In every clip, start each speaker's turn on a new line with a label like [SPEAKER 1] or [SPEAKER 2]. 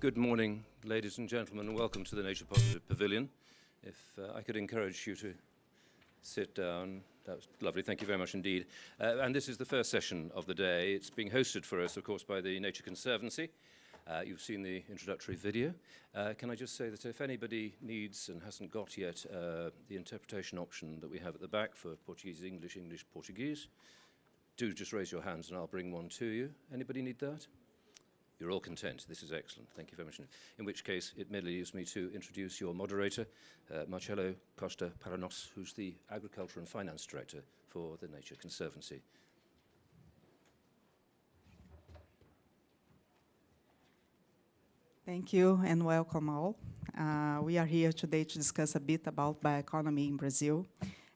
[SPEAKER 1] Good morning, ladies and gentlemen, and welcome to the Nature Positive Pavilion. If I could encourage you to sit down, that was lovely, thank you very much indeed. And this is the first session of the day. It's being hosted for us, of course, by the Nature Conservancy. You've seen the introductory video. Can I just say that if anybody needs and hasn't got yet the interpretation option that we have at the back for Portuguese, English, English, Portuguese, do just raise your hands and I'll bring one to you. Anybody need that? You're all content. This is excellent. Thank you very much. In which case, it merely leaves me to introduce your moderator, Marcelo Costa Paranos, who's the Agriculture and Finance Director for the Nature Conservancy.
[SPEAKER 2] Thank you and welcome all. We are here today to discuss a bit about bioeconomy in Brazil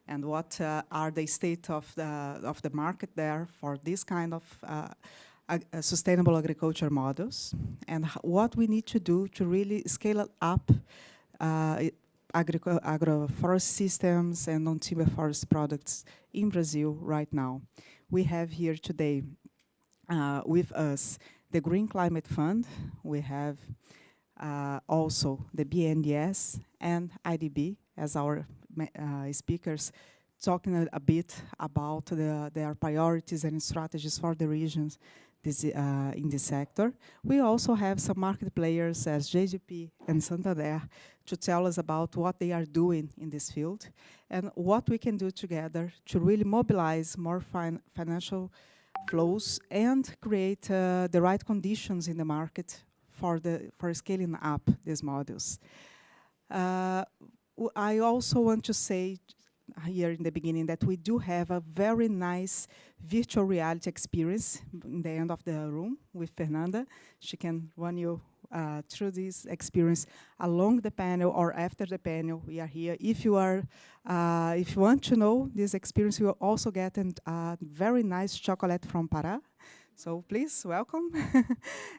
[SPEAKER 2] and what are the state of the market there for this kind of sustainable agriculture models, and what we need to do to really scale up agroforest systems and non-timber forest products in Brazil right now. We have here today with us the Green Climate Fund. We have also the BNDES and IDB as our speakers, talking a bit about their priorities and strategies for the regions in this sector. We also have some market players as JGP and Santander to tell us about what they are doing in this field and what we can do together to really mobilize more financial flows and create the right conditions in the market for scaling up these models. I also want to say here in the beginning that we do have a very nice virtual reality experience in the end of the room with Fernanda. She can run you through this experience along the panel or after the panel. We are here. If you want to know this experience, you will also get a very nice chocolate from Pará. So please, welcome.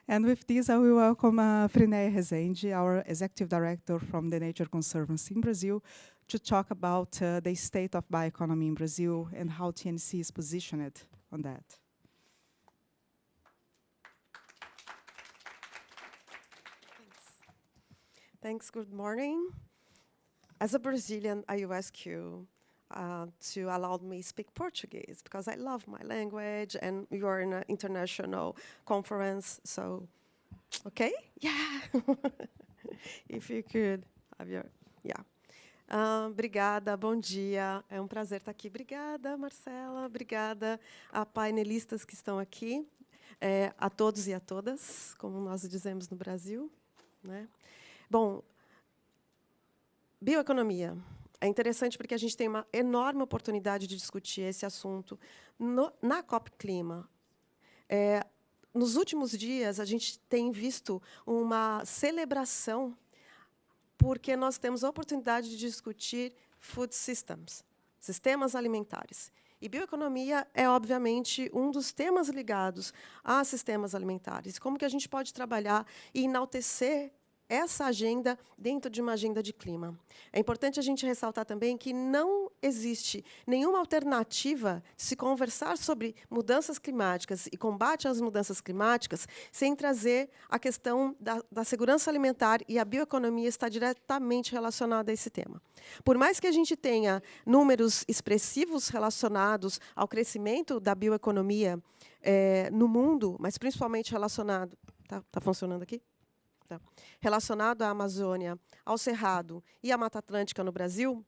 [SPEAKER 2] And with this, I will welcome Frinéia Rezende, our Executive Director from the Nature Conservancy in Brazil, to talk about the state of bioeconomy in Brazil and how TNC is positioned on that.
[SPEAKER 3] Thanks, good morning. As a Brazilian, I will ask you to allow me to speak Portuguese, because I love my language, and you are in an international conference, so, okay? Yeah. If you could have your, yeah. Obrigada, bom dia. É prazer estar aqui. Obrigada, Marcela. Obrigada a painelistas que estão aqui, a todos e a todas, como nós dizemos no Brasil, né? Bom, bioeconomia. É interessante porque a gente tem uma enorme oportunidade de discutir esse assunto na COP Clima. Nos últimos dias, a gente tem visto uma celebração porque nós temos a oportunidade de discutir food systems, sistemas alimentares. E bioeconomia é, obviamente, um dos temas ligados a sistemas alimentares. Como que a gente pode trabalhar e enaltecer essa agenda dentro de uma agenda de clima. É importante a gente ressaltar também que não existe nenhuma alternativa de se conversar sobre mudanças climáticas e combate às mudanças climáticas sem trazer a questão da segurança alimentar, e a bioeconomia está diretamente relacionada a esse tema. Por mais que a gente tenha números expressivos relacionados ao crescimento da bioeconomia no mundo, mas principalmente relacionado... Tá funcionando aqui? Relacionado à Amazônia, ao Cerrado e à Mata Atlântica no Brasil,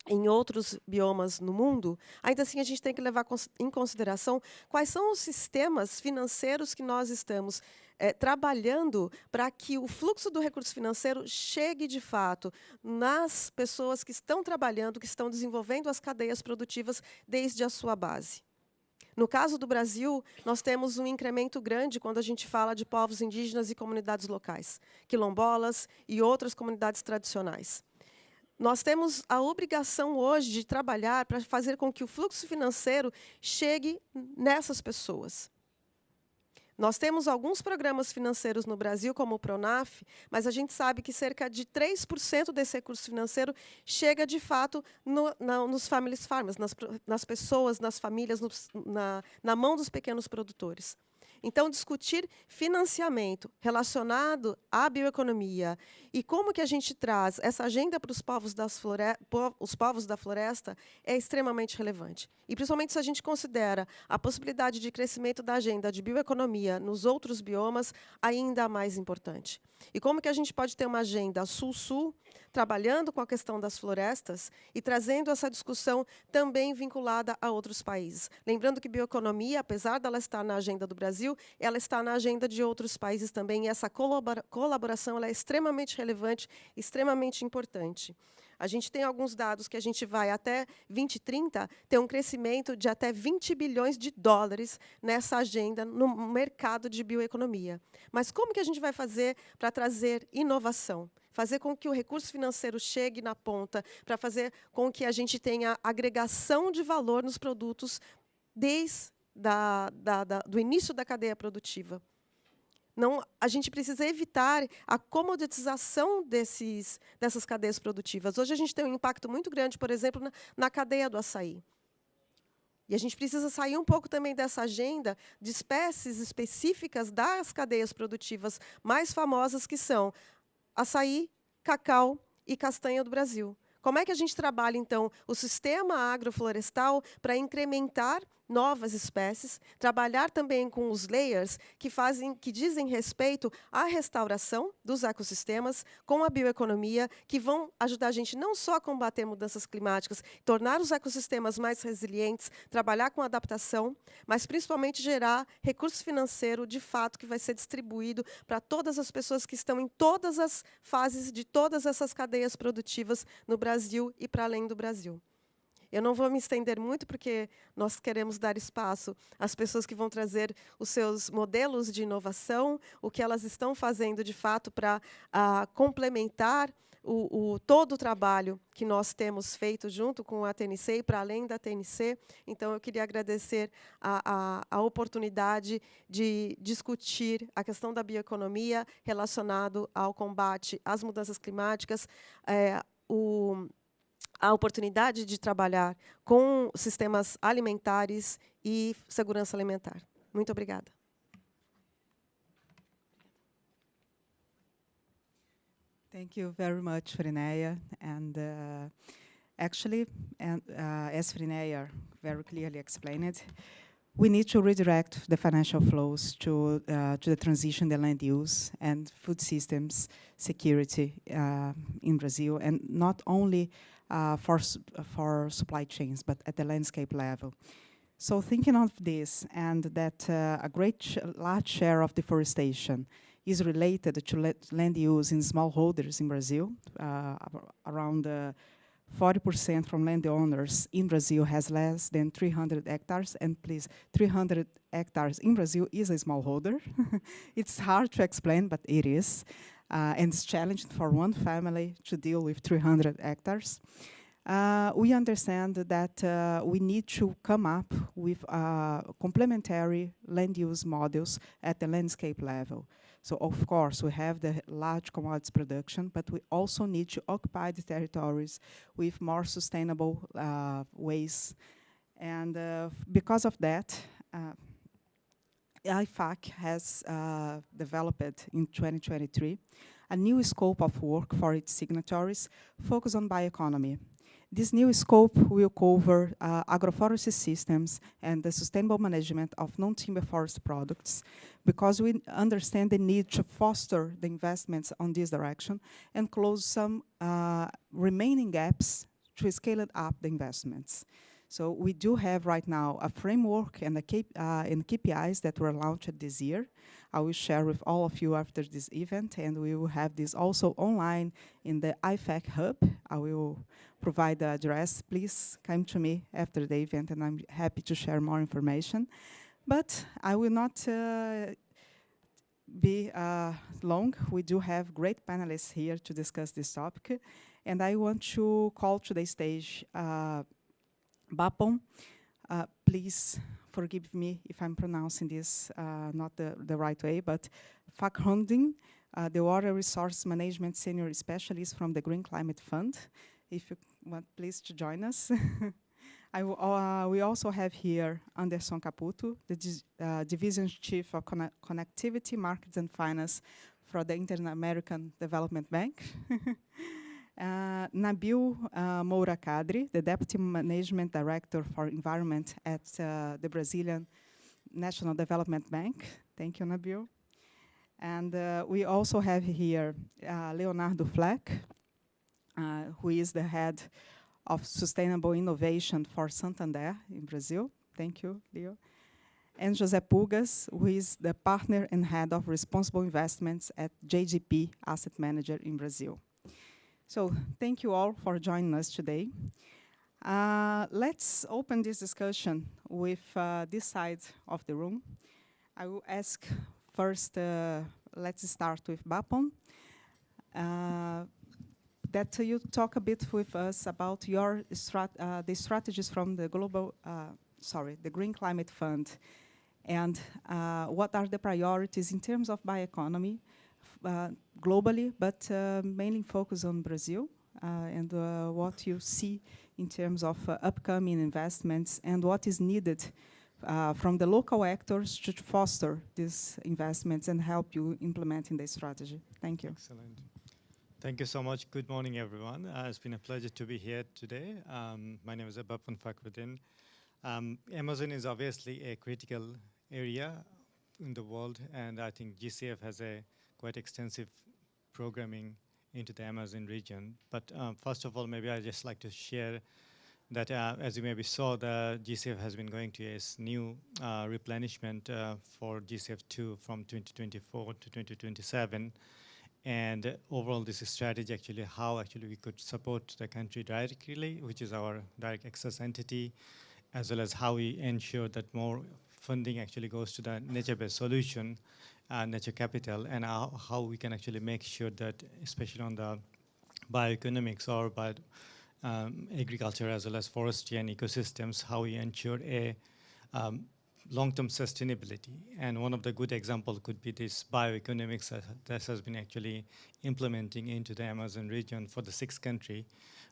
[SPEAKER 3] em outros biomas no mundo, ainda assim a gente tem que levar em consideração quais são os sistemas financeiros que nós estamos trabalhando para que o fluxo do recurso financeiro chegue, de fato, nas pessoas que estão trabalhando, que estão desenvolvendo as cadeias produtivas desde a sua base. No caso do Brasil, nós temos um incremento grande quando a gente fala de povos indígenas e comunidades locais, quilombolas e outras comunidades tradicionais. Nós temos a obrigação hoje de trabalhar para fazer com que o fluxo financeiro chegue nessas pessoas. Nós temos alguns programas financeiros no Brasil, como o PRONAF, mas a gente sabe que cerca de 3% desse recurso financeiro chega, de fato, nos family farmers, nas pessoas, nas famílias, na mão dos pequenos produtores. Então, discutir financiamento relacionado à bioeconomia e como que a gente traz essa agenda para os povos da floresta é extremamente relevante. E principalmente se a gente considera a possibilidade de crescimento da agenda de bioeconomia nos outros biomas, ainda mais importante. E como que a gente pode ter uma agenda sul-sul, trabalhando com a questão das florestas e trazendo essa discussão também vinculada a outros países. Lembrando que bioeconomia, apesar dela estar na agenda do Brasil, ela está na agenda de outros países também, e essa colaboração ela é extremamente relevante, extremamente importante. A gente tem alguns dados que a gente vai até 2030 ter um crescimento de até 20 bilhões de dólares nessa agenda no mercado de bioeconomia. Mas como que a gente vai fazer para trazer inovação? Fazer com que o recurso financeiro chegue na ponta, para fazer com que a gente tenha agregação de valor nos produtos desde do início da cadeia produtiva. Não, a gente precisa evitar a comoditização dessas cadeias produtivas. Hoje a gente tem um impacto muito grande, por exemplo, na cadeia do açaí. E a gente precisa sair um pouco também dessa agenda de espécies específicas das cadeias produtivas mais famosas, que são açaí, cacau e castanha do Brasil. Como é que a gente trabalha, então, o sistema agroflorestal para incrementar novas espécies, trabalhar também com os layers que dizem respeito à restauração dos ecossistemas, com a bioeconomia, que vão ajudar a gente não só a combater mudanças climáticas, tornar os ecossistemas mais resilientes, trabalhar com adaptação, mas principalmente gerar recurso financeiro, de fato, que vai ser distribuído para todas as pessoas que estão em todas as fases de todas essas cadeias produtivas no Brasil e para além do Brasil. Eu não vou me estender muito, porque nós queremos dar espaço às pessoas que vão trazer os seus modelos de inovação, o que elas estão fazendo, de fato, para complementar todo o trabalho que nós temos feito junto com a TNC e para além da TNC. Então, eu queria agradecer a oportunidade de discutir a questão da bioeconomia relacionado ao combate às mudanças climáticas, a oportunidade de trabalhar com sistemas alimentares e segurança alimentar. Muito obrigada.
[SPEAKER 2] Thank you very much, Frineia. And actually, as Frineia very clearly explained, we need to redirect the financial flows to the transition, the land use, and food systems security in Brazil, and not only for supply chains, but at the landscape level. So thinking of this, and that a large share of deforestation is related to land use in smallholders in Brazil. Around 40% from landowners in Brazil has less than 300 hectares, and please, 300 hectares in Brazil is a smallholder. It's hard to explain, but it is. And it's challenging for one family to deal with 300 hectares. We understand that we need to come up with complementary land use models at the landscape level. So, of course, we have the large commodities production, but we also need to occupy the territories with more sustainable ways. And because of that, IFAC has developed in 2023 a new scope of work for its signatories focused on bioeconomy. This new scope will cover agroforestry systems and the sustainable management of non-timber forest products, because we understand the need to foster the investments on this direction and close some remaining gaps to scale up the investments. So we do have right now a framework and KPIs that were launched this year. I will share with all of you after this event, and we will have this also online in the IFAC Hub. I will provide the address. Please come to me after the event, and I'm happy to share more information. But I will not be long. We do have great panelists here to discuss this topic, and I want to call to the stage Bapon. Please forgive me if I'm pronouncing this not the right way, but Fakhonding, the Water Resource Management Senior Specialist from the Green Climate Fund. If you want, please, to join us. We also have here Anderson Caputo, the Division Chief of Connectivity, Markets and Finance for the Inter-American Development Bank. Nabil Moura Kadri, the Deputy Management Director for Environment at the Brazilian National Development Bank. Thank you, Nabil. And we also have here Leonardo Fleck, who is the head of Sustainable Innovation for Santander in Brazil. Thank you, Leo. And José Pulgas, who is the partner and head of responsible investments at JGP Asset Manager in Brazil. So thank you all for joining us today. Let's open this discussion with this side of the room. I will ask first, let's start with Bapon, that you talk a bit with us about your the strategies from the the Green Climate Fund, and what are the priorities in terms of bioeconomy globally, but mainly focus on Brazil, and what you see in terms of upcoming investments and what is needed from the local actors to foster these investments and help you implementing the strategy. Thank you.
[SPEAKER 4] Excellent. Thank you so much. Good morning, everyone. It's been a pleasure to be here today. My name is Bapon Fakhruddin. Amazon is obviously a critical area in the world, and I think GCF has a quite extensive programming into the Amazon region. But first of all, maybe I'd just like to share that as you maybe saw, the GCF has been going to a new replenishment for GCF2 from 2024 to 2027. And overall, this is strategy actually how actually we could support the country directly, which is our direct access entity, as well as how we ensure that more funding actually goes to the nature-based solution, nature capital, and how we can actually make sure that, especially on the bioeconomics or agriculture as well as forestry and ecosystems, how we ensure a long-term sustainability. And one of the good examples could be this bioeconomics that has been actually implementing into the Amazon region for the 6th country,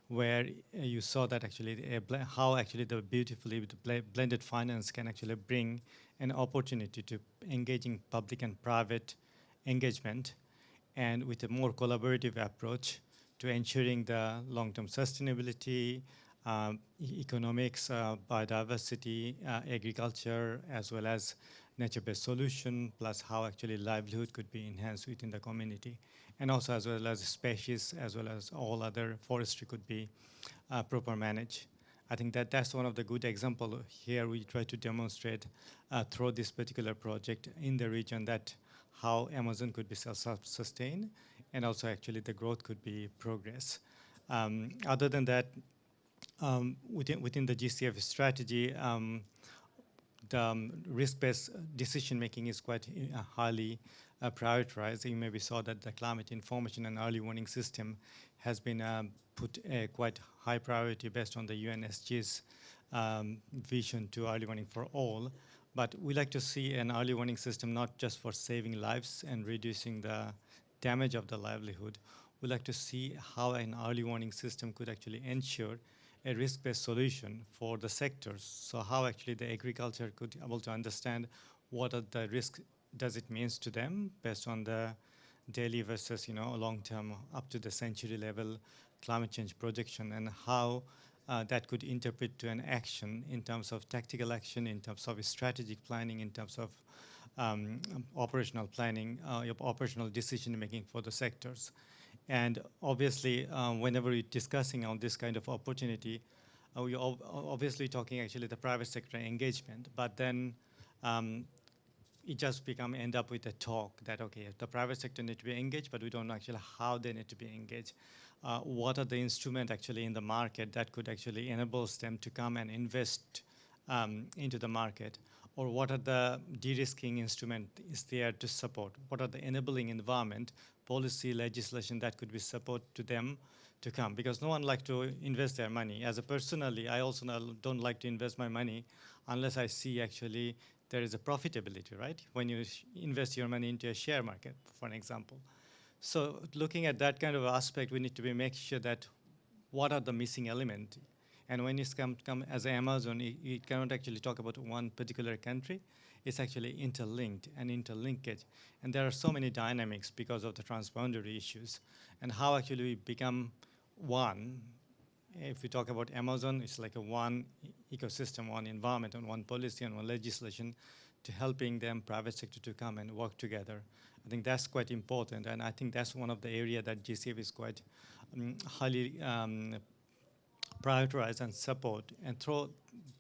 [SPEAKER 4] where you saw that actually how actually the beautifully blended finance can actually bring an opportunity to engaging public and private engagement, and with a more collaborative approach to ensuring the long-term sustainability, economics, biodiversity, agriculture, as well as nature-based solution, plus how actually livelihood could be enhanced within the community. And also as well as species, as well as all other forestry could be proper managed. I think that's one of the good examples here we try to demonstrate through this particular project in the region that how Amazon could be self-sustained, and also actually the growth could be progress. Other than that, within the GCF strategy, the risk-based decision-making is quite highly prioritized. You maybe saw that the climate information and early warning system has been put a quite high priority based on the UNSG's vision to early warning for all. But we like to see an early warning system not just for saving lives and reducing the damage of the livelihood. We like to see how an early warning system could actually ensure a risk-based solution for the sectors. So how actually the agriculture could be able to understand what are the risks does it means to them based on the daily versus long-term up to the century level climate change projection, and how that could interpret to an action in terms of tactical action, in terms of strategic planning, in terms of operational planning, operational decision making for the sectors. And obviously, whenever we're discussing on this kind of opportunity, we're obviously talking actually the private sector engagement, but then it just end up with a talk that, okay, the private sector need to be engaged, but we don't know actually how they need to be engaged. What are the instruments actually in the market that could actually enable them to come and invest into the market? Or what are the de-risking instrument is there to support? What are the enabling environment, policy, legislation that could be support to them to come? Because no one likes to invest their money. As a personally, I also don't like to invest my money unless I see actually there is a profitability, right? When you invest your money into a share market, for an example. So looking at that kind of aspect, we need to be making sure that what are the missing elements And when it's come as Amazon, it cannot actually talk about one particular country. It's actually interlinked and interlinkage. And there are so many dynamics because of the transboundary issues and how actually we become one. If we talk about Amazon, it's like a one ecosystem, one environment, and one policy and one legislation to helping them, private sector, to come and work together. I think that's quite important, and I think that's one of the area that GCF is quite highly prioritize and support and through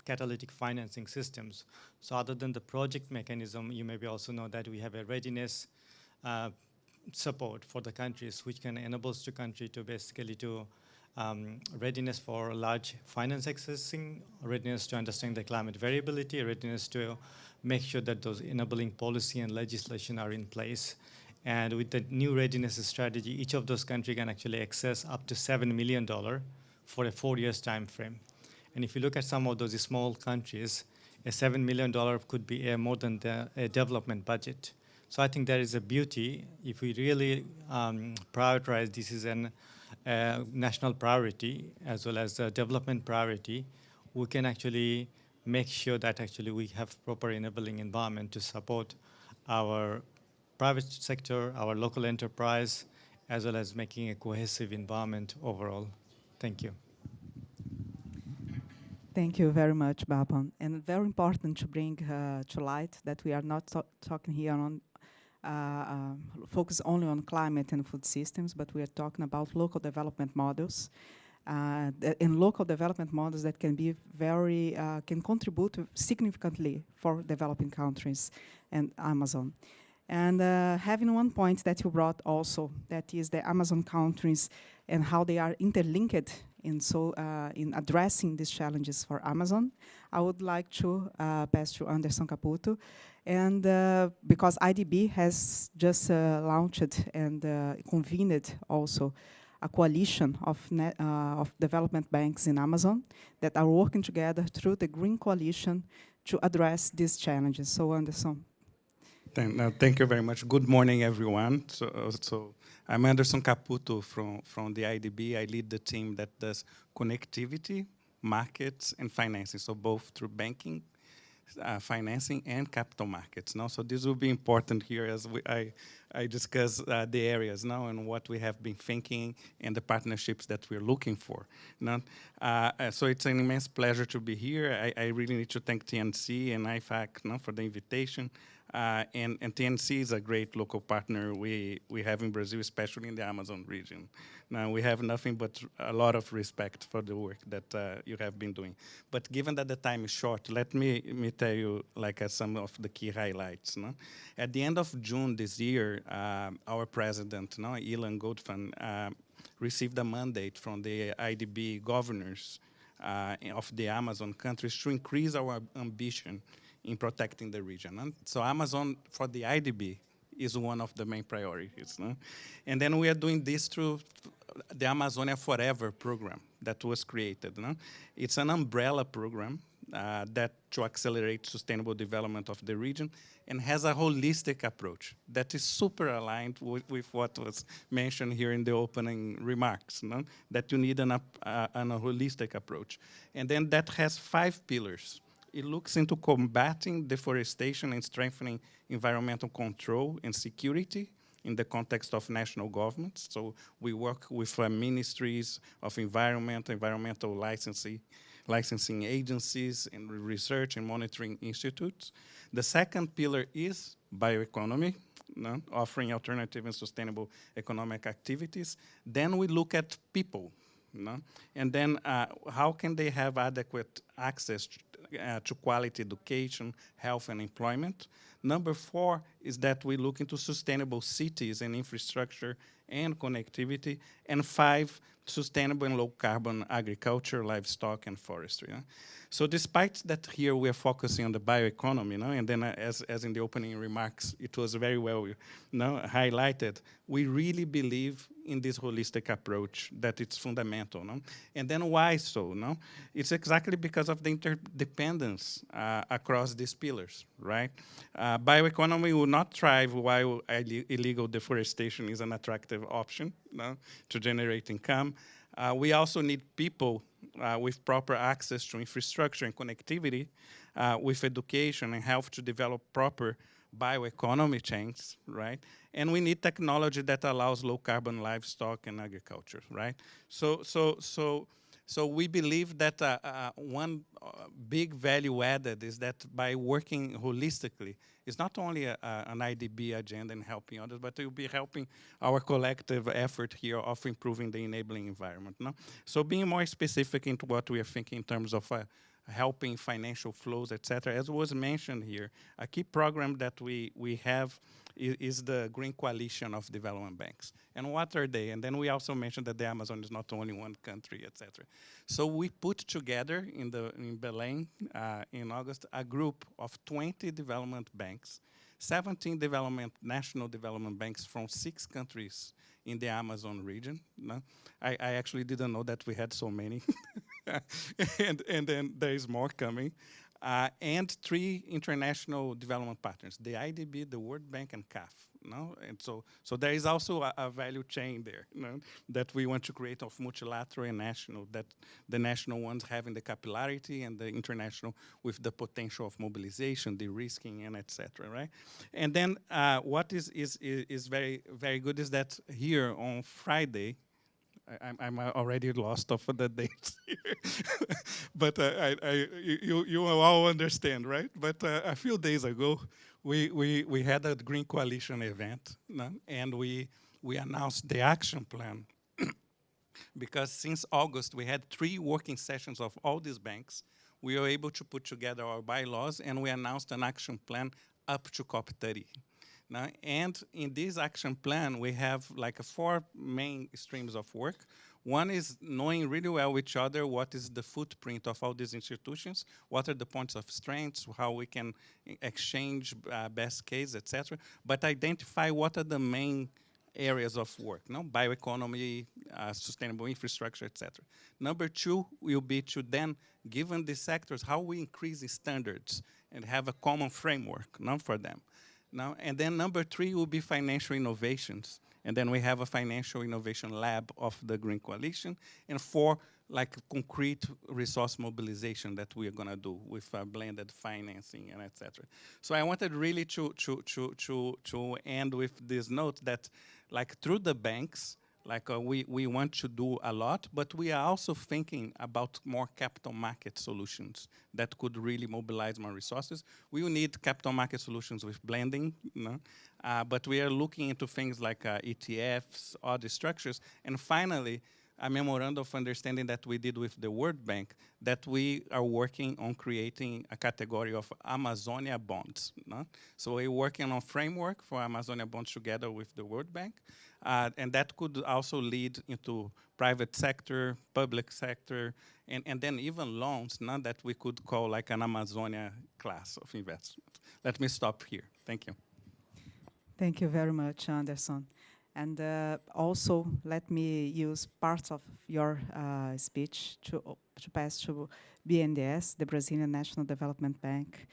[SPEAKER 4] catalytic financing systems. So other than the project mechanism, you maybe also know that we have a readiness support for the countries, which can enable the country to basically to readiness for large finance accessing, readiness to understand the climate variability, readiness to make sure that those enabling policy and legislation are in place. And with the new readiness strategy, each of those countries can actually access up to $7 million for a 4 years time frame. And if you look at some of those small countries, a $7 million could be more than a development budget. So I think there is a beauty if we really prioritize this is a national priority as well as a development priority, we can actually make sure that actually we have proper enabling environment to support our private sector, our local enterprise, as well as making a cohesive environment overall. Thank you.
[SPEAKER 2] Thank you very much, Bapan. And very important to bring to light that we are not talking here on focus only on climate and food systems, but we are talking about local development models. And local development models that can be very, can contribute significantly for developing countries and Amazon. And having one point that you brought also, that is the Amazon countries and how they are interlinked in addressing these challenges for Amazon, I would like to pass to Anderson Caputo. And because IDB has just launched and convened also a coalition of development banks in Amazon that are working together through the Green Coalition to address these challenges. So Anderson.
[SPEAKER 5] Thank you very much. Good morning, everyone. So I'm Anderson Caputo from the IDB. I lead the team that does connectivity, markets, and financing, so both through banking, financing, and capital markets. So this will be important here as I discuss the areas now and what we have been thinking and the partnerships that we're looking for. So it's an immense pleasure to be here. I really need to thank TNC and IFAC for the invitation. And TNC is a great local partner we have in Brazil, especially in the Amazon region. Now, we have nothing but a lot of respect for the work that you have been doing. But given that the time is short, let me tell you some of the key highlights. At the end of June this year, our president, Ilan Goldfan, received a mandate from the IDB governors of the Amazon countries to increase our ambition in protecting the region. And so Amazon, for the IDB, is one of the main priorities. And then we are doing this through the Amazonia Forever program that was created. It's an umbrella program that to accelerate sustainable development of the region and has a holistic approach that is super aligned with what was mentioned here in the opening remarks, that you need a holistic approach. And then that has 5 pillars. It looks into combating deforestation and strengthening environmental control and security in the context of national governments. So we work with ministries of environment, environmental licensing agencies, and research and monitoring institutes. The second pillar is bioeconomy, offering alternative and sustainable economic activities. Then we look at people, and then how can they have adequate access to quality education, health, and employment. Number 4 is that we look into sustainable cities and infrastructure and connectivity. And 5, sustainable and low-carbon agriculture, livestock, and forestry. So despite that here we are focusing on the bioeconomy, and then as in the opening remarks, it was very well highlighted, we really believe in this holistic approach, that it's fundamental. And then why so? It's exactly because of the interdependence across these pillars, right? Bioeconomy will not thrive while illegal deforestation is an attractive option to generate income. We also need people with proper access to infrastructure and connectivity, with education and health to develop proper bioeconomy chains, right? And we need technology that allows low carbon livestock and agriculture, right? So we believe that one big value added is that by working holistically, it's not only an IDB agenda and helping others, but it will be helping our collective effort here of improving the enabling environment. No? So being more specific into what we are thinking in terms of helping financial flows, etc. As was mentioned here, a key program that we have is the Green Coalition of Development Banks. And what are they? And then we also mentioned that the Amazon is not only one country, etc. So we put together in Belém in August a group of 20 development banks, 17 national development banks from 6 countries in the Amazon region. No? I actually didn't know that we had so many. and then there is more coming. And 3 international development partners, the IDB, the World Bank, and CAF. No? And so there is also a value chain there, you know, that we want to create of multilateral and national, that the national ones having the capillarity and the international with the potential of mobilization, de-risking, and etc. Right? And then what is very, very good is that here on Friday, I'm already lost of the dates here, but you will all understand, right? But a few days ago, we had a Green Coalition event, no? And we announced the action plan, because since August we had 3 working sessions of all these banks. We were able to put together our bylaws, and we announced an action plan up to COP30. Now, and in this action plan, we have like 4 main streams of work. One is knowing really well each other, what is the footprint of all these institutions, what are the points of strengths, how we can exchange best case, etc. But identify what are the main areas of work, no? Bioeconomy, sustainable infrastructure, etc. Number 2 will be to then, given these sectors, how we increase the standards and have a common framework, no, for them. Now, and then number 3 will be financial innovations. And then we have a financial innovation lab of the Green Coalition. And 4, like concrete resource mobilization that we are going to do with blended financing and etc. So I wanted really to end with this note that, like, through the banks, like we want to do a lot, but we are also thinking about more capital market solutions that could really mobilize more resources. We will need capital market solutions with blending, you know? But we are looking into things like ETFs, other structures, and finally, a memorandum of understanding that we did with the World Bank, that we are working on creating a category of Amazonia bonds. No? So we're working on a framework for Amazonia bonds together with the World Bank, and that could also lead into private sector, public sector, and then even loans, no, that we could call like an Amazonia class of investment. Let me stop here. Thank you.
[SPEAKER 2] Thank you very much, Anderson. And also, let me use parts of your speech to pass to BNDES, the Brazilian National Development Bank.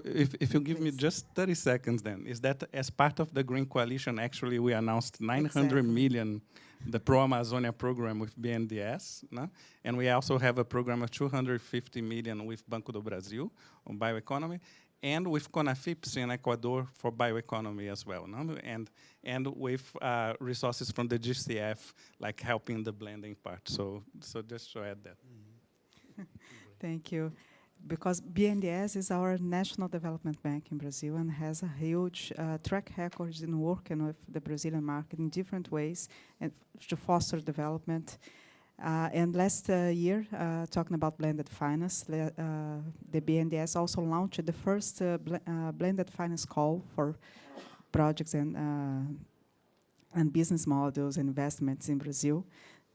[SPEAKER 5] If you give me just 30 seconds then, is that as part of the Green Coalition, actually we announced 900 million, the Pro Amazonia program with BNDES, no? And we also have a program of 250 million with Banco do Brasil on bioeconomy, and with CONAFIPS in Ecuador for bioeconomy as well, no? And with resources from the GCF, like helping the blending part. So just to add that.
[SPEAKER 2] Thank you. Because BNDES is our national development bank in Brazil and has a huge track record in working with the Brazilian market in different ways and to foster development. And last year, talking about blended finance, the BNDES also launched the first blended finance call for projects and business models and investments in Brazil.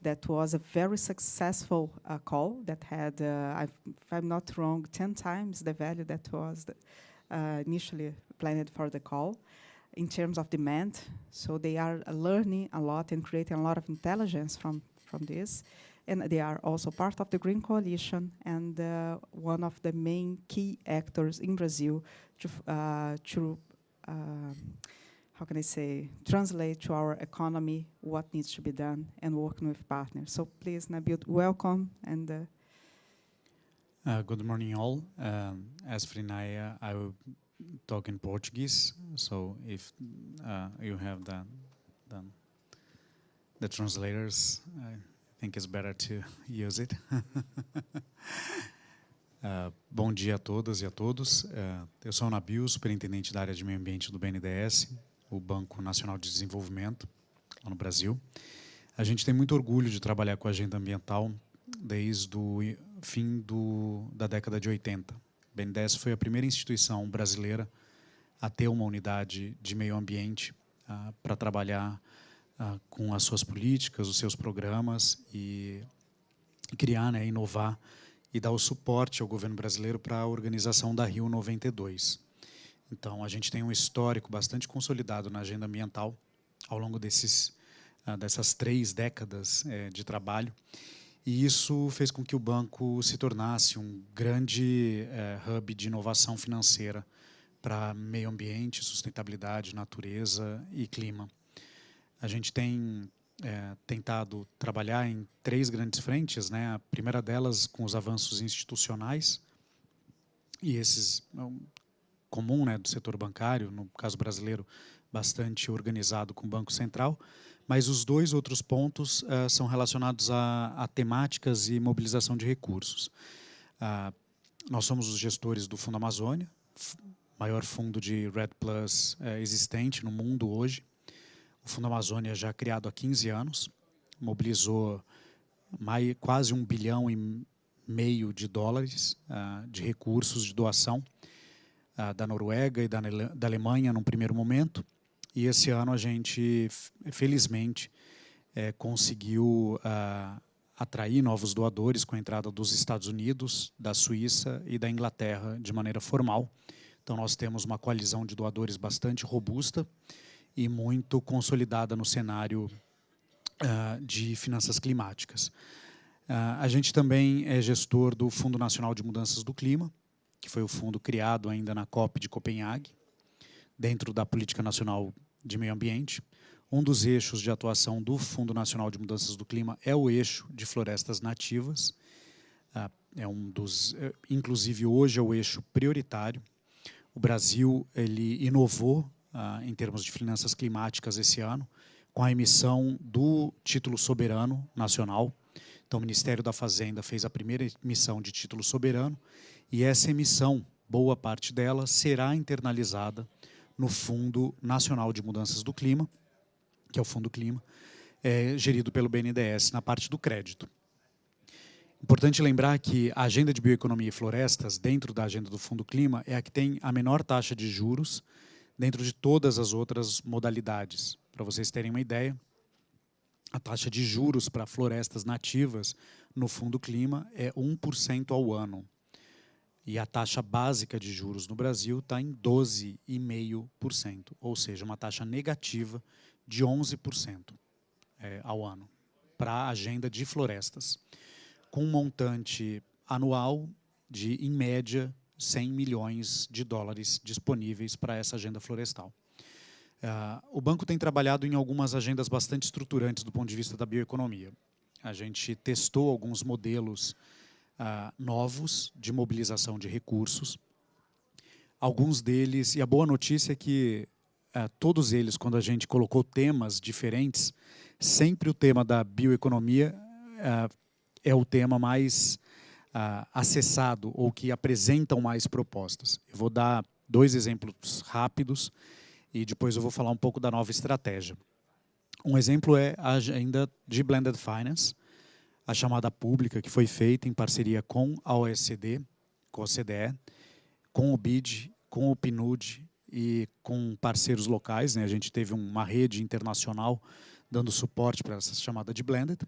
[SPEAKER 2] That was a very successful call that had, if I'm not wrong, 10 times the value that was initially planned for the call in terms of demand. So they are learning a lot and creating a lot of intelligence from this. And they are also part of the Green Coalition and one of the main key actors in Brazil how can I say, translate to our economy what needs to be done and working with partners. So please, Nabil, welcome. And
[SPEAKER 6] good morning, all. As Frinaya, I will talk in Portuguese. So if you have the translators, I think it's better to use it. Bom dia a todas e a todos. Eu sou o Nabil, superintendente da área de meio ambiente do BNDES, o Banco Nacional de Desenvolvimento, lá no Brasil. A gente tem muito orgulho de trabalhar com a agenda ambiental desde o fim da década de 80. O BNDES foi a primeira instituição brasileira a ter uma unidade de meio ambiente para trabalhar com as suas políticas, os seus programas e criar, né, inovar e dar o suporte ao governo brasileiro para a organização da Rio 92. Então, a gente tem um histórico bastante consolidado na agenda ambiental ao longo dessas 3 décadas de trabalho. E isso fez com que o banco se tornasse um grande hub de inovação financeira para meio ambiente, sustentabilidade, natureza e clima. A gente tem tentado trabalhar em 3 grandes frentes, né? A primeira delas com os avanços institucionais, e esses comum, né, do setor bancário, no caso brasileiro, bastante organizado com o Banco Central, mas os 2 outros pontos são relacionados a temáticas e mobilização de recursos. Nós somos os gestores do Fundo Amazônia, maior fundo de REDD+ existente no mundo hoje. O Fundo Amazônia, já criado há 15 anos, mobilizou quase $1,5 bilhão de recursos de doação da Noruega e da Alemanha num primeiro momento. E esse ano a gente, felizmente, conseguiu atrair novos doadores com a entrada dos Estados Unidos, da Suíça e da Inglaterra de maneira formal. Então, nós temos uma coalizão de doadores bastante robusta e muito consolidada no cenário de finanças climáticas. A gente também é gestor do Fundo Nacional de Mudanças do Clima, que foi o fundo criado ainda na COP de Copenhague, dentro da Política Nacional de Meio Ambiente. Um dos eixos de atuação do Fundo Nacional de Mudanças do Clima é o eixo de florestas nativas. Inclusive, hoje é o eixo prioritário. O Brasil ele inovou em termos de finanças climáticas esse ano, com a emissão do título soberano nacional. Então, o Ministério da Fazenda fez a primeira emissão de título soberano, e essa emissão, boa parte dela, será internalizada no Fundo Nacional de Mudanças do Clima, que é o Fundo Clima, gerido pelo BNDES na parte do crédito. Importante lembrar que a agenda de bioeconomia e florestas, dentro da agenda do Fundo Clima, é a que tem a menor taxa de juros dentro de todas as outras modalidades. Para vocês terem uma ideia, a taxa de juros para florestas nativas no Fundo Clima é 1% ao ano. E a taxa básica de juros no Brasil está em 12,5%, ou seja, uma taxa negativa de 11% ao ano para a agenda de florestas, com um montante anual de, em média, $100 milhões disponíveis para essa agenda florestal. O banco tem trabalhado em algumas agendas bastante estruturantes do ponto de vista da bioeconomia. A gente testou alguns modelos novos de mobilização de recursos. Alguns deles, e a boa notícia é que todos eles, quando a gente colocou temas diferentes, sempre o tema da bioeconomia é o tema mais acessado ou que apresentam mais propostas. Eu vou dar 2 exemplos rápidos e depois eu vou falar um pouco da nova estratégia. Um exemplo é a agenda de Blended Finance, a chamada pública que foi feita em parceria com a OECD, com a OCDE, com o BID, com o PNUD e com parceiros locais, né? A gente teve uma rede internacional dando suporte para essa chamada de Blended.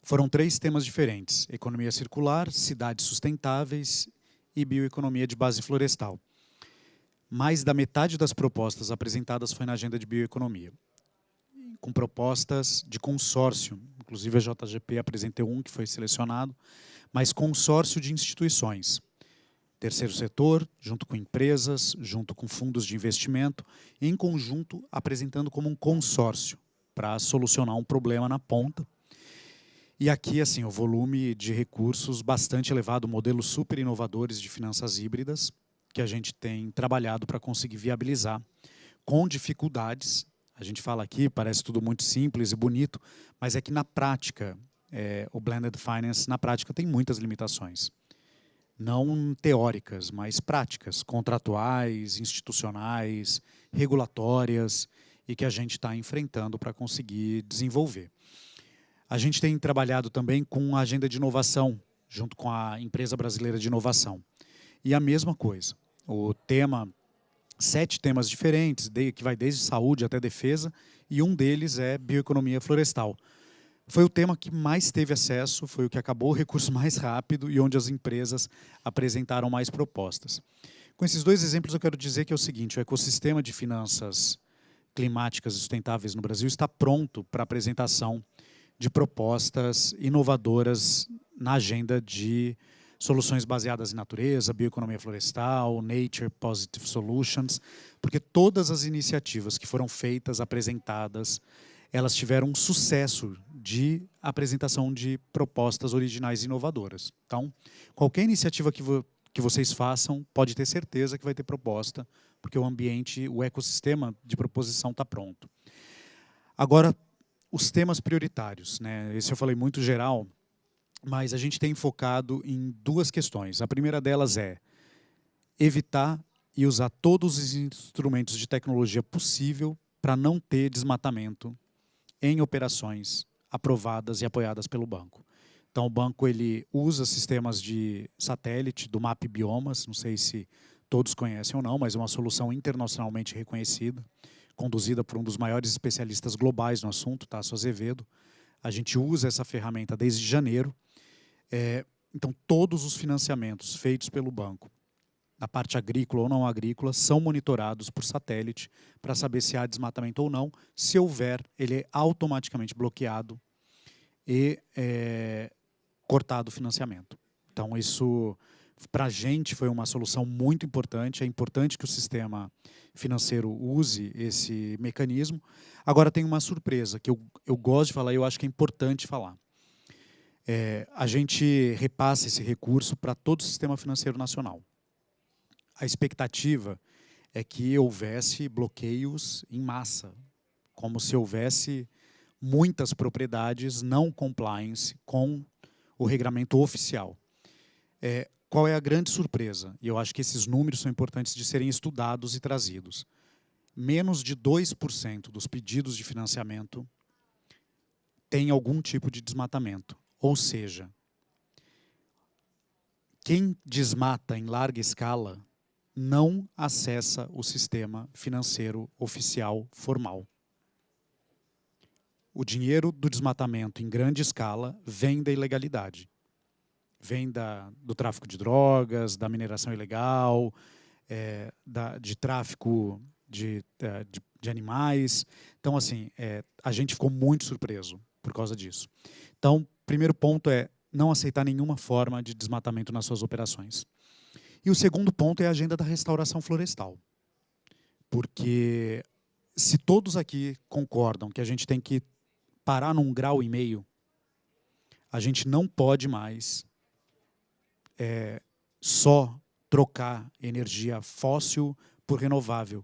[SPEAKER 6] Foram 3 temas diferentes: economia circular, cidades sustentáveis e bioeconomia de base florestal. Mais da metade das propostas apresentadas foi na agenda de bioeconomia, com propostas de consórcio. Inclusive a JGP apresentou um que foi selecionado, mas consórcio de instituições. terceiro setor, junto com empresas, junto com fundos de investimento, em conjunto apresentando como um consórcio para solucionar um problema na ponta. E aqui, assim, o volume de recursos bastante elevado, modelos super inovadores de finanças híbridas, que a gente tem trabalhado para conseguir viabilizar, com dificuldades. A gente fala aqui, parece tudo muito simples e bonito, mas é que na prática, o Blended Finance, na prática, tem muitas limitações. Não teóricas, mas práticas, contratuais, institucionais, regulatórias, e que a gente está enfrentando para conseguir desenvolver. A gente tem trabalhado também com a agenda de inovação, junto com a Empresa Brasileira de Inovação. E a mesma coisa, o tema, 7 temas diferentes, que vai desde saúde até defesa, e um deles é bioeconomia florestal. Foi o tema que mais teve acesso, foi o que acabou o recurso mais rápido e onde as empresas apresentaram mais propostas. Com esses 2 exemplos, eu quero dizer que é o seguinte, o ecossistema de finanças climáticas e sustentáveis no Brasil está pronto para apresentação de propostas inovadoras na agenda de soluções baseadas em natureza, bioeconomia florestal, Nature Positive Solutions, porque todas as iniciativas que foram feitas, apresentadas, elas tiveram um sucesso de apresentação de propostas originais e inovadoras. Então, qualquer iniciativa que vocês façam, pode ter certeza que vai ter proposta, porque o ambiente, o ecossistema de proposição está pronto. Agora, os temas prioritários, né? Esse eu falei muito geral, mas a gente tem focado em 2 questões. A primeira delas é evitar e usar todos os instrumentos de tecnologia possível para não ter desmatamento em operações aprovadas e apoiadas pelo banco. Então, o banco ele usa sistemas de satélite do MAP Biomas, não sei se todos conhecem ou não, mas é uma solução internacionalmente reconhecida, conduzida por um dos maiores especialistas globais no assunto, Tasso Azevedo. A gente usa essa ferramenta desde janeiro. Então, todos os financiamentos feitos pelo banco, na parte agrícola ou não agrícola, são monitorados por satélite para saber se há desmatamento ou não. Se houver, ele é automaticamente bloqueado e cortado o financiamento. Então, isso, para a gente, foi uma solução muito importante. É importante que o sistema financeiro use esse mecanismo. Agora, tem uma surpresa que eu gosto de falar e eu acho que é importante falar. A gente repassa esse recurso para todo o sistema financeiro nacional. A expectativa é que houvesse bloqueios em massa, como se houvesse muitas propriedades não compliance com o regramento oficial. Qual é a grande surpresa? E eu acho que esses números são importantes de serem estudados e trazidos. Menos de 2% dos pedidos de financiamento tem algum tipo de desmatamento. Ou seja, quem desmata em larga escala não acessa o sistema financeiro oficial formal. O dinheiro do desmatamento em grande escala vem da ilegalidade. Vem do tráfico de drogas, da mineração ilegal, de tráfico de animais. Então, assim, a gente ficou muito surpreso por causa disso. Então, primeiro ponto é não aceitar nenhuma forma de desmatamento nas suas operações. E o segundo ponto é a agenda da restauração florestal. Porque se todos aqui concordam que a gente tem que parar num 1,5 graus, a gente não pode mais só trocar energia fóssil por renovável,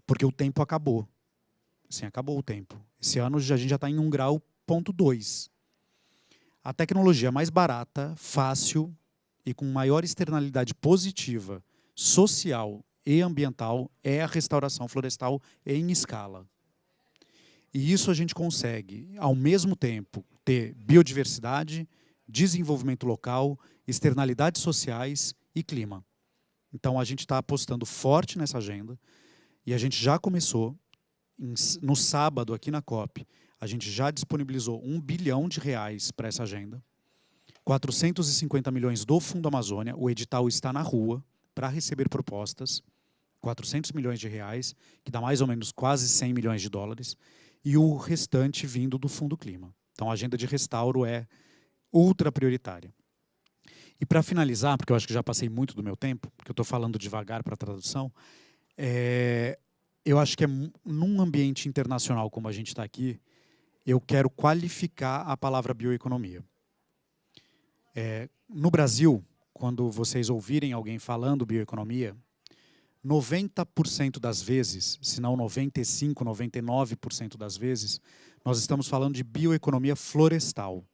[SPEAKER 6] porque o tempo acabou. Sim, acabou o tempo. Esse ano a gente já está em 1,2 graus. A tecnologia mais barata, fácil e com maior externalidade positiva, social e ambiental é a restauração florestal em escala. E isso a gente consegue, ao mesmo tempo, ter biodiversidade, desenvolvimento local, externalidades sociais e clima. Então, a gente está apostando forte nessa agenda e a gente já começou, no sábado, aqui na COP, a gente já disponibilizou R$1 bilhão para essa agenda, 450 milhões do Fundo Amazônia, o edital está na rua para receber propostas, 400 milhões de reais, que dá mais ou menos quase 100 milhões de dólares, e o restante vindo do Fundo Clima. Então, a agenda de restauro é ultra prioritária. E para finalizar, porque eu acho que já passei muito do meu tempo, porque eu estou falando devagar para a tradução, eu acho que num ambiente internacional como a gente está aqui, eu quero qualificar a palavra bioeconomia. No Brasil, quando vocês ouvirem alguém falando bioeconomia, 90% das vezes, se não 95%, 99% das vezes, nós estamos falando de bioeconomia florestal.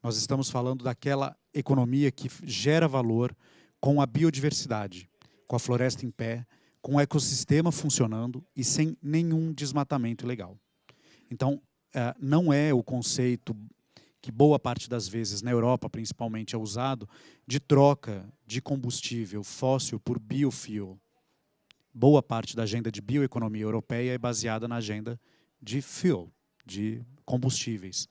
[SPEAKER 6] Nós estamos falando daquela economia que gera valor com a biodiversidade, com a floresta em pé, com o ecossistema funcionando e sem nenhum desmatamento ilegal. Então, não é o conceito que boa parte das vezes, na Europa principalmente, é usado, de troca de combustível fóssil por biofuel. Boa parte da agenda de bioeconomia europeia é baseada na agenda de fuel, de combustíveis.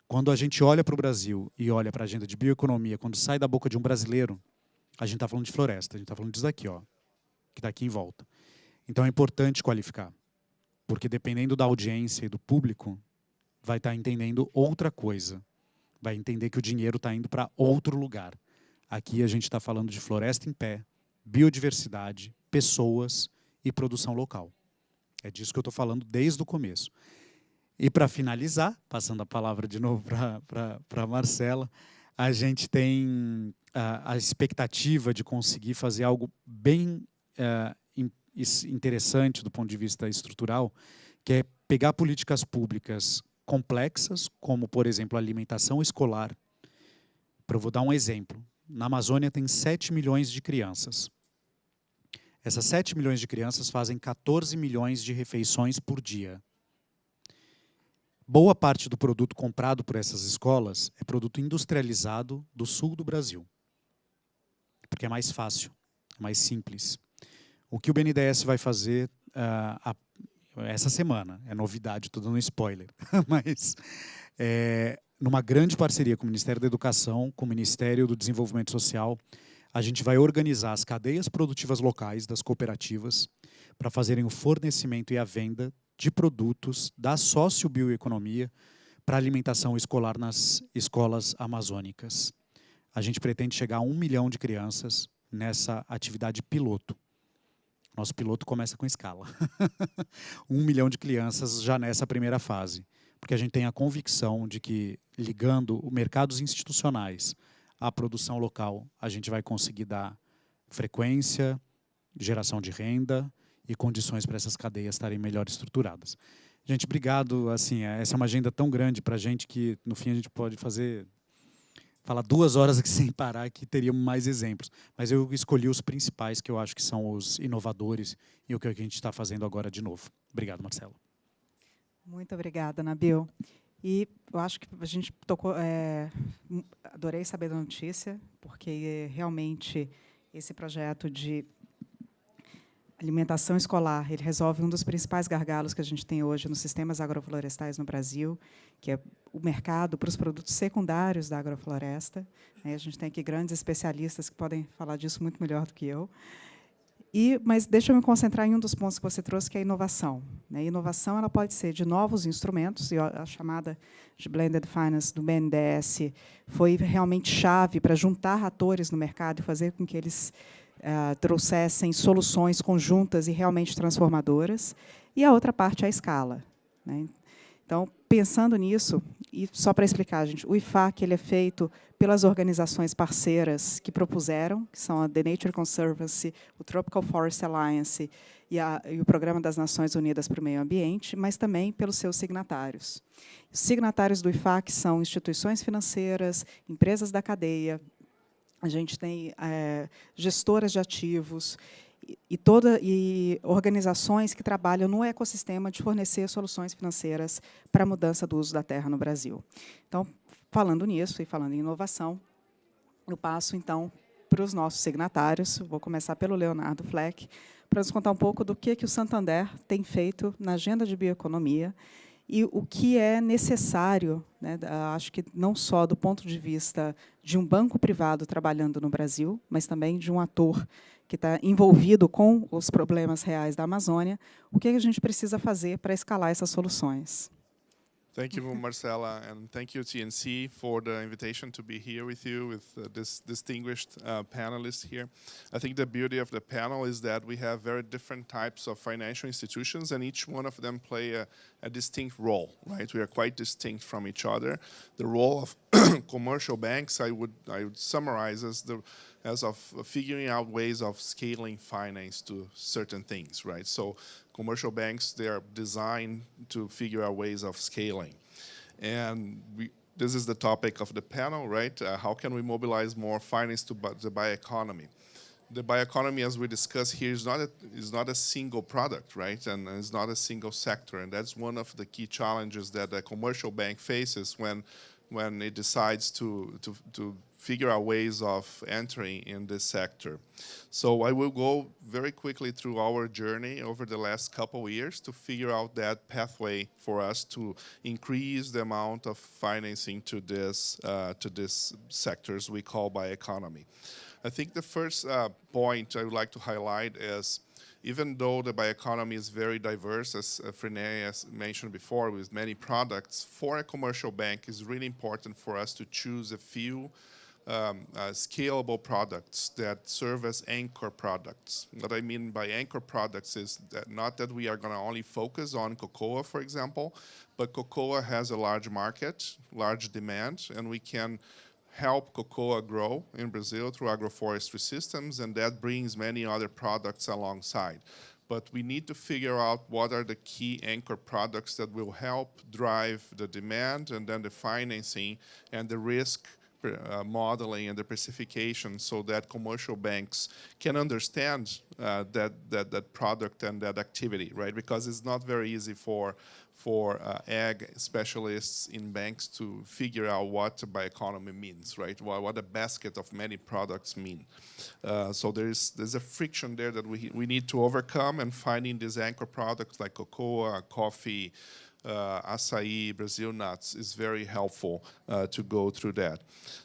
[SPEAKER 6] Quando a gente olha para o Brasil e olha para a agenda de bioeconomia, quando sai da boca de um brasileiro, a gente está falando de floresta, a gente está falando disso daqui, ó, que está aqui em volta. Então é importante qualificar, porque dependendo da audiência e do público, vai estar entendendo outra coisa. Vai entender que o dinheiro está indo para outro lugar. Aqui a gente está falando de floresta em pé, biodiversidade, pessoas e produção local. É disso que eu estou falando desde o começo. E para finalizar, passando a palavra de novo para a Marcela, a gente tem a expectativa de conseguir fazer algo bem interessante do ponto de vista estrutural, que é pegar políticas públicas complexas, como, por exemplo, a alimentação escolar. Eu vou dar um exemplo. Na Amazônia tem 7 milhões de crianças. Essas 7 milhões de crianças fazem 14 milhões de refeições por dia. Boa parte do produto comprado por essas escolas é produto industrializado do sul do Brasil. Porque é mais fácil, é mais simples. O que o BNDES vai fazer essa semana, é novidade, estou dando um spoiler, mas numa grande parceria com o Ministério da Educação, com o Ministério do Desenvolvimento Social, a gente vai organizar as cadeias produtivas locais das cooperativas para fazerem o fornecimento e a venda de produtos da sociobioeconomia para alimentação escolar nas escolas amazônicas. A gente pretende chegar a 1 milhão de crianças nessa atividade piloto. Nosso piloto começa com escala. 1 milhão de crianças já nessa primeira fase. Porque a gente tem a convicção de que, ligando mercados institucionais à produção local, a gente vai conseguir dar frequência, geração de renda e condições para essas cadeias estarem melhor estruturadas. Gente, obrigado. Assim, essa é uma agenda tão grande para a gente que, no fim, a gente pode falar 2 horas aqui sem parar, que teríamos mais exemplos. Mas eu escolhi os principais, que eu acho que são os inovadores e o que a gente está fazendo agora de novo. Obrigado, Marcelo.
[SPEAKER 2] Muito obrigada, Nabil. E eu acho que a gente tocou... adorei saber da notícia, porque realmente esse projeto de alimentação escolar, ele resolve um dos principais gargalos que a gente tem hoje nos sistemas agroflorestais no Brasil, que é o mercado para os produtos secundários da agrofloresta. A gente tem aqui grandes especialistas que podem falar disso muito melhor do que eu. Mas deixa eu me concentrar em um dos pontos que você trouxe, que é a inovação. A inovação ela pode ser de novos instrumentos, e a chamada de Blended Finance do BNDES foi realmente chave para juntar atores no mercado e fazer com que eles trouxessem soluções conjuntas e realmente transformadoras. E a outra parte é a escala. Então, pensando nisso, e só para explicar, gente, o IFAC ele é feito pelas organizações parceiras que propuseram, que são a The Nature Conservancy, o Tropical Forest Alliance e o Programa das Nações Unidas para o Meio Ambiente, mas também pelos seus signatários. Os signatários do IFAC são instituições financeiras, empresas da cadeia, a gente tem gestoras de ativos e organizações que trabalham no ecossistema de fornecer soluções financeiras para a mudança do uso da terra no Brasil. Então, falando nisso e falando em inovação, eu passo, então, para os nossos signatários. Vou começar pelo Leonardo Fleck, para nos contar um pouco do que o Santander tem feito na agenda de bioeconomia e o que é necessário, acho que não só do ponto de vista de um banco privado trabalhando no Brasil, mas também de um ator que está envolvido com os problemas reais da Amazônia, o que a gente precisa fazer para escalar essas soluções.
[SPEAKER 7] Thank you, Marcela, and thank you, TNC, for the invitation to be here with you, with this distinguished panelists here. I think the beauty of the panel is that we have very different types of financial institutions, and each one of them play a distinct role, right? We are quite distinct from each other. The role of commercial banks, I would summarize as of figuring out ways of scaling finance to certain things, right? So commercial banks, they are designed to figure out ways of scaling. And this is the topic of the panel, right? How can we mobilize more finance to the bioeconomy? The bioeconomy, as we discussed here, is not a single product, right? And it's not a single sector. And that's one of the key challenges that a commercial bank faces when it decides to figure out ways of entering in this sector. So I will go very quickly through our journey over the last couple of years to figure out that pathway for us to increase the amount of financing to this sectors we call bioeconomy. I think the first point I would like to highlight is, even though the bioeconomy is very diverse, as Frené has mentioned before, with many products, for a commercial bank, it's really important for us to choose a few scalable products that serve as anchor products. What I mean by anchor products is that not that we are going to only focus on cocoa, for example, but cocoa has a large market, large demand, and we can help cocoa grow in Brazil through agroforestry systems, and that brings many other products alongside. But we need to figure out what are the key anchor products that will help drive the demand and then the financing and the risk modeling and the precification, so that commercial banks can understand that product and that activity, right? Because it's not very easy for ag specialists in banks to figure out what bioeconomy means, right? What a basket of many products mean. So there's a friction there that we need to overcome, and finding these anchor products like cocoa, coffee, acai, Brazil nuts is very helpful to go through that.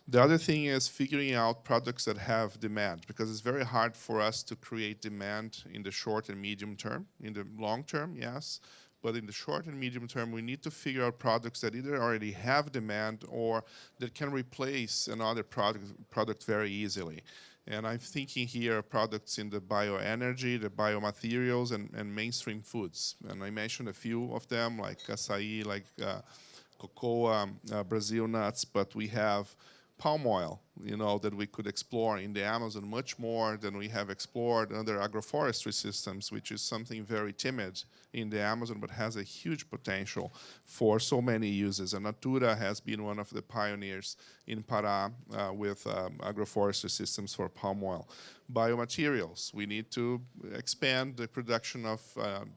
[SPEAKER 7] The other thing is figuring out products that have demand, because it's very hard for us to create demand in the short and medium term. In the long term, yes, but in the short and medium term, we need to figure out products that either already have demand or that can replace another product very easily. And I'm thinking here of products in the bioenergy, the biomaterials, and mainstream foods. And I mentioned a few of them, like acai, like cocoa, Brazil nuts, but we have palm oil, that we could explore in the Amazon much more than we have explored under agroforestry systems, which is something very timid in the Amazon, but has a huge potential for so many uses. And Natura has been one of the pioneers in Pará with agroforestry systems for palm oil. Biomaterials, we need to expand the production of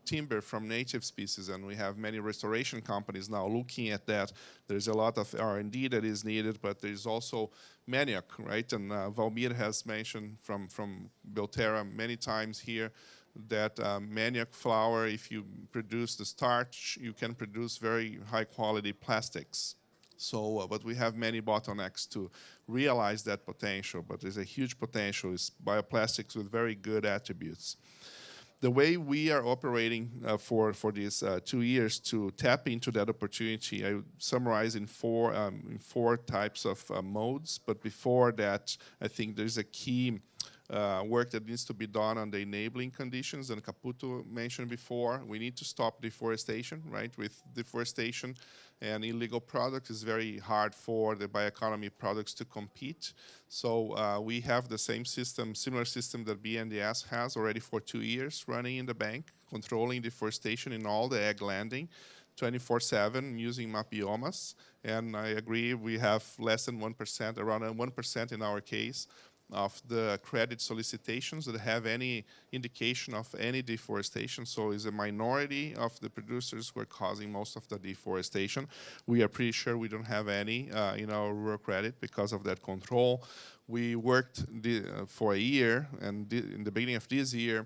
[SPEAKER 7] timber from native species, and we have many restoration companies now looking at that. There's a lot of R&D that is needed, but there's also manioc, right? And Valmir has mentioned from Belterra many times here that manioc flour, if you produce the starch, you can produce very high quality plastics. So, but we have many bottlenecks to realize that potential, but there's a huge potential. It's bioplastics with very good attributes. The way we are operating for these 2 years to tap into that opportunity, I would summarize in four types of modes. But before that, I think there's a key work that needs to be done on the enabling conditions, and Caputo mentioned before. We need to stop deforestation, right? With deforestation and illegal products, it's very hard for the bioeconomy products to compete. So we have the same system, similar system that BNDES has already for 2 years running in the bank, controlling deforestation in all the ag landing, 24/7 using mapiomas. And I agree, we have less than 1%, around 1% in our case, of the credit solicitations that have any indication of any deforestation. So it's a minority of the producers who are causing most of the deforestation. We are pretty sure we don't have any in our rural credit because of that control. We worked for a year, and in the beginning of this year,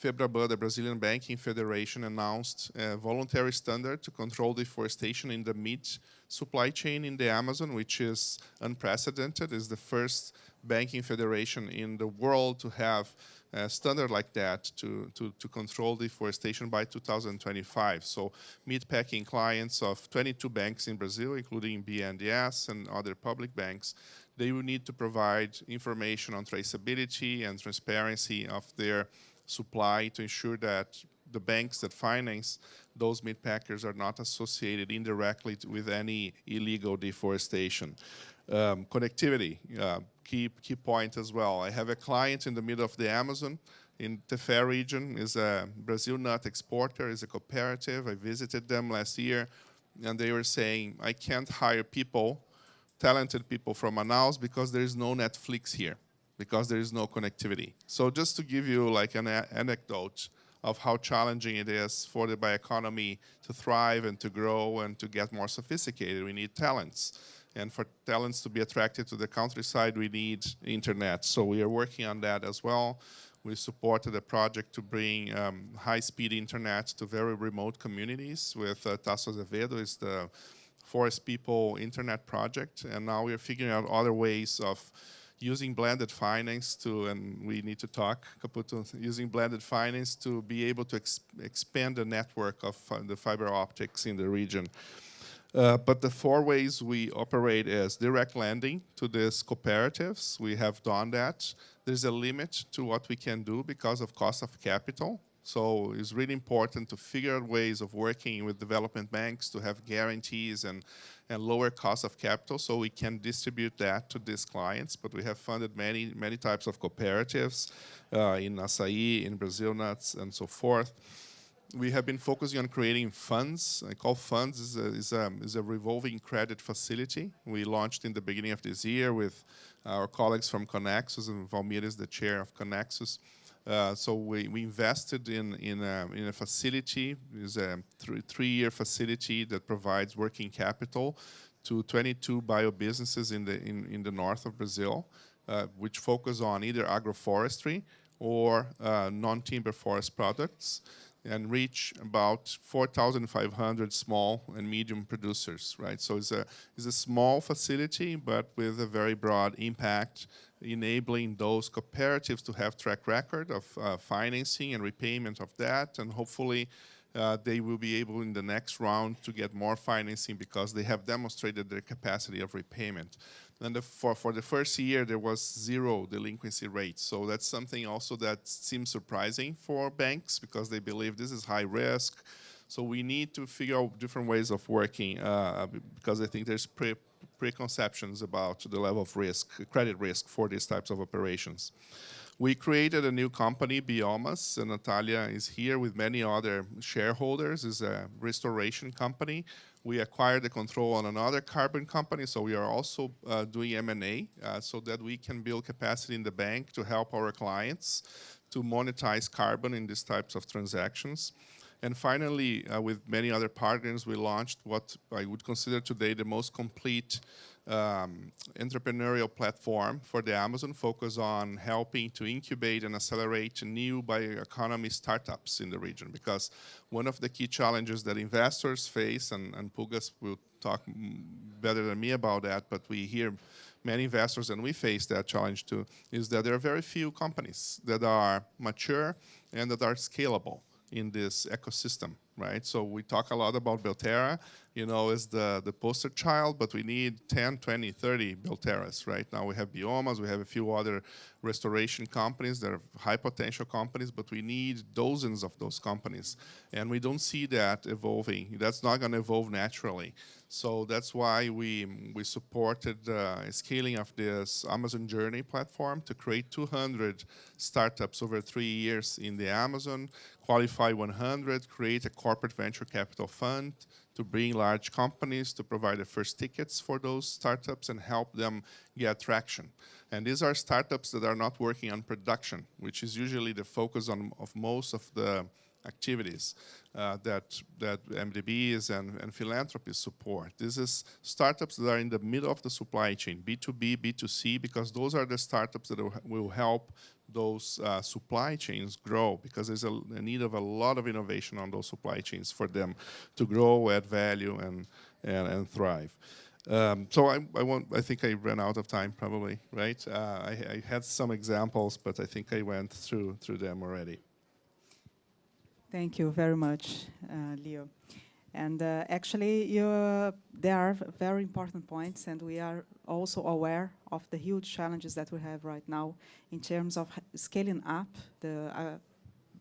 [SPEAKER 7] FEBRABAN, the Brazilian Banking Federation, announced a voluntary standard to control deforestation in the meat supply chain in the Amazon, which is unprecedented. It's the first banking federation in the world to have standard like that to control deforestation by 2025. So meatpacking clients of 22 banks in Brazil, including BNDES and other public banks, they will need to provide information on traceability and transparency of their supply to ensure that the banks that finance those meat packers are not associated indirectly with any illegal deforestation. Connectivity, key point as well. I have a client in the middle of the Amazon in the Tefé region, is a Brazil nut exporter, is a cooperative. I visited them last year, and they were saying, I can't hire people, talented people from Manaus because there is no Netflix here, because there is no connectivity. So just to give you like an anecdote of how challenging it is for the bioeconomy to thrive and to grow and to get more sophisticated. We need talents. And for talents to be attracted to the countryside, we need internet. So we are working on that as well. We supported a project to bring high-speed internet to very remote communities with Tasso Azevedo, is the Forest People Internet Project. And now we're figuring out other ways of using blended finance to, and we need to talk, Caputo, using blended finance to be able to expand the network of the fiber optics in the region. But the 4 ways we operate is direct lending to these cooperatives. We have done that. There's a limit to what we can do because of cost of capital. So it's really important to figure out ways of working with development banks to have guarantees and lower cost of capital so we can distribute that to these clients. But we have funded many types of cooperatives in acai, in Brazil nuts, and so forth. We have been focusing on creating funds. I call funds is a revolving credit facility. We launched in the beginning of this year with our colleagues from Connexus, and Valmir is the chair of Connexus. So we invested in a facility. It's a 3-year facility that provides working capital to 22 bio businesses in the north of Brazil, which focus on either agroforestry or non-timber forest products, and reach about 4,500 small and medium producers, right? So it's a small facility, but with a very broad impact, enabling those cooperatives to have track record of financing and repayment of that, and hopefully they will be able in the next round to get more financing because they have demonstrated their capacity of repayment. And for the first year, there was 0 delinquency rate. So that's something also that seems surprising for banks because they believe this is high risk. So we need to figure out different ways of working because I think there's preconceptions about the level of risk, credit risk for these types of operations. We created a new company, Biomas, and Natalia is here with many other shareholders. It's a restoration company. We acquired the control on another carbon company, so we are also doing M&A so that we can build capacity in the bank to help our clients to monetize carbon in these types of transactions. And finally, with many other partners, we launched what I would consider today the most complete entrepreneurial platform for the Amazon, focus on helping to incubate and accelerate new bioeconomy startups in the region. Because one of the key challenges that investors face, and Pugas will talk better than me about that, but we hear many investors, and we face that challenge too, is that there are very few companies that are mature and that are scalable in this ecosystem, right? So we talk a lot about Belterra, as the poster child, but we need 10, 20, 30 Belterras, right? Now we have Biomas, we have a few other restoration companies that are high potential companies, but we need dozens of those companies. And we don't see that evolving. That's not going to evolve naturally. So that's why we supported scaling of this Amazon Journey platform to create 200 startups over 3 years in the Amazon, qualify 100, create a corporate venture capital fund to bring large companies to provide the first tickets for those startups and help them get traction. And these are startups that are not working on production, which is usually the focus of most of the activities that MDBs and philanthropies support. This is startups that are in the middle of the supply chain, B2B, B2C, because those are the startups that will help those supply chains grow, because there's a need of a lot of innovation on those supply chains for them to grow, add value, and thrive. So I won't. I think I ran out of time, probably, right? I had some examples, but I think I went through them already.
[SPEAKER 2] Thank you very much, Leo. And actually, there are very important points, and we are also aware of the huge challenges that we have right now in terms of scaling up the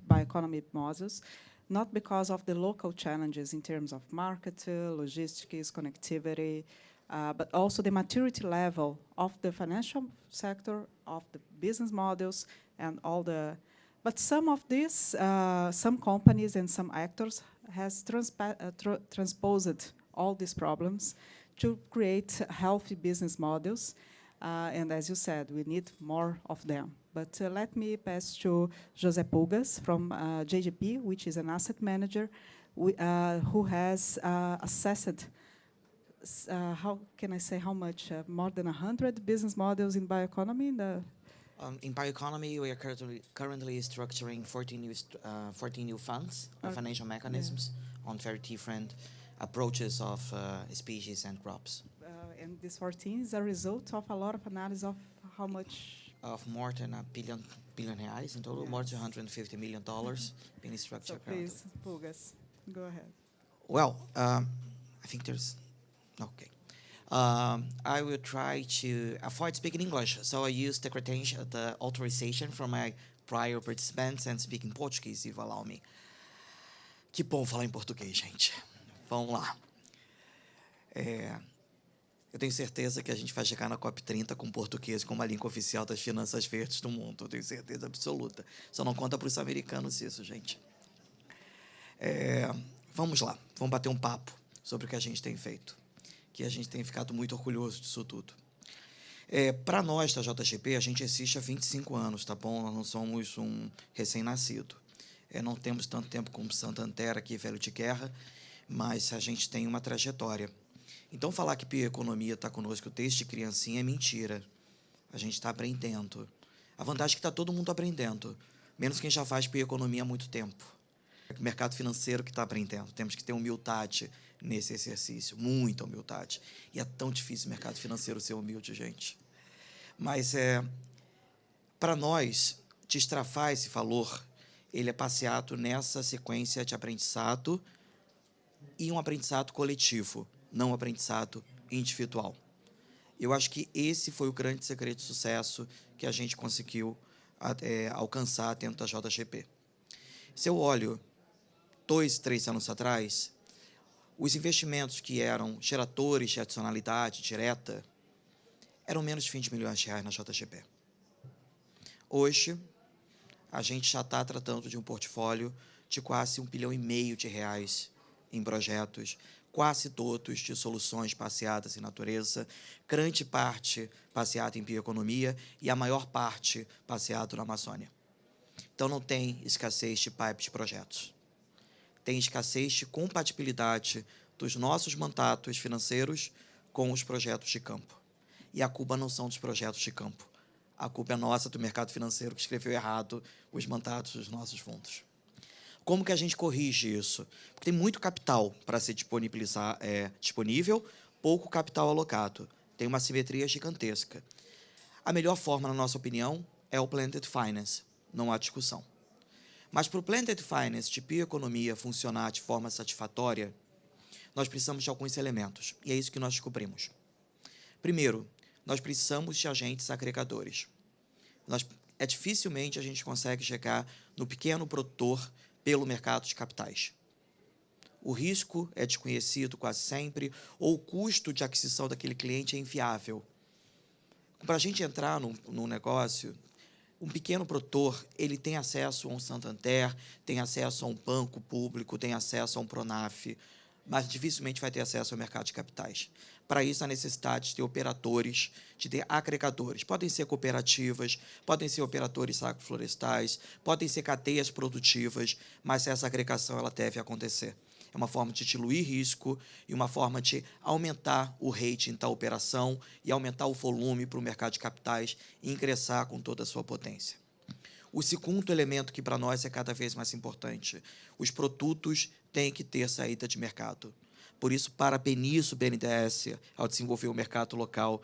[SPEAKER 2] bioeconomy models, not because of the local challenges in terms of market, logistics, connectivity, but also the maturity level of the financial sector, of the business models, and all the. But some of these, some companies and some actors has transposed all these problems to create healthy business models. And as you said, we need more of them. But let me pass to José Pulgas from JGP, which is an asset manager who has assessed, how can I say how much, more than 100 business models in bioeconomy in the
[SPEAKER 8] in bioeconomy, we are currently structuring 14 new funds or financial mechanisms on very different approaches of species and crops.
[SPEAKER 2] And this 14 is a result of a lot of analysis of how much?
[SPEAKER 8] Of more than $1 billion reais in total, yes. More than $150 million being structured.
[SPEAKER 2] So please, Pulgas, go ahead.
[SPEAKER 8] Well, I think there's, okay. I will try to avoid speaking English, so I use the authorization from my prior participants and speak in Portuguese, if you allow me. Que bom falar em português, gente. Vamos lá. Eu tenho certeza que a gente vai chegar na COP30 com português como a língua oficial das finanças verdes do mundo. Eu tenho certeza absoluta. Só não conta para os americanos isso, gente. Vamos lá. Vamos bater um papo sobre o que a gente tem feito. Que a gente tem ficado muito orgulhoso disso tudo. Para nós, da JGP, a gente existe há 25 anos, tá bom? Nós não somos um recém-nascido. Não temos tanto tempo como Santander aqui, velho de guerra, mas a gente tem uma trajetória. Então, falar que bioeconomia está conosco desde criancinha é mentira. A gente está aprendendo. A vantagem é que está todo mundo aprendendo, menos quem já faz bioeconomia há muito tempo. É o mercado financeiro que está aprendendo. Temos que ter humildade nesse exercício, muita humildade. E é tão difícil o mercado financeiro ser humilde, gente. Mas, para nós, destrafar esse valor, ele é passeado nessa sequência de aprendizado e um aprendizado coletivo, não um aprendizado individual. Eu acho que esse foi o grande segredo de sucesso que a gente conseguiu alcançar dentro da JGP. Se eu olho 2, 3 anos atrás, os investimentos que eram geradores de adicionalidade direta eram menos de 20 milhões de reais na JGP. Hoje, a gente já está tratando de um portfólio de quase R$1,5 bilhão de reais em projetos, quase todos de soluções passeadas em natureza, grande parte passeada em bioeconomia e a maior parte passeado na Amazônia. Então, não tem escassez de pipe de projetos. Tem escassez de compatibilidade dos nossos mandatos financeiros com os projetos de campo. E a culpa não são dos projetos de campo. A culpa é nossa, do mercado financeiro, que escreveu errado os mandatos dos nossos fundos. Como que a gente corrige isso? Porque tem muito capital para ser disponível, pouco capital alocado. Tem uma assimetria gigantesca. A melhor forma, na nossa opinião, é o blended finance. Não há discussão. Mas para o blended finance de bioeconomia funcionar de forma satisfatória, nós precisamos de alguns elementos. E é isso que nós descobrimos. Primeiro, nós precisamos de agentes agregadores. Dificilmente a gente consegue chegar no pequeno produtor pelo mercado de capitais. O risco é desconhecido quase sempre, ou o custo de aquisição daquele cliente é inviável. Para a gente entrar num negócio, um pequeno produtor, ele tem acesso a um Santander, tem acesso a um banco público, tem acesso a um Pronaf, mas dificilmente vai ter acesso ao mercado de capitais. Para isso, há necessidade de ter operadores, de ter agregadores. Podem ser cooperativas, podem ser operadores agroflorestais, podem ser cadeias produtivas, mas essa agregação ela deve acontecer. É uma forma de diluir risco e uma forma de aumentar o rating da operação e aumentar o volume para o mercado de capitais e ingressar com toda a sua potência. O segundo elemento que para nós é cada vez mais importante, os produtos têm que ter saída de mercado. Por isso, parabenizo o BNDES ao desenvolver o mercado local,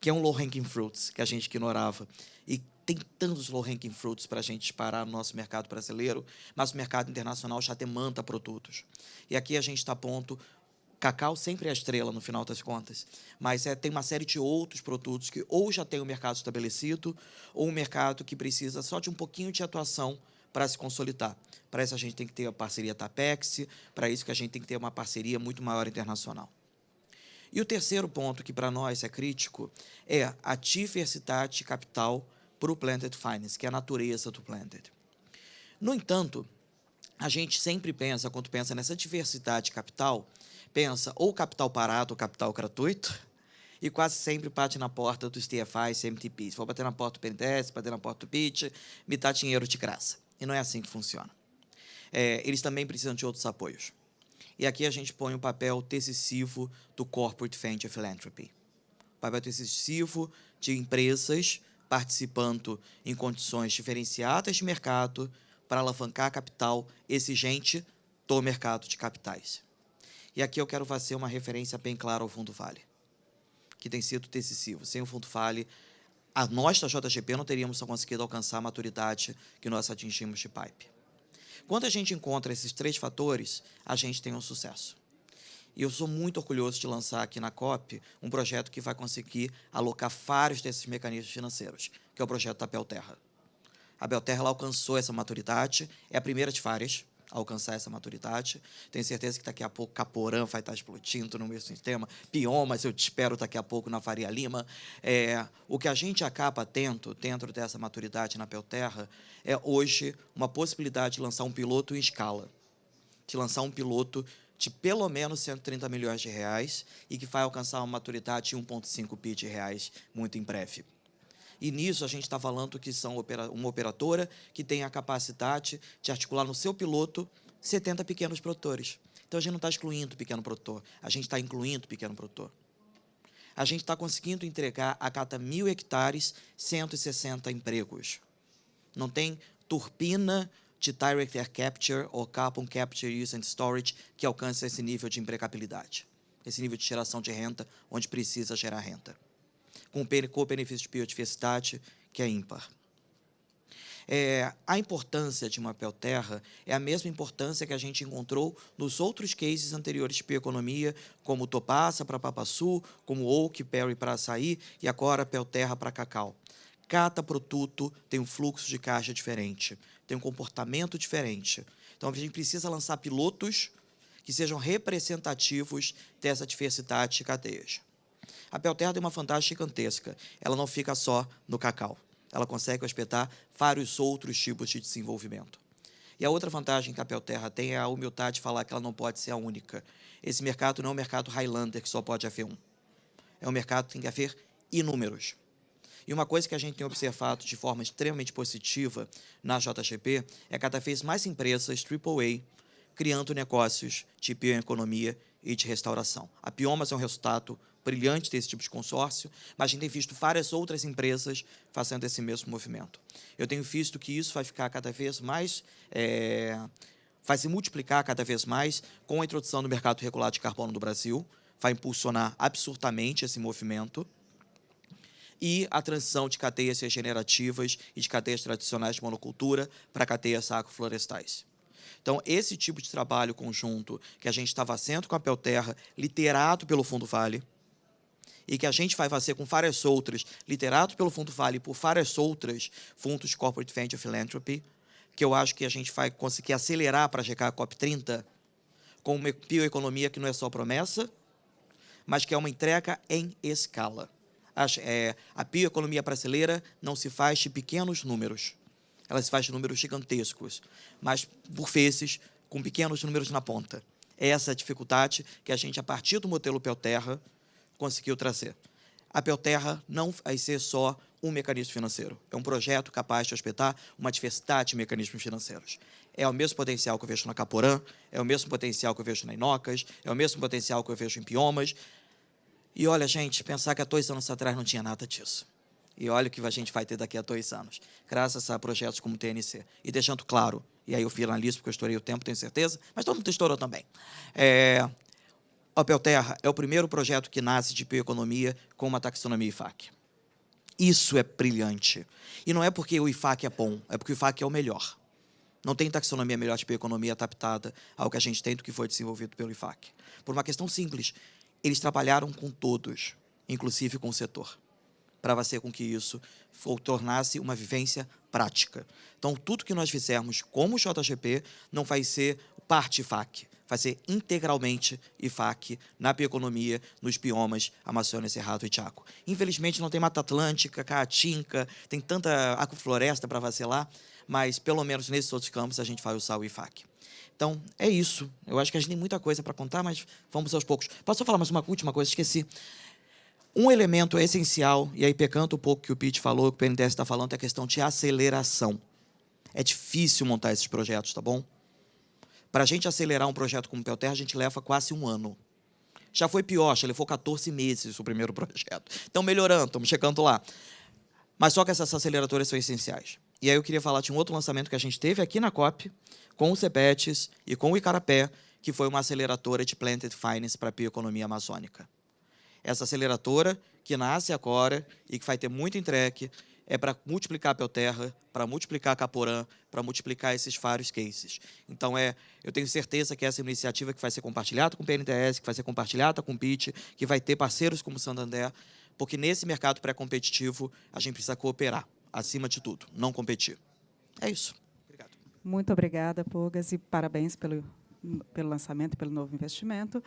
[SPEAKER 8] que é um low-hanging fruits, que a gente ignorava. E tem tantos low-hanging fruits para a gente disparar no nosso mercado brasileiro, mas o mercado internacional já demanda produtos. E aqui a gente está a ponto. Cacau sempre é a estrela, no final das contas, mas tem uma série de outros produtos que ou já tem o mercado estabelecido, ou um mercado que precisa só de um pouquinho de atuação para se consolidar. Para isso, a gente tem que ter a parceria TAPEX, para isso que a gente tem que ter uma parceria muito maior internacional. E o terceiro ponto, que para nós é crítico, é a diversidade de capital para o Blended Finance, que é a natureza do Blended. No entanto, a gente sempre pensa, quando pensa nessa diversidade de capital, pensa ou capital parado ou capital gratuito, e quase sempre bate na porta dos TFIs, CMTPs. Vou bater na porta do BNDES, bater na porta do BIT, me dá dinheiro de graça. E não é assim que funciona. Eles também precisam de outros apoios. E aqui a gente põe o papel decisivo do Corporate Venture Philanthropy. O papel decisivo de empresas participando em condições diferenciadas de mercado para alavancar capital exigente do mercado de capitais. E aqui eu quero fazer uma referência bem clara ao Fundo Vale, que tem sido decisivo. Sem o Fundo Vale, nós da JGP não teríamos conseguido alcançar a maturidade que nós atingimos de PIPE. Quando a gente encontra esses três fatores, a gente tem um sucesso. E eu sou muito orgulhoso de lançar aqui na COP um projeto que vai conseguir alocar vários desses mecanismos financeiros, que é o projeto da Belterra. A Belterra ela alcançou essa maturidade, é a primeira de várias a alcançar essa maturidade. Tenho certeza que daqui a pouco Caporã vai estar explodindo no mesmo sistema, Biomas eu te espero daqui a pouco na Faria Lima. O que a gente acaba tendo dentro dessa maturidade na Belterra é hoje uma possibilidade de lançar um piloto em escala, de lançar um piloto de pelo menos 130 milhões de reais e que vai alcançar uma maturidade de 1,5 bi de reais muito em breve. E nisso a gente está falando que são uma operadora que tem a capacidade de articular no seu piloto 70 pequenos produtores. Então, a gente não está excluindo o pequeno produtor, a gente está incluindo o pequeno produtor. A gente está conseguindo entregar a cada 1.000 hectares 160 empregos. Não tem turbina de Direct Air Capture ou Carbon Capture Use and Storage que alcança esse nível de empregabilidade, esse nível de geração de renda, onde precisa gerar renda, com o benefício de biodiversidade, que é ímpar. A importância de uma Belterra é a mesma importância que a gente encontrou nos outros cases anteriores de bioeconomia, como Topassa para Papaçu, como Oak Berry para açaí e agora Belterra para cacau. Cada produto tem um fluxo de caixa diferente, tem um comportamento diferente. Então, a gente precisa lançar pilotos que sejam representativos dessa diversidade de cadeias. A Belterra tem uma vantagem gigantesca. Ela não fica só no cacau. Ela consegue hospedar vários outros tipos de desenvolvimento. E a outra vantagem que a Belterra tem é a humildade de falar que ela não pode ser a única. Esse mercado não é um mercado Highlander que só pode haver um. É um mercado que tem que haver inúmeros. E uma coisa que a gente tem observado de forma extremamente positiva na JGP é cada vez mais empresas AAA criando negócios de bioeconomia e de restauração. A Biomas é um resultado brilhante desse tipo de consórcio, mas a gente tem visto várias outras empresas fazendo esse mesmo movimento. Eu tenho visto que isso vai ficar cada vez mais, vai se multiplicar cada vez mais com a introdução do mercado regulado de carbono no Brasil, vai impulsionar absurdamente esse movimento, e a transição de cadeias regenerativas e de cadeias tradicionais de monocultura para cadeias agroflorestais. Então, esse tipo de trabalho conjunto que a gente está fazendo com a Belterra, liderado pelo Fundo Vale, e que a gente vai fazer com várias outras, liderado pelo Fundo Vale e por várias outras fundos de Corporate Venture Philanthropy, que eu acho que a gente vai conseguir acelerar para chegar à COP30 com uma bioeconomia que não é só promessa, mas que é uma entrega em escala. A bioeconomia brasileira não se faz de pequenos números, ela se faz de números gigantescos, mas, por vezes, com pequenos números na ponta. Essa é a dificuldade que a gente, a partir do modelo Belterra, conseguiu trazer. A Belterra não vai ser só um mecanismo financeiro. É um projeto capaz de hospedar uma diversidade de mecanismos financeiros. É o mesmo potencial que eu vejo na Caporã, é o mesmo potencial que eu vejo na Inocas, é o mesmo potencial que eu vejo em Biomas. E olha, gente, pensar que há 2 anos atrás não tinha nada disso. E olha o que a gente vai ter daqui a 2 anos, graças a projetos como o TNC. E deixando claro, e aí eu finalizo porque eu estourei o tempo, tenho certeza, mas todo mundo estourou também. A Belterra é o primeiro projeto que nasce de bioeconomia com uma taxonomia IFAC. Isso é brilhante. E não é porque o IFAC é bom, é porque o IFAC é o melhor. Não tem taxonomia melhor de bioeconomia adaptada ao que a gente tem do que foi desenvolvido pelo IFAC. Por uma questão simples, eles trabalharam com todos, inclusive com o setor, para fazer com que isso tornasse uma vivência prática. Então, tudo que nós fizermos como JGP não vai ser parte IFAC, vai ser integralmente IFAC na bioeconomia, nos biomas Amazônia, Cerrado e Chaco. Infelizmente, não tem Mata Atlântica, Caatinga, tem tanta agrofloresta para vacilar, mas, pelo menos nesses outros campos, a gente vai usar o IFAC. Então, é isso. Eu acho que a gente tem muita coisa para contar, mas vamos aos poucos. Posso só falar mais uma última coisa? Esqueci. Um elemento essencial, e aí pecando um pouco que o Pete falou, que o PNDES está falando, é a questão de aceleração. É difícil montar esses projetos, tá bom? Para a gente acelerar um projeto como o Belterra, a gente leva quase 1 ano. Já foi pior, já levou 14 meses o primeiro projeto. Então, melhorando, estamos chegando lá. Mas só que essas aceleradoras são essenciais. E aí eu queria falar de um outro lançamento que a gente teve aqui na COP, com o CEPETs e com o Icarapé, que foi uma aceleradora de Planted Finance para a bioeconomia amazônica. Essa aceleradora, que nasce agora e que vai ter muito entregue, é para multiplicar a Belterra, para multiplicar a Caporã, para multiplicar esses vários cases. Então, eu tenho certeza que essa iniciativa que vai ser compartilhada com o PNDES, que vai ser compartilhada com o PIT, que vai ter parceiros como o Santander, porque nesse mercado pré-competitivo a gente precisa cooperar, acima de tudo, não competir. É isso. Obrigado.
[SPEAKER 2] Muito obrigada, Pogas, e parabéns pelo lançamento, pelo novo investimento.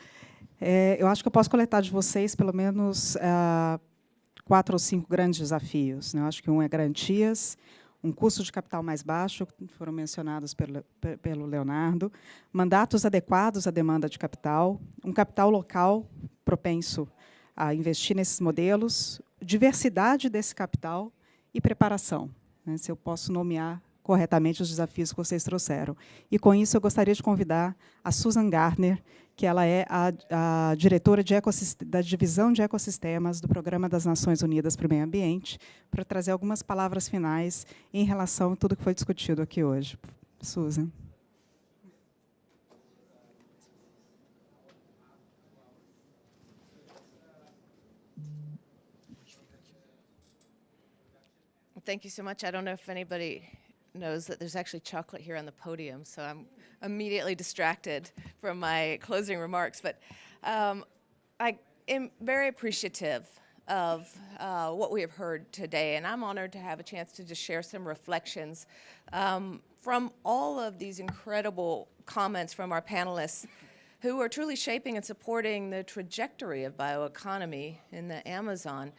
[SPEAKER 2] Eu acho que eu posso coletar de vocês, pelo menos, 4 ou 5 grandes desafios, né? Eu acho que um é garantias, um custo de capital mais baixo, que foram mencionados pelo Leonardo, mandatos adequados à demanda de capital, um capital local propenso a investir nesses modelos, diversidade desse capital e preparação, né? Se eu posso nomear corretamente os desafios que vocês trouxeram. E, com isso, eu gostaria de convidar a Susan Gardner, que ela é a diretora da Divisão de Ecossistemas do Programa das Nações Unidas para o Meio Ambiente, para trazer algumas palavras finais em relação a tudo que foi discutido aqui hoje. Susan.
[SPEAKER 9] Thank you so much. I don't know if anybody knows that there's actually chocolate here on the podium, so I'm immediately distracted from my closing remarks. But I am very appreciative of what we have heard today, and I'm honored to have a chance to just share some reflections from all of these incredible comments from our panelists who are truly shaping and supporting the trajectory of bioeconomy in the Amazon.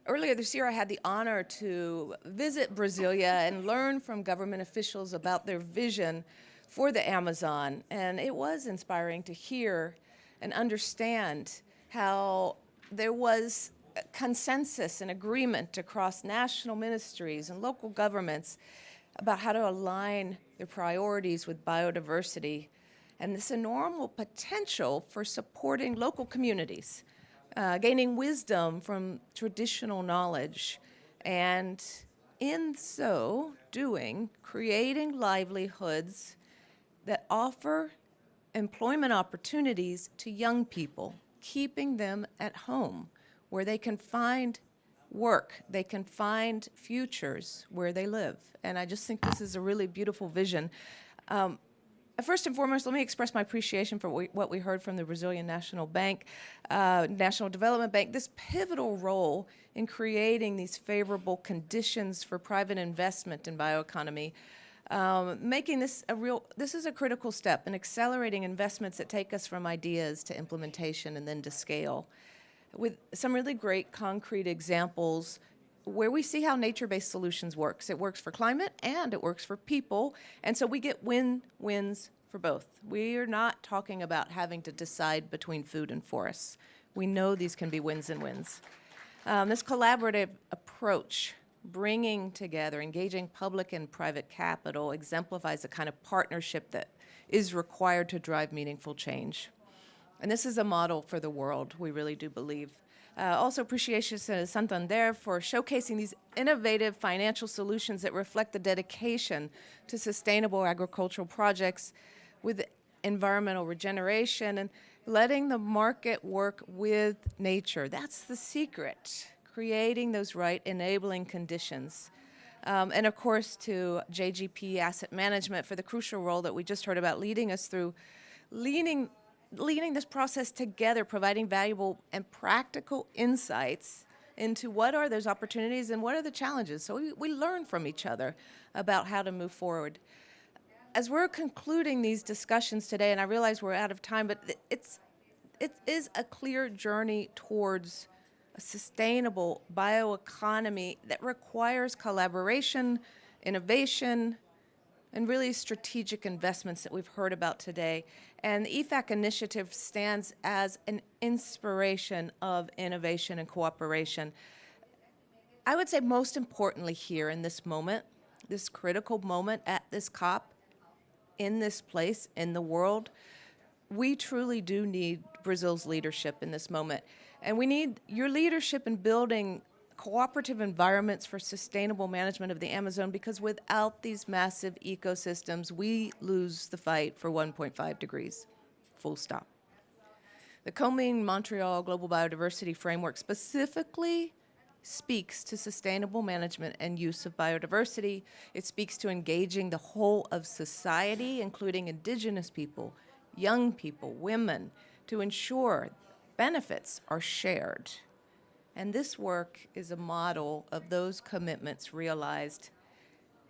[SPEAKER 9] Earlier this year, I had the honor to visit Brasilia and learn from government officials about their vision for the Amazon. And it was inspiring to hear and understand how there was consensus and agreement across national ministries and local governments about how to align their priorities with biodiversity and this enormous potential for supporting local communities. Gaining wisdom from traditional knowledge, and in so doing, creating livelihoods that offer employment opportunities to young people, keeping them at home where they can find work, they can find futures where they live. And I just think this is a really beautiful vision. First and foremost, let me express my appreciation for what we heard from the Brazilian National Bank, National Development Bank, this pivotal role in creating these favorable conditions for private investment in bioeconomy, making this this is a critical step in accelerating investments that take us from ideas to implementation and then to scale, with some really great concrete examples where we see how nature-based solutions works. It works for climate and it works for people, and so we get win-wins for both. We are not talking about having to decide between food and forests. We know these can be wins and wins. This collaborative approach, bringing together, engaging public and private capital, exemplifies the kind of partnership that is required to drive meaningful change. And this is a model for the world, we really do believe. Also appreciation to Santander for showcasing these innovative financial solutions that reflect the dedication to sustainable agricultural projects with environmental regeneration. And letting the market work with nature. That's the secret, creating those right enabling conditions. And of course, to JGP Asset Management for the crucial role that we just heard about, leading us through leading this process together, providing valuable and practical insights into what are those opportunities and what are the challenges. So we learn from each other about how to move forward. As we're concluding these discussions today, and I realize we're out of time, but it is a clear journey towards a sustainable bioeconomy that requires collaboration, innovation, and really strategic investments that we've heard about today. And the EFAC initiative stands as an inspiration of innovation and cooperation. I would say most importantly here in this moment, this critical moment at this COP, in this place, in the world, we truly do need Brazil's leadership in this moment. And we need your leadership in building cooperative environments for sustainable management of the Amazon, because without these massive ecosystems, we lose the fight for 1.5 degrees, full stop. The Coming-Montreal Global Biodiversity Framework specifically speaks to sustainable management and use of biodiversity. It speaks to engaging the whole of society, including indigenous people, young people, women, to ensure benefits are shared. And this work is a model of those commitments realized.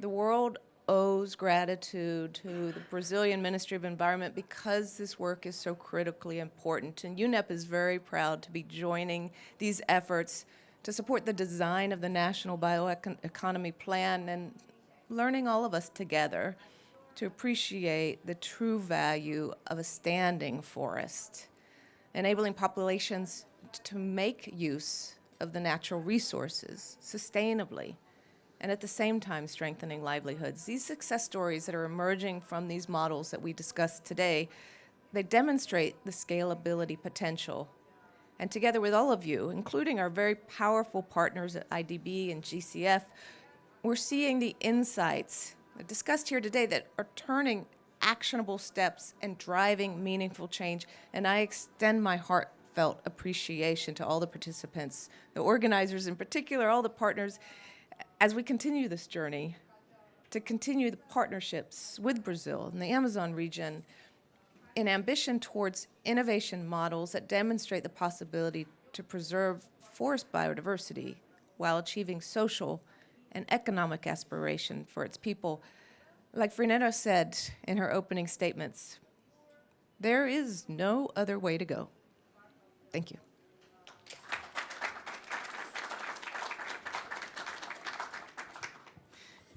[SPEAKER 9] The world owes gratitude to the Brazilian Ministry of Environment because this work is so critically important. And UNEP is very proud to be joining these efforts to support the design of the National Bioeconomy Plan and learning all of us together to appreciate the true value of a standing forest, enabling populations to make use of the natural resources sustainably, and at the same time strengthening livelihoods. These success stories that are emerging from these models that we discussed today, they demonstrate the scalability potential. And together with all of you, including our very powerful partners at IDB and GCF, we're seeing the insights discussed here today that are turning actionable steps and driving meaningful change. And I extend my heartfelt appreciation to all the participants, the organizers in particular, all the partners, as we continue this journey to continue the partnerships with Brazil and the Amazon region in ambition towards innovation models that demonstrate the possibility to preserve forest biodiversity while achieving social and economic aspiration for its people. Like Fernanda said in her opening statements, there is no other way to go. Thank you.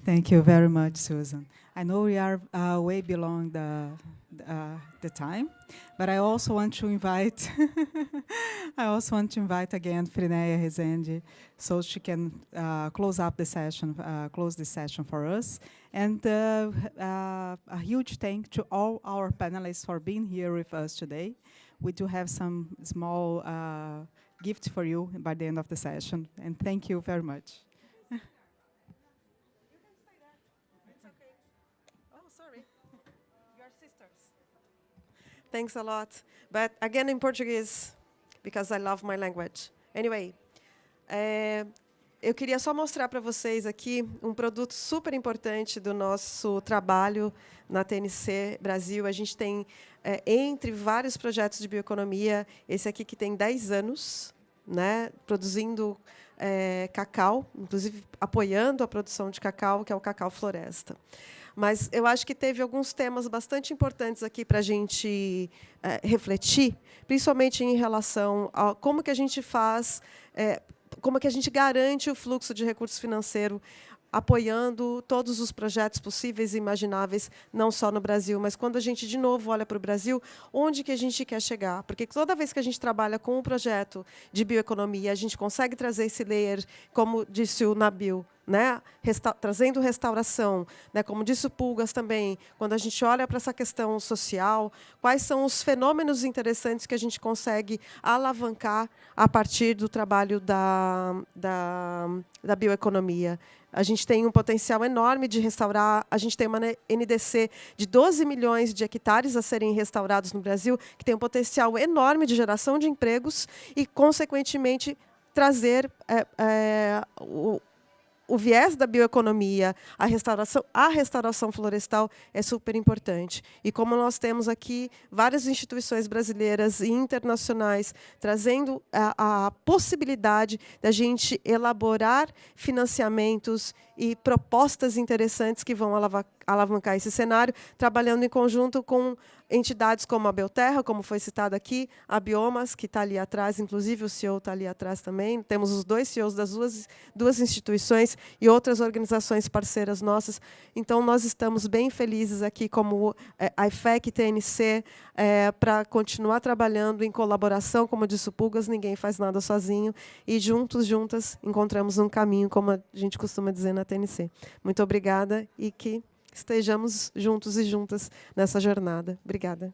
[SPEAKER 2] Thank you very much, Susan. I know we are way beyond the time, but I also want to invite again Frineia Rezende, so she can close the session for us. And a huge thank to all our panelists for being here with us today. We do have some small gift for you by the end of the session, and thank you very much.
[SPEAKER 3] Thanks a lot. But again in Portuguese, because I love my language. Anyway, eu queria só mostrar para vocês aqui um produto super importante do nosso trabalho na TNC Brasil. A gente tem, entre vários projetos de bioeconomia, esse aqui que tem 10 anos, né, produzindo cacau, inclusive apoiando a produção de cacau, que é o Cacau Floresta. Mas eu acho que teve alguns temas bastante importantes aqui para a gente refletir, principalmente em relação a como que a gente faz, como que a gente garante o fluxo de recurso financeiro, apoiando todos os projetos possíveis e imagináveis, não só no Brasil, mas quando a gente, de novo, olha para o Brasil, onde que a gente quer chegar? Porque toda vez que a gente trabalha com um projeto de bioeconomia, a gente consegue trazer esse layer, como disse o Nabil, né, trazendo restauração, né, como disse o Pulgas também, quando a gente olha para essa questão social, quais são os fenômenos interessantes que a gente consegue alavancar a partir do trabalho da bioeconomia. A gente tem um potencial enorme de restaurar, a gente tem uma NDC de 12 milhões de hectares a serem restaurados no Brasil, que tem um potencial enorme de geração de empregos e, consequentemente, trazer o viés da bioeconomia, a restauração florestal é super importante. E como nós temos aqui várias instituições brasileiras e internacionais trazendo a possibilidade da gente elaborar financiamentos e propostas interessantes que vão alavancar esse cenário, trabalhando em conjunto com entidades como a Belterra, como foi citado aqui, a Biomas, que está ali atrás, inclusive o CEO está ali atrás também. Temos os dois CEOs das duas instituições e outras organizações parceiras nossas. Então, nós estamos bem felizes aqui, como a IFEC e TNC, para continuar trabalhando em colaboração, como disse o Pulgas, ninguém faz nada sozinho, e juntas, encontramos um caminho, como a gente costuma dizer na TNC. Muito obrigada e que estejamos juntos e juntas nessa jornada. Obrigada.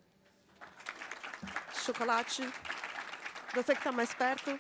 [SPEAKER 3] Chocolate. Você que está mais perto.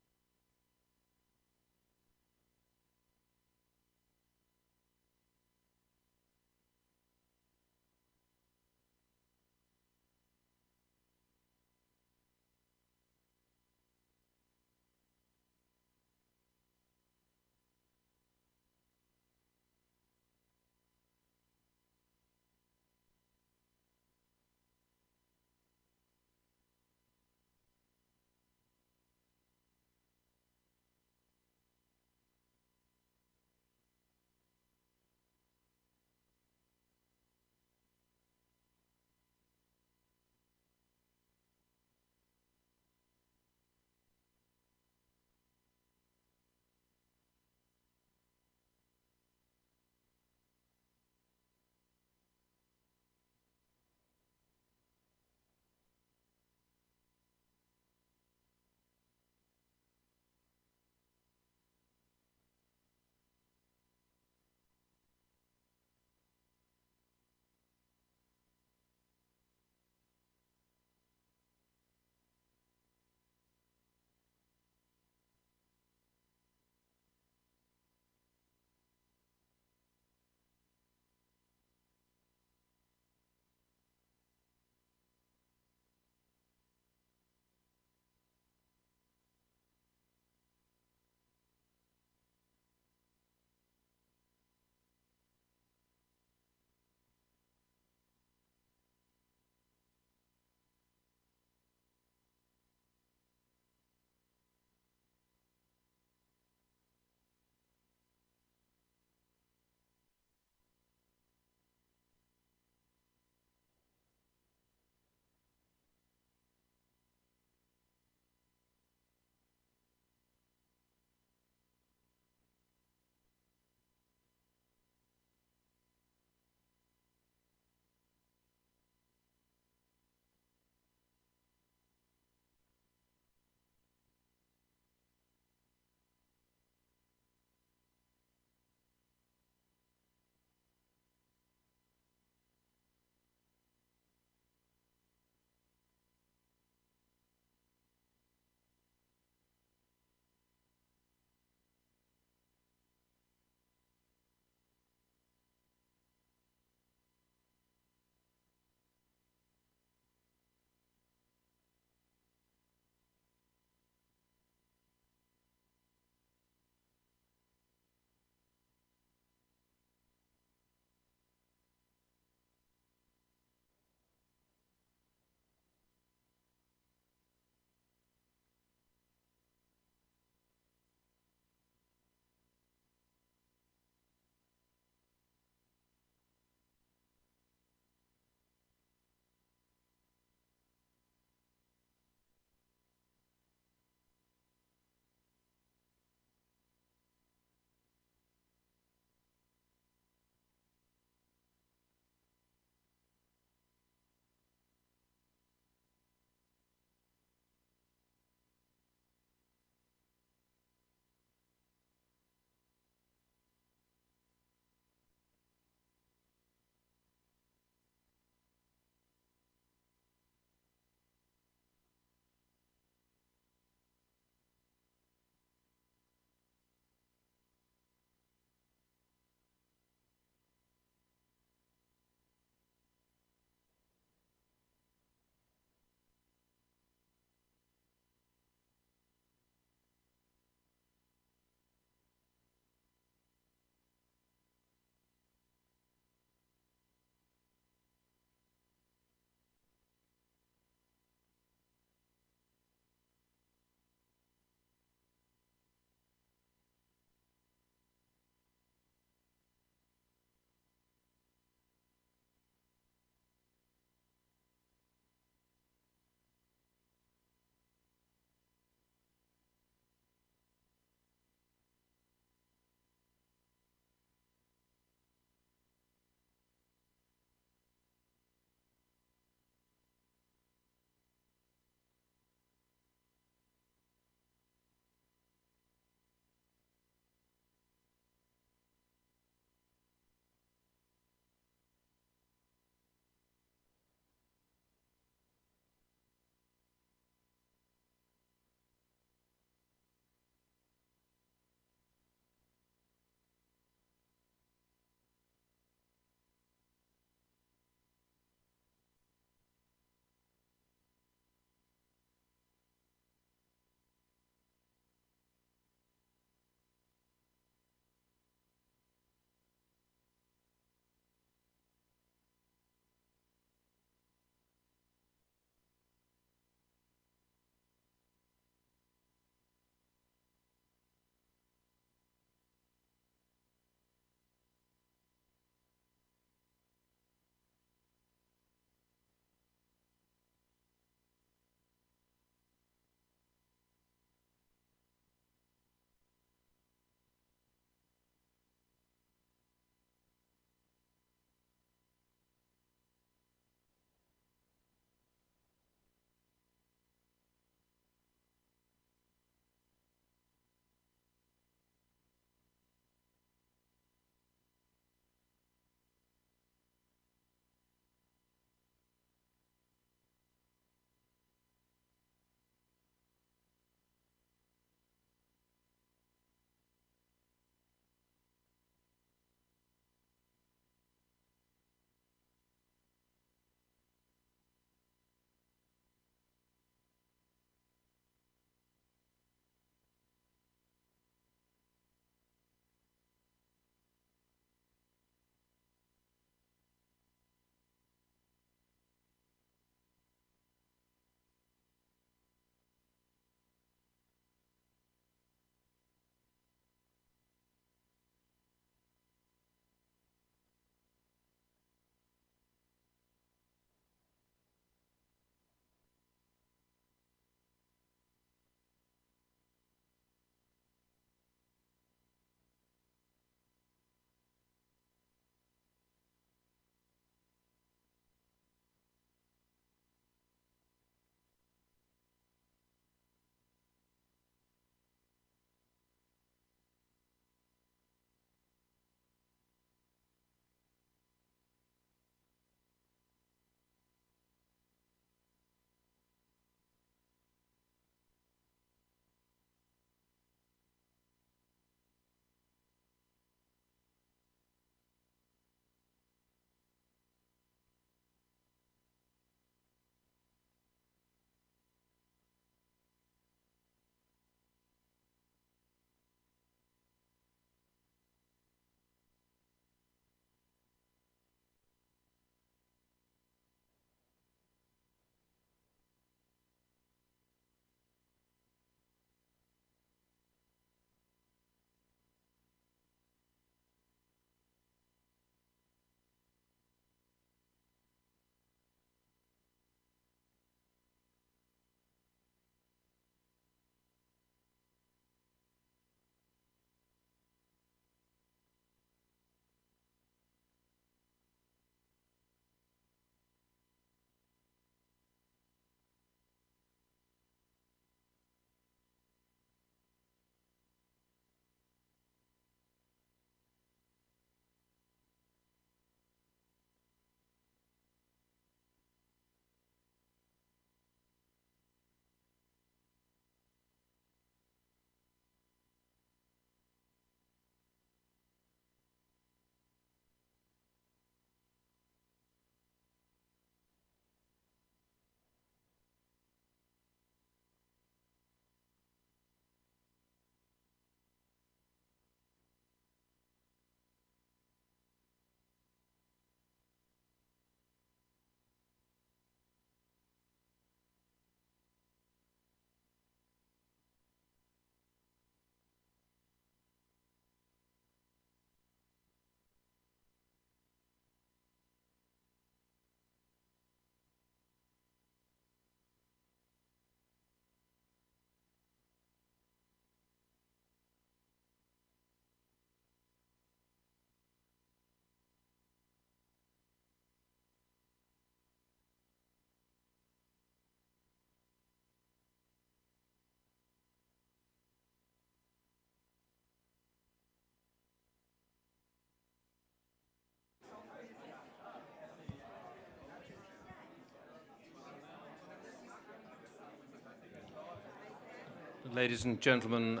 [SPEAKER 1] Ladies and gentlemen,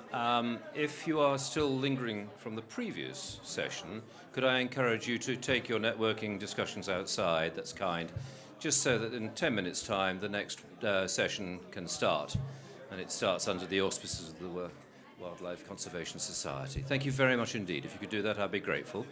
[SPEAKER 1] if you are still lingering from the previous session, could I encourage you to take your networking discussions outside? That's kind. Just so that in 10 minutes' time, the next session can start. And it starts under the auspices of the Wildlife Conservation Society. Thank you very much indeed. If you could do that, I'd be grateful.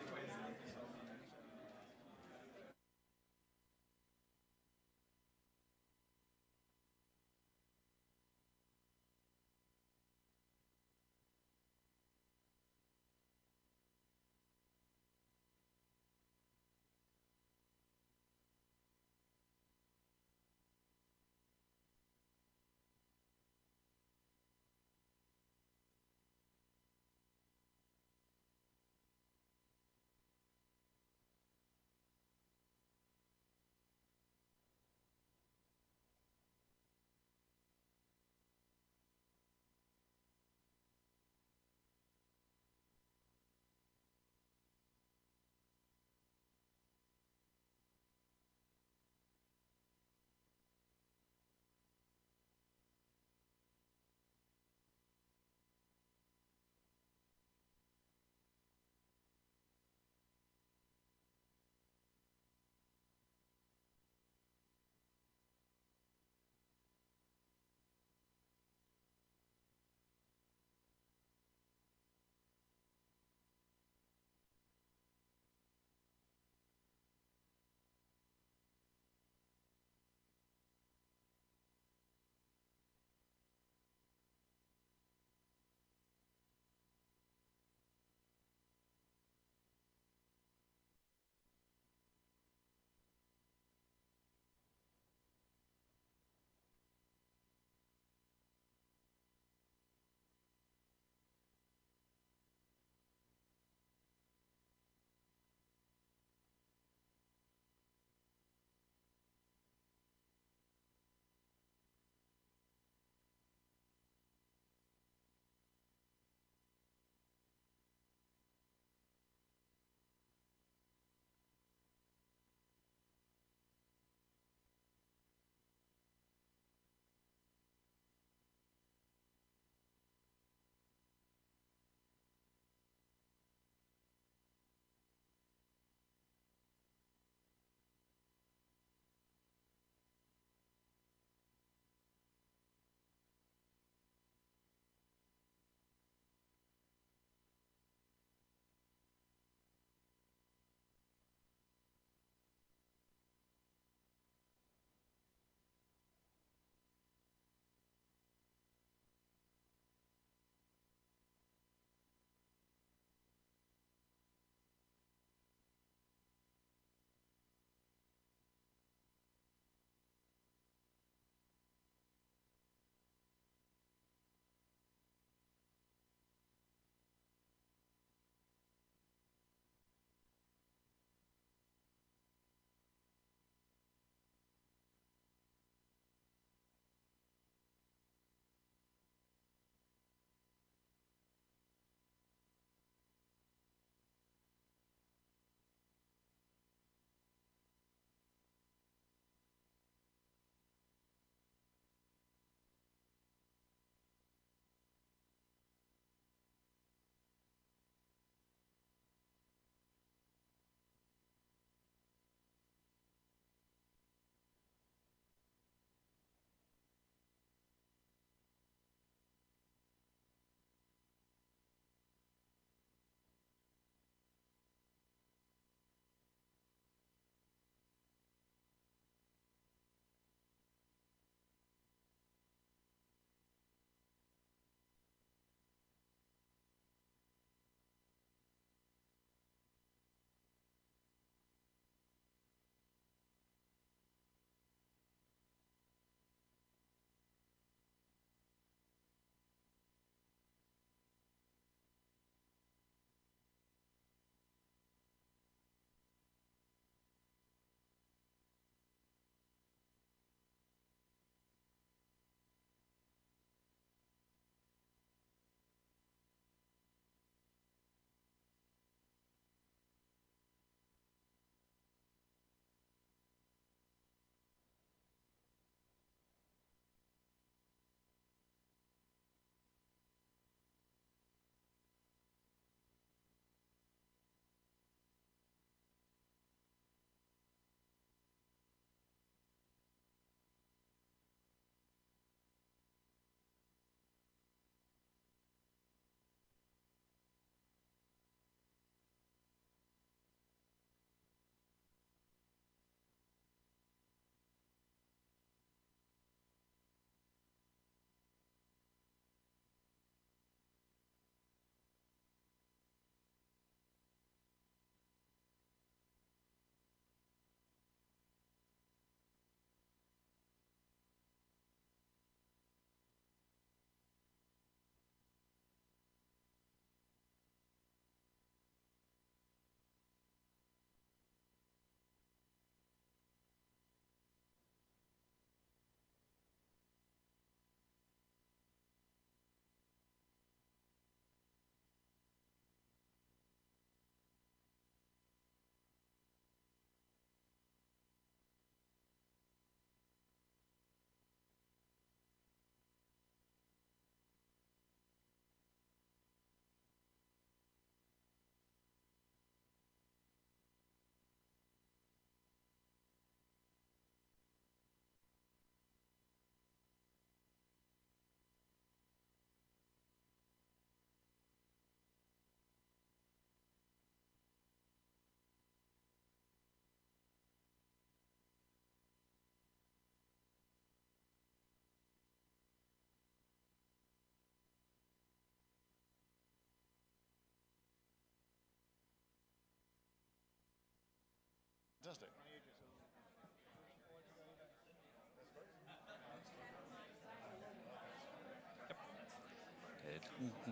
[SPEAKER 10] Fantastic.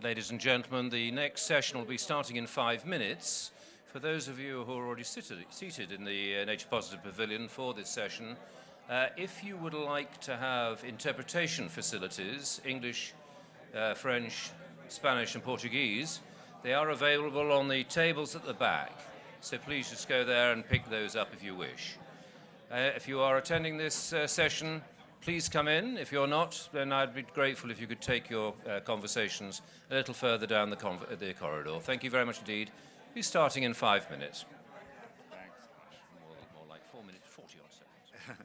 [SPEAKER 1] Ladies and gentlemen, the next session will be starting in 5 minutes. For those of you who are already seated in the Nature Positive Pavilion for this session, if you would like to have interpretation facilities, English, French, Spanish and Portuguese, they are available on the tables at the back. So please just go there and pick those up if you wish. If you are attending this session, please come in. If you're not, then I'd be grateful if you could take your conversations a little further down the corridor. Thank you very much indeed. We'll be starting in 5 minutes.
[SPEAKER 10] Thanks so much.
[SPEAKER 1] More like 4 minutes, 40 odd seconds.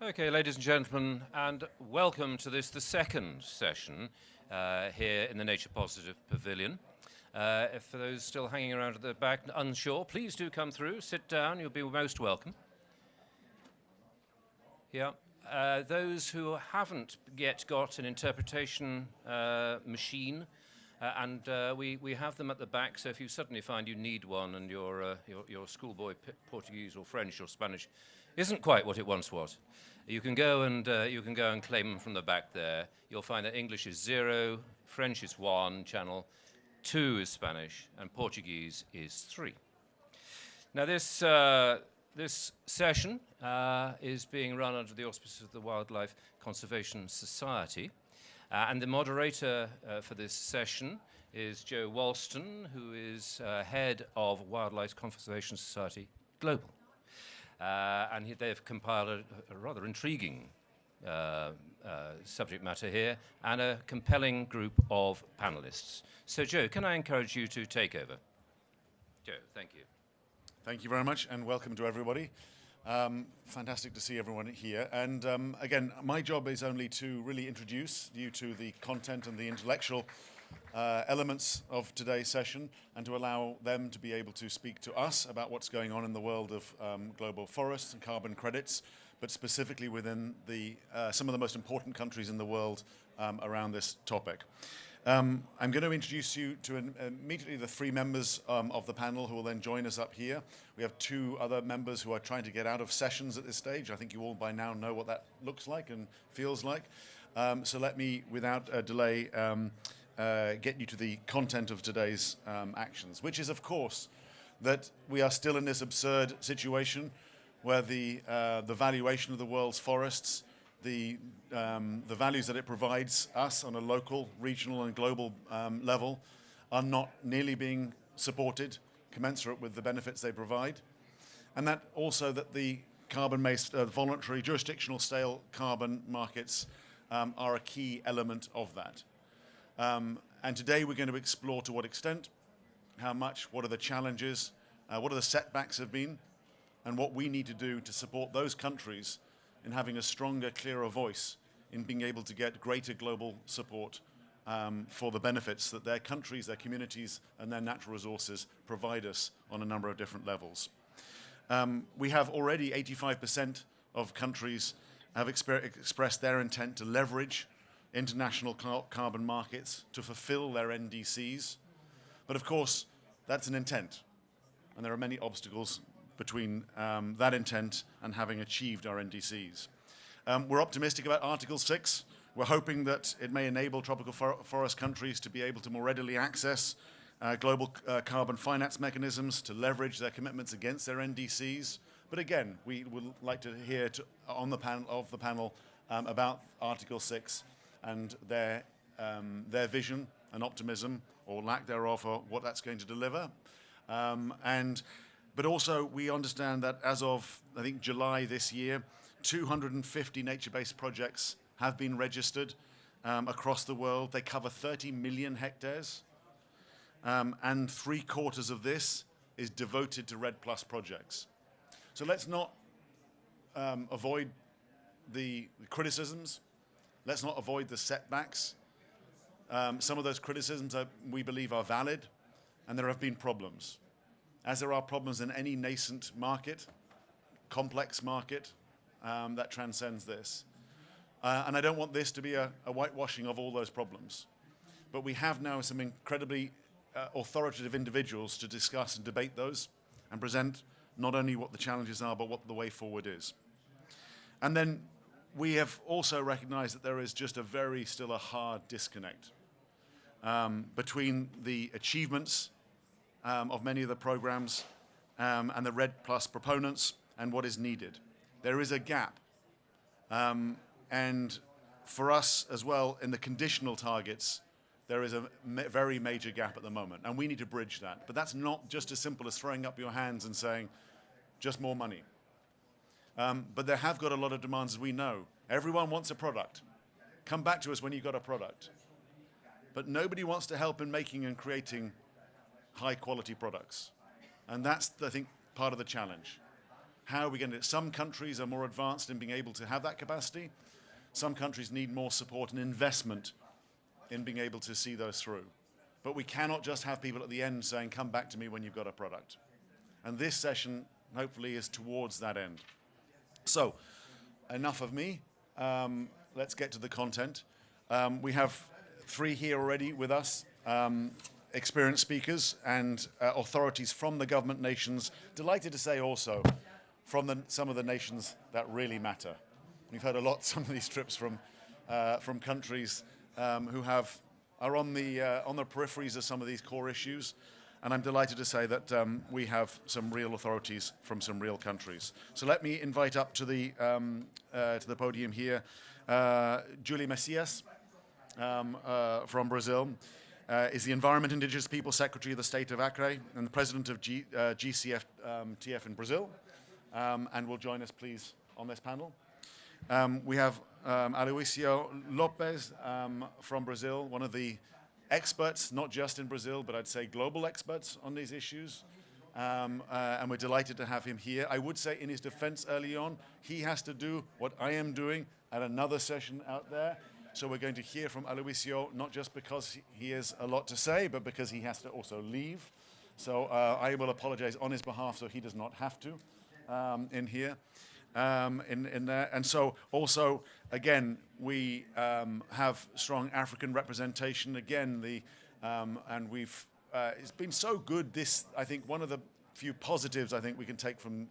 [SPEAKER 1] Okay, ladies and gentlemen, and welcome to this, the second session here in the Nature Positive Pavilion. For those still hanging around at the back, unsure, please do come through, sit down, you'll be most welcome. Yeah. Those who haven't yet got an interpretation machine, we have them at the back, so if you suddenly find you need one and your schoolboy Portuguese or French or Spanish isn't quite what it once was, you can go and claim them from the back there. You'll find that English is 0, French is 1 channel, 2 is Spanish, and Portuguese is 3. Now this session is being run under the auspices of the Wildlife Conservation Society, and the moderator for this session is Joe Walston, who is head of Wildlife Conservation Society Global. And they've compiled a rather intriguing subject matter here and a compelling group of panelists. So Joe, can I encourage you to take over? Joe, thank you.
[SPEAKER 10] Thank you very much, and welcome to everybody. Fantastic to see everyone here. And again, my job is only to really introduce you to the content and the intellectual elements of today's session, and to allow them to be able to speak to us about what's going on in the world of global forests and carbon credits, but specifically within some of the most important countries in the world around this topic. I'm going to introduce you to immediately the 3 members of the panel who will then join us up here. We have 2 other members who are trying to get out of sessions at this stage. I think you all by now know what that looks like and feels like. So let me, without delay, get you to the content of today's actions, which is, of course, that we are still in this absurd situation where the valuation of the world's forests, the values that it provides us on a local, regional and global level are not nearly being supported, commensurate with the benefits they provide. And that also that the carbon-based voluntary jurisdictional scale carbon markets are a key element of that. And today we're going to explore to what extent, how much, what are the challenges, what are the setbacks have been, and what we need to do to support those countries in having a stronger, clearer voice in being able to get greater global support for the benefits that their countries, their communities, and their natural resources provide us on a number of different levels. We have already 85% of countries have expressed their intent to leverage international carbon markets to fulfill their NDCs. But of course, that's an intent, and there are many obstacles between that intent and having achieved our NDCs. We're optimistic about Article 6. We're hoping that it may enable tropical forest countries to be able to more readily access global carbon finance mechanisms to leverage their commitments against their NDCs. But again, we would like to hear on the panel about Article 6 and their vision and optimism, or lack thereof, for what that's going to deliver. But also, we understand that as of, I think, July this year, 250 nature-based projects have been registered across the world. They cover 30 million hectares, and 3/4 of this is devoted to REDD+ projects. So let's not avoid the criticisms. Let's not avoid the setbacks. Some of those criticisms, we believe, are valid, and there have been problems. As there are problems in any nascent market, complex market, that transcends this. And I don't want this to be a whitewashing of all those problems. But we have now some incredibly authoritative individuals to discuss and debate those and present not only what the challenges are, but what the way forward is. And then we have also recognized that there is just still a hard disconnect between the achievements of many of the programs and the REDD+ proponents and what is needed. There is a gap. And for us as well, in the conditional targets, there is a very major gap at the moment, and we need to bridge that. But that's not just as simple as throwing up your hands and saying, just more money. But there have got a lot of demands, as we know. Everyone wants a product. Come back to us when you've got a product. But nobody wants to help in making and creating high-quality products. And that's, I think, part of the challenge. How are we going to? Some countries are more advanced in being able to have that capacity. Some countries need more support and investment in being able to see those through. But we cannot just have people at the end saying, come back to me when you've got a product. And this session, hopefully, is towards that end. So, enough of me. Let's get to the content. We have 3 here already with us, experienced speakers and authorities from the government nations. Delighted to say also from some of the nations that really matter. We've heard a lot some of these trips from countries who are on the peripheries of some of these core issues. And I'm delighted to say that we have some real authorities from some real countries. So let me invite up to the podium here Julie Messias from Brazil. Is the Environment and Indigenous People Secretary of the State of Acre and the President of GCF in Brazil, and will join us, please, on this panel. We have Aloisio Lopes from Brazil, one of the experts, not just in Brazil, but I'd say global experts on these issues. And we're delighted to have him here. I would say in his defense early on, he has to do what I am doing at another session out there. So we're going to hear from Aloisio, not just because he has a lot to say, but because he has to also leave. So I will apologize on his behalf so he does not have to in here. In there. And so also, again, we have strong African representation. Again, and we've, it's been so good. This, I think, one of the few positives I think we can take from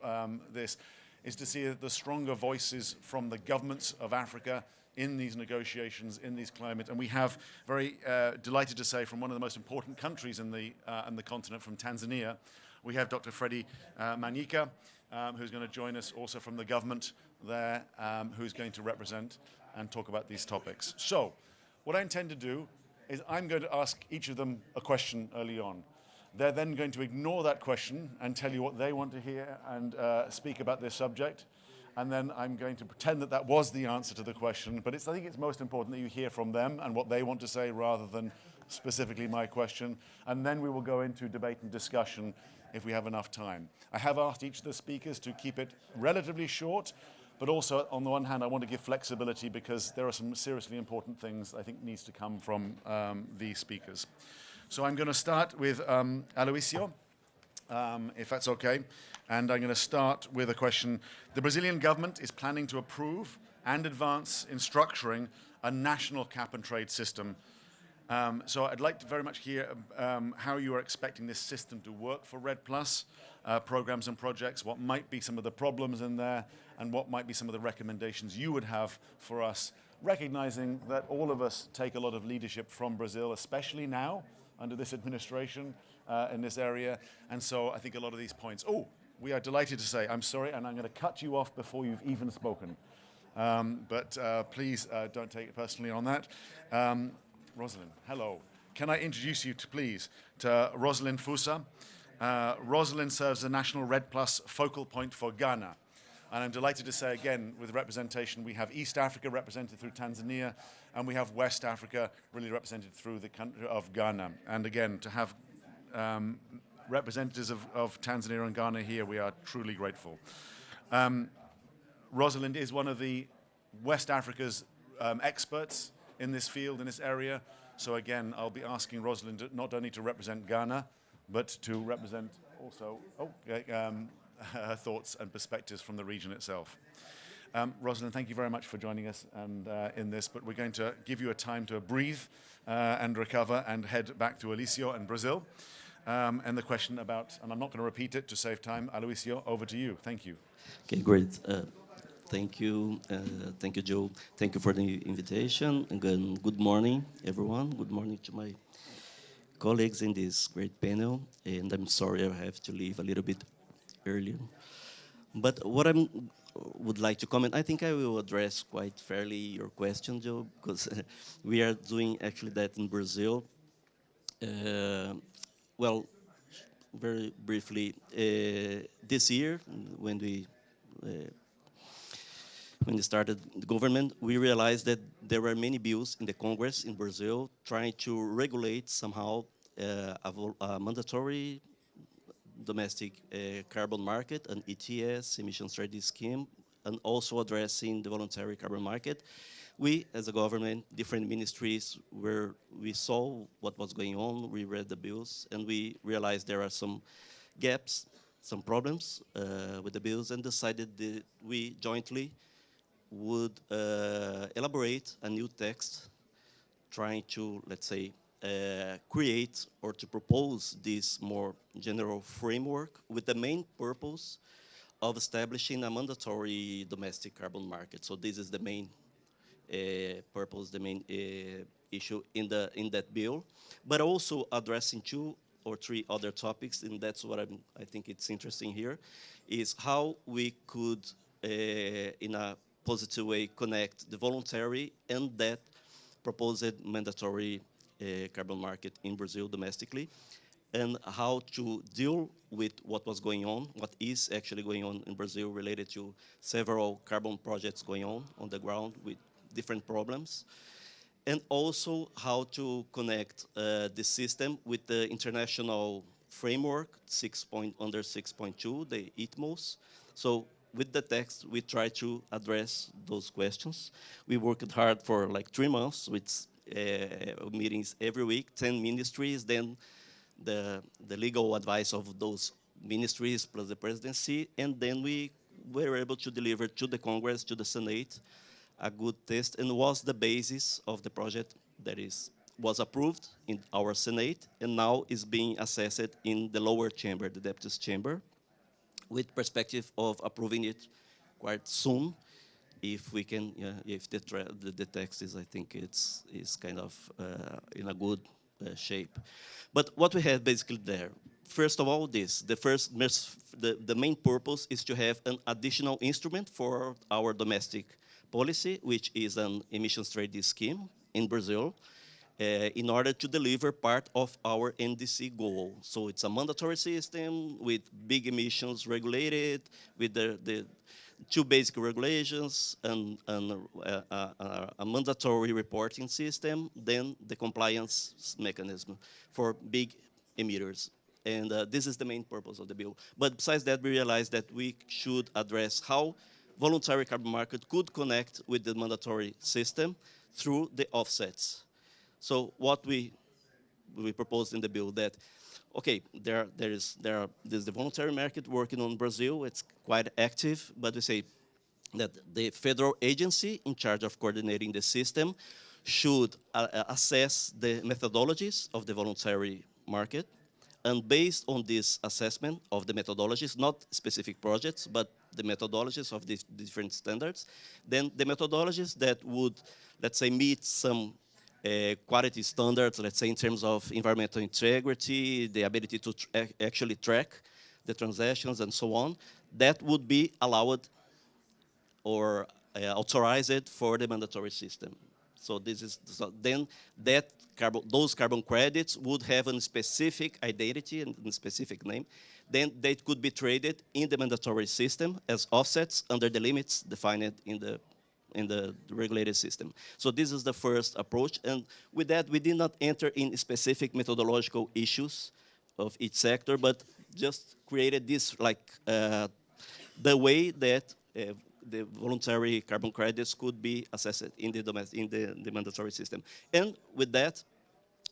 [SPEAKER 10] this is to see the stronger voices from the governments of Africa in these negotiations, in these climate. And we have very delighted to say from one of the most important countries in the continent, from Tanzania, we have Dr. Freddie Manyika, who's going to join us also from the government there, who's going to represent and talk about these topics. So what I intend to do is I'm going to ask each of them a question early on. They're then going to ignore that question and tell you what they want to hear and speak about this subject. And then I'm going to pretend that that was the answer to the question. But I think it's most important that you hear from them and what they want to say rather than specifically my question. And then we will go into debate and discussion if we have enough time. I have asked each of the speakers to keep it relatively short, but also on the one hand I want to give flexibility because there are some seriously important things I think needs to come from these speakers. So I'm going to start with Aloisio, if that's okay, and I'm going to start with a question. The Brazilian government is planning to approve and advance in structuring a national cap and trade system. So I'd like to very much hear how you are expecting this system to work for REDD+, programs and projects, what might be some of the problems in there, and what might be some of the recommendations you would have for us, recognizing that all of us take a lot of leadership from Brazil, especially now, under this administration, in this area. And so I think a lot of these points, we are delighted to say, I'm sorry, and I'm going to cut you off before you've even spoken. But please don't take it personally on that. Rosalind, hello. Can I introduce you, please, to Rosalind Fusa? Rosalind serves the National REDD+ focal point for Ghana. And I'm delighted to say, again, with representation, we have East Africa represented through Tanzania, and we have West Africa really represented through the country of Ghana. And again, to have representatives of Tanzania and Ghana here, we are truly grateful. Rosalind is one of the West Africa's experts in this field, in this area. So again, I'll be asking Rosalind not only to represent Ghana, but to represent also her thoughts and perspectives from the region itself. Rosalind, thank you very much for joining us and in this, but we're going to give you a time to breathe and recover and head back to Aloisio and Brazil. And the question about, and I'm not going to repeat it to save time, Aloisio, over to you. Thank you.
[SPEAKER 11] Okay, great. Thank you, Joe. Thank you for the invitation. Again, good morning, everyone. Good morning to my colleagues in this great panel. And I'm sorry I have to leave a little bit earlier. But what I would like to comment, I think I will address quite fairly your question, Joe, because we are doing actually that in Brazil. Well, very briefly, this year, when we started the government, we realized that there were many bills in the Congress in Brazil trying to regulate somehow a mandatory domestic carbon market, an ETS, emissions trading scheme, and also addressing the voluntary carbon market. We, as a government, different ministries, where we saw what was going on, we read the bills, and we realized there are some gaps, some problems with the bills, and decided that we jointly would elaborate a new text trying to, let's say, create or to propose this more general framework with the main purpose of establishing a mandatory domestic carbon market. So this is the main purpose, the main issue in that bill, but also addressing 2 or 3 other topics, and that's what I think it's interesting here, is how we could, in a positive way, connect the voluntary and that proposed mandatory carbon market in Brazil domestically, and how to deal with what was going on, what is actually going on in Brazil related to several carbon projects going on the ground with different problems, and also how to connect the system with the international framework, under 6.2, the ITMOS. So with the text, we try to address those questions. We worked hard for like 3 months with meetings every week, 10 ministries, then the legal advice of those ministries plus the presidency, and then we were able to deliver to the Congress, to the Senate, a good text, and was the basis of the project that was approved in our Senate, and now is being assessed in the lower chamber, the deputies chamber, with perspective of approving it quite soon, if we can, if the text is, I think is kind of in a good shape. But what we have basically there, first of all, the main purpose is to have an additional instrument for our domestic policy, which is an emissions trading scheme in Brazil, in order to deliver part of our NDC goal. So it's a mandatory system with big emissions regulated, with the 2 basic regulations and a mandatory reporting system, then the compliance mechanism for big emitters. And this is the main purpose of the bill. But besides that, we realized that we should address how voluntary carbon market could connect with the mandatory system through the offsets. So what we proposed in the bill that, okay, there's the voluntary market working on Brazil, it's quite active, but we say that the federal agency in charge of coordinating the system should assess the methodologies of the voluntary market, and based on this assessment of the methodologies, not specific projects, but the methodologies of these different standards, then the methodologies that would, let's say, meet some quality standards, let's say in terms of environmental integrity, the ability to actually track the transactions and so on, that would be allowed or authorized for the mandatory system. So then those carbon credits would have a specific identity and a specific name. Then they could be traded in the mandatory system as offsets under the limits defined in the regulated system. So this is the first approach, and with that we did not enter in specific methodological issues of each sector, but just created this like the way that the voluntary carbon credits could be assessed in the mandatory system. And with that,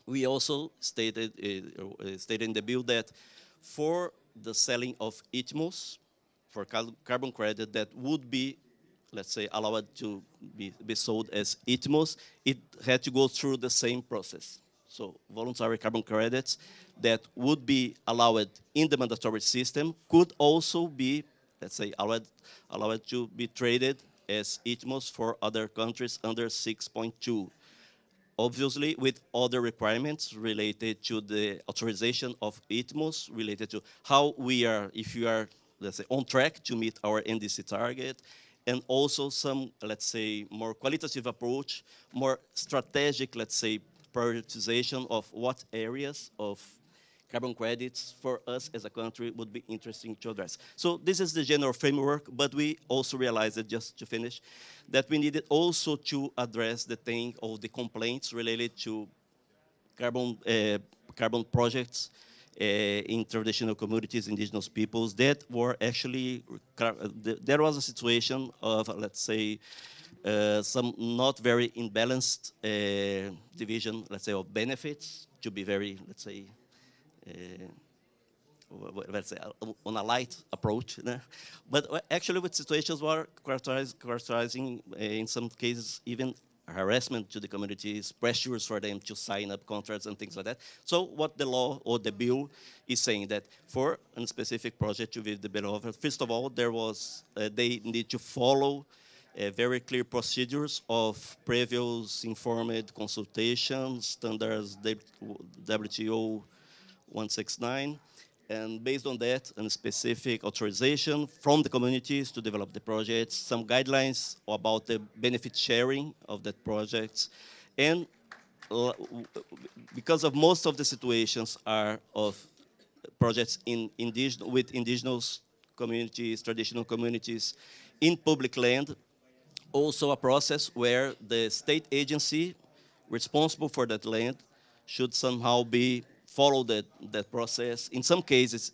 [SPEAKER 11] we also stated in the bill that for the selling of ITMOS, for carbon credit that would be, let's say, allowed to be sold as ITMOS, it had to go through the same process. So voluntary carbon credits that would be allowed in the mandatory system could also be, let's say, allowed to be traded as ITMOS for other countries under 6.2. Obviously, with other requirements related to the authorization of ITMOS, related to how we are, if you are, let's say, on track to meet our NDC target, and also some, let's say, more qualitative approach, more strategic, let's say, prioritization of what areas of carbon credits for us as a country would be interesting to address. So this is the general framework, but we also realized that, just to finish, that we needed also to address the thing of the complaints related to carbon projects in traditional communities, indigenous peoples, that were actually, there was a situation of, let's say, some not very imbalanced division, let's say, of benefits, to be very, let's say, on a light approach. But actually with situations were characterizing, in some cases, even harassment to the communities, pressures for them to sign up contracts and things like that. So what the law or the bill is saying that for a specific project to be developed, first of all, there was, they need to follow very clear procedures of previous informed consultations, standards WTO 169, and based on that, a specific authorization from the communities to develop the projects, some guidelines about the benefit sharing of that projects, and because of most of the situations are of projects with indigenous communities, traditional communities in public land, also a process where the state agency responsible for that land should somehow be follow that process. In some cases,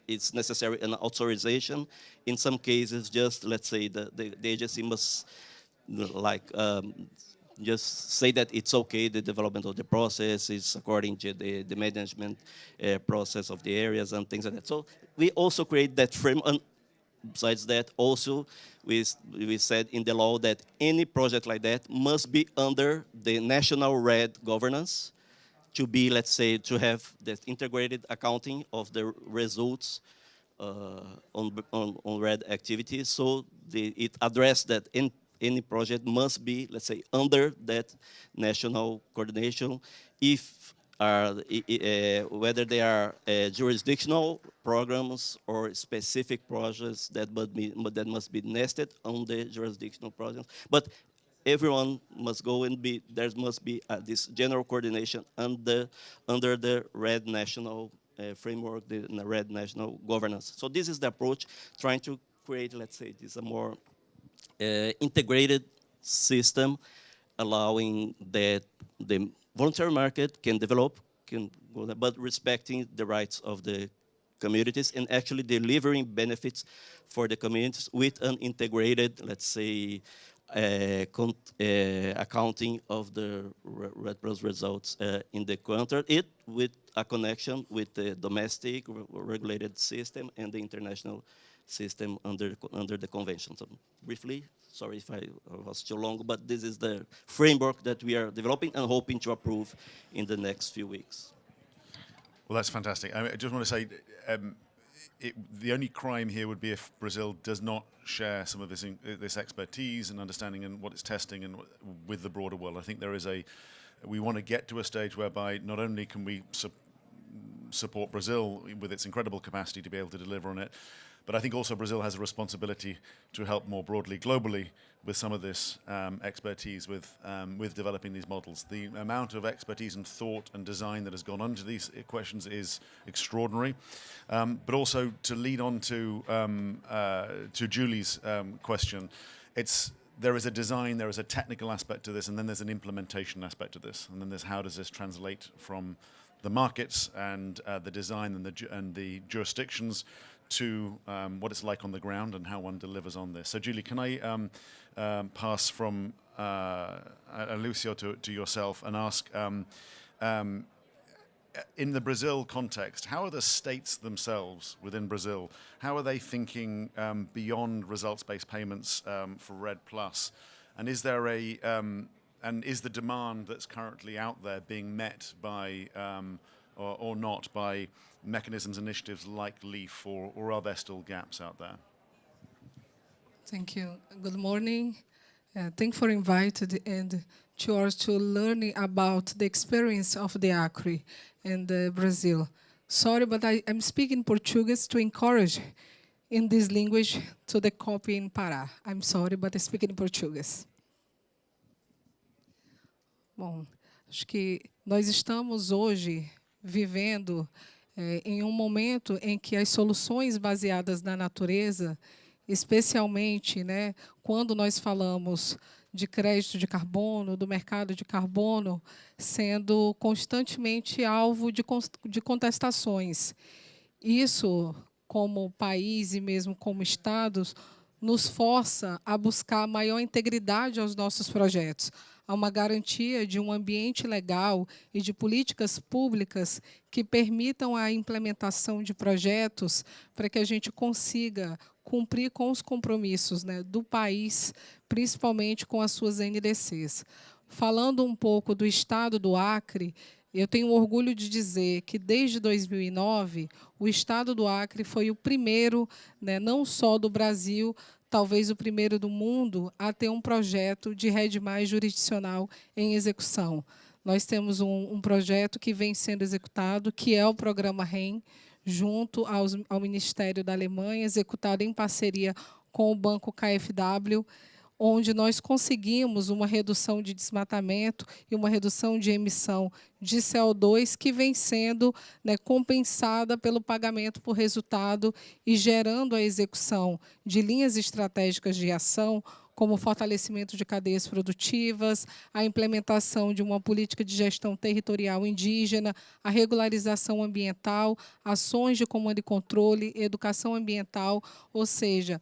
[SPEAKER 11] it's necessary an authorization. In some cases, just let's say the agency must just say that it's okay, the development of the process is according to the management process of the areas and things like that. So we also create that frame. And besides that, also we said in the law that any project like that must be under the national RED governance, to be, let's say, to have that integrated accounting of the results on RED activities. So it addressed that any project must be, let's say, under that national coordination, if whether they are jurisdictional programs or specific projects that must be nested on the jurisdictional programs. But everyone must go and there must be this general coordination under the RED national framework, the RED national governance. So this is the approach, trying to create, let's say, this a more integrated system, allowing that the voluntary market can develop, but respecting the rights of the communities and actually delivering benefits for the communities with an integrated, let's say, accounting of the RED Plus results in the country, with a connection with the domestic regulated system and the international system under the convention. So briefly, sorry if I was too long, but this is the framework that we are developing and hoping to approve in the next few weeks.
[SPEAKER 10] Well, that's fantastic. I just want to say, the only crime here would be if Brazil does not share some of this expertise and understanding and what it's testing and with the broader world. I think we want to get to a stage whereby not only can we support Brazil with its incredible capacity to be able to deliver on it, but I think also Brazil has a responsibility to help more broadly, globally, with some of this expertise with developing these models. The amount of expertise and thought and design that has gone into these questions is extraordinary. But also to lead on to Julie's question, there is a design, there is a technical aspect to this, and then there's an implementation aspect to this, and then there's how does this translate from the markets and the design and the jurisdictions to what it's like on the ground and how one delivers on this. So Julie, can I pass from Lucio to yourself and ask, in the Brazil context, how are the states themselves within Brazil, how are they thinking beyond results-based payments for RED Plus? And is there and is the demand that's currently out there being met by or not by mechanisms, initiatives like LEAF, or are there still gaps out there?
[SPEAKER 12] Thank you. Good morning. Thank you for inviting and to learning about the experience of the Acre and Brazil. Sorry, but I'm speaking Portuguese to encourage in this language to the copy in Pará. I'm sorry, but I speak in Portuguese. Bom, acho que nós estamos hoje vivendo em um momento em que as soluções baseadas na natureza, especialmente, né, quando nós falamos de crédito de carbono, do mercado de carbono, sendo constantemente alvo de contestações. Isso, como país e mesmo como estados, nos força a buscar maior integridade aos nossos projetos, a uma garantia de um ambiente legal e de políticas públicas que permitam a implementação de projetos para que a gente consiga cumprir com os compromissos, né, do país, principalmente com as suas NDCs. Falando um pouco do estado do Acre, eu tenho orgulho de dizer que, desde 2009, o estado do Acre foi o primeiro, né, não só do Brasil, talvez o primeiro do mundo, a ter um projeto de rede mais jurisdicional em execução. Nós temos um projeto que vem sendo executado, que é o programa REM, junto ao Ministério da Alemanha, executado em parceria com o Banco KfW, onde nós conseguimos uma redução de desmatamento e uma redução de emissão de CO2 que vem sendo, né, compensada pelo pagamento por resultado e gerando a execução de linhas estratégicas de ação, como o fortalecimento de cadeias produtivas, a implementação de uma política de gestão territorial indígena, a regularização ambiental, ações de comando e controle, educação ambiental, ou seja,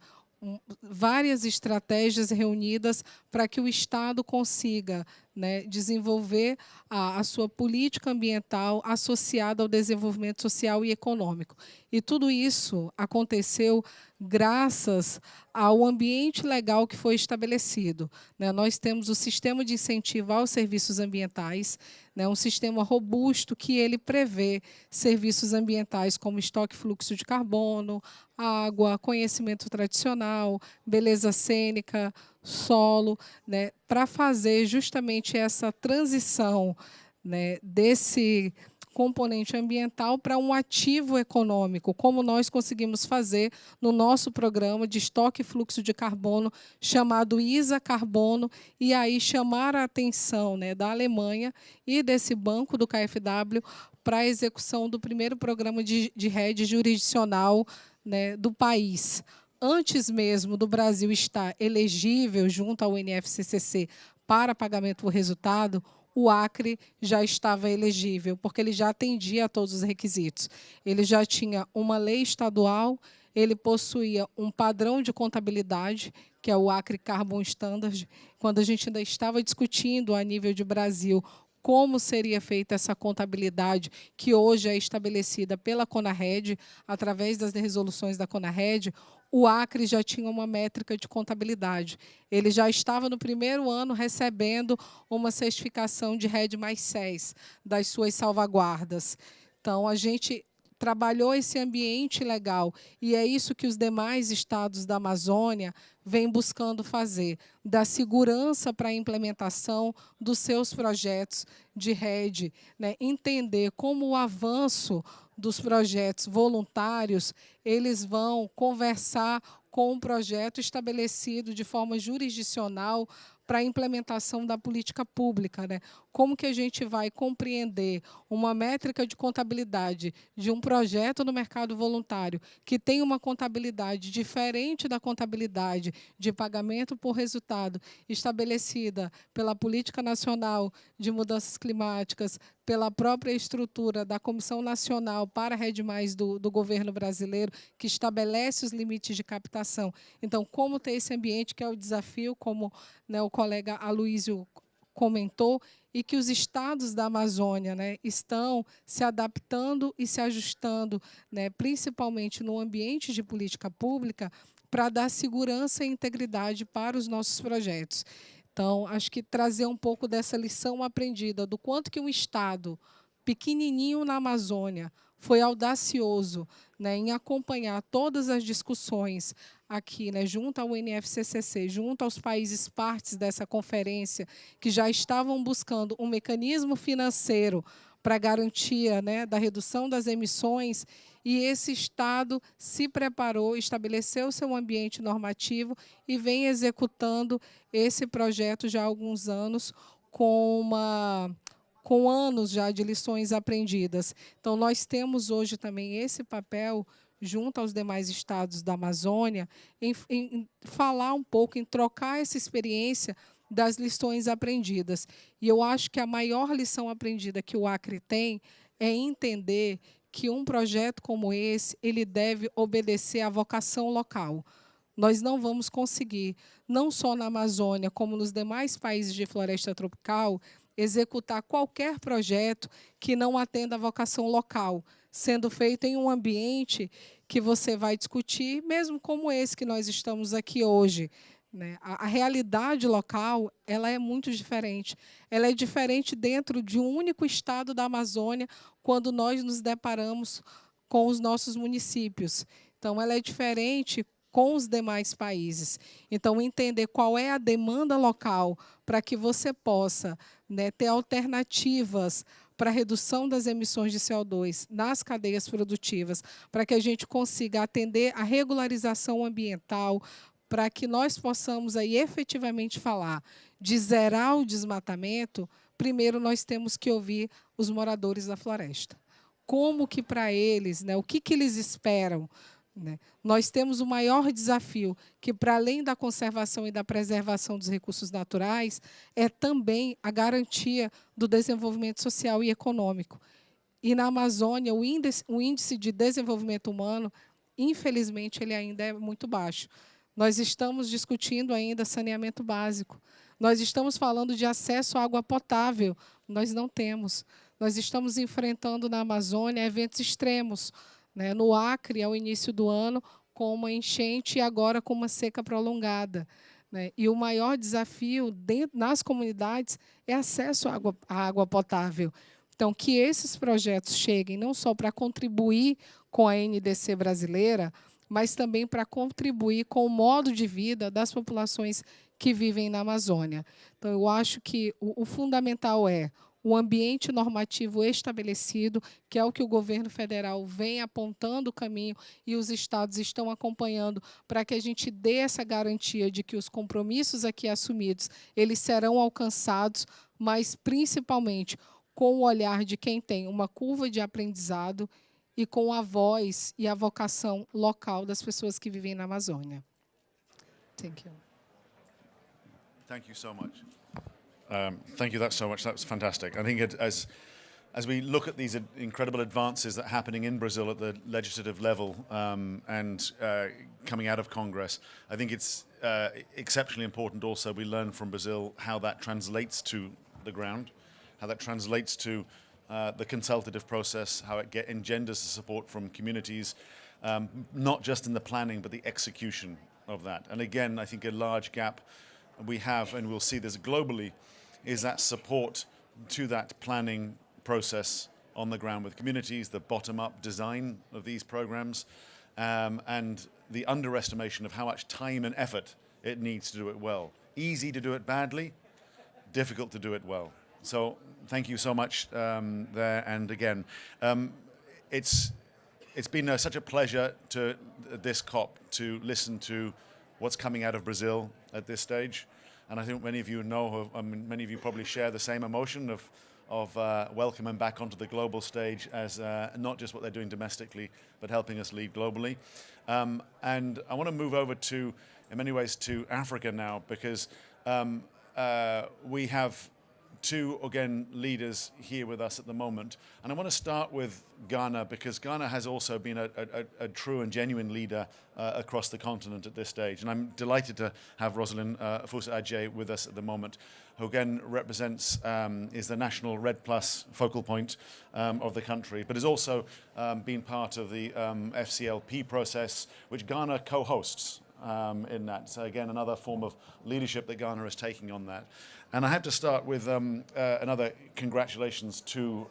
[SPEAKER 12] várias estratégias reunidas para que o Estado consiga, né, desenvolver a sua política ambiental associada ao desenvolvimento social e econômico. E tudo isso aconteceu graças ao ambiente legal que foi estabelecido, né? Nós temos o sistema de incentivo aos serviços ambientais, né, um sistema robusto que ele prevê serviços ambientais como estoque e fluxo de carbono, água, conhecimento tradicional, beleza cênica, solo, né, para fazer justamente essa transição, né, desse componente ambiental para um ativo econômico, como nós conseguimos fazer no nosso programa de estoque e fluxo de carbono, chamado ISA Carbono, e aí chamar a atenção, né, da Alemanha e desse banco do KfW para a execução do primeiro programa de rede jurisdicional, né, do país. Antes mesmo do Brasil estar elegível junto ao NFCCC para pagamento por resultado, o Acre já estava elegível, porque ele já atendia a todos os requisitos. Ele já tinha uma lei estadual, ele possuía um padrão de contabilidade, que é o Acre Carbon Standard, quando a gente ainda estava discutindo a nível de Brasil como seria feita essa contabilidade, que hoje é estabelecida pela CONARED, através das resoluções da CONARED. O Acre já tinha uma métrica de contabilidade. Ele já estava no primeiro ano recebendo uma certificação de RED mais 6 das suas salvaguardas. Então, a gente trabalhou esse ambiente legal, e é isso que os demais estados da Amazônia vêm buscando fazer, dar segurança para a implementação dos seus projetos de rede, né? Entender como o avanço dos projetos voluntários, eles vão conversar com um projeto estabelecido de forma jurisdicional para a implementação da política pública, né? Como que a gente vai compreender uma métrica de contabilidade de um projeto no mercado voluntário que tem uma contabilidade diferente da contabilidade de pagamento por resultado estabelecida pela Política Nacional de Mudanças Climáticas, pela própria estrutura da Comissão Nacional para a Rede Mais do governo brasileiro, que estabelece os limites de captação. Então, como ter esse ambiente, que é o desafio, como, né, o colega Aloysio comentou, e que os estados da Amazônia, né, estão se adaptando e se ajustando, né, principalmente no ambiente de política pública, para dar segurança e integridade para os nossos projetos. Então, acho que trazer um pouco dessa lição aprendida, do quanto que um estado pequenininho na Amazônia foi audacioso, né, em acompanhar todas as discussões aqui, né, junto ao NFCCC, junto aos países partes dessa conferência, que já estavam buscando um mecanismo financeiro para a garantia, né, da redução das emissões, e esse Estado se preparou, estabeleceu seu ambiente normativo e vem executando esse projeto já há alguns anos, com anos já de lições aprendidas. Então, nós temos hoje também esse papel, junto aos demais estados da Amazônia, em falar um pouco, em trocar essa experiência, das lições aprendidas. E eu acho que a maior lição aprendida que o Acre tem é entender que um projeto como esse, ele deve obedecer à vocação local. Nós não vamos conseguir, não só na Amazônia, como nos demais países de floresta tropical, executar qualquer projeto que não atenda à vocação local, sendo feito em um ambiente que você vai discutir, mesmo como esse que nós estamos aqui hoje. Né? A realidade local ela é muito diferente. Ela é diferente dentro de um único estado da Amazônia, quando nós nos deparamos com os nossos municípios. Então, ela é diferente com os demais países. Então, entender qual é a demanda local para que você possa, né, ter alternativas para a redução das emissões de CO2 nas cadeias produtivas, para que a gente consiga atender a regularização ambiental, para que nós possamos aí efetivamente falar de zerar o desmatamento, primeiro nós temos que ouvir os moradores da floresta. Como que para eles, né, o que eles esperam? Né? Nós temos o maior desafio, que para além da conservação e da preservação dos recursos naturais, é também a garantia do desenvolvimento social e econômico. E na Amazônia, o índice de desenvolvimento humano, infelizmente, ele ainda é muito baixo. Nós estamos discutindo ainda saneamento básico. Nós estamos falando de acesso à água potável. Nós não temos. Nós estamos enfrentando na Amazônia eventos extremos. Né? No Acre, ao início do ano, com uma enchente e agora com uma seca prolongada. Né? E o maior desafio nas comunidades é acesso à água potável. Então, que esses projetos cheguem não só para contribuir com a NDC brasileira, mas também para contribuir com o modo de vida das populações que vivem na Amazônia. Então, eu acho que o fundamental é o ambiente normativo estabelecido, que é o que o governo federal vem apontando o caminho e os estados estão acompanhando para que a gente dê essa garantia de que os compromissos aqui assumidos, eles serão alcançados, mas principalmente com o olhar de quem tem uma curva de aprendizado e com a voz e a vocação local das pessoas que vivem na Amazônia. Thank you.
[SPEAKER 10] Thank you so much. Thank you so much. That was fantastic. I think as we look at these incredible advances that are happening in Brazil at the legislative level and coming out of Congress, I think it's exceptionally important also we learn from Brazil how that translates to the ground, how that translates to the consultative process, how it engenders the support from communities, not just in the planning, but the execution of that. And again, I think a large gap we have, and we'll see this globally, is that support to that planning process on the ground with communities, the bottom-up design of these programs, and the underestimation of how much time and effort it needs to do it well. Easy to do it badly, difficult to do it well. So thank you so much there. And again, it's been such a pleasure to this COP to listen to what's coming out of Brazil at this stage. And I think many of you know, many of you probably share the same emotion of welcoming back onto the global stage as not just what they're doing domestically, but helping us lead globally. And I want to move over to, in many ways, to Africa now, because we have two, again, leaders here with us at the moment. And I want to start with Ghana, because Ghana has also been a true and genuine leader across the continent at this stage. And I'm delighted to have Rosalind Fusa-Adjei with us at the moment, who again represents, is the national Red Plus focal point of the country, but has also been part of the FCLP process, which Ghana co-hosts in that. So again, another form of leadership that Ghana is taking on that. And I have to start with another congratulations to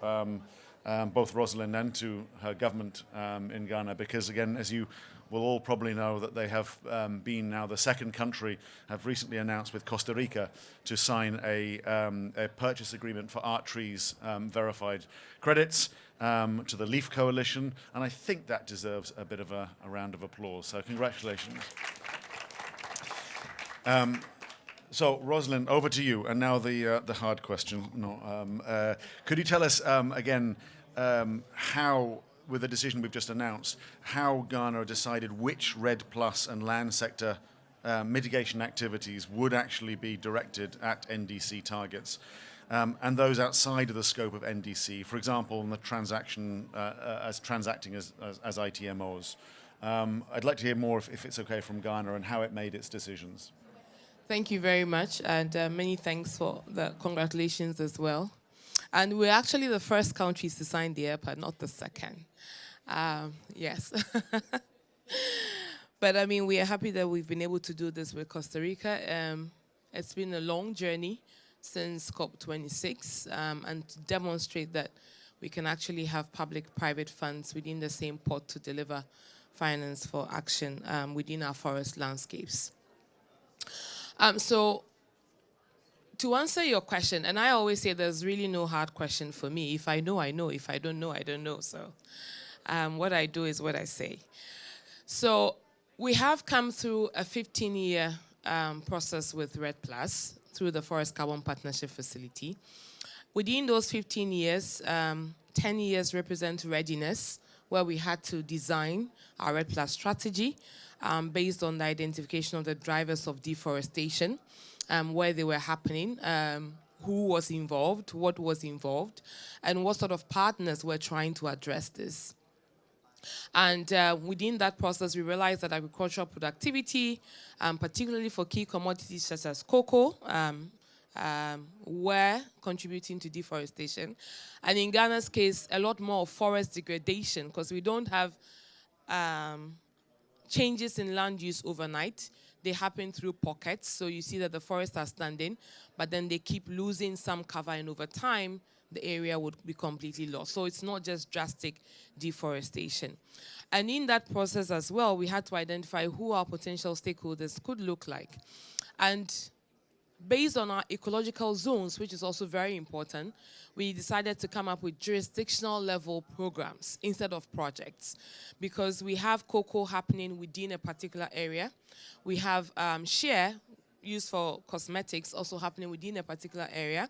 [SPEAKER 10] both Rosalind and to her government in Ghana, because again, as you will all probably know, that they have been now the second country, have recently announced with Costa Rica to sign a purchase agreement for art trees verified credits to the Leaf Coalition, and I think that deserves a bit of a round of applause. So congratulations. So, Rosalind, over to you. And now the hard question. No, could you tell us again how, with the decision we've just announced, how Ghana decided which Red Plus and land sector mitigation activities would actually be directed at NDC targets. And those outside of the scope of NDC, for example, in the transacting as ITMOs. I'd like to hear more, if it's okay, from Ghana and how it made its decisions.
[SPEAKER 13] Thank you very much, and many thanks for the congratulations as well. And we're actually the first countries to sign the EPA, not the second. Yes. But I mean, we are happy that we've been able to do this with Costa Rica. It's been a long journey since COP26, and to demonstrate that we can actually have public-private funds within the same pot to deliver finance for action within our forest landscapes. So to answer your question, and I always say there's really no hard question for me. If I know, I know. If I don't know, I don't know. So what I do is what I say. So we have come through a 15-year process with REDD+ through the Forest Carbon Partnership Facility. Within those 15 years, 10 years represent readiness, where we had to design our REDD+ strategy based on the identification of the drivers of deforestation, where they were happening, who was involved, what was involved, and what sort of partners were trying to address this. And within that process, we realized that agricultural productivity, particularly for key commodities such as cocoa, were contributing to deforestation. And in Ghana's case, a lot more of forest degradation, because we don't have changes in land use overnight. They happen through pockets. So you see that the forests are standing, but then they keep losing some cover, and over time, the area would be completely lost. So it's not just drastic deforestation. And in that process as well, we had to identify who our potential stakeholders could look like. And based on our ecological zones, which is also very important, we decided to come up with jurisdictional level programs instead of projects, because we have cocoa happening within a particular area. We have shea used for cosmetics also happening within a particular area.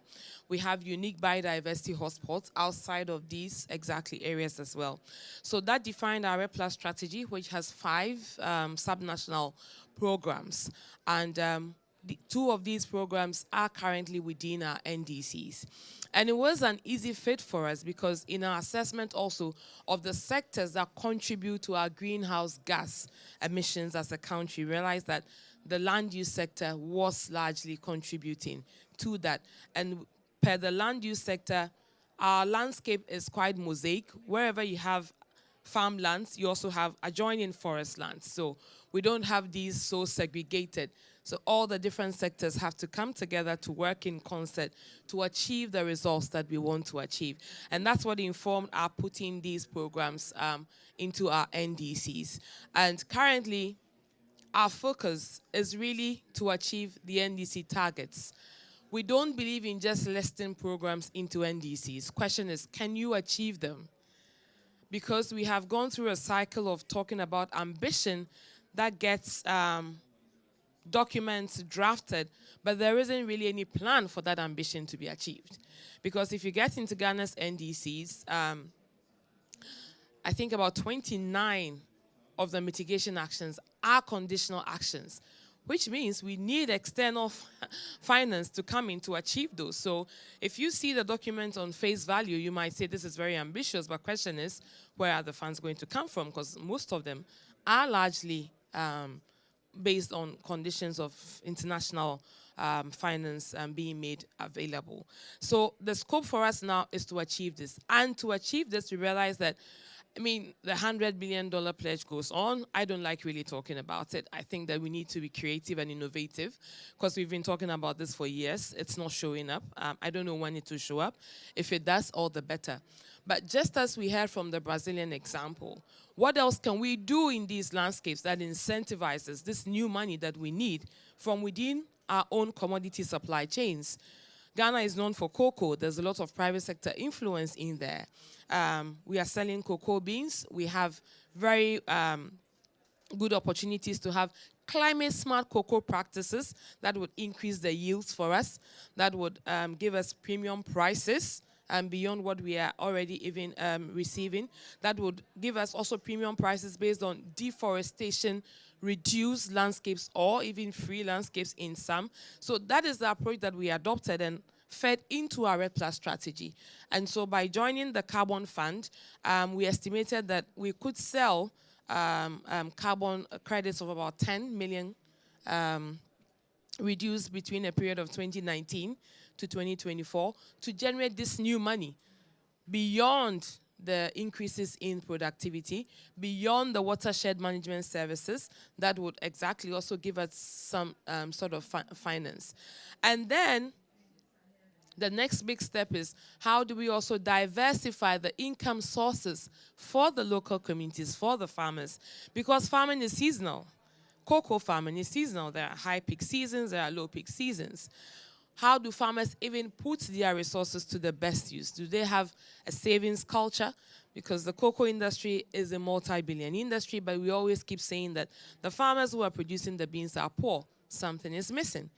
[SPEAKER 13] We have unique biodiversity hotspots outside of these exactly areas as well. So that defined our REDD+ strategy, which has 5 subnational programs. And two of these programs are currently within our NDCs. And it was an easy fit for us, because in our assessment also of the sectors that contribute to our greenhouse gas emissions as a country, we realized that the land use sector was largely contributing to that. And per the land use sector, our landscape is quite mosaic. Wherever you have farmlands, you also have adjoining forest lands. So we don't have these so segregated. So all the different sectors have to come together to work in concert to achieve the results that we want to achieve. And that's what informed our putting these programs into our NDCs. And currently, our focus is really to achieve the NDC targets. We don't believe in just listing programs into NDCs. Question is, can you achieve them? Because we have gone through a cycle of talking about ambition that gets documents drafted, but there isn't really any plan for that ambition to be achieved. Because if you get into Ghana's NDCs, I think about 29 of the mitigation actions are conditional actions, which means we need external finance to come in to achieve those. So if you see the document on face value, you might say this is very ambitious, but question is, where are the funds going to come from? Because most of them are largely based on conditions of international finance being made available. So the scope for us now is to achieve this. And to achieve this, we realize that, I mean, the $100 billion pledge goes on. I don't like really talking about it. I think that we need to be creative and innovative, because we've been talking about this for years. It's not showing up. I don't know when it will show up. If it does, all the better. But just as we heard from the Brazilian example, what else can we do in these landscapes that incentivizes this new money that we need from within our own commodity supply chains? Ghana is known for cocoa. There's a lot of private sector influence in there. We are selling cocoa beans. We have very good opportunities to have climate-smart cocoa practices that would increase the yields for us, that would give us premium prices beyond what we are already even receiving. That would give us also premium prices based on deforestation reduced landscapes or even free landscapes in some. So that is the approach that we adopted and fed into our Red Plus strategy. And so by joining the Carbon Fund, we estimated that we could sell carbon credits of about 10 million reduced between a period of 2019 to 2024 to generate this new money beyond the increases in productivity, beyond the watershed management services that would exactly also give us some sort of finance. And then the next big step is how do we also diversify the income sources for the local communities, for the farmers, because farming is seasonal. Cocoa farming is seasonal. There are high peak seasons, there are low peak seasons. How do farmers even put their resources to the best use? Do they have a savings culture? Because the cocoa industry is a multi-billion industry, but we always keep saying that the farmers who are producing the beans are poor. Something is missing.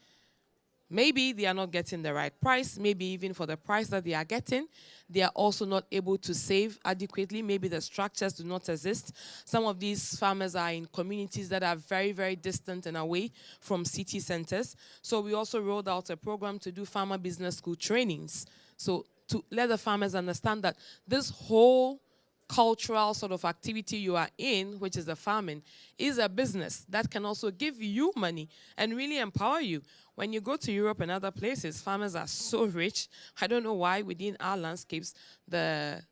[SPEAKER 13] Maybe they are not getting the right price. Maybe even for the price that they are getting, they are also not able to save adequately. Maybe the structures do not exist. Some of these farmers are in communities that are very, very distant and away from city centers. So we also rolled out a program to do farmer business school trainings. So to let the farmers understand that this whole cultural sort of activity you are in, which is the farming, is a business that can also give you money and really empower you. When you go to Europe and other places, farmers are so rich. I don't know why within our landscapes the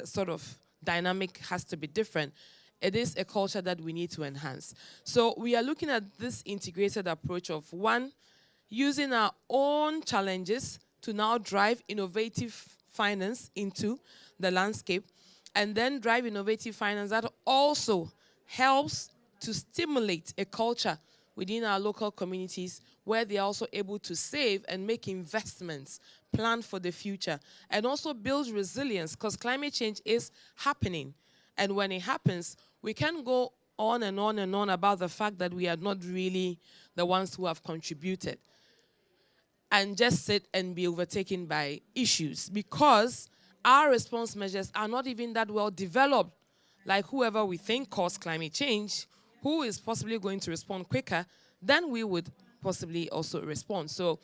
[SPEAKER 13] sort of dynamic has to be different. It is a culture that we need to enhance. So we are looking at this integrated approach of one, using our own challenges to now drive innovative finance into the landscape, and then drive innovative finance that also helps to stimulate a culture within our local communities where they are also able to save and make investments, plan for the future, and also build resilience, because climate change is happening. And when it happens, we can go on and on and on about the fact that we are not really the ones who have contributed and just sit and be overtaken by issues, because our response measures are not even that well developed. Like whoever we think caused climate change, who is possibly going to respond quicker, then we would possibly also respond. So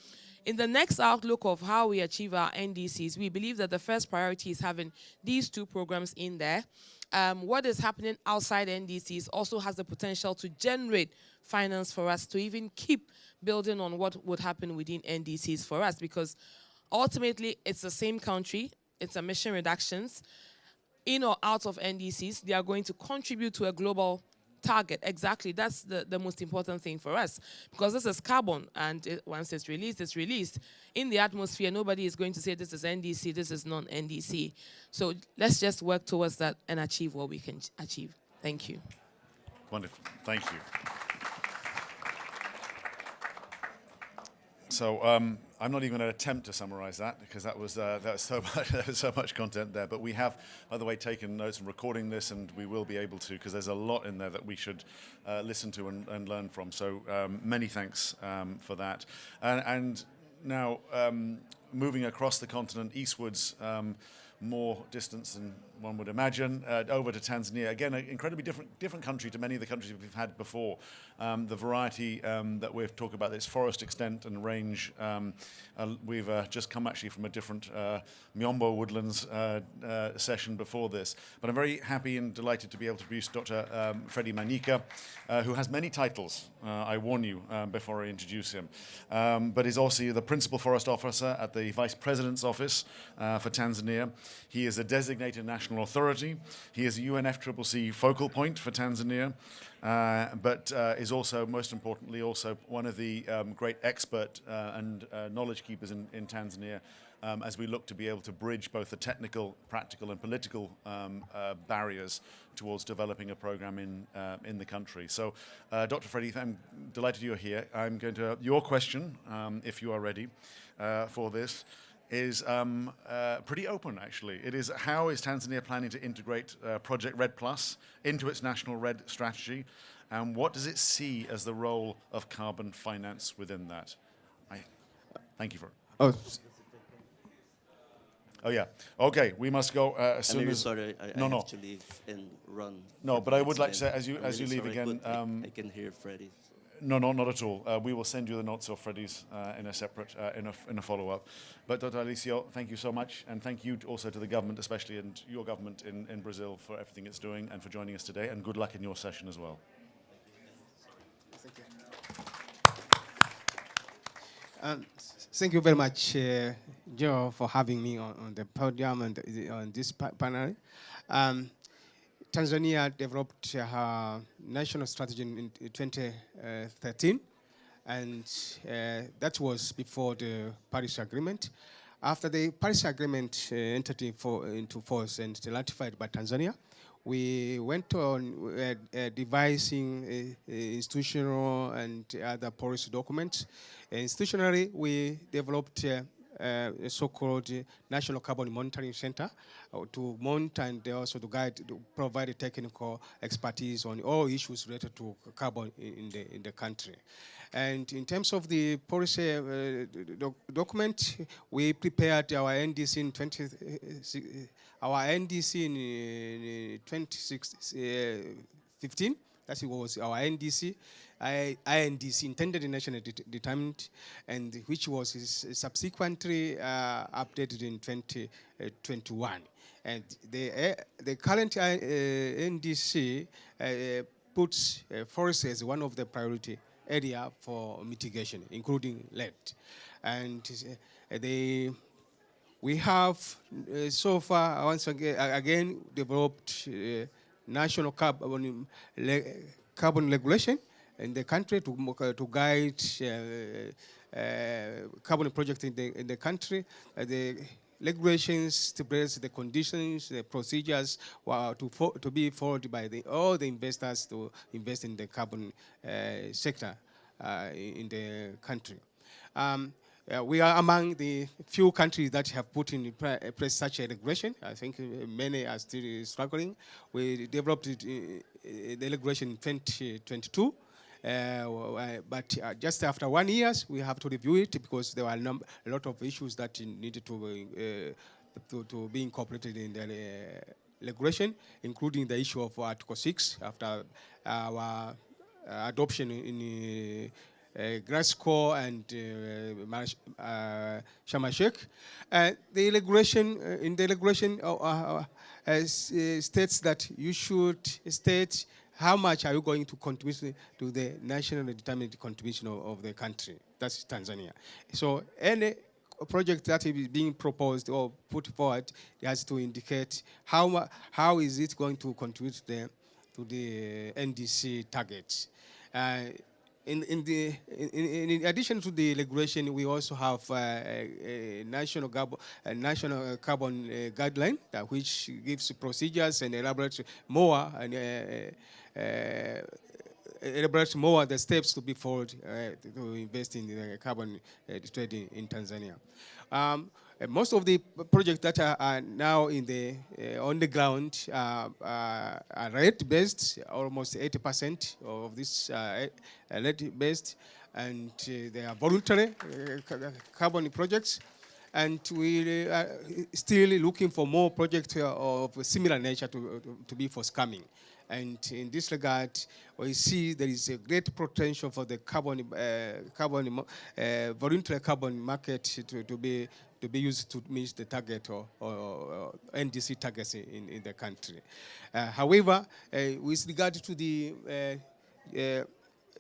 [SPEAKER 13] in the next outlook of how we achieve our NDCs, we believe that the first priority is having these two programs in there. What is happening outside NDCs also has the potential to generate finance for us to even keep building on what would happen within NDCs for us, because ultimately it's the same country, it's emission reductions. In or out of NDCs, they are going to contribute to a global target. Exactly, that's the most important thing for us, because this is carbon, and once it's released. In the atmosphere, nobody is going to say this is NDC, this is non-NDC. So let's just work towards that and achieve what we can achieve. Thank you.
[SPEAKER 10] Wonderful, thank you. So I'm not even going to attempt to summarize that, because that was so much content there. But we have, by the way, taken notes and recording this, and we will be able to, because there's a lot in there that we should listen to and learn from. So many thanks for that. And now moving across the continent eastwards, more distance than one would imagine, over to Tanzania. Again, an incredibly different country to many of the countries we've had before. The variety that we've talked about, its forest extent and range. We've just come actually from a different Miombo woodlands session before this. But I'm very happy and delighted to be able to introduce Dr. Freddie Manika, who has many titles, I warn you, before I introduce him. But he's also the Principal Forest Officer at the Vice President's Office for Tanzania. He is a designated national authority. He is a UNFCCC focal point for Tanzania, but is also, most importantly, also one of the great expert and knowledge keepers in Tanzania, as we look to be able to bridge both the technical, practical, and political barriers towards developing a program in the country. So, Dr. Freddie, I'm delighted you're here. I'm going to, your question, if you are ready for this, is pretty open, actually. It is, how is Tanzania planning to integrate Project REDD+ into its national REDD strategy, and what does it see as the role of carbon finance within that? Thank you for it.
[SPEAKER 14] Oh,
[SPEAKER 10] Oh yeah. Okay, we must go as soon
[SPEAKER 11] I'm really
[SPEAKER 10] as.
[SPEAKER 11] sorry, I have to leave and run.
[SPEAKER 10] No,
[SPEAKER 11] for
[SPEAKER 10] but
[SPEAKER 11] the
[SPEAKER 10] I would
[SPEAKER 11] next
[SPEAKER 10] like to say,
[SPEAKER 11] event.
[SPEAKER 10] as you
[SPEAKER 11] I'm
[SPEAKER 10] leave
[SPEAKER 11] really sorry,
[SPEAKER 10] again.
[SPEAKER 11] but I can hear Freddie.
[SPEAKER 10] No, not at all. We will send you the notes of Freddie's in a separate, in a follow-up. But Dr. Alicio, thank you so much, and thank you also to the government, especially, and your government in Brazil for everything it's doing and for joining us today. And good luck in your session as well.
[SPEAKER 14] Thank you. Thank you very much, Joe, for having me on the podium and on this panel. Tanzania developed her national strategy in 2013, and that was before the Paris Agreement. After the Paris Agreement entered into force and ratified by Tanzania, we went on devising institutional and other policy documents. Institutionally, we developed a so-called National Carbon Monitoring Center to monitor and also to guide, to provide technical expertise on all issues related to carbon in the country. And in terms of the policy document, we prepared our NDC in 2015. That was our NDC. INDC, intended national determinant, and which was subsequently updated in 2021. And the current NDC puts forest as one of the priority area for mitigation, including lead. And we have so far, once again developed national carbon regulation in the country to guide carbon projects in the country. The regulations stipulates the conditions, the procedures to be followed by all the investors to invest in the carbon sector in the country. We are among the few countries that have put in place such a regulation. I think many are still struggling. We developed the regulation in 2022. But just after 1 year, we have to review it because there were a lot of issues that needed to be incorporated in the regulation, including the issue of Article 6 after our adoption in Glasgow and Sharm el-Sheikh. The regulation states that you should state how much are you going to contribute to the national determined contribution of the country? That's Tanzania. So any project that is being proposed or put forward has to indicate how is it going to contribute to the NDC targets. In addition to the regulation, we also have a national carbon guideline which gives procedures and elaborates more the steps to be followed to invest in the carbon trading in Tanzania. Most of the projects that are now on the ground are rate-based. Almost 80% of this rate-based, and they are voluntary carbon projects. And we are still looking for more projects of similar nature to be forthcoming. And in this regard, we see there is a great potential for the voluntary carbon market to be used to meet the target or NDC targets in the country. However, with regard to the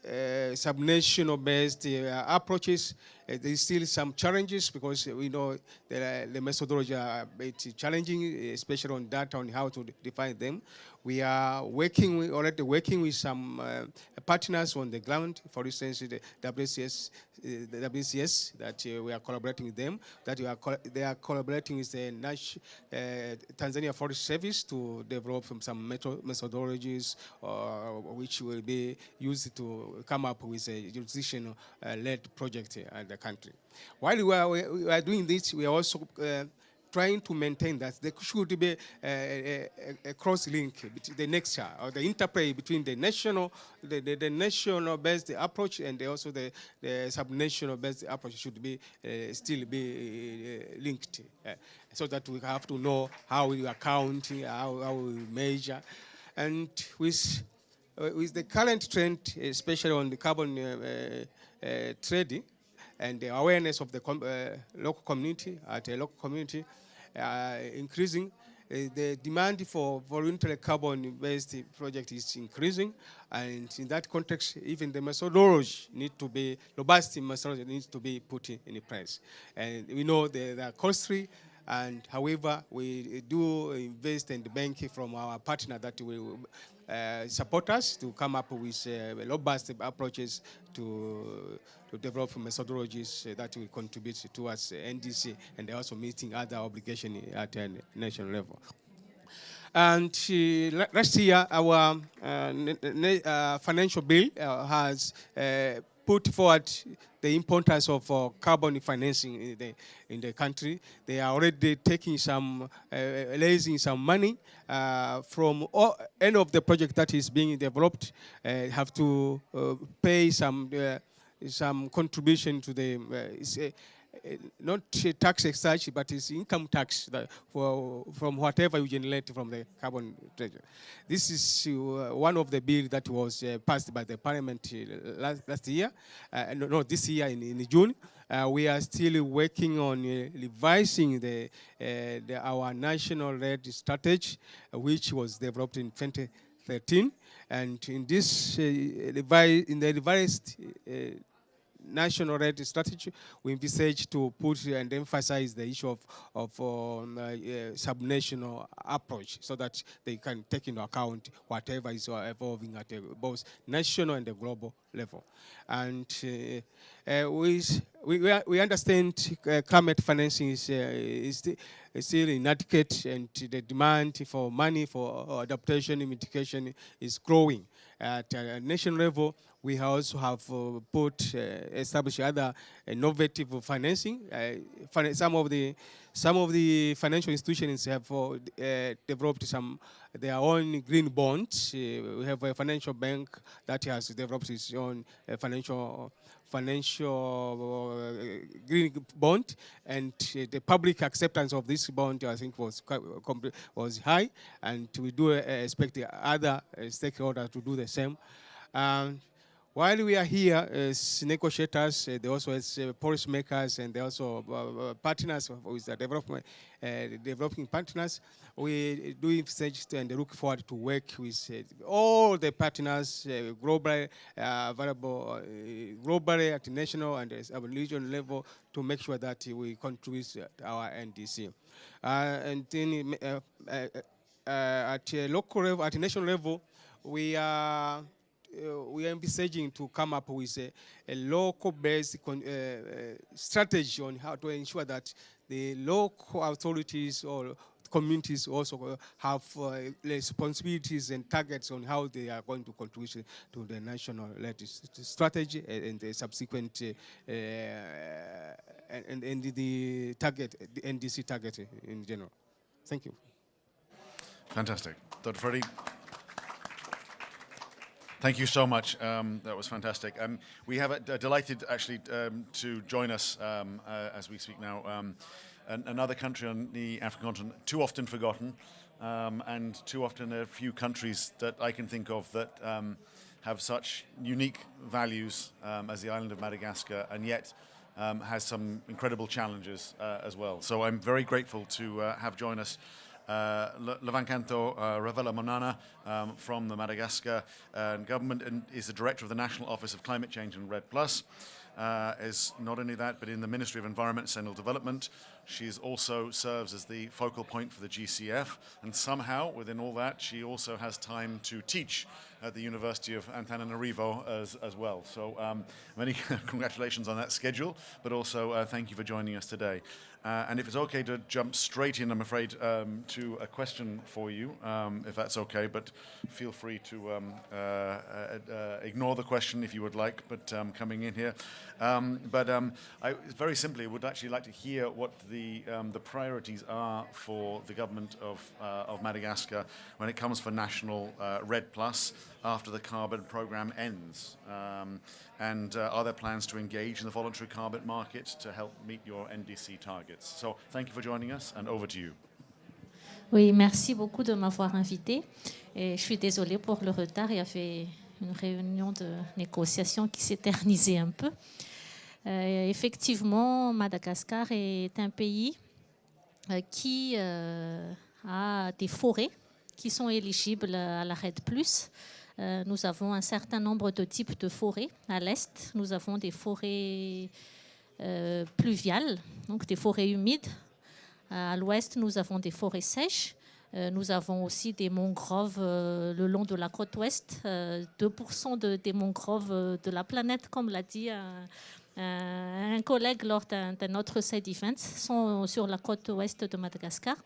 [SPEAKER 14] subnational-based approaches, there is still some challenges because we know the methodology are a bit challenging, especially on data on how to define them. We are already working with some partners on the ground. For instance, the WCS that we are collaborating with them. They are collaborating with the Tanzania Forest Service to develop some methodologies which will be used to come up with a jurisdiction-led project in the country. While we are doing this, we are also trying to maintain that there should be a cross-link between the nexture or the interplay between the national based approach and also the sub-national based approach should be still be linked, so that we have to know how we account, how we measure, and with the current trend, especially on the carbon trading, and the awareness of the local community increasing, the demand for voluntary carbon-based project is increasing, and in that context, even the methodology need to be robust. Methodology needs to be put in place, and we know they are costly. And however, we do invest and bank from our partner that will support us to come up with robust approaches to develop methodologies that will contribute towards NDC and also meeting other obligations at a national level. And last year, our financial bill has put forward the importance of carbon financing in the country. They are already taking some, raising some money from any of the project that is being developed. Have to pay some contribution to the not tax as such, but it's income tax from whatever you generate from the carbon treasure. This is one of the bills that was passed by the parliament last year, this year in June. We are still working on revising our national RED strategy, which was developed in 2013. And in this revised national RED strategy, we envisage to put and emphasize the issue of subnational approach, so that they can take into account whatever is evolving at both national and the global level. And we understand climate financing is still inadequate, and the demand for money for adaptation and mitigation is growing. At a national level, we also have established other innovative financing. Some of the financial institutions have developed their own green bonds. We have a financial bank that has developed its own financial green bond, and the public acceptance of this bond, I think, was high, and we do expect the other stakeholders to do the same. While we are here as negotiators, they also as policy makers, and they also partners with the developing partners, we do envisage and look forward to work with all the partners globally, available globally at national and regional level, to make sure that we contribute to our NDC. And then at local level, at national level, we are envisaging to come up with a local-based strategy on how to ensure that the local authorities or communities also have responsibilities and targets on how they are going to contribute to the national strategy and the subsequent and the target, the NDC target in general. Thank you.
[SPEAKER 10] Fantastic. Dr. Freddy, thank you so much. That was fantastic. We have delighted, actually, to join us as we speak now, another country on the African continent, too often forgotten, and too often a few countries that I can think of that have such unique values as the island of Madagascar, and yet has some incredible challenges as well. So I'm very grateful to have join us Levancanto Ravela Monana from the Madagascar government, and is the director of the National Office of Climate Change and REDD+. Is not only that, but in the Ministry of Environment and Sustainable Development. She also serves as the focal point for the GCF, and somehow within all that she also has time to teach at the University of Antananarivo as well. So many congratulations on that schedule, but also thank you for joining us today. And if it's okay to jump straight in, I'm afraid, to a question for you, if that's okay, but feel free to ignore the question if you would like, but coming in here. I very simply would actually like to hear what the priorities are for the government of Madagascar when it comes for national RED Plus after the carbon program ends? And are there plans to engage in the voluntary carbon market to help meet your NDC targets? So thank you for joining us, and over to you.
[SPEAKER 15] Oui, merci beaucoup de m'avoir invité. Et je suis désolée pour le retard. Il y avait une réunion de négociation qui s'éternisait un peu. Effectivement, Madagascar est un pays qui a des forêts qui sont éligibles à la RED+. Nous avons un certain nombre de types de forêts. À l'est, nous avons des forêts pluviales, donc des forêts humides. À l'ouest, nous avons des forêts sèches. Nous avons aussi des mangroves le long de la côte ouest. 2% des mangroves de la planète, comme l'a dit un collègue lors d'un autre side event, sont sur la côte ouest de Madagascar.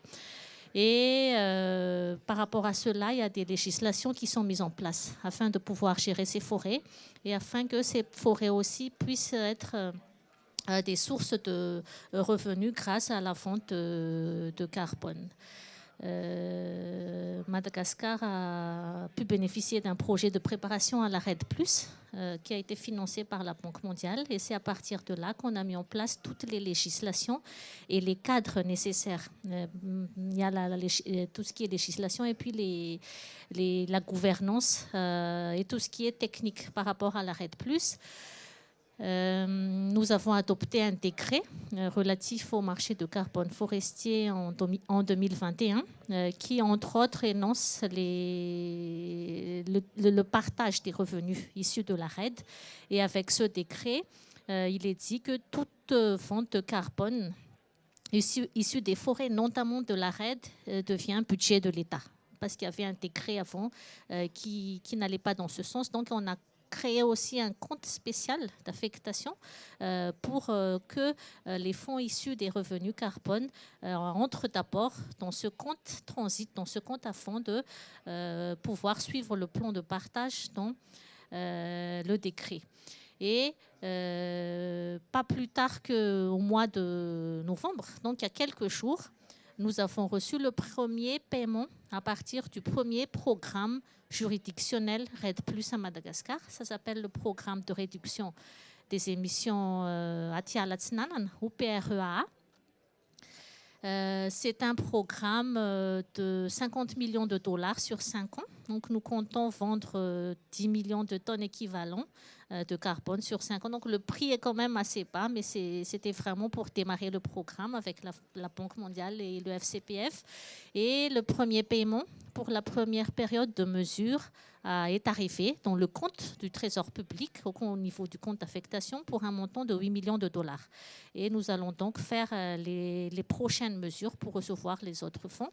[SPEAKER 15] Et par rapport à cela, il y a des législations qui sont mises en place afin de pouvoir gérer ces forêts et afin que ces forêts aussi puissent être des sources de revenus grâce à la vente de carbone. Madagascar a pu bénéficier d'un projet de préparation à la RED+, qui a été financé par la Banque mondiale. Et c'est à partir de là qu'on a mis en place toutes les législations et les cadres nécessaires. Il y a tout ce qui est législation et puis la gouvernance et tout ce qui est technique par rapport à la RED+. Nous avons adopté un décret relatif au marché de carbone forestier en 2021 qui, entre autres, énonce le partage des revenus issus de la RED. Et avec ce décret, il est dit que toute vente de carbone issue des forêts, notamment de la RED, devient budget de l'État. Parce qu'il y avait un décret avant qui n'allait pas dans ce sens. Donc, on a créer aussi un compte spécial d'affectation pour que les fonds issus des revenus carbone entrent d'abord dans ce compte, transitent dans ce compte afin de pouvoir suivre le plan de partage dans le décret. Et pas plus tard qu'au mois de novembre, donc il y a quelques jours, nous avons reçu le premier paiement à partir du premier programme juridictionnel RED+ à Madagascar. Ça s'appelle le programme de réduction des émissions Atialatsnanan ou PREAA. C'est un programme de 50 millions de dollars sur 5 ans. Donc nous comptons vendre 10 millions de tonnes équivalents de carbone sur 5 ans. Donc le prix est quand même assez bas, mais c'était vraiment pour démarrer le programme avec la Banque mondiale et le FCPF. Et le premier paiement pour la première période de mesure est arrivé dans le compte du Trésor public au niveau du compte d'affectation pour un montant de 8 millions de dollars. Et nous allons donc faire les prochaines mesures pour recevoir les autres fonds.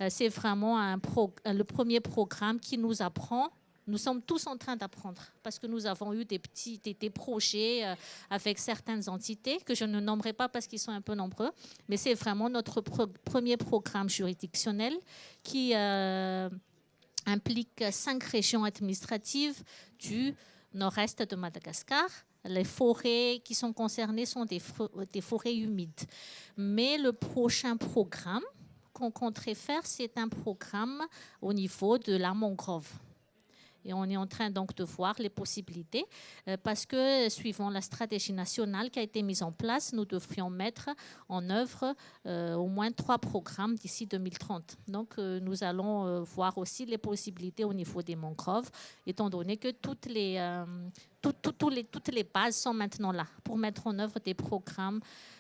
[SPEAKER 15] C'est vraiment le premier programme qui nous apprend. Nous sommes tous en train d'apprendre parce que nous avons eu des projets avec certaines entités que je ne nommerai pas parce qu'ils sont un peu nombreux, mais c'est vraiment notre premier programme juridictionnel qui implique 5 régions administratives du nord-est de Madagascar. Les forêts qui sont concernées sont des forêts humides. Mais le prochain programme qu'on compterait faire, c'est un programme au niveau de la mangrove. Et on est en train donc de voir les possibilités parce que suivant la stratégie nationale qui a été mise en place, nous devrions mettre en œuvre au moins 3 programmes d'ici 2030. Donc nous allons voir aussi les possibilités au niveau des mangroves, étant donné que toutes les bases sont maintenant là pour mettre en œuvre des programmes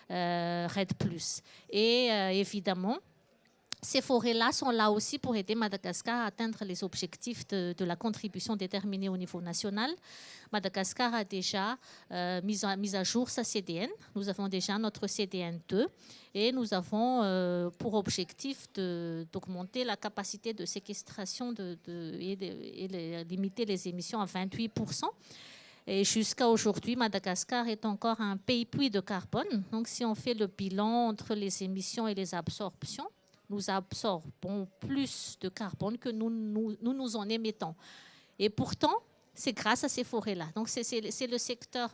[SPEAKER 15] RED+. Et évidemment, ces forêts-là sont là aussi pour aider Madagascar à atteindre les objectifs de la contribution déterminée au niveau national. Madagascar a déjà mis à jour sa CDN. Nous avons déjà notre CDN 2 et nous avons pour objectif d'augmenter la capacité de séquestration et limiter les émissions à 28%. Et jusqu'à aujourd'hui, Madagascar est encore un pays puits de carbone. Donc si on fait le bilan entre les émissions et les absorptions, nous absorbons plus de carbone que nous en émettons. Et pourtant, c'est grâce à ces forêts-là. Donc, c'est le secteur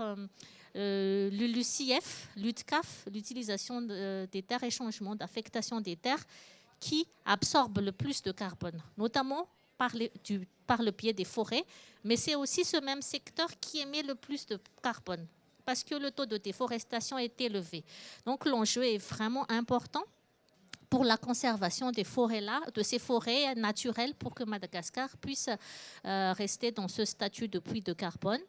[SPEAKER 15] l'ULUCF, l'UTCAF, l'utilisation des terres et changement d'affectation des terres qui absorbent le plus de carbone, notamment par le biais des forêts, mais c'est aussi ce même secteur qui émet le plus de carbone parce que le taux de déforestation est élevé. Donc l'enjeu est vraiment important pour la conservation des forêts-là, de ces forêts naturelles pour que Madagascar puisse rester dans ce statut de puits de carbone.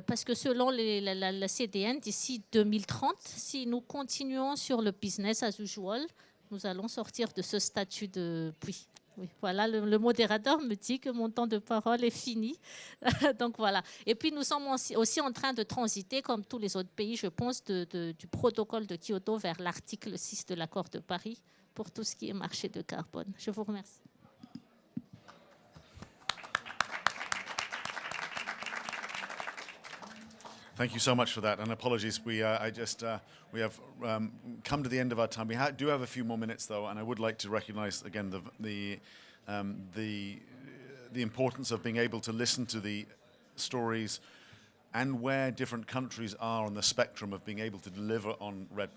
[SPEAKER 15] Parce que selon la CDN, d'ici 2030, si nous continuons sur le business as usual, nous allons sortir de ce statut de puits. Oui, voilà, le modérateur me dit que mon temps de parole est fini. Donc voilà. Et puis nous sommes aussi en train de transiter, comme tous les autres pays, je pense, du protocole de Kyoto vers l'article 6 de l'accord de Paris pour tout ce qui est marché de carbone. Je vous remercie.
[SPEAKER 10] Thank you so much for that, and apologies. We have come to the end of our time. We do have a few more minutes, though, and I would like to recognise again the importance of being able to listen to the stories and where different countries are on the spectrum of being able to deliver on REDD+,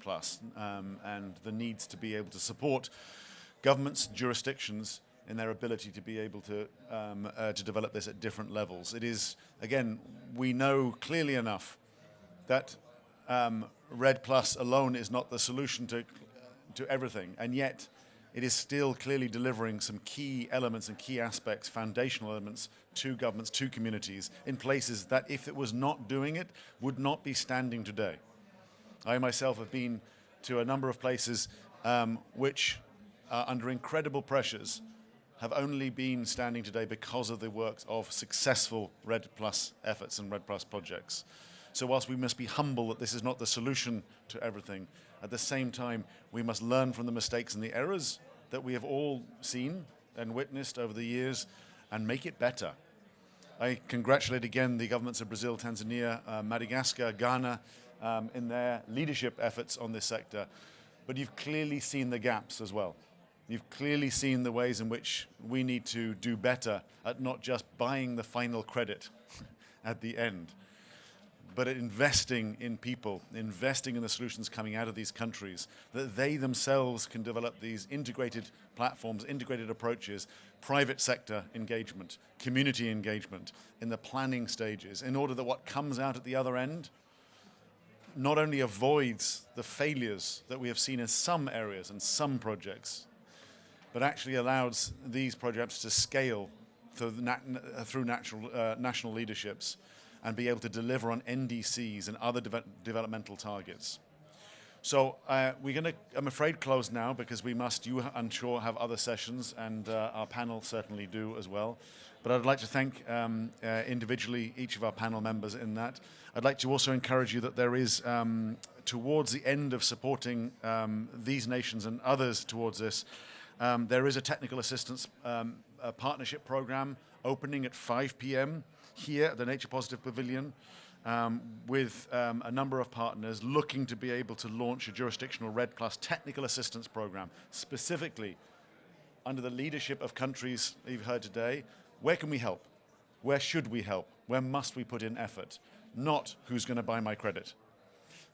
[SPEAKER 10] and the needs to be able to support governments, jurisdictions in their ability to be able to develop this at different levels. It is, again, we know clearly enough that REDD+ alone is not the solution to everything, and yet it is still clearly delivering some key elements and key aspects, foundational elements to governments, to communities, in places that, if it was not doing it, would not be standing today. I myself have been to a number of places which are under incredible pressures, have only been standing today because of the works of successful REDD+ efforts and REDD+ projects. So whilst we must be humble that this is not the solution to everything, at the same time we must learn from the mistakes and the errors that we have all seen and witnessed over the years and make it better. I congratulate again the governments of Brazil, Tanzania, Madagascar, Ghana in their leadership efforts on this sector. But you've clearly seen the gaps as well. You've clearly seen the ways in which we need to do better at not just buying the final credit at the end, but at investing in people, investing in the solutions coming out of these countries, that they themselves can develop these integrated platforms, integrated approaches, private sector engagement, community engagement in the planning stages, in order that what comes out at the other end not only avoids the failures that we have seen in some areas and some projects, but actually allows these projects to scale through national leaderships and be able to deliver on NDCs and other developmental targets. So we're going to, I'm afraid, close now because we must, you I'm sure, have other sessions, and our panel certainly do as well. But I'd like to thank individually each of our panel members in that. I'd like to also encourage you that there is, towards the end of supporting these nations and others towards this, there is a technical assistance partnership program opening at 5 p.m. here at the Nature Positive Pavilion with a number of partners looking to be able to launch a jurisdictional REDD+ technical assistance program, specifically under the leadership of countries you've heard today. Where can we help? Where should we help? Where must we put in effort? Not who's going to buy my credit,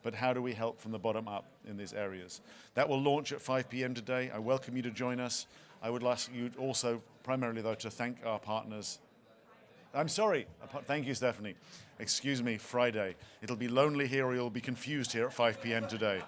[SPEAKER 10] but how do we help from the bottom up in these areas? That will launch at 5 p.m. today. I welcome you to join us. I would ask you also, primarily though, to thank our partners. I'm sorry. Thank you, Stephanie. Excuse me, Friday. It'll be lonely here or you'll be confused here at 5 p.m. today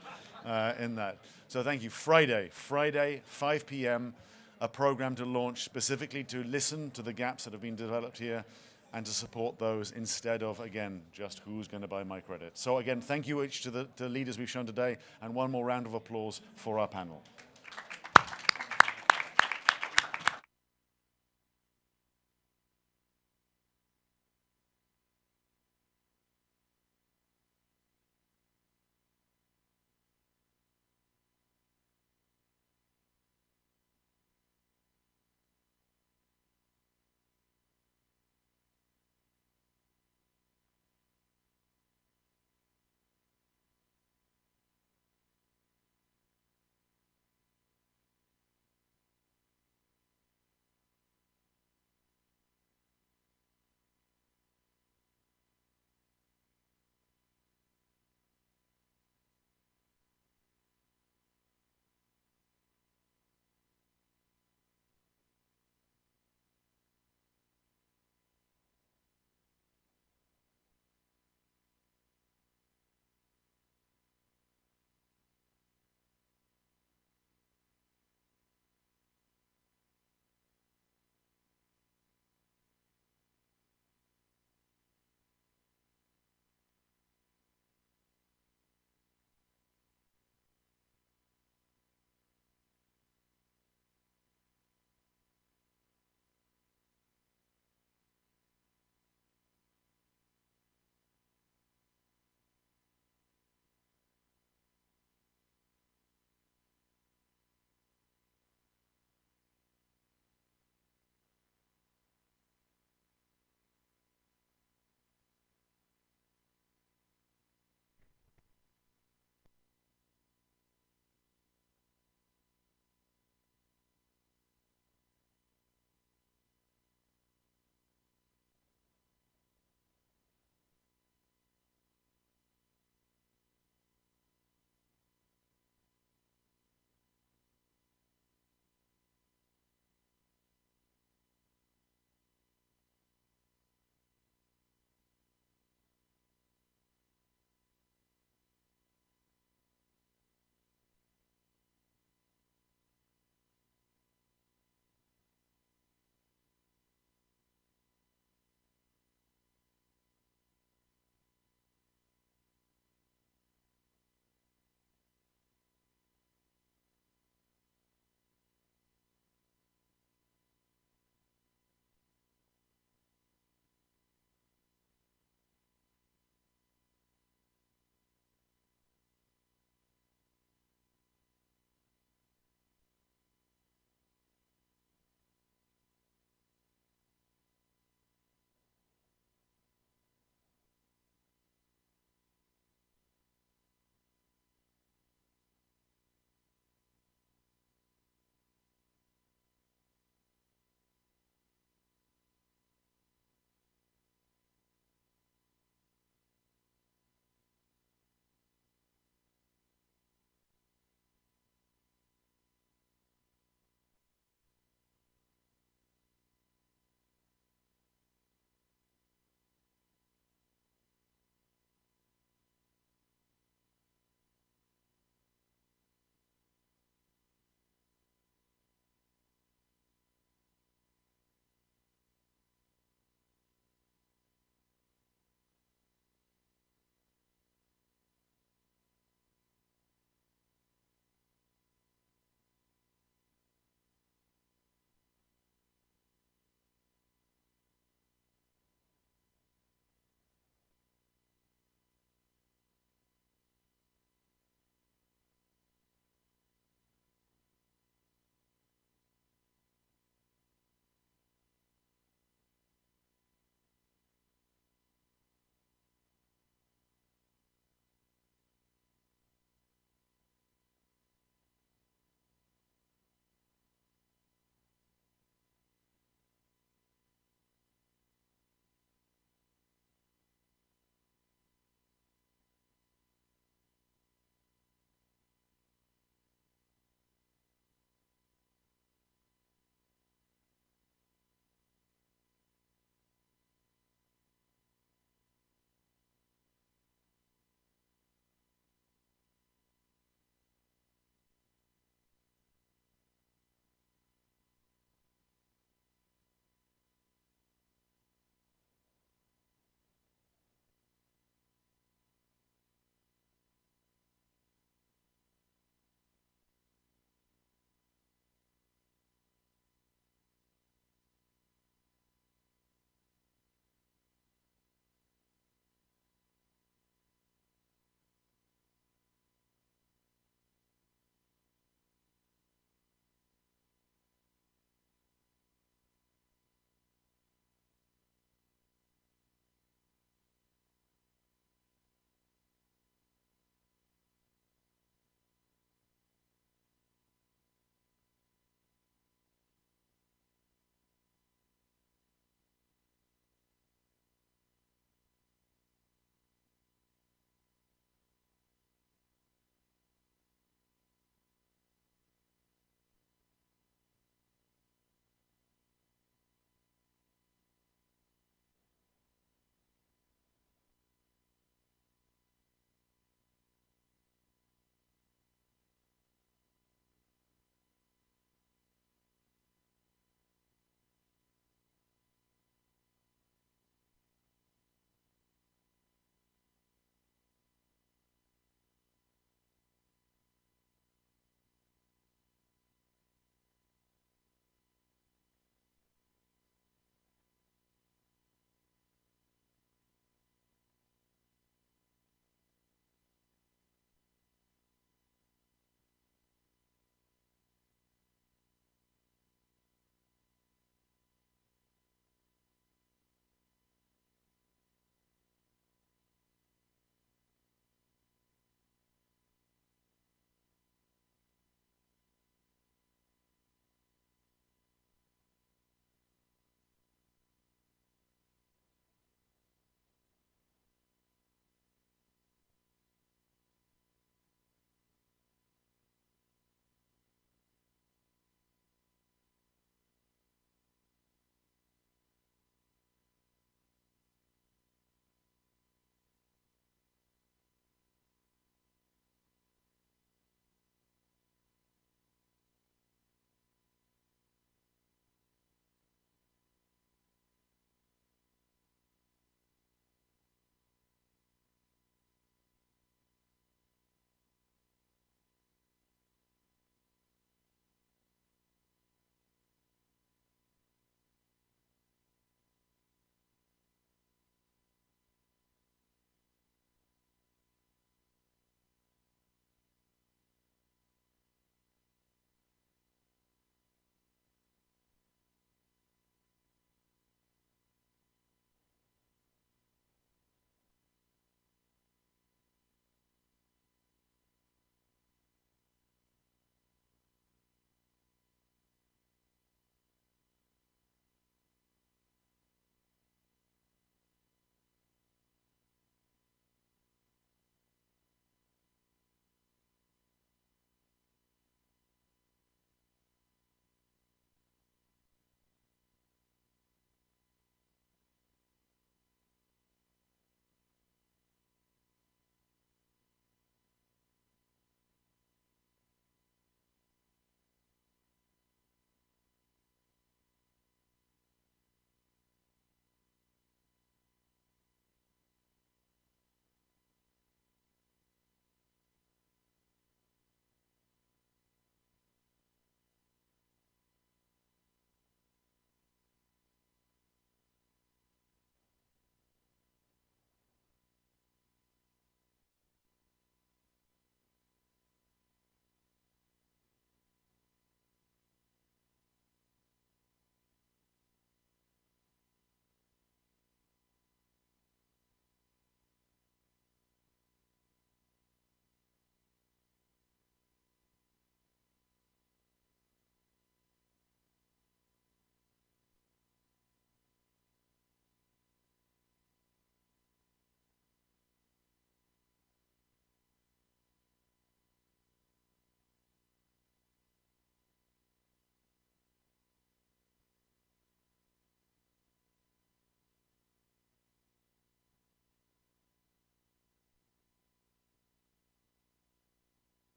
[SPEAKER 10] in that. So thank you. Friday, 5 p.m., a program to launch specifically to listen to the gaps that have been developed here and to support those instead of, again, just who's going to buy my credit. So again, thank you each to the leaders we've shown today, and one more round of applause for our panel.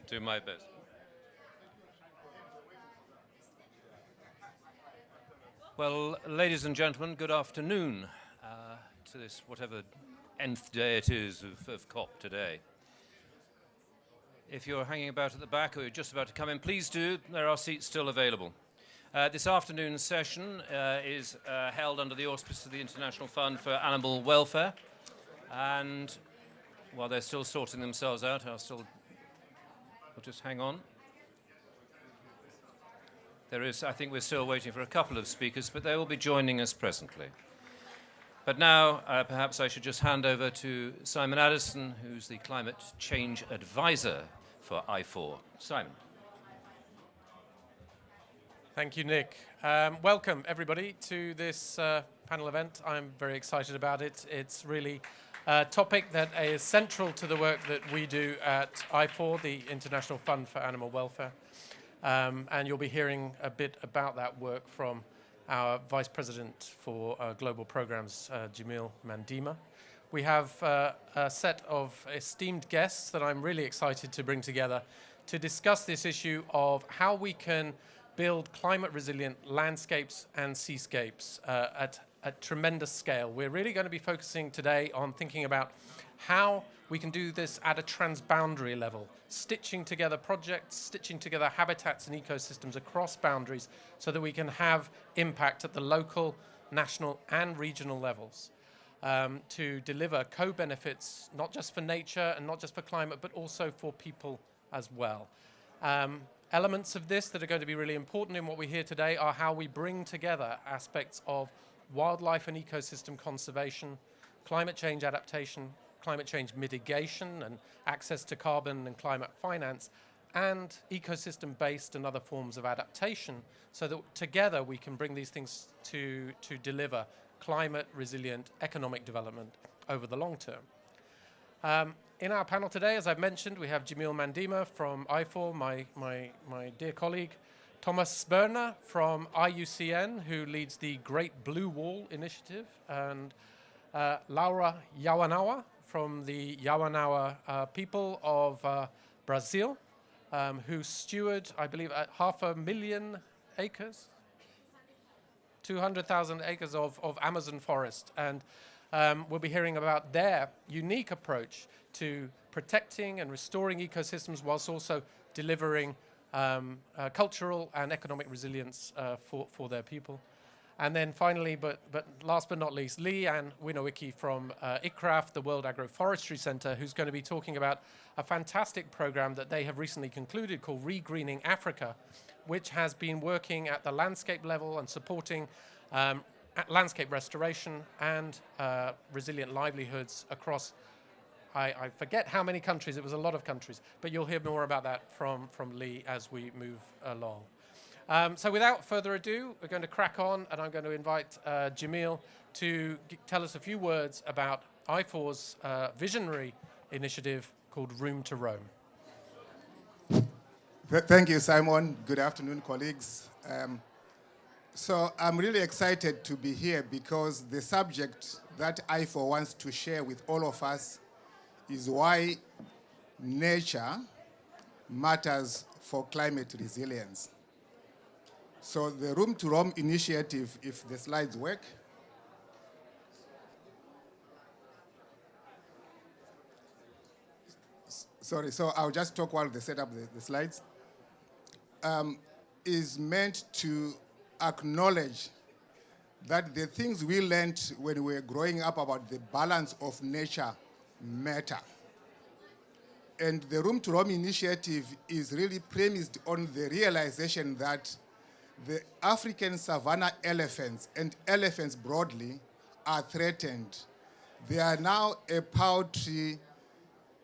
[SPEAKER 1] Do my best. Well, ladies and gentlemen, good afternoon to this whatever nth day it is of COP today. If you're hanging about at the back or you're just about to come in, please do. There are seats still available. This afternoon's session is held under the auspices of the International Fund for Animal Welfare. And while they're still sorting themselves out, we'll just hang on. I think we're still waiting for a couple of speakers, but they will be joining us presently. But now, perhaps I should just hand over to Simon Addison, who's the Climate Change Advisor for I4. Simon.
[SPEAKER 16] Thank you, Nick. Welcome, everybody, to this panel event. I'm very excited about it. It's really a topic that is central to the work that we do at I4, the International Fund for Animal Welfare. And you'll be hearing a bit about that work from our Vice President for Global Programs, Jamil Mandima. We have a set of esteemed guests that I'm really excited to bring together to discuss this issue of how we can build climate-resilient landscapes and seascapes at a tremendous scale. We're really going to be focusing today on thinking about how we can do this at a transboundary level, stitching together projects, stitching together habitats and ecosystems across boundaries so that we can have impact at the local, national and regional levels to deliver co-benefits, not just for nature and not just for climate, but also for people as well. Elements of this that are going to be really important in what we hear today are how we bring together aspects of wildlife and ecosystem conservation, climate change adaptation, climate change mitigation and access to carbon and climate finance, and ecosystem-based and other forms of adaptation, so that together we can bring these things to deliver climate-resilient economic development over the long term. In our panel today, as I've mentioned, we have Jamil Mandima from I4, my dear colleague, Thomas Berner from IUCN, who leads the Great Blue Wall Initiative, and Laura Yawanawa from the Yawanawa people of Brazil, who steward, I believe, 500,000 acres, 200,000 acres of Amazon forest. And we'll be hearing about their unique approach to protecting and restoring ecosystems whilst also delivering cultural and economic resilience for their people. And then finally, but last but not least, Leanne Winowicki from ICRAF, the World Agroforestry Center, who's going to be talking about a fantastic program that they have recently concluded called Regreening Africa, which has been working at the landscape level and supporting landscape restoration and resilient livelihoods across, I forget how many countries, it was a lot of countries, but you'll hear more about that from Lee as we move along. So without further ado, we're going to crack on, and I'm going to invite Jamil to tell us a few words about I4's visionary initiative called Room to Roam.
[SPEAKER 17] Thank you, Simon. Good afternoon, colleagues. So I'm really excited to be here because the subject that I4 wants to share with all of us is why nature matters for climate resilience. So the Room to Roam initiative, if the slides work. Sorry, so I'll just talk while they set up the slides. Is meant to acknowledge that the things we learned when we were growing up about the balance of nature matter. And the Room to Roam initiative is really premised on the realization that the African savanna elephants and elephants broadly are threatened. There are now a paltry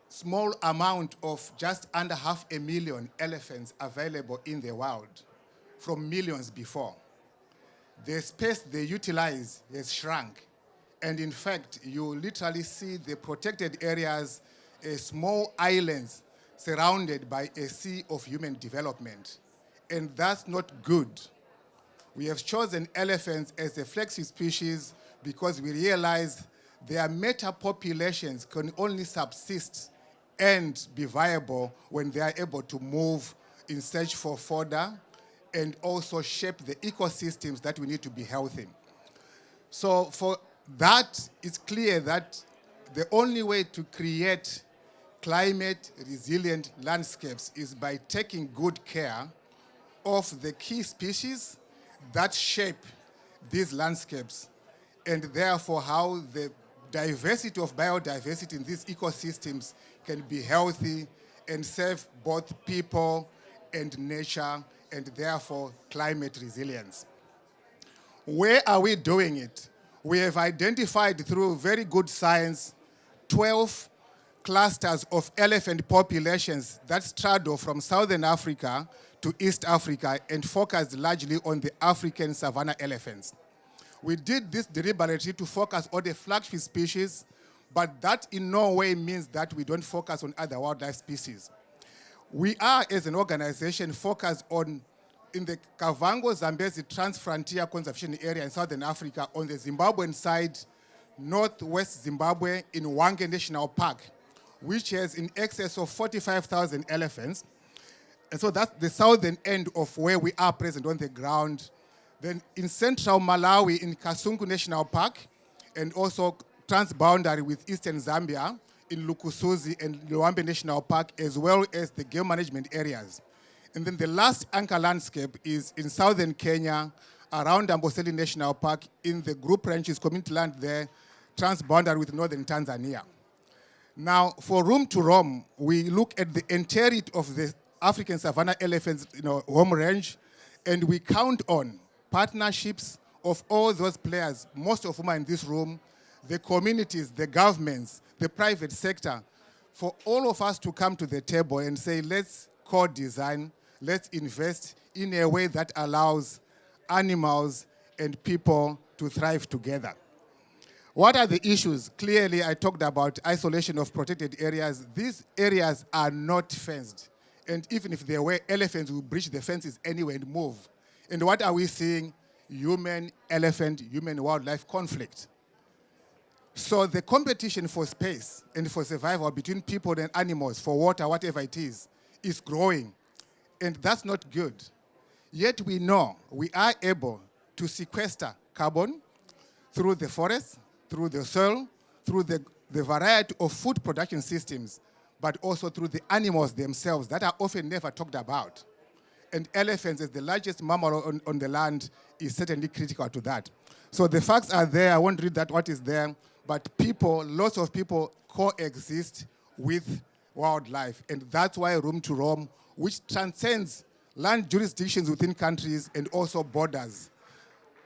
[SPEAKER 17] small amount of just under 500,000 elephants available in the world from millions before. The space they utilize has shrunk. And in fact, you literally see the protected areas as small islands surrounded by a sea of human development. And that's not good. We have chosen elephants as a flagship species because we realize their meta populations can only subsist and be viable when they are able to move in search for fodder and also shape the ecosystems that we need to be healthy. So for that, it's clear that the only way to create climate resilient landscapes is by taking good care of the key species that shape these landscapes, and therefore how the diversity of biodiversity in these ecosystems can be healthy and serve both people and nature, and therefore climate resilience. Where are we doing it? We have identified through very good science 12 clusters of elephant populations that straddle from Southern Africa to East Africa and focused largely on the African savanna elephants. We did this deliberately to focus on the flagship species, but that in no way means that we don't focus on other wildlife species. We are, as an organization, focused on, in the Kavango-Zambezi Trans-Frontier Conservation Area in Southern Africa, on the Zimbabwean side, northwest Zimbabwe, in Hwange National Park, which has in excess of 45,000 elephants. And so that's the southern end of where we are present on the ground. Then in central Malawi, in Kasungu National Park, and also transboundary with eastern Zambia, in Lukusuzi and Luambe National Park, as well as the game management areas. And then the last anchor landscape is in southern Kenya, around Amboseli National Park, in the group ranches community land there, transboundary with northern Tanzania. Now, for room to roam, we look at the entirety of the African savanna elephants, home range, and we count on partnerships of all those players, most of whom are in this room, the communities, the governments, the private sector, for all of us to come to the table and say, let's co-design, let's invest in a way that allows animals and people to thrive together. What are the issues? Clearly, I talked about isolation of protected areas. These areas are not fenced. And even if there were, elephants will breach the fences anyway and move. And what are we seeing? Human-elephant, human-wildlife conflict. So the competition for space and for survival between people and animals, for water, whatever it is growing. And that's not good. Yet we know we are able to sequester carbon through the forest, through the soil, through the variety of food production systems, but also through the animals themselves that are often never talked about. And elephants, as the largest mammal on the land, is certainly critical to that. So the facts are there. I won't read that what is there, but people, lots of people coexist with wildlife. And that's why room to roam, which transcends land jurisdictions within countries and also borders,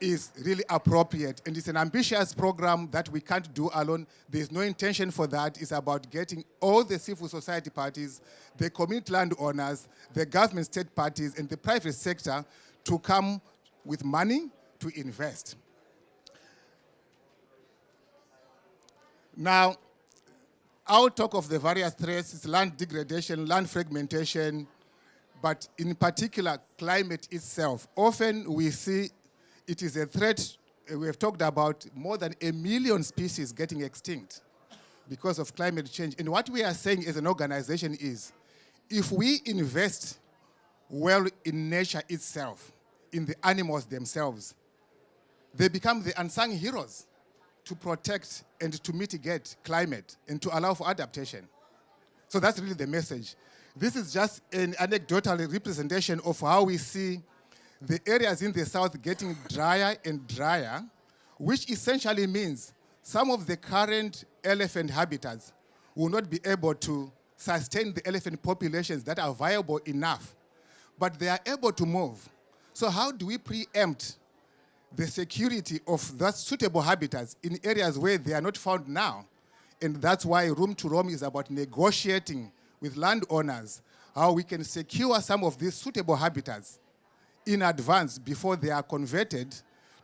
[SPEAKER 17] is really appropriate. And it's an ambitious program that we can't do alone. There's no intention for that. It's about getting all the civil society parties, the community landowners, the government state parties, and the private sector to come with money to invest. Now, I'll talk of the various threats. It's land degradation, land fragmentation, but in particular, climate itself. Often we see it is a threat. We have talked about more than 1 million species getting extinct because of climate change. And what we are saying as an organization is, if we invest well in nature itself, in the animals themselves, they become the unsung heroes to protect and to mitigate climate and to allow for adaptation. So that's really the message. This is just an anecdotal representation of how we see the areas in the south getting drier and drier, which essentially means some of the current elephant habitats will not be able to sustain the elephant populations that are viable enough, but they are able to move. So how do we preempt the security of that suitable habitats in areas where they are not found now? And that's why room to roam is about negotiating with landowners how we can secure some of these suitable habitats in advance before they are converted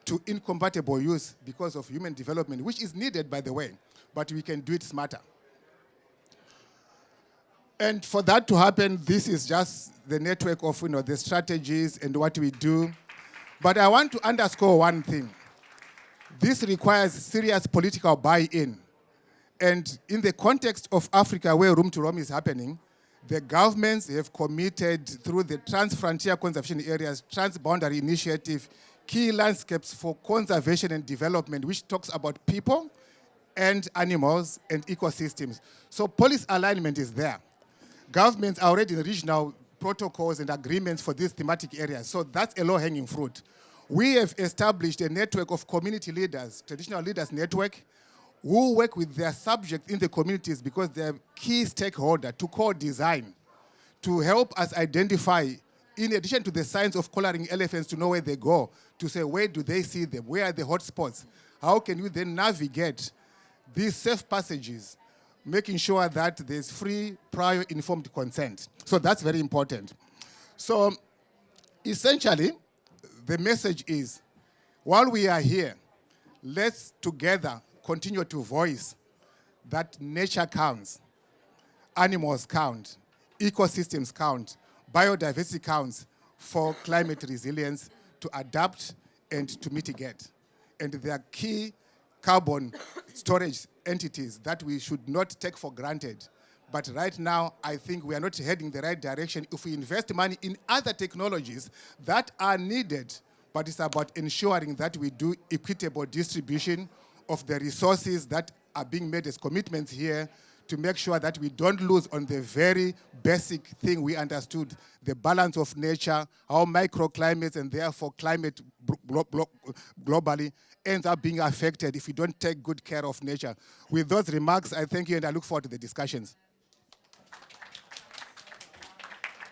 [SPEAKER 17] to incompatible use because of human development, which is needed, by the way, but we can do it smarter. And for that to happen, this is just the network of the strategies and what we do. But I want to underscore one thing. This requires serious political buy-in. And in the context of Africa, where room to roam is happening, the governments have committed through the Trans-Frontier Conservation Areas, Trans-Boundary Initiative, key landscapes for conservation and development, which talks about people and animals and ecosystems. So policy alignment is there. Governments are already in regional protocols and agreements for these thematic areas. So that's a low-hanging fruit. We have established a network of community leaders, traditional leaders network, who work with their subjects in the communities because they're key stakeholder to co-design, to help us identify, in addition to the science of collaring elephants to know where they go, to say where do they see them, where are the hotspots, how can you then navigate these safe passages, making sure that there's free, prior, informed consent. So that's very important. So essentially, the message is, while we are here, let's together continue to voice that nature counts, animals count, ecosystems count, biodiversity counts for climate resilience, to adapt and to mitigate. And there are key carbon storage entities that we should not take for granted. But right now, I think we are not heading the right direction if we invest money in other technologies that are needed, but it's about ensuring that we do equitable distribution of the resources that are being made as commitments here, to make sure that we don't lose on the very basic thing we understood, the balance of nature, how microclimates and therefore climate globally ends up being affected if we don't take good care of nature. With those remarks, I thank you and I look forward to the discussions.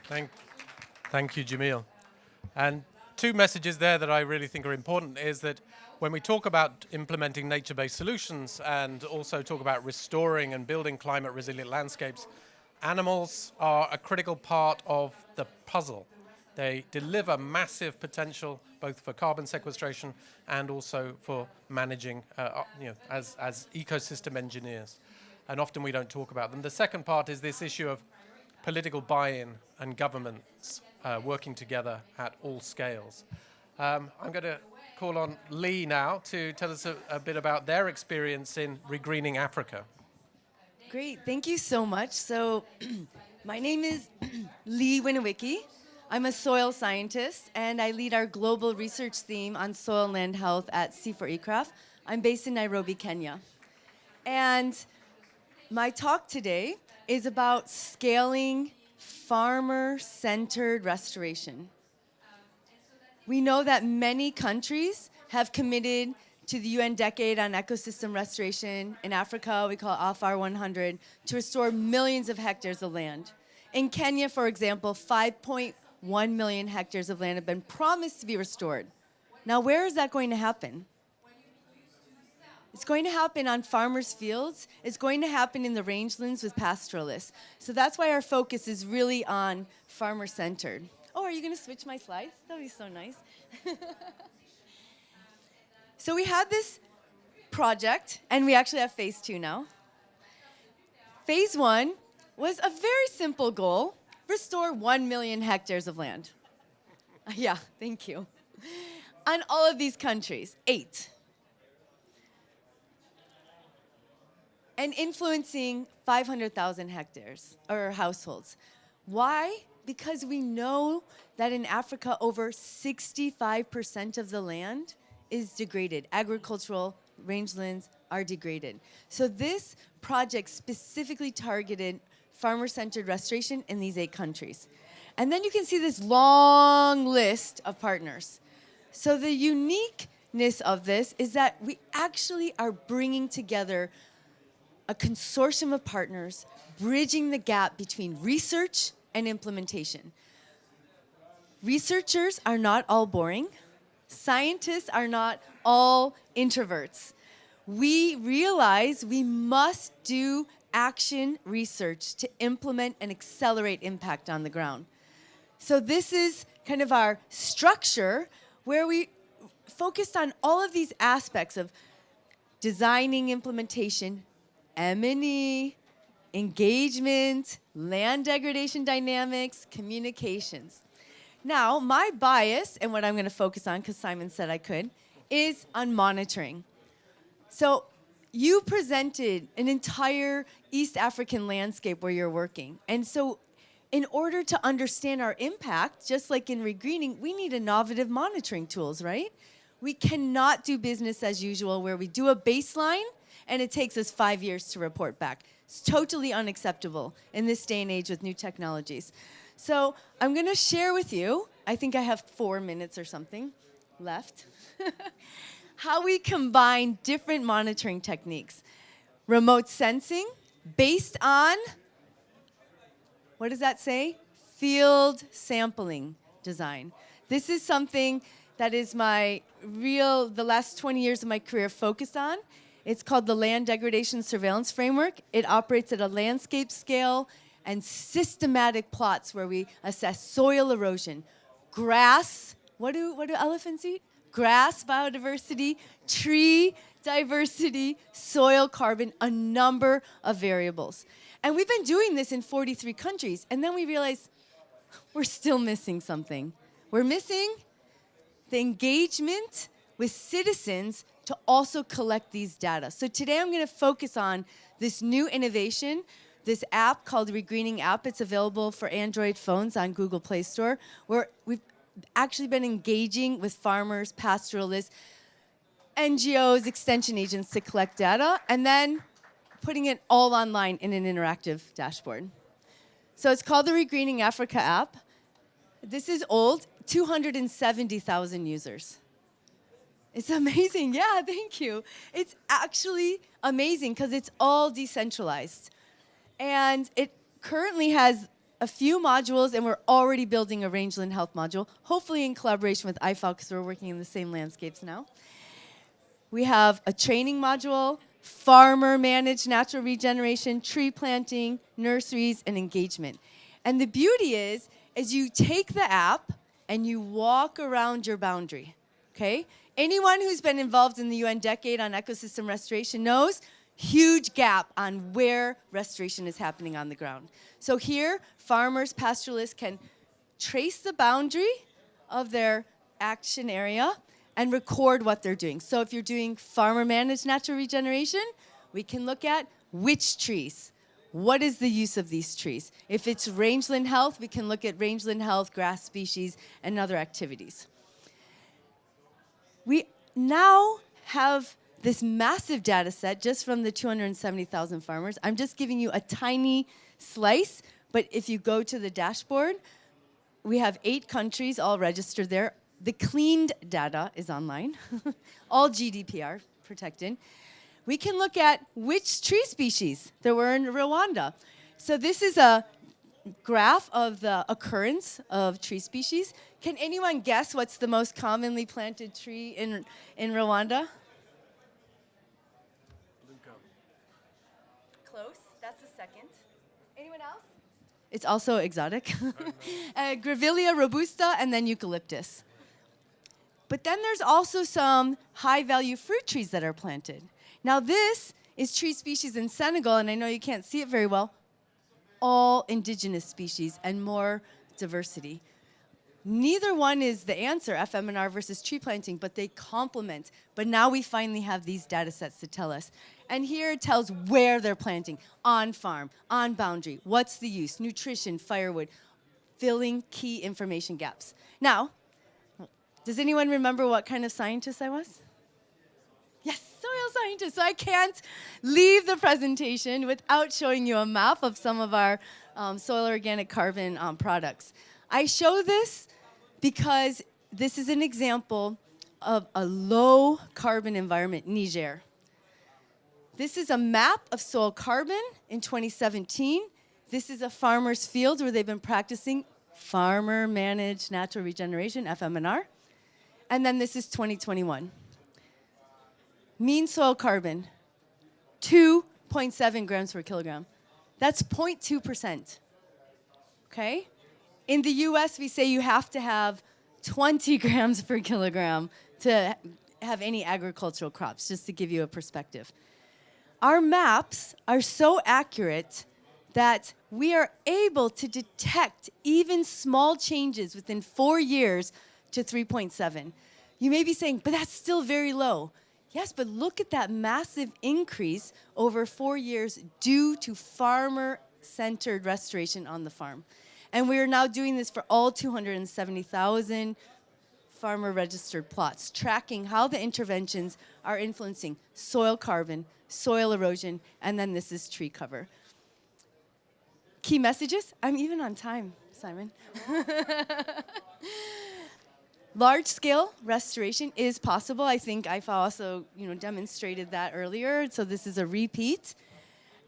[SPEAKER 16] Thank you, Jamil. And two messages there that I really think are important is that when we talk about implementing nature-based solutions and also talk about restoring and building climate-resilient landscapes, animals are a critical part of the puzzle. They deliver massive potential both for carbon sequestration and also for managing as ecosystem engineers. And often we don't talk about them. The second part is this issue of political buy-in and governments working together at all scales. I'm going to call on Lee now to tell us a bit about their experience in regreening Africa.
[SPEAKER 18] Great, thank you so much. So my name is Lee Winowicki. I'm a soil scientist, and I lead our global research theme on soil and land health at C4ECRAF. I'm based in Nairobi, Kenya. And my talk today is about scaling farmer-centered restoration. We know that many countries have committed to the UN Decade on Ecosystem Restoration. In Africa, we call it AFAR 100, to restore millions of hectares of land. In Kenya, for example, 5.1 million hectares of land have been promised to be restored. Now, where is that going to happen? It's going to happen on farmers' fields. It's going to happen in the rangelands with pastoralists. So that's why our focus is really on farmer-centered. Oh, are you going to switch my slides? That would be so nice. So we had this project, and we actually have phase 2 now. Phase 1 was a very simple goal: restore 1 million hectares of land. Yeah, thank you. On all of these countries, 8. And influencing 500,000 hectares, or households. Why? Because we know that in Africa, over 65% of the land is degraded. Agricultural rangelands are degraded. So this project specifically targeted farmer-centered restoration in these 8 countries. And then you can see this long list of partners. So the uniqueness of this is that we actually are bringing together a consortium of partners, bridging the gap between research and implementation. Researchers are not all boring. Scientists are not all introverts. We realize we must do action research to implement and accelerate impact on the ground. So this is kind of our structure where we focused on all of these aspects of designing implementation, M&E, engagement, land degradation dynamics, communications. Now, my bias, and what I'm going to focus on, because Simon said I could, is on monitoring. So you presented an entire East African landscape where you're working. And so in order to understand our impact, just like in regreening, we need innovative monitoring tools, right? We cannot do business as usual where we do a baseline and it takes us 5 years to report back. It's totally unacceptable in this day and age with new technologies. So I'm gonna share with you, I think I have 4 minutes or something left, how we combine different monitoring techniques. Remote sensing based on, what does that say? Field sampling design. This is something that is the last 20 years of my career focused on. It's called the Land Degradation Surveillance Framework. It operates at a landscape scale and systematic plots where we assess soil erosion, grass, what do elephants eat? Grass biodiversity, tree diversity, soil carbon, a number of variables. And we've been doing this in 43 countries, and then we realized we're still missing something. We're missing the engagement with citizens to also collect these data. So today I'm gonna focus on this new innovation, this app called Regreening App. It's available for Android phones on Google Play Store, where we've actually been engaging with farmers, pastoralists, NGOs, extension agents to collect data, and then putting it all online in an interactive dashboard. So it's called the Regreening Africa app. This is old, 270,000 users. It's amazing, yeah, thank you. It's actually amazing because it's all decentralized. And it currently has a few modules, and we're already building a rangeland health module, hopefully in collaboration with IFAL because we're working in the same landscapes now. We have a training module, farmer-managed natural regeneration, tree planting, nurseries, and engagement. And the beauty is you take the app and you walk around your boundary, okay? Anyone who's been involved in the UN Decade on Ecosystem Restoration knows huge gap on where restoration is happening on the ground. So here, farmers, pastoralists can trace the boundary of their action area and record what they're doing. So if you're doing farmer-managed natural regeneration, we can look at which trees. What is the use of these trees? If it's rangeland health, we can look at rangeland health, grass species, and other activities. We now have this massive data set just from the 270,000 farmers. I'm just giving you a tiny slice, but if you go to the dashboard, we have 8 countries all registered there. The cleaned data is online, all GDPR protected. We can look at which tree species there were in Rwanda. So this is a graph of the occurrence of tree species. Can anyone guess what's the most commonly planted tree in Rwanda? Close, that's the second. Anyone else? It's also exotic. Grevillea robusta and then eucalyptus. But then there's also some high-value fruit trees that are planted. Now this is tree species in Senegal, and I know you can't see it very well, all indigenous species and more diversity. Neither one is the answer, FMNR versus tree planting, but they complement. But now we finally have these data sets to tell us. And here it tells where they're planting, on farm, on boundary, what's the use, nutrition, firewood, filling key information gaps. Now, does anyone remember what kind of scientist I was? Yes, soil scientist. So I can't leave the presentation without showing you a map of some of our soil organic carbon products. I show this because this is an example of a low carbon environment, Niger. This is a map of soil carbon in 2017. This is a farmer's field where they've been practicing farmer-managed natural regeneration, FMNR. And then this is 2021. Mean soil carbon, 2.7 grams per kilogram. That's 0.2%, okay? In the US, we say you have to have 20 grams per kilogram to have any agricultural crops, just to give you a perspective. Our maps are so accurate that we are able to detect even small changes within 4 years to 3.7. You may be saying, but that's still very low. Yes, but look at that massive increase over 4 years due to farmer-centered restoration on the farm. And we are now doing this for all 270,000 farmer-registered plots, tracking how the interventions are influencing soil carbon, soil erosion, and then this is tree cover. Key messages? I'm even on time, Simon. Large-scale restoration is possible. I think IFA also, demonstrated that earlier. So this is a repeat.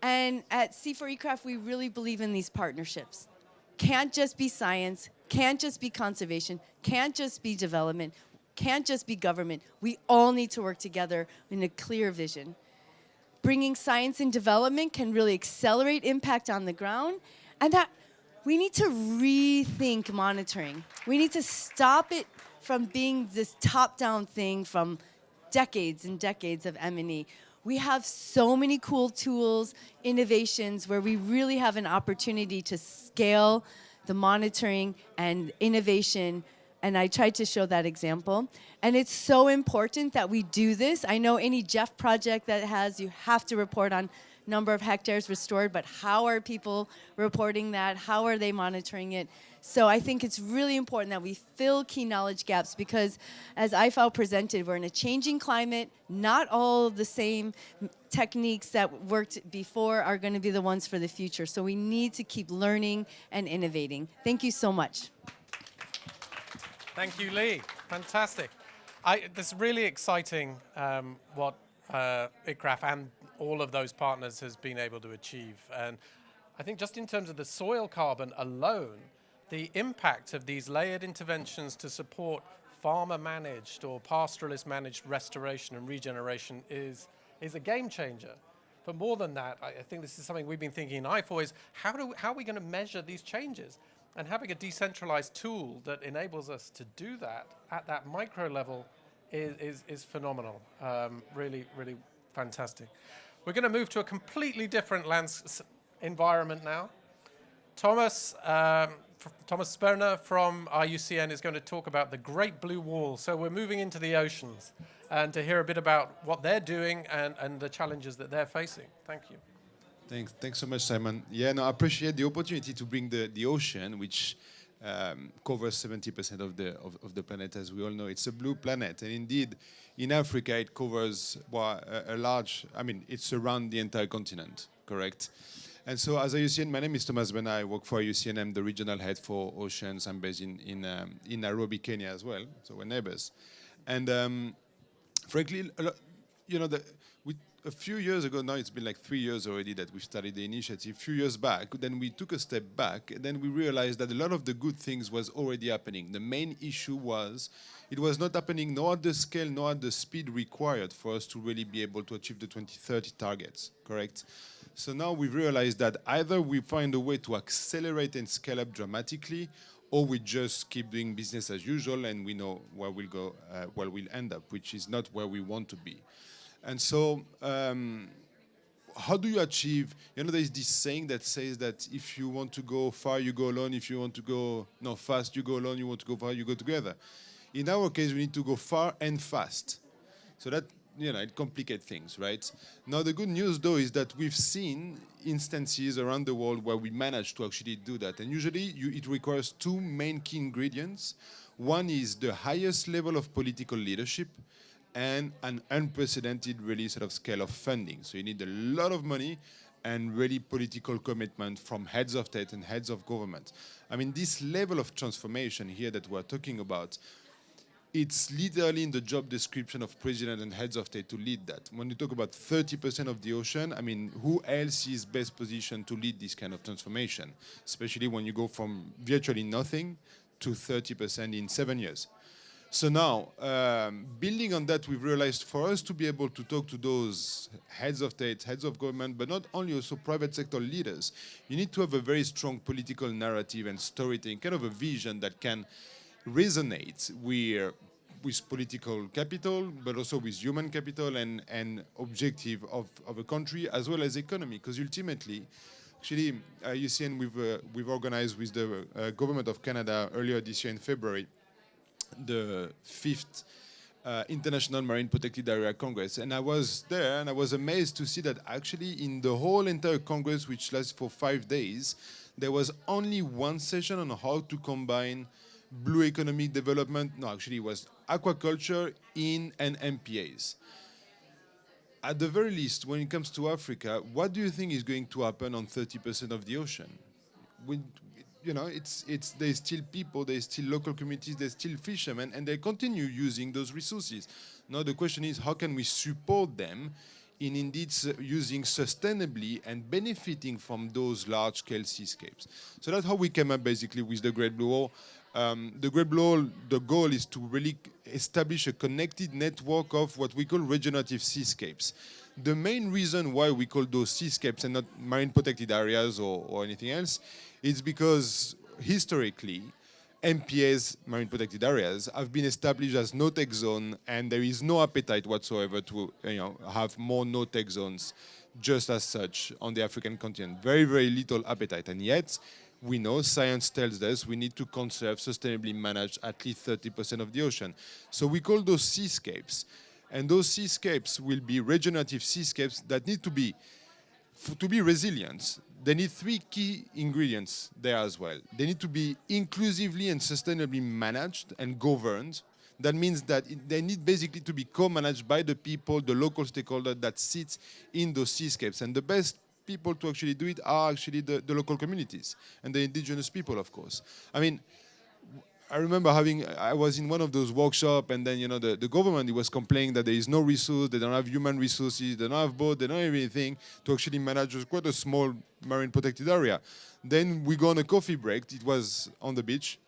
[SPEAKER 18] And at C4ECRAFT, we really believe in these partnerships. Can't just be science, can't just be conservation, can't just be development, can't just be government. We all need to work together in a clear vision. Bringing science and development can really accelerate impact on the ground, and that we need to rethink monitoring. We need to stop it from being this top-down thing from decades and decades of M&E. We have so many cool tools, innovations, where we really have an opportunity to scale the monitoring and innovation, and I tried to show that example. And it's so important that we do this. I know any Jeff project that you have to report on number of hectares restored, but how are people reporting that? How are they monitoring it? So I think it's really important that we fill key knowledge gaps because, as IFAO presented, we're in a changing climate. Not all of the same techniques that worked before are going to be the ones for the future. So we need to keep learning and innovating. Thank you so much.
[SPEAKER 16] Thank you, Lee. Fantastic. This is really exciting what ICRAF and all of those partners has been able to achieve. And I think just in terms of the soil carbon alone, the impact of these layered interventions to support farmer-managed or pastoralist-managed restoration and regeneration is a game changer. But more than that, I think this is something we've been thinking in IFAO is how are we going to measure these changes? And having a decentralized tool that enables us to do that at that micro level is phenomenal. Really, really fantastic. We're going to move to a completely different environment now. Thomas Sperner from IUCN is going to talk about the Great Blue Wall. So we're moving into the oceans and to hear a bit about what they're doing and the challenges that they're facing. Thank you.
[SPEAKER 19] Thanks so much, Simon. Yeah, no, I appreciate the opportunity to bring the ocean, which covers 70% of the planet, as we all know. It's a blue planet, and indeed, in Africa, it covers a large. It's around the entire continent, correct? And so, as IUCN, my name is Thomas Bena. I work for IUCN. I'm the regional head for oceans. I'm based in Nairobi, Kenya, as well. So we're neighbors. And frankly, a few years ago, now it's been like 3 years already that we started the initiative. A few years back, then we took a step back, and then we realized that a lot of the good things was already happening. The main issue was it was not happening nor at the scale nor at the speed required for us to really be able to achieve the 2030 targets, correct? So now we've realized that either we find a way to accelerate and scale up dramatically, or we just keep doing business as usual and we know where we'll go, where we'll end up, which is not where we want to be. And so, how do you achieve, there's this saying that says that if you want to go far, you go alone. If you want to go fast, you go alone. You want to go far, you go together. In our case, we need to go far and fast. So that, it complicates things, right? Now, the good news, though, is that we've seen instances around the world where we managed to actually do that. And usually, it requires two main key ingredients. One is the highest level of political leadership, and an unprecedented really sort of scale of funding. So you need a lot of money and really political commitment from heads of state and heads of government. This level of transformation here that we're talking about, it's literally in the job description of president and heads of state to lead that. When you talk about 30% of the ocean, who else is best positioned to lead this kind of transformation? Especially when you go from virtually nothing to 30% in 7 years. So now, building on that, we've realized for us to be able to talk to those heads of state, heads of government, but not only also private sector leaders, you need to have a very strong political narrative and storytelling, kind of a vision that can resonate with political capital, but also with human capital and objective of a country as well as economy. Because ultimately, actually, IUCN, we've organized with the government of Canada earlier this year in February, the 5th International Marine Protected Area Congress. And I was there and I was amazed to see that actually in the whole entire Congress, which lasted for 5 days, there was only one session on how to combine blue economic development, no, actually it was aquaculture in and MPAs. At the very least, when it comes to Africa, what do you think is going to happen on 30% of the ocean? You know, there's still people, there's still local communities, there's still fishermen, and they continue using those resources. Now the question is, how can we support them in indeed using sustainably and benefiting from those large-scale seascapes? So that's how we came up basically with the Great Blue Wall. The Great Blue Wall, the goal is to really establish a connected network of what we call regenerative seascapes. The main reason why we call those seascapes and not marine protected areas or anything else is because historically, MPAs, marine protected areas, have been established as no-take zone, and there is no appetite whatsoever to have more no-take zones just as such on the African continent. Very, very little appetite, and yet we know, science tells us, we need to conserve, sustainably manage at least 30% of the ocean. So we call those seascapes. And those seascapes will be regenerative seascapes that need to be resilient. They need 3 key ingredients there as well. They need to be inclusively and sustainably managed and governed. That means that they need basically to be co-managed by the people, the local stakeholder that sits in those seascapes. And the best people to actually do it are actually the local communities and the indigenous people, of course. I mean, I remember I was in one of those workshops, and then, the government was complaining that there is no resource, they don't have human resources, they don't have boat, they don't have anything to actually manage quite a small marine protected area. Then we go on a coffee break, it was on the beach,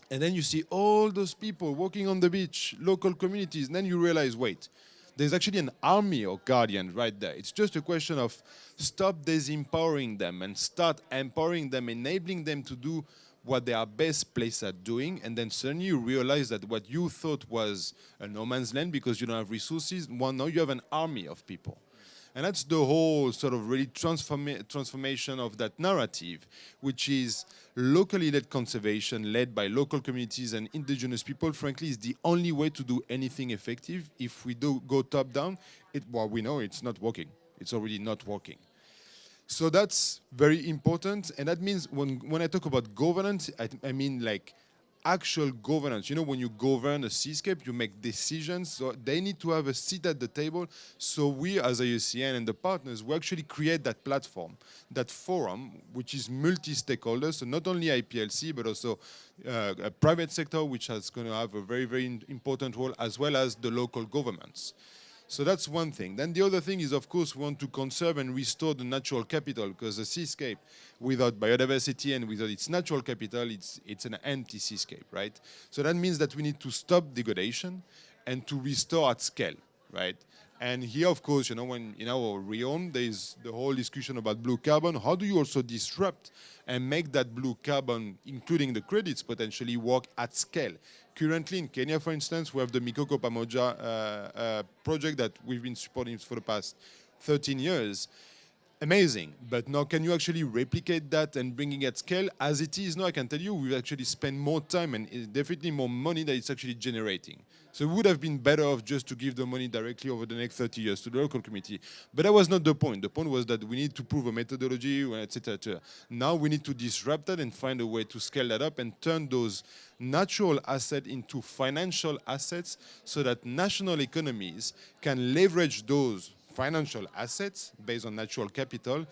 [SPEAKER 19] and then you see all those people walking on the beach, local communities, and then you realize, wait, there's actually an army of guardians right there. It's just a question of stop disempowering them and start empowering them, enabling them to do what they are best placed at doing, and then suddenly you realize that what you thought was a no man's land because you don't have resources, well, now you have an army of people. And that's the whole sort of really transformation of that narrative, which is locally led conservation, led by local communities and indigenous people, frankly, is the only way to do anything effective. If we do go top down, we know it's not working. It's already not working. So that's very important, and that means when I talk about governance, I mean like actual governance. When you govern a seascape, you make decisions, so they need to have a seat at the table. So we, as IUCN and the partners, we actually create that platform, that forum, which is multi-stakeholders, so not only IPLC, but also a private sector, which is going to have a very, very important role, as well as the local governments. So that's one thing. Then the other thing is, of course, we want to conserve and restore the natural capital, because the seascape, without biodiversity and without its natural capital, it's an empty seascape, right? So that means that we need to stop degradation and to restore at scale, right? And here, of course, when in our realm, there is the whole discussion about blue carbon. How do you also disrupt and make that blue carbon, including the credits, potentially work at scale? Currently in Kenya, for instance, we have the Mikoko Pamoja project that we've been supporting for the past 13 years. Amazing, but now can you actually replicate that and bring it at scale? As it is now, I can tell you, we've actually spent more time and definitely more money that it's actually generating. So it would have been better off just to give the money directly over the next 30 years to the local community. But that was not the point. The point was that we need to prove a methodology, etc., etc. Now we need to disrupt that and find a way to scale that up and turn those natural assets into financial assets so that national economies can leverage those financial assets based on natural capital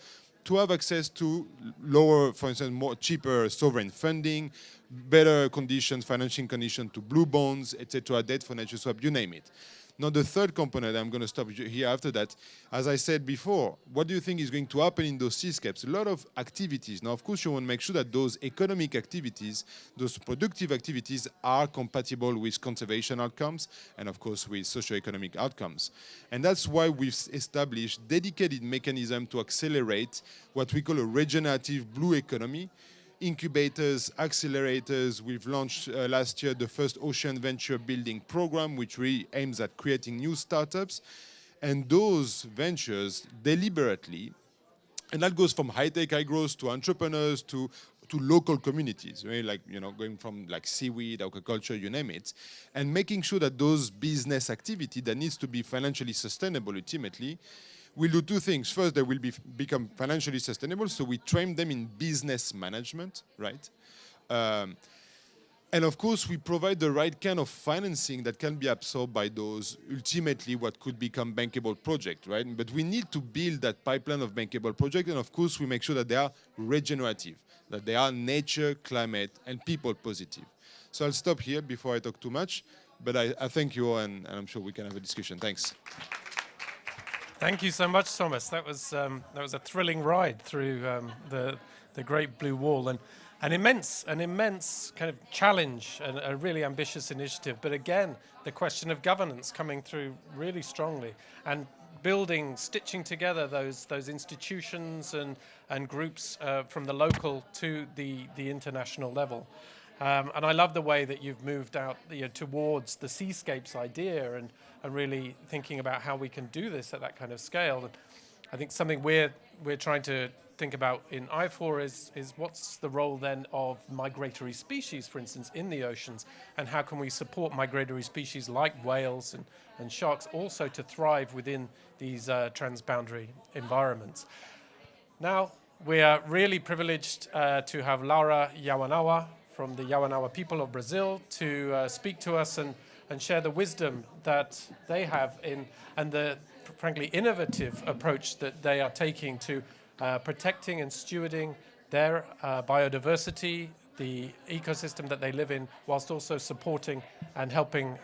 [SPEAKER 19] to have access to lower, for instance, more cheaper sovereign funding, better conditions, financing conditions to blue bonds, etc., debt for nature swap, you name it. Now, the third component, I'm going to stop here after that. As I said before, what do you think is going to happen in those seascapes? A lot of activities. Now, of course, you want to make sure that those economic activities, those productive activities are compatible with conservation outcomes and, of course, with socioeconomic outcomes. And that's why we've established dedicated mechanism to accelerate what we call a regenerative blue economy. Incubators, accelerators. We've launched last year the first ocean venture building program, which really aims at creating new startups. And those ventures deliberately, and that goes from high-tech, high-growth to entrepreneurs to to local communities, right? Like, going from like seaweed, aquaculture, you name it, and making sure that those business activity that needs to be financially sustainable ultimately will do two things. First, they will become financially sustainable, so we train them in business management, right? And of course, we provide the right kind of financing that can be absorbed by those, ultimately, what could become bankable projects, right? But we need to build that pipeline of bankable projects, and of course, we make sure that they are regenerative, that they are nature, climate, and people positive. So I'll stop here before I talk too much, but I thank you all, and I'm sure we can have a discussion. Thanks.
[SPEAKER 16] Thank you so much, Thomas. That was a thrilling ride through the Great Blue Wall, and an immense kind of challenge and a really ambitious initiative. But again, the question of governance coming through really strongly, and stitching together those institutions and groups from the local to the international level. And I love the way that you've moved out towards the seascapes idea and really thinking about how we can do this at that kind of scale. And I think something we're trying to think about in I4 is what's the role then of migratory species, for instance, in the oceans, and how can we support migratory species like whales and sharks also to thrive within these transboundary environments. Now, we are really privileged to have Laura Yawanawa from the Yawanawa people of Brazil to speak to us and share the wisdom that they have and the frankly innovative approach that they are taking to protecting and stewarding their biodiversity, the ecosystem that they live in, whilst also supporting and helping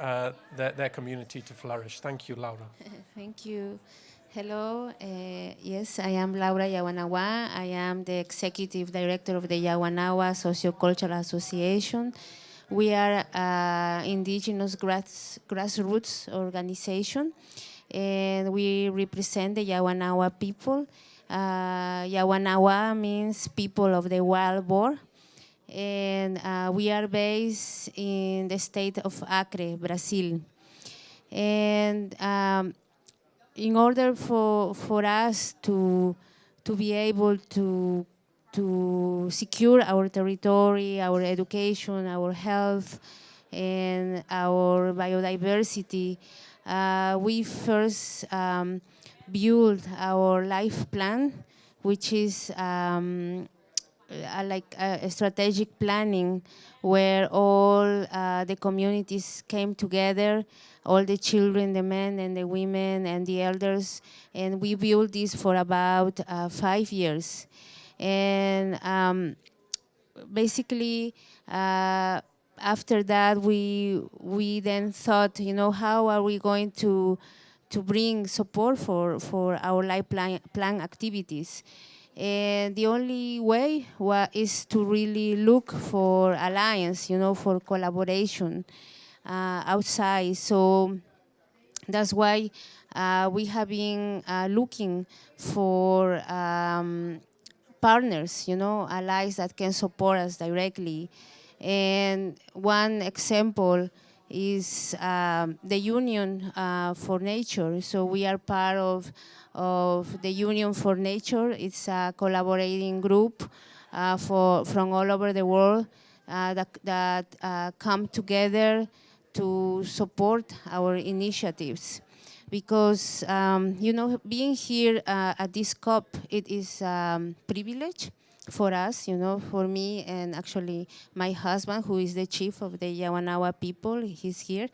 [SPEAKER 16] their community to flourish. Thank you, Laura.
[SPEAKER 20] Thank you. Hello. Yes, I am Laura Yawanawa. I am the Executive Director of the Yawanawa Sociocultural Association. We are an indigenous grassroots organization, and we represent the Yawanawa people. Yawanawa means people of the wild boar, and we are based in the state of Acre, Brazil. And in order for us to be able to secure our territory, our education, our health, and our biodiversity, we first build our life plan, which is like a strategic planning where all the communities came together, all the children, the men and the women and the elders, and we built this for about 5 years. And basically, after that, we then thought, how are we going to bring support for our life plan activities? And the only way is to really look for alliance, for collaboration outside. So that's why we have been looking for partners, allies that can support us directly. And one example is the Union for Nature. So we are part of the Union for Nature. It's a collaborating group from all over the world that come together to support our initiatives. Because, being here at this COP, it is privilege for us, for me and actually my husband, who is the chief of the Yawanawa people, he's here.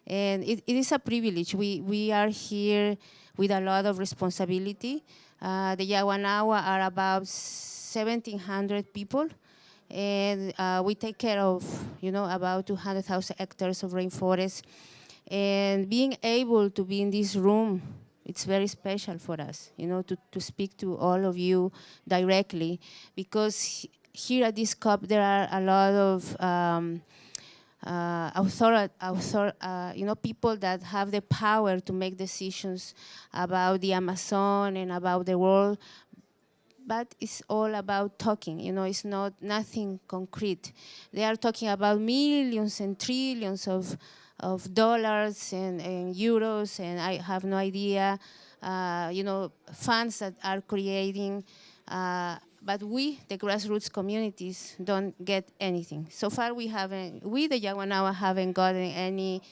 [SPEAKER 20] And it is a privilege. We are here with a lot of responsibility. The Yawanawa are about 1,700 people, and we take care of, about 200,000 hectares of rainforest. And being able to be in this room, it's very special for us, to speak to all of you directly, because here at this COP there are a lot of people that have the power to make decisions about the Amazon and about the world. But it's all about talking, it's nothing concrete. They are talking about millions and trillions of dollars and euros, and I have no idea, funds that are creating but we, the grassroots communities, don't get anything. So far, we, the Yawanawa, haven't gotten any,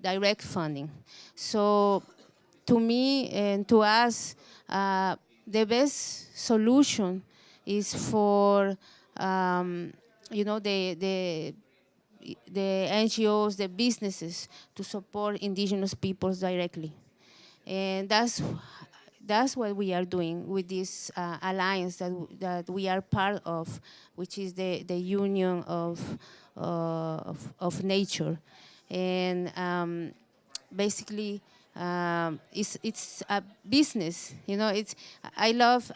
[SPEAKER 20] direct funding. So to me and to us, the best solution is for, the NGOs, the businesses, to support indigenous peoples directly. And that's what we are doing with this alliance that we are part of, which is the Union of Nature. And basically, it's a business. I love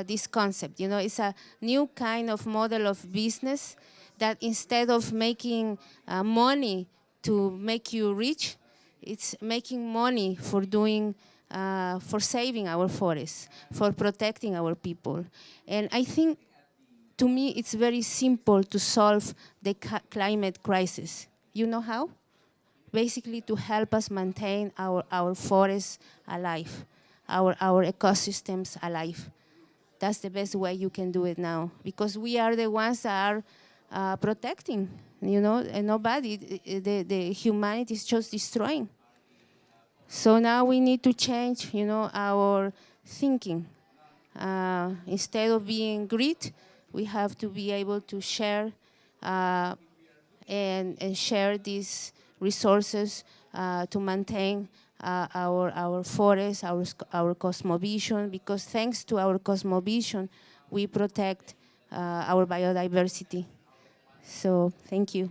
[SPEAKER 20] this concept. It's a new kind of model of business that instead of making money to make you rich, it's making money for doing, for saving our forests, for protecting our people. And I think, to me, it's very simple to solve the climate crisis. You know how? Basically to help us maintain our forests alive, our ecosystems alive. That's the best way you can do it now, because we are the ones that are protecting, and nobody, the humanity is just destroying. So now we need to change, our thinking. Instead of being greed, we have to be able to share and share these resources to maintain our forests, our cosmovision, because thanks to our cosmovision, we protect our biodiversity. So thank you.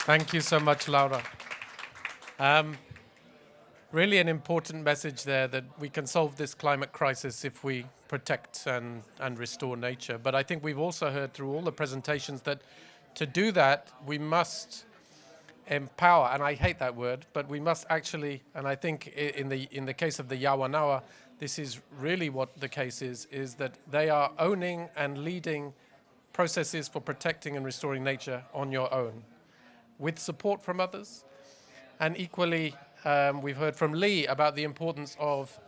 [SPEAKER 16] Thank you so much, Laura. Really an important message there, that we can solve this climate crisis if we protect and restore nature. But I think we've also heard through all the presentations that to do that, we must empower, and I hate that word, but we must actually, and I think in the case of the Yawanawa, this is really what the case is that they are owning and leading processes for protecting and restoring nature on your own, with support from others. And equally, we've heard from Lee about the importance of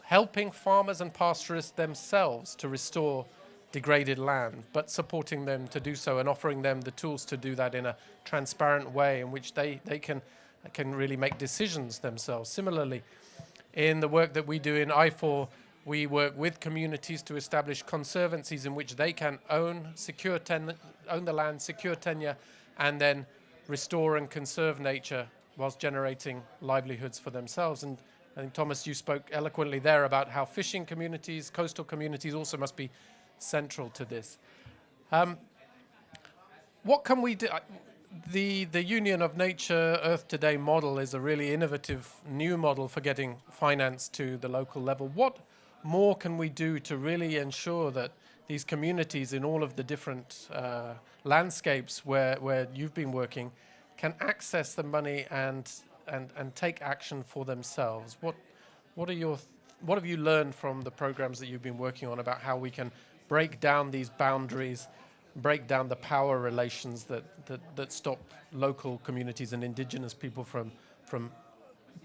[SPEAKER 16] helping farmers and pastoralists themselves to restore degraded land, but supporting them to do so and offering them the tools to do that in a transparent way in which they can really make decisions themselves. Similarly, in the work that we do in I4, we work with communities to establish conservancies in which they can own the land, secure tenure, and then restore and conserve nature whilst generating livelihoods for themselves. And I think, Thomas, you spoke eloquently there about how fishing communities, coastal communities also must be central to this. What can we do? The Union of Nature Earth Today model is a really innovative new model for getting finance to the local level. What more can we do to really ensure that these communities in all of the different landscapes where you've been working can access the money and take action for themselves? What have you learned from the programs that you've been working on about how we can break down these boundaries, break down the power relations that stop local communities and indigenous people from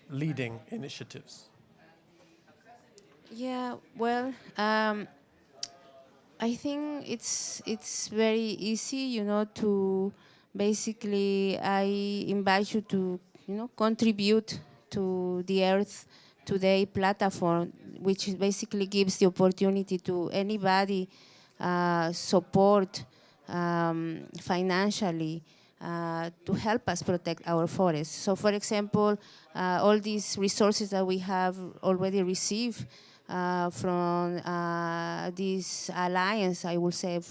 [SPEAKER 16] leading initiatives?
[SPEAKER 20] Yeah, well, I think it's very easy, to basically, I invite you to, contribute to the Earth Today platform, which basically gives the opportunity to anybody support financially to help us protect our forests. So, for example, all these resources that we have already received from this alliance, I will say,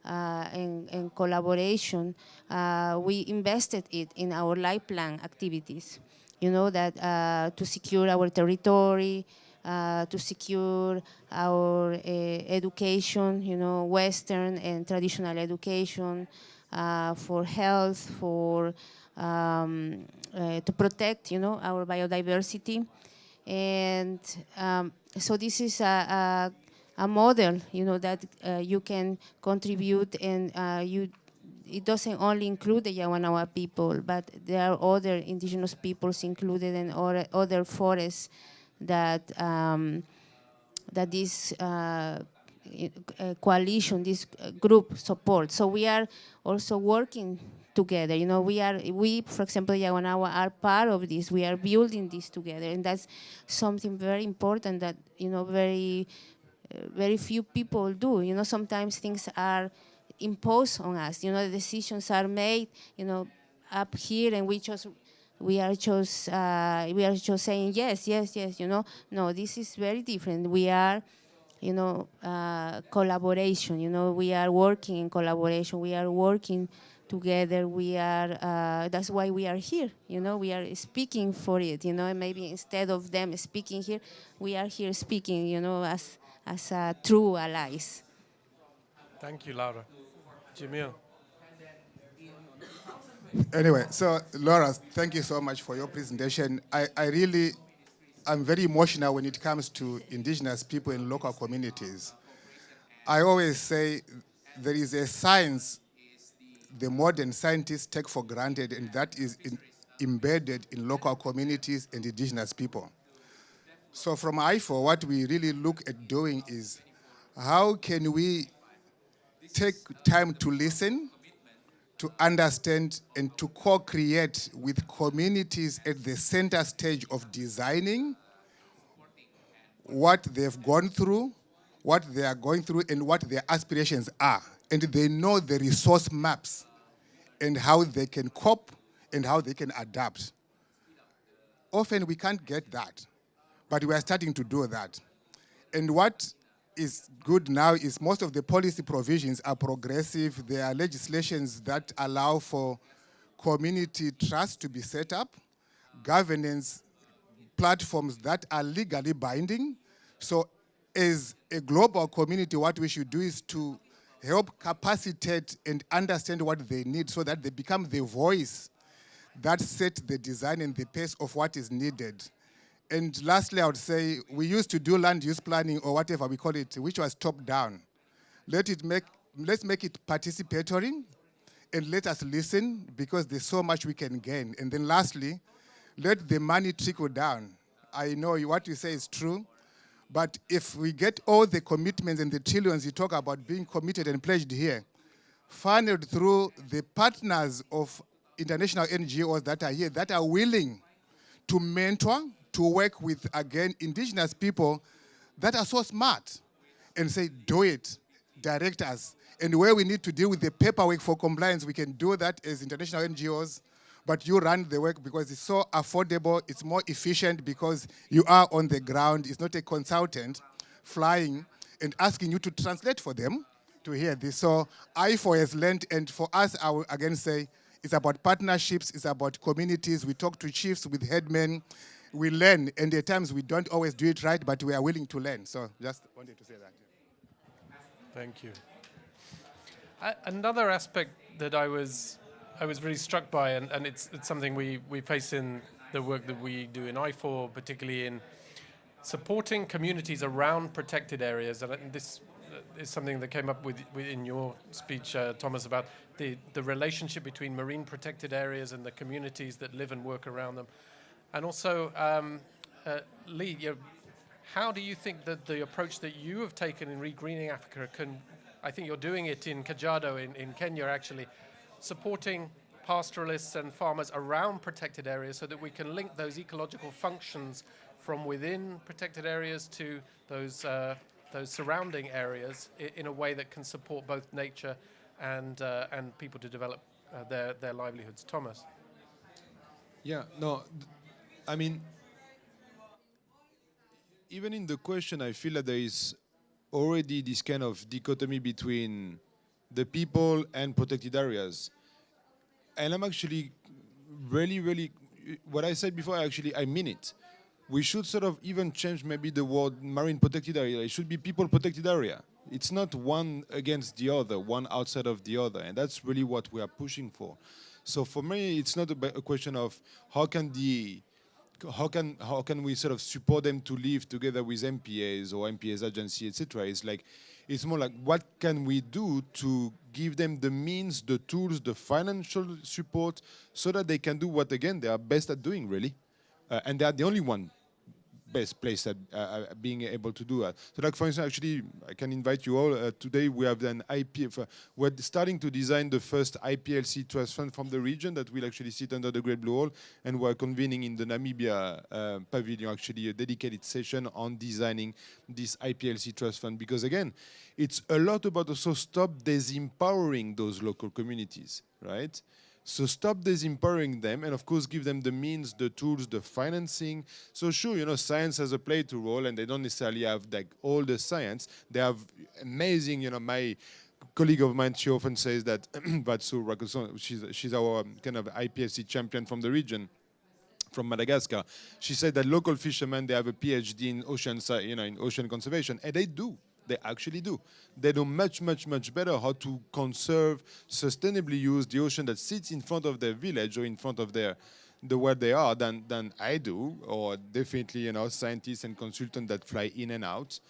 [SPEAKER 20] in collaboration, we invested it in our life plan activities. That to secure our territory, to secure our education, Western and traditional education, for health, for to protect, our biodiversity. And so this is a model, that you can contribute, and it doesn't only include the Yawanawa people, but there are other indigenous peoples included, and other forests that that this coalition, this group supports. So we are also working together. You know, we, for example, Yaguanawa, are part of this. We are building this together, and that's something very important that, you know, very few people do. You know, sometimes things are imposed on us. You know, the decisions are made, you know, up here, and we are just saying yes, yes, yes. You know, no, this is very different. We are, you know, collaboration. You know, we are working in collaboration. We are working together. We are. That's why we are here. You know, we are speaking for it. You know, and maybe instead of them speaking here, we are here speaking. You know, as true allies.
[SPEAKER 16] Thank you, Laura. Jamil.
[SPEAKER 17] Anyway, so Laura, thank you so much for your presentation. I'm very emotional when it comes to indigenous people in local communities. I always say there is a science the modern scientists take for granted, and that is embedded in local communities and indigenous people. So from IFO, what we really look at doing is how can we take time to listen, to understand, and to co-create with communities at the center stage of designing what they've gone through, what they are going through, and what their aspirations are. And they know the resource maps and how they can cope and how they can adapt. Often we can't get that, but we are starting to do that. And what is good now is most of the policy provisions are progressive. There are legislations that allow for community trust to be set up, governance platforms that are legally binding. So as a global community, what we should do is to help capacitate and understand what they need so that they become the voice that set the design and the pace of what is needed. And lastly, I would say we used to do land use planning or whatever we call it, which was top down. Let's make it participatory and let us listen because there's so much we can gain. And then lastly, let the money trickle down. I know what you say is true, but if we get all the commitments and the trillions you talk about being committed and pledged here, funneled through the partners of international NGOs that are here, that are willing to mentor, to work with, again, indigenous people that are so smart and say, do it, direct us. And where we need to deal with the paperwork for compliance, we can do that as international NGOs, but you run the work because it's so affordable, it's more efficient because you are on the ground. It's not a consultant flying and asking you to translate for them to hear this. So IFO has learned, and for us, I will again say, it's about partnerships, it's about communities. We talk to chiefs with headmen, we learn, and at times we don't always do it right, but we are willing to learn. So just wanted to say that.
[SPEAKER 16] Thank you. Another aspect that I was really struck by, and it's something we face in the work that we do in IFOR, particularly in supporting communities around protected areas, and this is something that came up in your speech, Thomas, about the relationship between marine protected areas and the communities that live and work around them. And also, Lee, how do you think that the approach that you have taken in Regreening Africa can, I think you're doing it in Kajiado in Kenya actually, supporting pastoralists and farmers around protected areas so that we can link those ecological functions from within protected areas to those surrounding areas in a way that can support both nature and people to develop their livelihoods. Thomas?
[SPEAKER 19] Yeah, no, I mean, even in the question, I feel that there is already this kind of dichotomy between the people and protected areas. And I'm actually really, what I said before, I mean it. We should sort of even change maybe the word marine protected area. It should be people protected area. It's not one against the other, one outside of the other. And that's really what we are pushing for. So for me, it's not a question of how can we sort of support them to live together with MPAs or MPAs agency, etc. It's more like what can we do to give them the means, the tools, the financial support so that they can do what, again, they are best at doing, really. And they are the only one best place at being able to do that. So like for instance, actually, I can invite you all. Today we have an we're starting to design the first IPLC trust fund from the region that will actually sit under the Great Blue Hole, and we're convening in the Namibia pavilion actually a dedicated session on designing this IPLC trust fund, because again, it's a lot about also stop disempowering those local communities, right? So stop disempowering them, and of course give them the means, the tools, the financing. So sure, you know, science has a play to role, and they don't necessarily have like all the science. They have amazing, you know, my colleague of mine, she often says that Vatsu Rakuson, she's our kind of IPSC champion from the region, from Madagascar. She said that local fishermen, they have a PhD in ocean, you know, in ocean conservation, and they do. They actually do. They know much, much, much better how to conserve, sustainably use the ocean that sits in front of their village or in front of where they are than I do, or definitely, you know, scientists and consultants that fly in and out.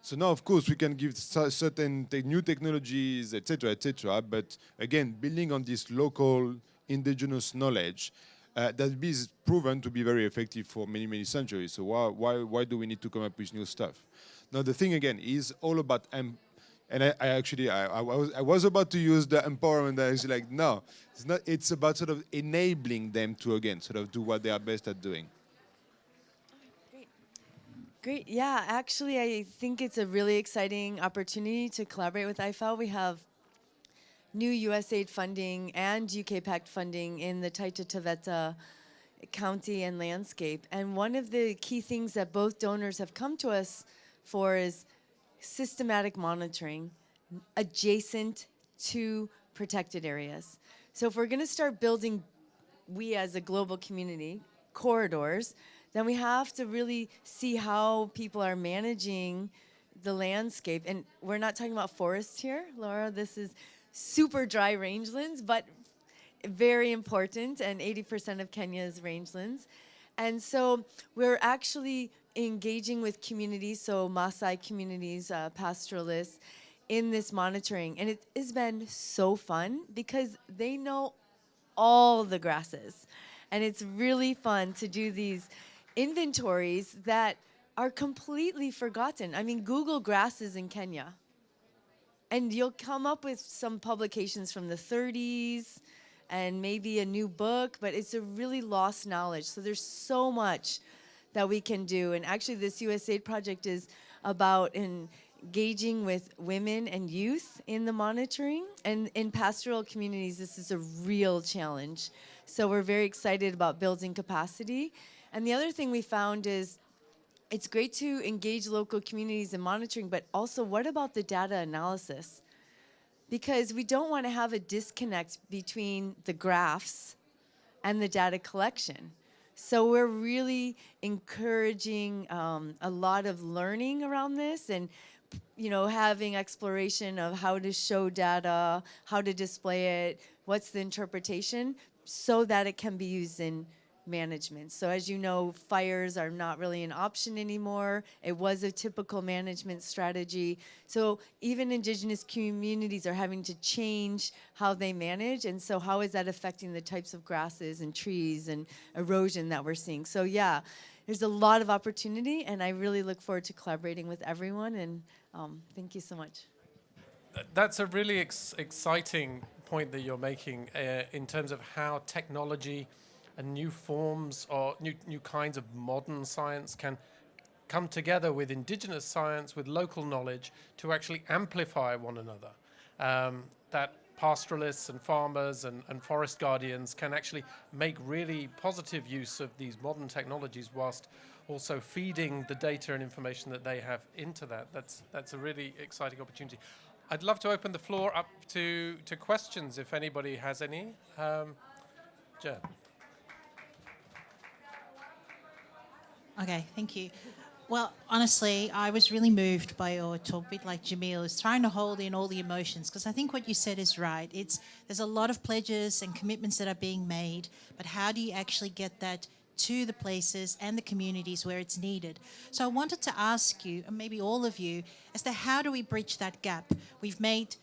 [SPEAKER 19] So now, of course, we can give certain new technologies, etc., but again, building on this local indigenous knowledge, that is proven to be very effective for many, many centuries. So why do we need to come up with new stuff? Now, the thing, again, is all about, and I was about to use the empowerment, I was like, no, it's not. It's about sort of enabling them to, again, sort of do what they are best at doing.
[SPEAKER 18] Great. Yeah, actually, I think it's a really exciting opportunity to collaborate with IFAO. We have new USAID funding and UK-PACT funding in the Taita Taveta county and landscape. And one of the key things that both donors have come to us for is systematic monitoring adjacent to protected areas. So if we're going to start building, we as a global community, corridors, then we have to really see how people are managing the landscape. And we're not talking about forests here, Laura. This is super dry rangelands, but very important, and 80% of Kenya is rangelands. And so we're actually engaging with communities, so Maasai communities, pastoralists, in this monitoring. And it has been so fun because they know all the grasses. And it's really fun to do these inventories that are completely forgotten. I mean, Google grasses in Kenya, and you'll come up with some publications from the 30s and maybe a new book, but it's a really lost knowledge. So there's so much that we can do. And actually, this USAID project is about engaging with women and youth in the monitoring. And in pastoral communities, this is a real challenge. So we're very excited about building capacity. And the other thing we found is it's great to engage local communities in monitoring, but also what about the data analysis? Because we don't want to have a disconnect between the graphs and the data collection. So we're really encouraging a lot of learning around this, and having exploration of how to show data, how to display it, what's the interpretation, so that it can be used in management. So as you know, fires are not really an option anymore. It was a typical management strategy. So even indigenous communities are having to change how they manage. And so how is that affecting the types of grasses and trees and erosion that we're seeing? So yeah, there's a lot of opportunity, and I really look forward to collaborating with everyone. And thank you so much.
[SPEAKER 16] That's a really exciting point that you're making in terms of how technology and new forms or new kinds of modern science can come together with indigenous science, with local knowledge, to actually amplify one another. That pastoralists and farmers and forest guardians can actually make really positive use of these modern technologies whilst also feeding the data and information that they have into that. That's a really exciting opportunity. I'd love to open the floor up to questions if anybody has any. Jen.
[SPEAKER 21] Okay, thank you. Well, honestly, I was really moved by your talk, a bit like Jamil, is trying to hold in all the emotions, because I think what you said is right. There's a lot of pledges and commitments that are being made, but how do you actually get that to the places and the communities where it's needed? So I wanted to ask you, and maybe all of you, as to how do we bridge that gap? We've made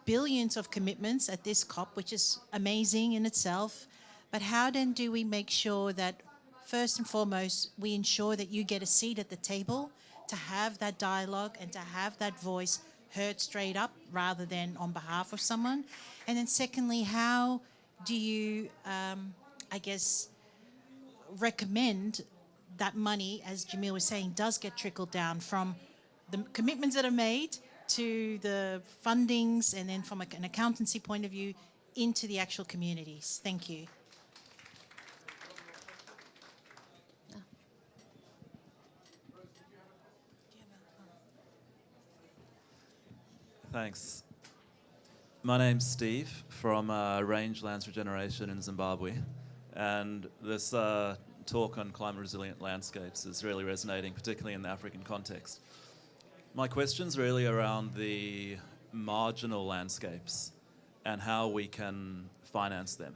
[SPEAKER 21] billions of commitments at this COP, which is amazing in itself, but how then do we make sure that first and foremost, we ensure that you get a seat at the table to have that dialogue and to have that voice heard straight up rather than on behalf of someone? And then secondly, how do you, I guess, recommend that money, as Jamil was saying, does get trickled down from the commitments that are made to the fundings and then from an accountancy point of view into the actual communities? Thank you.
[SPEAKER 4] Thanks. My name's Steve from Rangelands Regeneration in Zimbabwe, and this talk on climate resilient landscapes is really resonating, particularly in the African context. My question's really around the marginal landscapes and how we can finance them.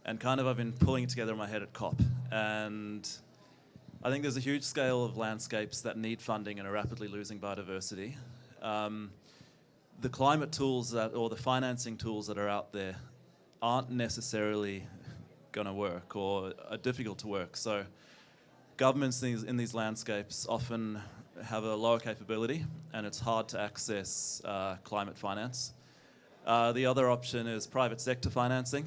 [SPEAKER 4] And kind of I've been pulling it together in my head at COP, and I think there's a huge scale of landscapes that need funding and are rapidly losing biodiversity. The climate tools or the financing tools that are out there aren't necessarily going to work or are difficult to work. So governments in these landscapes often have a lower capability and it's hard to access climate finance. The other option is private sector financing,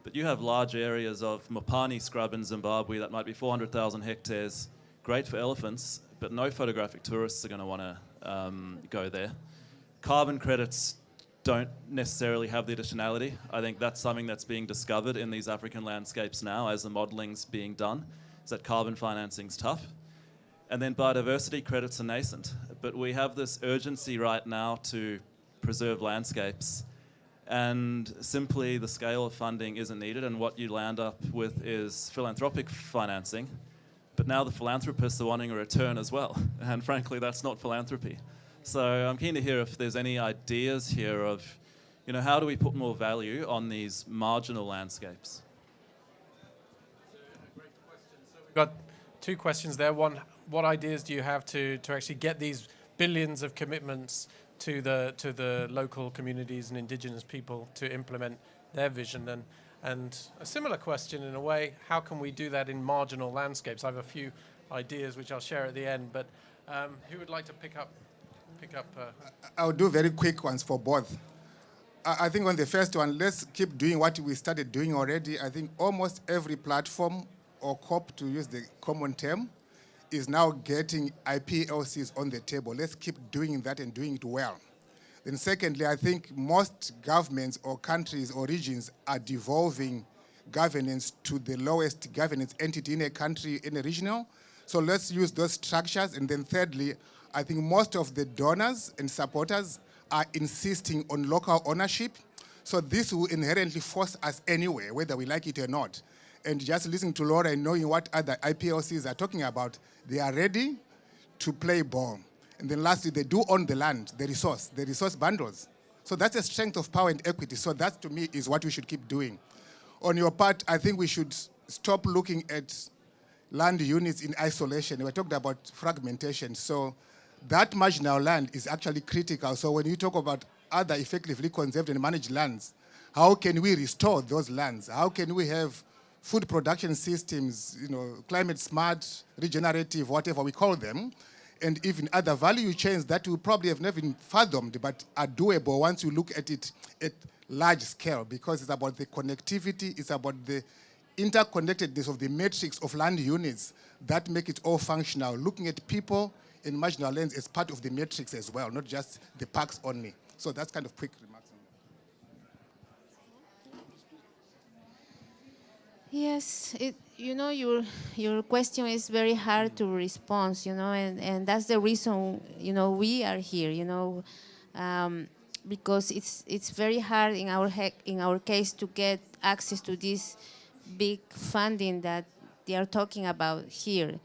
[SPEAKER 4] but you have large areas of Mopani scrub in Zimbabwe that might be 400,000 hectares, great for elephants, but no photographic tourists are going to want to go there. Carbon credits don't necessarily have the additionality. I think that's something that's being discovered in these African landscapes now as the modeling's being done, is that carbon financing's tough. And then biodiversity credits are nascent, but we have this urgency right now to preserve landscapes, and simply the scale of funding isn't needed, and what you land up with is philanthropic financing, but now the philanthropists are wanting a return as well, and frankly that's not philanthropy. So I'm keen to hear if there's any ideas here of, you know, how do we put more value on these marginal landscapes?
[SPEAKER 16] We've got two questions there. One, what ideas do you have to actually get these billions of commitments to the local communities and indigenous people to implement their vision? And a similar question in a way, how can we do that in marginal landscapes? I have a few ideas which I'll share at the end, but who would like to pick up?
[SPEAKER 17] I'll do very quick ones for both. I think on the first one, let's keep doing what we started doing already. I think almost every platform or COP, to use the common term, is now getting IPLCs on the table. Let's keep doing that and doing it well. Then secondly, I think most governments or countries or regions are devolving governance to the lowest governance entity in a country, in a regional. So let's use those structures. And then thirdly, I think most of the donors and supporters are insisting on local ownership. So this will inherently force us anyway, whether we like it or not. And just listening to Laura and knowing what other IPLCs are talking about, they are ready to play ball. And then lastly, they do own the land, the resource bundles. So that's a strength of power and equity. So that, to me, is what we should keep doing. On your part, I think we should stop looking at land units in isolation. We talked about fragmentation. So that marginal land is actually critical. So when you talk about other effectively conserved and managed lands, how can we restore those lands? How can we have food production systems, you know, climate smart, regenerative, whatever we call them, and even other value chains that we probably have never fathomed, but are doable once you look at it at large scale, because it's about the connectivity, it's about the interconnectedness of the matrix of land units that make it all functional, looking at people in marginal lands as part of the matrix as well, not just the parks only. So that's kind of quick remarks.
[SPEAKER 20] Yes, you know, your question is very hard to respond, you know, and that's the reason, you know, we are here, you know, because it's very hard in our case to get access to this big funding that they are talking about here.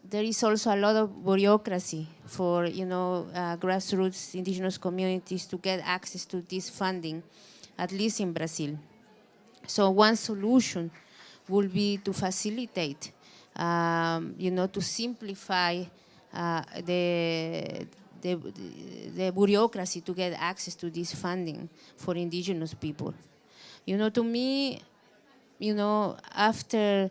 [SPEAKER 20] There is also a lot of bureaucracy for, you know, grassroots indigenous communities to get access to this funding, at least in Brazil. So one solution would be to facilitate, you know, to simplify the bureaucracy to get access to this funding for indigenous people. You know, to me, you know, after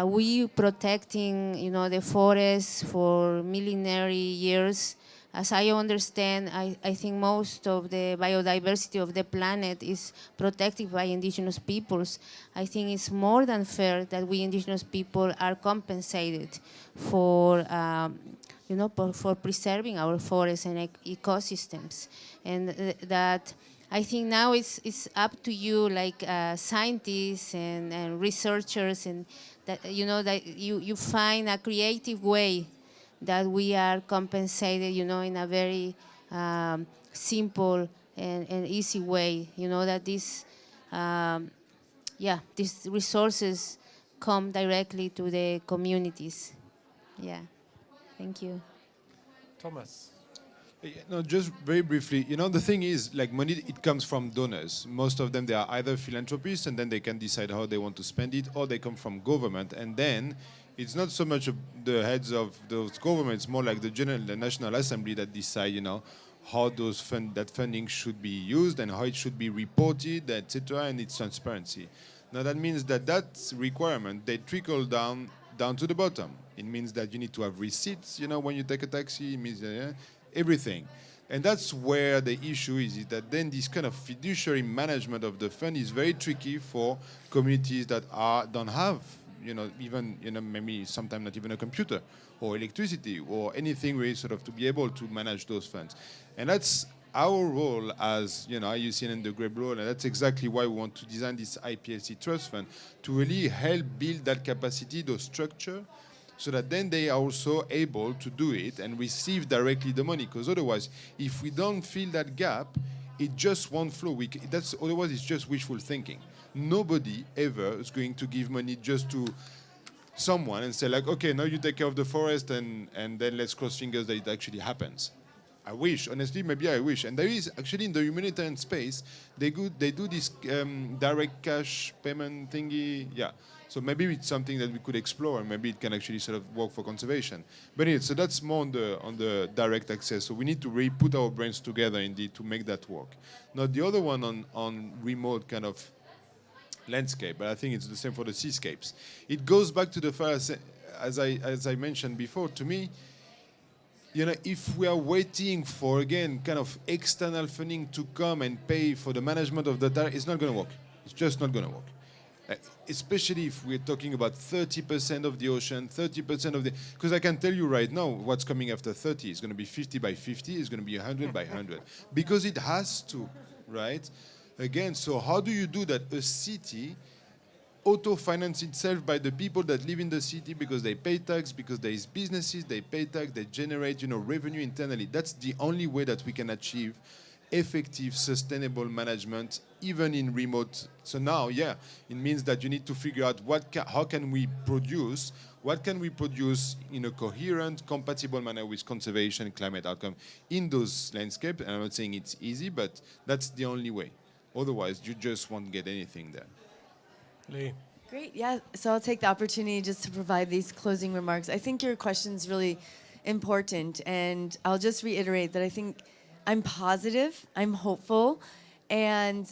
[SPEAKER 20] We protecting, the forests for millenary years. As I understand, I think most of the biodiversity of the planet is protected by indigenous peoples. I think it's more than fair that we indigenous people are compensated for, for preserving our forests and ecosystems. And that I think now it's up to you, like scientists and researchers, and that that you find a creative way that we are compensated, in a very simple and easy way. That these resources come directly to the communities. Yeah, thank you.
[SPEAKER 16] Thomas.
[SPEAKER 19] No, just very briefly, the thing is, like, money, it comes from donors. Most of them, they are either philanthropists, and then they can decide how they want to spend it, or they come from government, and then it's not so much the heads of those governments, more like the National Assembly that decide, how that funding should be used and how it should be reported, etc., and its transparency. Now that means that requirement, they trickle down to the bottom. It means that you need to have receipts, when you take a taxi. It means everything. And that's where the issue is that then this kind of fiduciary management of the fund is very tricky for communities that don't have, even, maybe sometimes not even a computer or electricity or anything really sort of to be able to manage those funds. And that's our role as, IUCN and the GREB role, and that's exactly why we want to design this IPLC Trust Fund, to really help build that capacity, those structure, so that then they are also able to do it and receive directly the money. Because otherwise, if we don't fill that gap, it just won't flow. Otherwise, it's just wishful thinking. Nobody ever is going to give money just to someone and say, like, okay, now you take care of the forest and then let's cross fingers that it actually happens. I wish, honestly, maybe I wish. And there is actually in the humanitarian space, they do this direct cash payment thingy. Yeah. So maybe it's something that we could explore, and maybe it can actually sort of work for conservation. But anyway, so that's more on the direct access. So we need to really put our brains together indeed to make that work. Now the other one on remote kind of landscape, but I think it's the same for the seascapes. It goes back to the first, as I mentioned before, to me, if we are waiting for, again, kind of external funding to come and pay for the management of the data, it's not going to work. It's just not going to work. Especially if we're talking about 30% of the ocean, 30% of the... Because I can tell you right now, what's coming after 30 is going to be 50 by 50, it's going to be 100 by 100. Because it has to, right? Again, so how do you do that? A city auto-finance itself by the people that live in the city because they pay tax, because there is businesses, they pay tax, they generate, revenue internally. That's the only way that we can achieve effective, sustainable management, even in remote. So now, yeah, it means that you need to figure out how can we produce, what can we produce in a coherent, compatible manner with conservation, climate outcome in those landscapes. And I'm not saying it's easy, but that's the only way. Otherwise, you just won't get anything there.
[SPEAKER 16] Lee.
[SPEAKER 18] Great, yeah. So I'll take the opportunity just to provide these closing remarks. I think your question's really important, and I'll just reiterate that I think I'm positive, I'm hopeful, and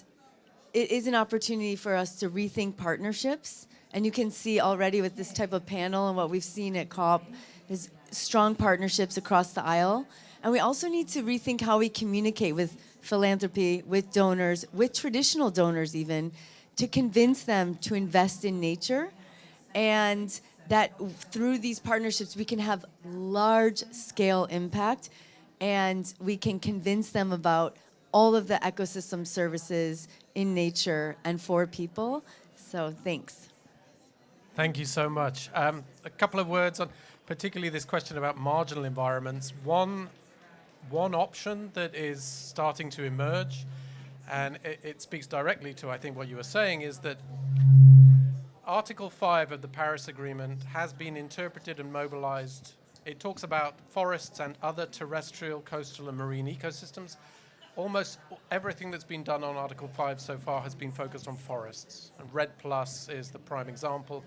[SPEAKER 18] it is an opportunity for us to rethink partnerships. And you can see already with this type of panel and what we've seen at COP is strong partnerships across the aisle. And we also need to rethink how we communicate with philanthropy, with donors, with traditional donors even, to convince them to invest in nature, and that through these partnerships we can have large-scale impact, and we can convince them about all of the ecosystem services in nature and for people. So thanks.
[SPEAKER 16] Thank you so much. A couple of words on particularly this question about marginal environments. One option that is starting to emerge, and it speaks directly to, I think, what you were saying, is that Article 5 of the Paris Agreement has been interpreted and mobilized. It talks about forests and other terrestrial, coastal, and marine ecosystems. Almost everything that's been done on Article 5 so far has been focused on forests. And REDD+ is the prime example.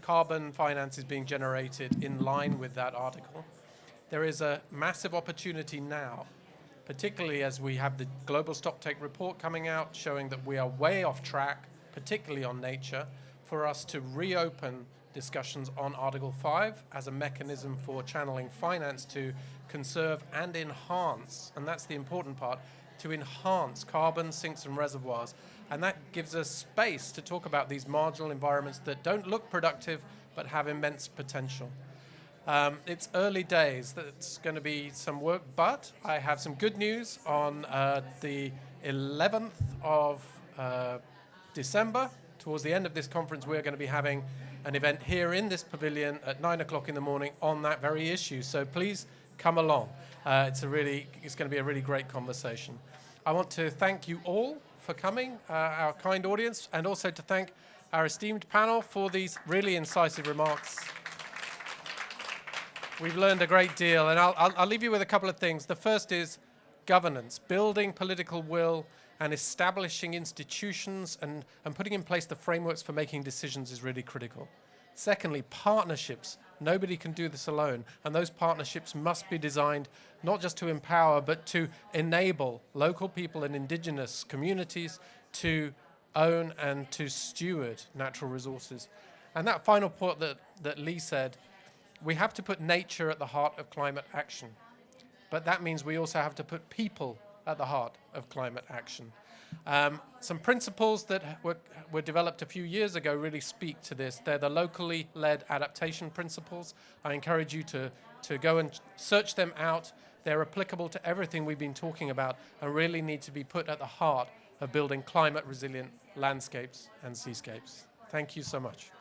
[SPEAKER 16] Carbon finance is being generated in line with that article. There is a massive opportunity now, particularly as we have the Global Stocktake report coming out showing that we are way off track, particularly on nature, for us to reopen discussions on Article 5 as a mechanism for channeling finance to conserve and enhance, and that's the important part, to enhance carbon sinks and reservoirs. And that gives us space to talk about these marginal environments that don't look productive but have immense potential. It's early days. That's going to be some work, but I have some good news on the 11th of December. Towards the end of this conference, we're going to be having an event here in this pavilion at 9 o'clock in the morning on that very issue. So please come along. It's going to be a really great conversation. I want to thank you all for coming, our kind audience, and also to thank our esteemed panel for these really incisive remarks. We've learned a great deal, and I'll leave you with a couple of things. The first is governance, building political will and establishing institutions and putting in place the frameworks for making decisions is really critical. Secondly, partnerships. Nobody can do this alone, and those partnerships must be designed not just to empower, but to enable local people and indigenous communities to own and to steward natural resources. And that final point that Lee said, we have to put nature at the heart of climate action. But that means we also have to put people at the heart of climate action. Some principles that were developed a few years ago really speak to this. They're the locally led adaptation principles. I encourage you to go and search them out. They're applicable to everything we've been talking about and really need to be put at the heart of building climate resilient landscapes and seascapes. Thank you so much.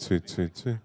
[SPEAKER 5] Sweet, sweet, sweet.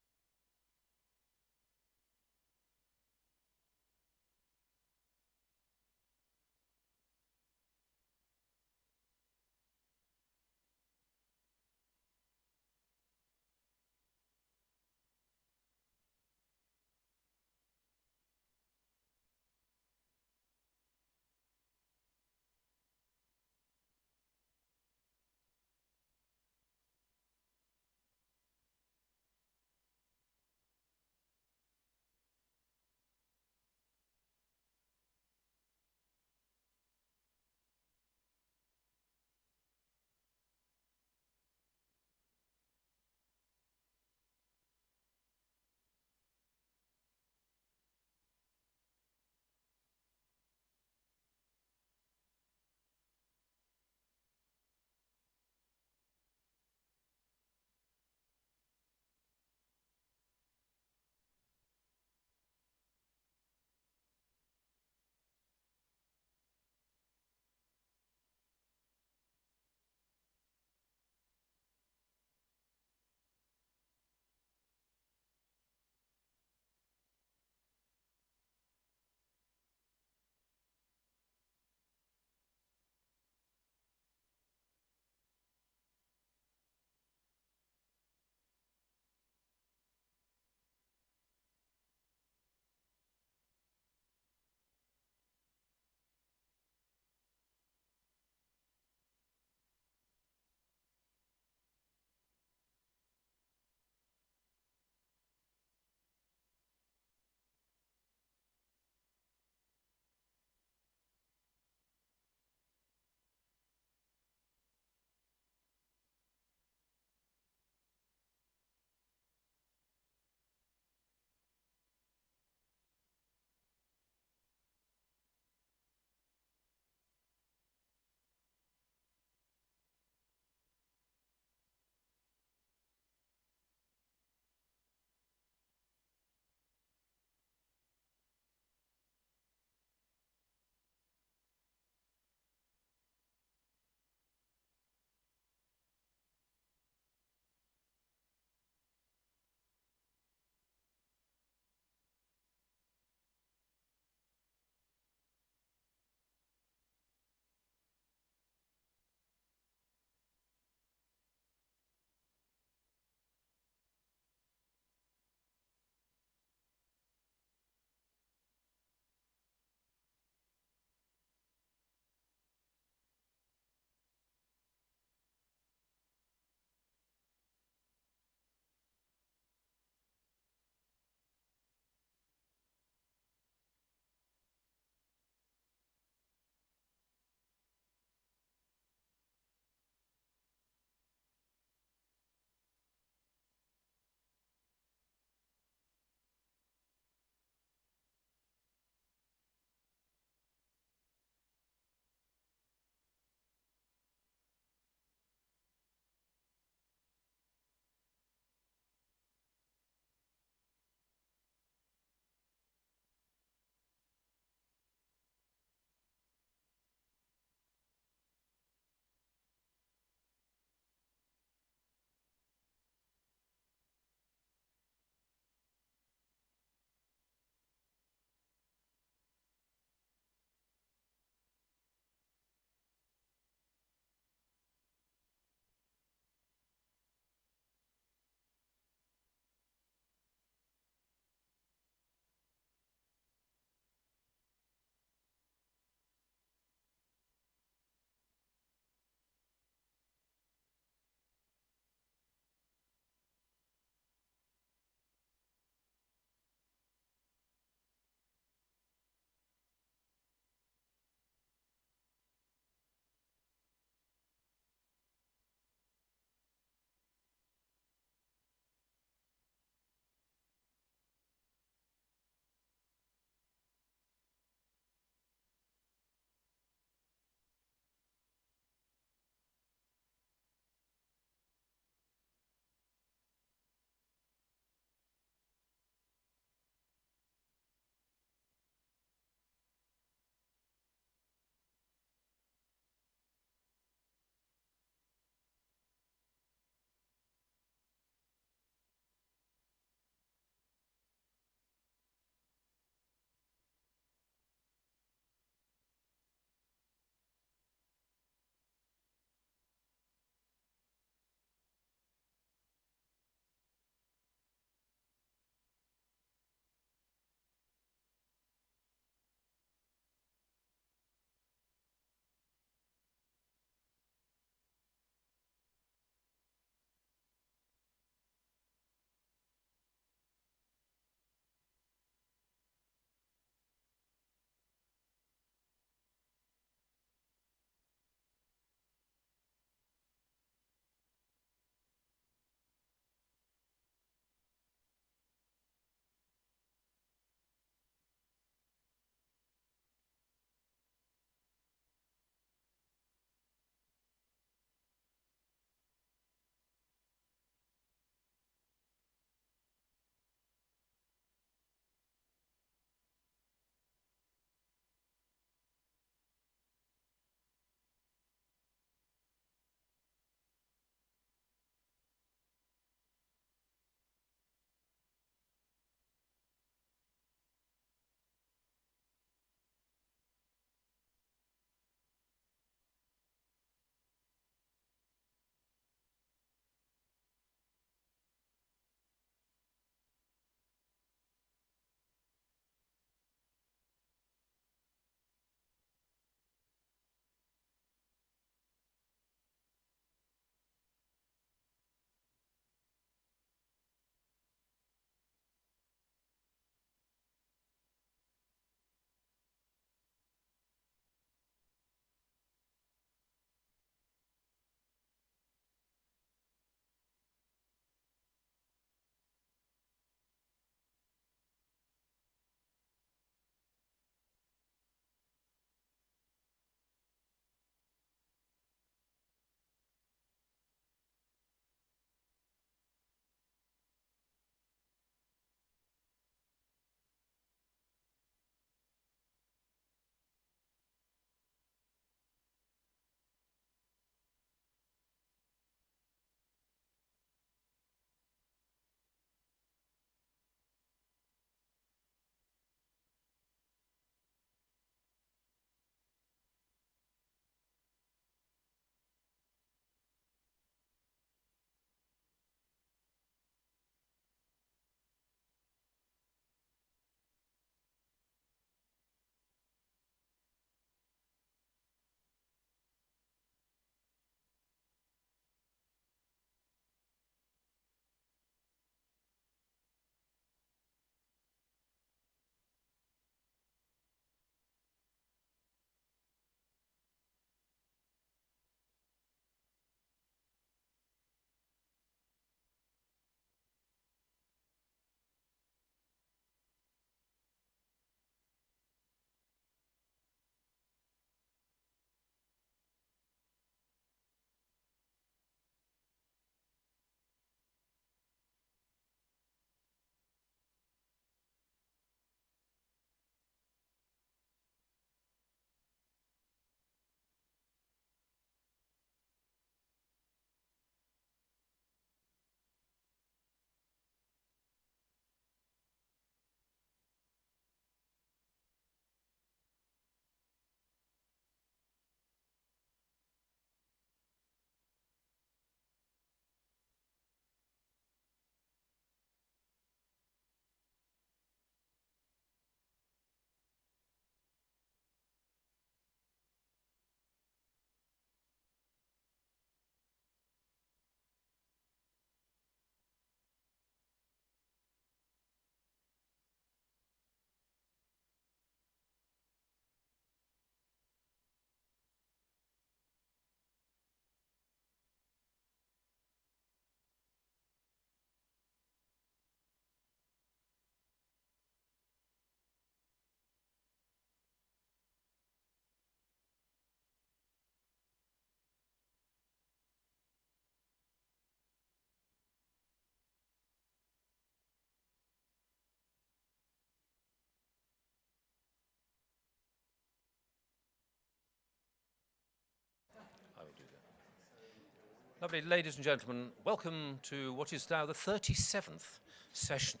[SPEAKER 1] Lovely. Ladies and gentlemen, welcome to what is now the 37th session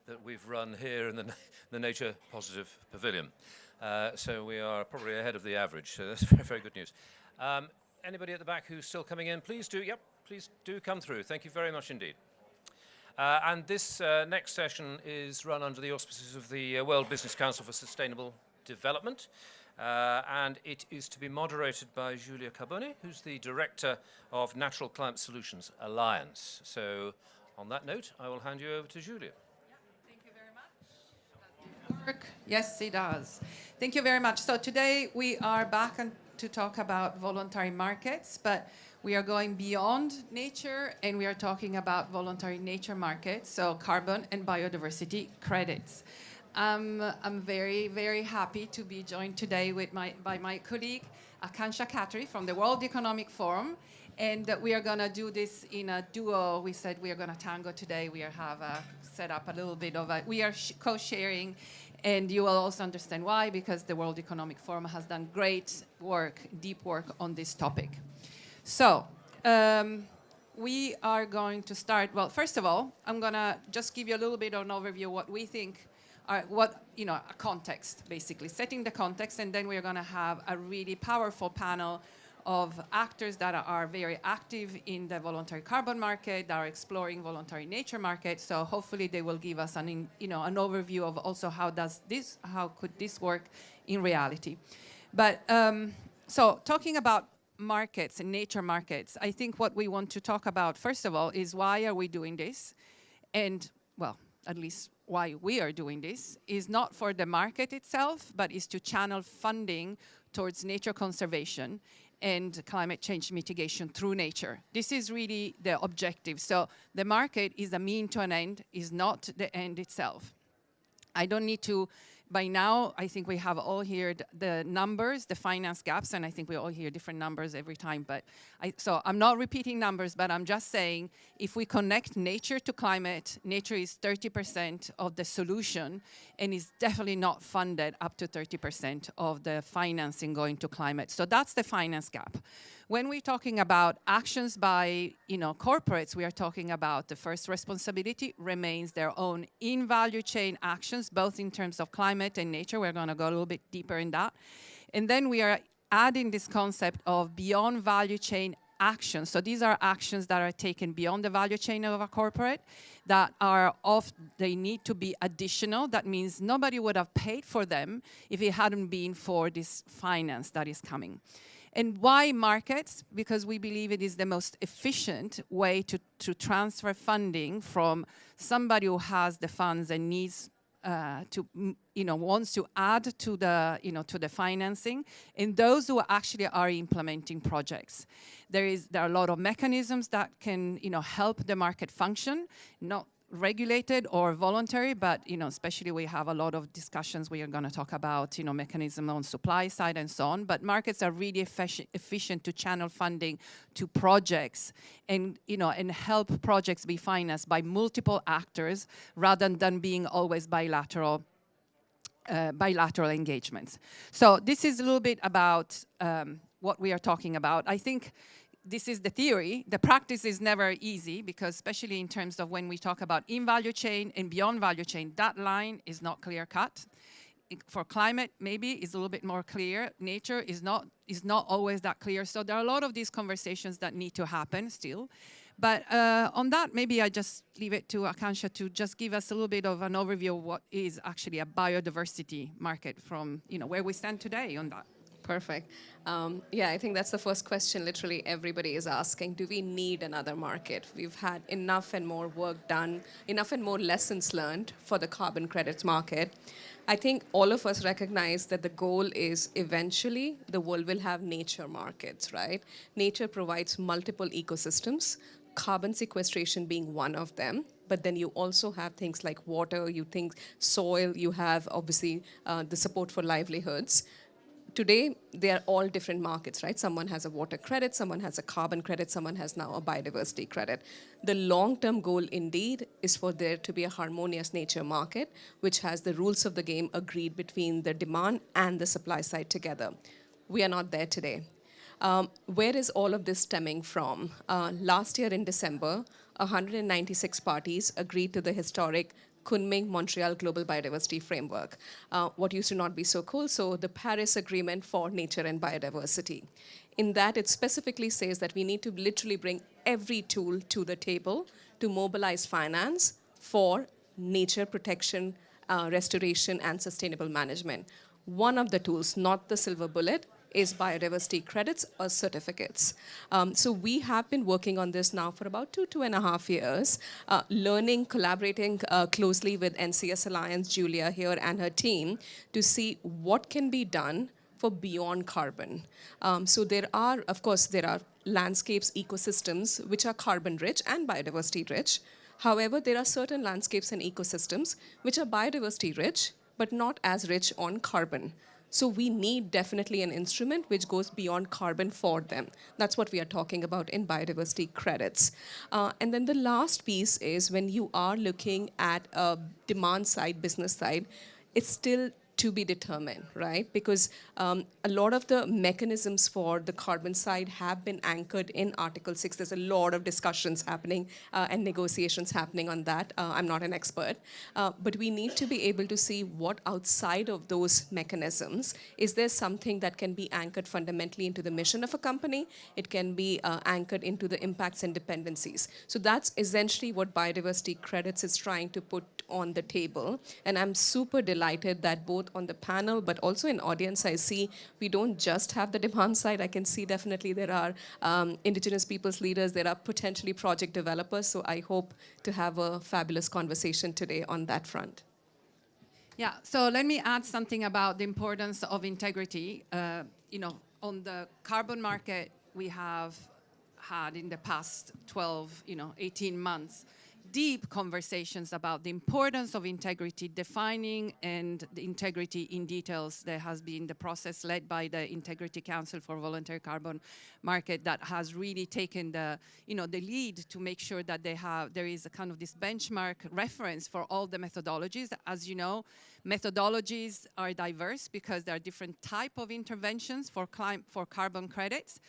[SPEAKER 1] that we've run here in the Nature Positive Pavilion. So we are probably ahead of the average, so that's very, very good news. Anybody at the back who's still coming in, please do come through. Thank you very much indeed. And this next session is run under the auspices of the World Business Council for Sustainable Development. And it is to be moderated by Giulia Carbone, who's the Director of Natural Climate Solutions Alliance. So on that note, I will hand you over to Giulia.
[SPEAKER 5] Thank you very much. Yes, it does. Thank you very much. So today we are back to talk about voluntary markets, but we are going beyond nature and we are talking about voluntary nature markets, so carbon and biodiversity credits. I'm very, very happy to be joined today by my colleague, Akansha Khatri from the World Economic Forum. And we are going to do this in a duo. We said we are going to tango today. We have set up a little bit of we are co-sharing. And you will also understand why, because the World Economic Forum has done great work, deep work on this topic. So we are going to start. Well, first of all, I'm going to just give you a little bit of an overview of what we think a context, basically, setting the context, and then we're going to have a really powerful panel of actors that are very active in the voluntary carbon market, that are exploring voluntary nature market. So hopefully they will give us an overview of also how could this work in reality. But so talking about markets and nature markets, I think what we want to talk about, first of all, is why are we doing this? And, well, at least why we are doing this is not for the market itself, but is to channel funding towards nature conservation and climate change mitigation through nature. This is really the objective. So the market is a mean to an end, is not the end itself. I don't need to, by now, I think we have all heard the numbers, the finance gaps, and I think we all hear different numbers every time. But so I'm not repeating numbers, but I'm just saying if we connect nature to climate, nature is 30% of the solution and is definitely not funded up to 30% of the financing going to climate. So that's the finance gap. When we're talking about actions by corporates, we are talking about the first responsibility remains their own in-value chain actions, both in terms of climate and nature. We're going to go a little bit deeper in that. And then we are adding this concept of beyond value chain actions. So these are actions that are taken beyond the value chain of a corporate that they need to be additional. That means nobody would have paid for them if it hadn't been for this finance that is coming. And why markets? Because we believe it is the most efficient way to transfer funding from somebody who has the funds and needs wants to add to the financing, and those who actually are implementing projects. There are a lot of mechanisms that can help the market function, not regulated or voluntary, but especially we have a lot of discussions. We are going to talk about mechanism on supply side and so on. But markets are really efficient to channel funding to projects and and help projects be financed by multiple actors rather than being always bilateral engagements. So this is a little bit about what we are talking about. I think this is the theory. The practice is never easy because especially in terms of when we talk about in-value chain and beyond value chain, that line is not clear-cut. For climate, maybe it's a little bit more clear. Nature is not always that clear. So there are a lot of these conversations that need to happen still. But on that, maybe I just leave it to Akansha to just give us a little bit of an overview of what is actually a biodiversity market from where we stand today on that.
[SPEAKER 22] Perfect. Yeah, I think that's the first question literally everybody is asking. Do we need another market? We've had enough and more work done, enough and more lessons learned for the carbon credits market. I think all of us recognize that the goal is eventually the world will have nature markets, right? Nature provides multiple ecosystems, carbon sequestration being one of them. But then you also have things like water, you think soil, you have obviously the support for livelihoods. Today, they are all different markets, right? Someone has a water credit, someone has a carbon credit, someone has now a biodiversity credit. The long-term goal, indeed, is for there to be a harmonious nature market, which has the rules of the game agreed between the demand and the supply side together. We are not there today. Where is all of this stemming from? Last year in December, 196 parties agreed to the historic Kunming-Montreal Global Biodiversity Framework. What used to not be so cool, so the Paris Agreement for Nature and Biodiversity. In that, it specifically says that we need to literally bring every tool to the table to mobilize finance for nature protection, restoration, and sustainable management. One of the tools, not the silver bullet, is biodiversity credits or certificates. So we have been working on this now for about 2.5 years, learning, collaborating closely with NCS Alliance, Julia here and her team, to see what can be done for beyond carbon. So there are, of course, there are landscapes, ecosystems, which are carbon rich and biodiversity rich. However, there are certain landscapes and ecosystems which are biodiversity rich, but not as rich on carbon. So we need definitely an instrument which goes beyond carbon for them. That's what we are talking about in biodiversity credits. And then the last piece is when you are looking at a demand side, business side, it's still to be determined, right? Because a lot of the mechanisms for the carbon side have been anchored in Article 6. There's a lot of discussions happening and negotiations happening on that. I'm not an expert. But we need to be able to see what outside of those mechanisms, is there something that can be anchored fundamentally into the mission of a company? It can be anchored into the impacts and dependencies. So that's essentially what biodiversity credits is trying to put on the table. And I'm super delighted that both on the panel, but also in audience, I see we don't just have the demand side. I can see definitely there are indigenous peoples leaders, there are potentially project developers. So I hope to have a fabulous conversation today on that front.
[SPEAKER 5] Yeah, so let me add something about the importance of integrity. You know, on the carbon market, we have had in the past 12, 18 months, deep conversations about the importance of integrity, defining and the integrity in details. There has been the process led by the Integrity Council for Voluntary Carbon Market that has really taken the, the lead to make sure that there is a kind of this benchmark reference for all the methodologies. As you know, methodologies are diverse because there are different type of interventions for carbon credits.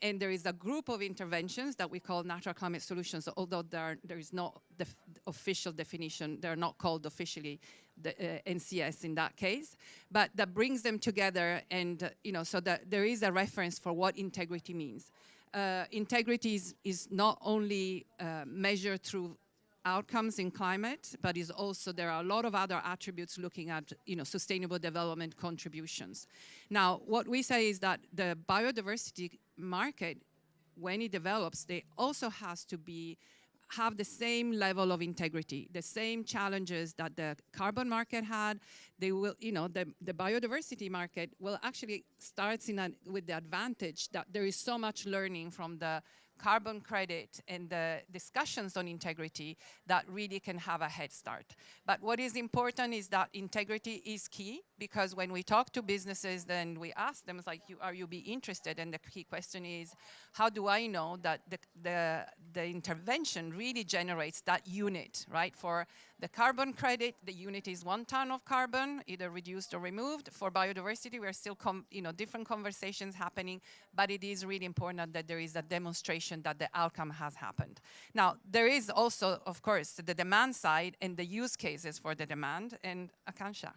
[SPEAKER 5] And there is a group of interventions that we call natural climate solutions, although there is no official definition. They're not called officially the NCS in that case. But that brings them together and, so that there is a reference for what integrity means. Integrity is not only measured through outcomes in climate, but is also, there are a lot of other attributes looking at, sustainable development contributions. Now, what we say is that the biodiversity market, when it develops, they also has to have the same level of integrity, the same challenges that the carbon market had. They will, the biodiversity market will actually starts with the advantage that there is so much learning from the carbon credit and the discussions on integrity that really can have a head start. But what is important is that integrity is key, because when we talk to businesses, then we ask them, it's like, are you be interested? And the key question is, how do I know that the intervention really generates that unit, right? For the carbon credit, the unit is 1 ton of carbon, either reduced or removed. For biodiversity, we're still, different conversations happening, but it is really important that there is a demonstration that the outcome has happened. Now, there is also, of course, the demand side and the use cases for the demand, and Akansha.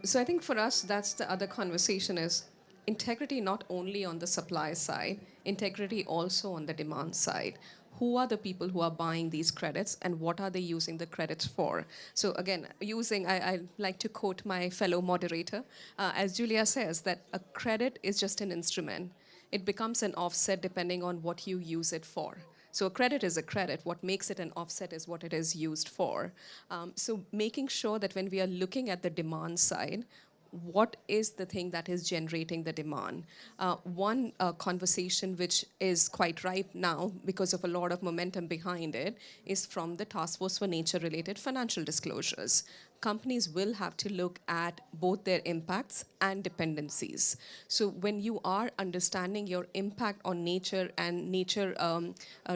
[SPEAKER 22] So I think for us, that's the other conversation, is integrity not only on the supply side, integrity also on the demand side. Who are the people who are buying these credits and what are they using the credits for? So again, I like to quote my fellow moderator, as Julia says, that a credit is just an instrument. It becomes an offset depending on what you use it for. So a credit is a credit. What makes it an offset is what it is used for. So making sure that when we are looking at the demand side, what is the thing that is generating the demand? One conversation which is quite ripe now because of a lot of momentum behind it is from the Task Force for Nature-related financial disclosures. Companies will have to look at both their impacts and dependencies. So when you are understanding your impact on nature and nature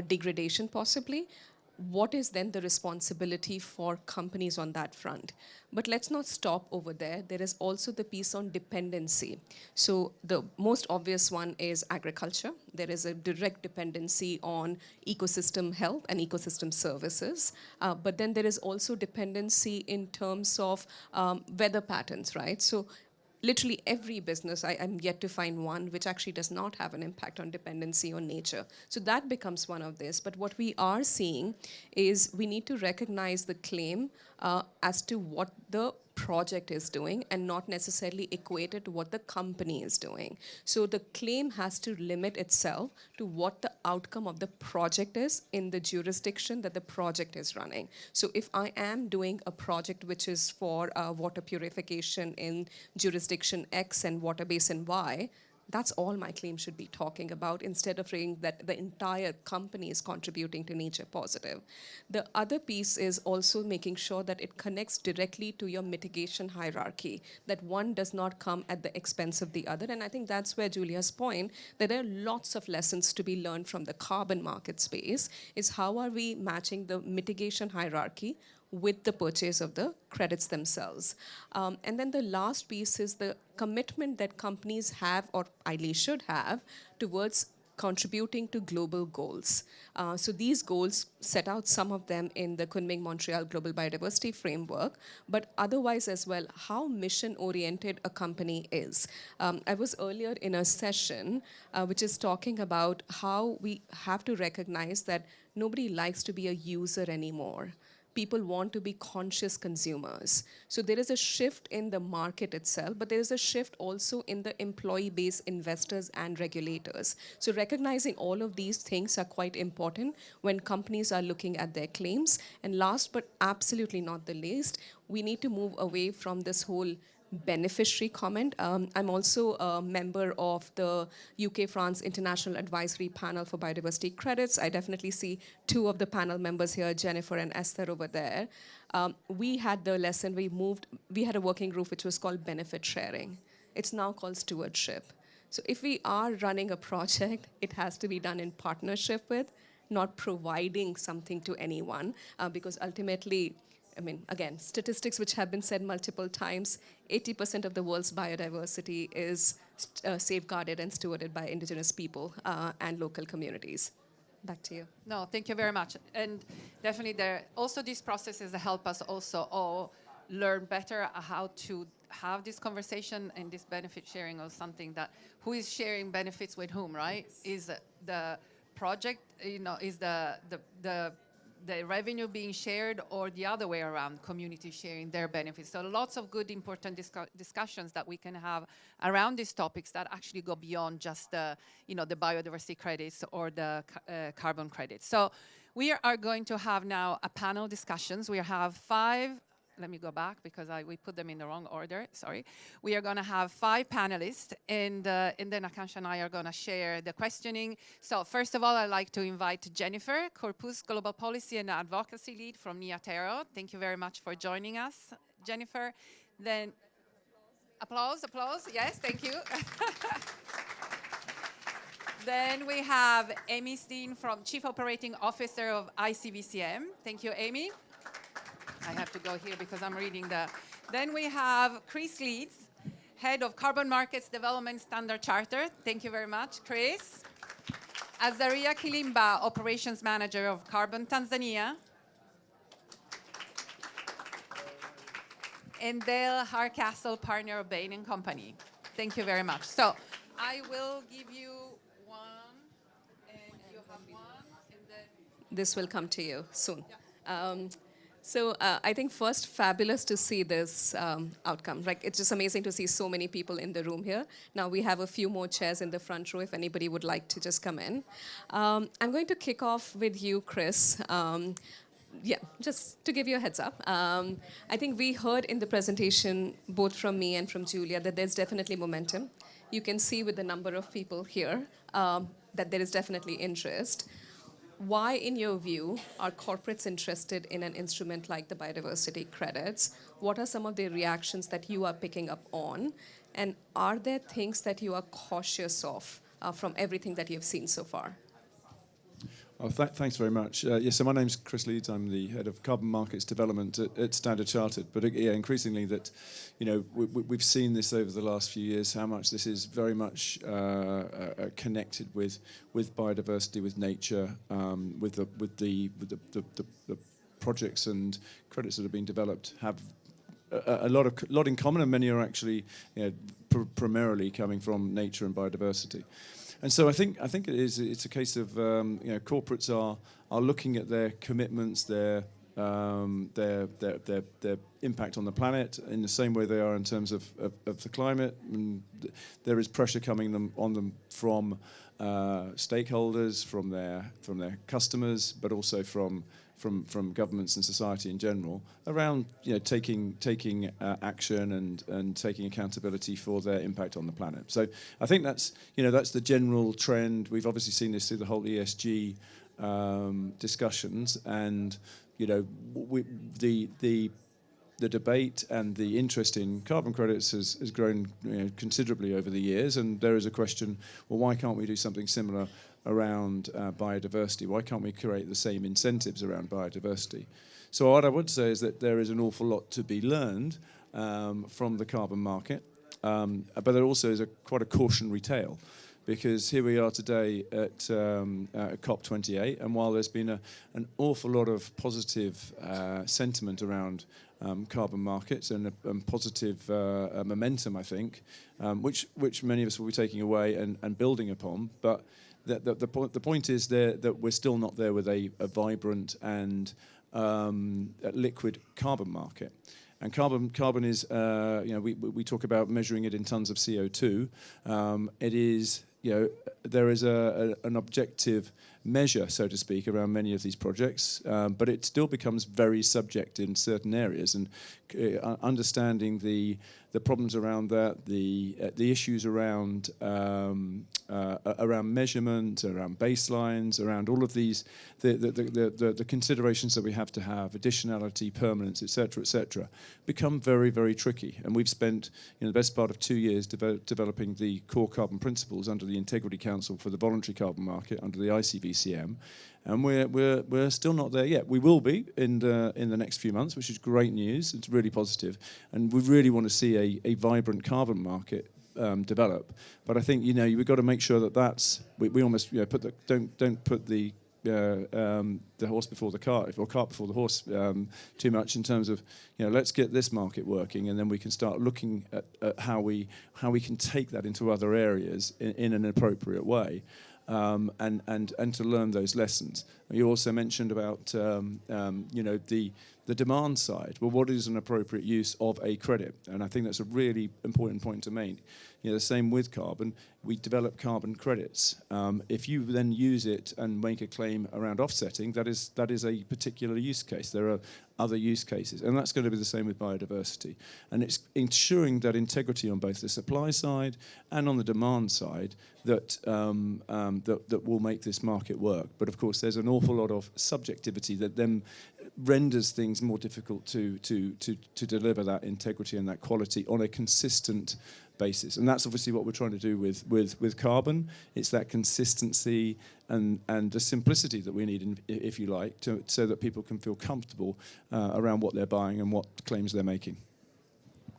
[SPEAKER 22] degradation possibly, what is then the responsibility for companies on that front? But let's not stop over there. There is also the piece on dependency. So the most obvious one is agriculture. There is a direct dependency on ecosystem health and ecosystem services. But then there is also dependency in terms of weather patterns, right? So literally every business, I'm yet to find one which actually does not have an impact on dependency on nature. So that becomes one of this. But what we are seeing is we need to recognize the claim as to what the project is doing and not necessarily equate it to what the company is doing. So the claim has to limit itself to what the outcome of the project is in the jurisdiction that the project is running. So if I am doing a project which is for water purification in jurisdiction X and water basin Y, that's all my claim should be talking about, instead of saying that the entire company is contributing to Nature Positive. The other piece is also making sure that it connects directly to your mitigation hierarchy, that one does not come at the expense of the other. And I think that's where Julia's point, that there are lots of lessons to be learned from the carbon market space, is how are we matching the mitigation hierarchy with the purchase of the credits themselves. And then the last piece is the commitment that companies have, or ideally should have, towards contributing to global goals. So these goals set out some of them in the Kunming Montreal Global Biodiversity Framework, but otherwise as well, how mission-oriented a company is. I was earlier in a session which is talking about how we have to recognize that nobody likes to be a user anymore. People want to be conscious consumers. So there is a shift in the market itself, but there is a shift also in the employee base, investors and regulators. So recognizing all of these things are quite important when companies are looking at their claims. And last but absolutely not the least, we need to move away from this whole beneficiary comment. I'm also a member of the UK-France International Advisory Panel for Biodiversity Credits. I definitely see two of the panel members here, Jennifer and Esther over there. We had the lesson, we had a working group which was called benefit sharing. It's now called stewardship. So if we are running a project, it has to be done in partnership with, not providing something to anyone, because ultimately, I mean, again, statistics which have been said multiple times, 80% of the world's biodiversity is safeguarded and stewarded by indigenous people and local communities. Back to you.
[SPEAKER 5] No, thank you very much. And definitely also these processes help us also all learn better how to have this conversation and this benefit sharing, or something that who is sharing benefits with whom, right? Is the project, is the revenue being shared, or the other way around, community sharing their benefits. So lots of good, important discussions that we can have around these topics that actually go beyond just the biodiversity credits or the carbon credits. So we are going to have now a panel discussions. We have 5. Let me go back because we put them in the wrong order, sorry. We are gonna have 5 panelists, and then Akansha and I are gonna share the questioning. So first of all, I'd like to invite Jennifer Corpus, Global Policy and Advocacy Lead from Niatero. Thank you very much for joining us, Jennifer. Then, applause, yes, thank you. Then we have Amy Steen, from Chief Operating Officer of ICVCM. Thank you, Amy. I have to go here because I'm reading Then we have Chris Leeds, Head of Carbon Markets Development Standard Charter. Thank you very much, Chris. Azaria Kilimba, Operations Manager of Carbon Tanzania. And Dale Hardcastle, Partner of Bain & Company. Thank you very much. So I will give you one, and you have one, and then...
[SPEAKER 22] This will come to you soon. Yeah. So I think first, fabulous to see this outcome. Like, it's just amazing to see so many people in the room here. Now we have a few more chairs in the front row if anybody would like to just come in. I'm going to kick off with you, Chris. Yeah, just to give you a heads up. I think we heard in the presentation, both from me and from Julia, that there's definitely momentum. You can see with the number of people here that there is definitely interest. Why, in your view, are corporates interested in an instrument like the biodiversity credits? What are some of the reactions that you are picking up on? And are there things that you are cautious of from everything that you've seen so far?
[SPEAKER 6] Oh, thanks very much. Yes, so my name's Chris Leeds. I'm the head of carbon markets development at Standard Chartered. But yeah, increasingly that, we've seen this over the last few years, how much this is very much connected with biodiversity, with nature, with the projects and credits that have been developed have a lot in common, and many are actually primarily coming from nature and biodiversity. And so I think it's a case of corporates are looking at their commitments, their impact on the planet in the same way they are in terms of the climate. And there is pressure coming on them from stakeholders, from their customers, but also from governments and society in general around taking action and taking accountability for their impact on the planet. So I think that's the general trend. We've obviously seen this through the whole ESG discussions, and the debate and the interest in carbon credits has grown considerably over the years, and there is a question, well, why can't we do something similar around biodiversity? Why can't we create the same incentives around biodiversity? So what I would say is that there is an awful lot to be learned from the carbon market, but there also is quite a cautionary tale, because here we are today at COP28, and while there's been an awful lot of positive sentiment around carbon markets and positive momentum, I think, which many of us will be taking away and building upon, but the point is that we're still not there with a vibrant and liquid carbon market. And carbon is, we talk about measuring it in tons of CO2. It is, there is an objective measure, so to speak, around many of these projects, but it still becomes very subject in certain areas. And understanding the problems around that, the issues around measurement, around baselines, around all of these, the considerations that we have to have, additionality, permanence, etc., become very, very tricky. And we've spent the best part of 2 years developing the core carbon principles under the Integrity Council for the voluntary carbon market, under the ICVCM. And we're still not there yet. We will be in the next few months, which is great news. It's really positive, and we really want to see a vibrant carbon market develop. But I think we've got to make sure that we almost don't put the horse before the cart, or cart before the horse too much, in terms of let's get this market working, and then we can start looking at how we can take that into other areas in an appropriate way. And to learn those lessons. You also mentioned about the demand side. Well, what is an appropriate use of a credit? And I think that's a really important point to make. The same with carbon. We develop carbon credits. If you then use it and make a claim around offsetting, that is a particular use case. There are other use cases, and that's going to be the same with biodiversity. And it's ensuring that integrity on both the supply side and on the demand side that will make this market work. But of course, there's an awful lot of subjectivity that then renders things more difficult to deliver that integrity and that quality on a consistent basis. And that's obviously what we're trying to do with carbon. It's that consistency and the simplicity that we need, if you like, so that people can feel comfortable around what they're buying and what claims they're making.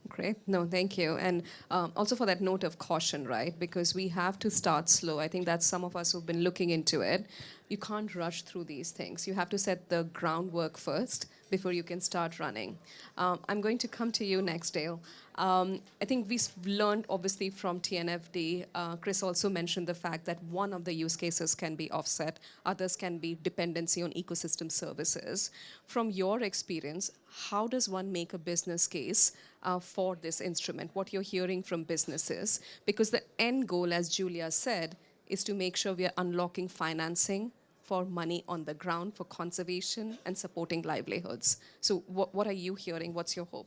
[SPEAKER 22] Great. No, thank you. And also for that note of caution, right? Because we have to start slow. I think that's some of us who've been looking into it. You can't rush through these things. You have to set the groundwork first before you can start running. I'm going to come to you next, Dale. I think we've learned, obviously, from TNFD. Chris also mentioned the fact that one of the use cases can be offset. Others can be dependency on ecosystem services. From your experience, how does one make a business case for this instrument? What you're hearing from businesses? Because the end goal, as Julia said, is to make sure we are unlocking financing for money on the ground, for conservation and supporting livelihoods. So what are you hearing? What's your hope?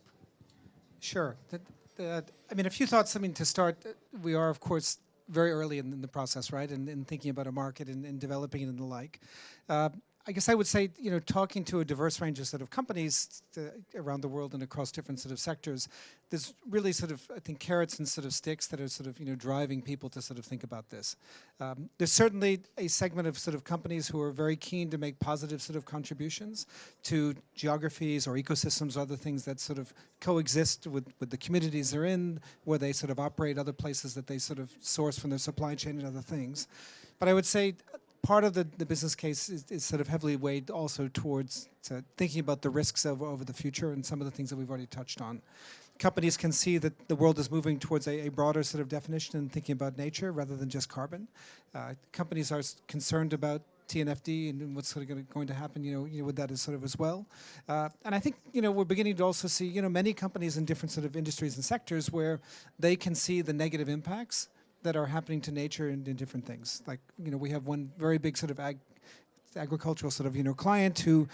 [SPEAKER 7] Sure. I mean, a few thoughts. I mean, to start, we are, of course, very early in the process, right? And thinking about a market and developing it and the like. I guess I would say, talking to a diverse range of sort of companies around the world and across different sort of sectors, there's really sort of, I think, carrots and sort of sticks that are sort of, driving people to sort of think about this. There's certainly a segment of sort of companies who are very keen to make positive sort of contributions to geographies or ecosystems or other things that sort of coexist with the communities they're in, where they sort of operate, other places that they sort of source from their supply chain and other things. But I would say part of the business case is sort of heavily weighed also towards thinking about the risks over the future and some of the things that we've already touched on. Companies can see that the world is moving towards a broader sort of definition and thinking about nature rather than just carbon. Companies are concerned about TNFD and what's sort of going to happen, with that as sort of as well. And I think, we're beginning to also see, many companies in different sort of industries and sectors where they can see the negative impacts that are happening to nature and in different things. Like, we have one very big sort of agricultural sort of, client who,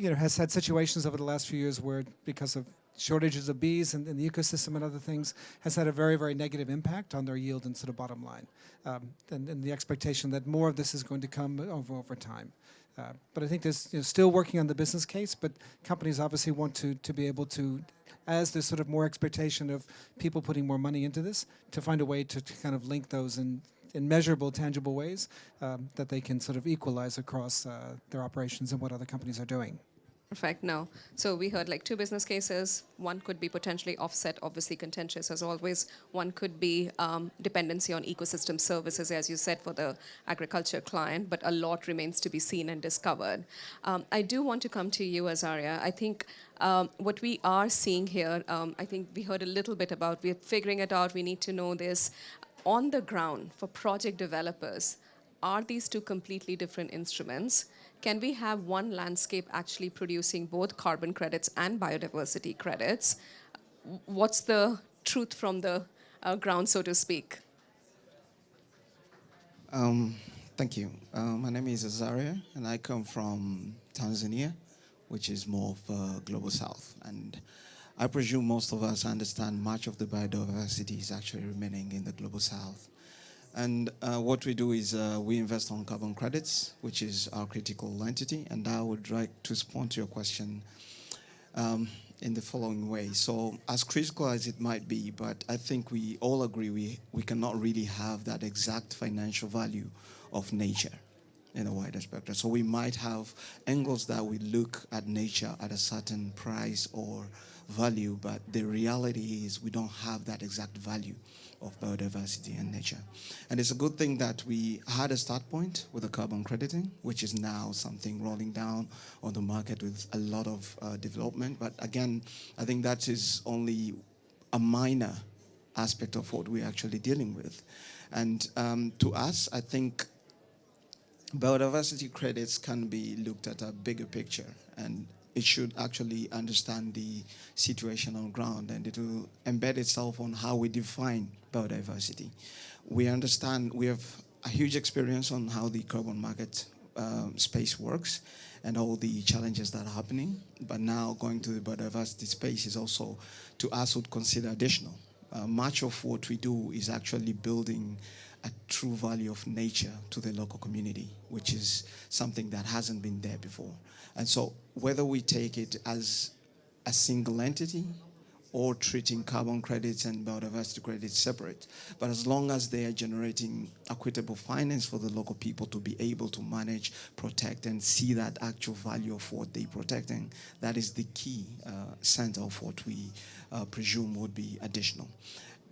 [SPEAKER 7] has had situations over the last few years where because of shortages of bees and the ecosystem and other things has had a very, very negative impact on their yield and sort of bottom line. And the expectation that more of this is going to come over time. But I think there's still working on the business case, but companies obviously want to be able to, as there's sort of more expectation of people putting more money into this, to find a way to kind of link those in measurable, tangible ways that they can sort of equalize across their operations and what other companies are doing.
[SPEAKER 22] Perfect. No. So we heard like two business cases. One could be potentially offset, obviously contentious as always. One could be dependency on ecosystem services, as you said, for the agriculture client, but a lot remains to be seen and discovered. I do want to come to you, Azaria. I think what we are seeing here, I think we heard a little bit about, we're figuring it out, we need to know this. On the ground, for project developers, are these two completely different instruments? Can we have one landscape actually producing both carbon credits and biodiversity credits? What's the truth from the ground, so to speak?
[SPEAKER 8] Thank you. My name is Azaria, and I come from Tanzania, which is more of Global South. And I presume most of us understand much of the biodiversity is actually remaining in the Global South. And what we do is we invest on carbon credits, which is our critical entity. And I would like to respond to your question in the following way. So as critical as it might be, but I think we all agree we cannot really have that exact financial value of nature in a wider spectrum. So we might have angles that we look at nature at a certain price or value, but the reality is we don't have that exact value of biodiversity and nature. And it's a good thing that we had a start point with the carbon crediting, which is now something rolling down on the market with a lot of development. But again, I think that is only a minor aspect of what we're actually dealing with. And to us, I think biodiversity credits can be looked at a bigger picture, and it should actually understand the situation on ground, and it will embed itself on how we define biodiversity. We understand, we have a huge experience on how the carbon market space works and all the challenges that are happening, but now going to the biodiversity space is also, to us, would consider additional. Much of what we do is actually building a true value of nature to the local community, which is something that hasn't been there before. And so whether we take it as a single entity or treating carbon credits and biodiversity credits separate, but as long as they are generating equitable finance for the local people to be able to manage, protect, and see that actual value of what they're protecting, that is the key center of what we presume would be additional.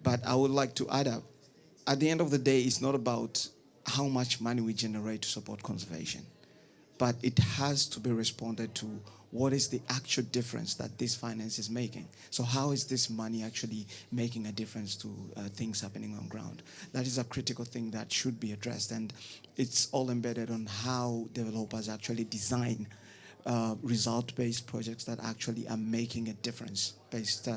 [SPEAKER 8] But I would like to add up, at the end of the day, it's not about how much money we generate to support conservation, but it has to be responded to what is the actual difference that this finance is making. So how is this money actually making a difference to things happening on ground? That is a critical thing that should be addressed, and it's all embedded on how developers actually design result-based projects that actually are making a difference based,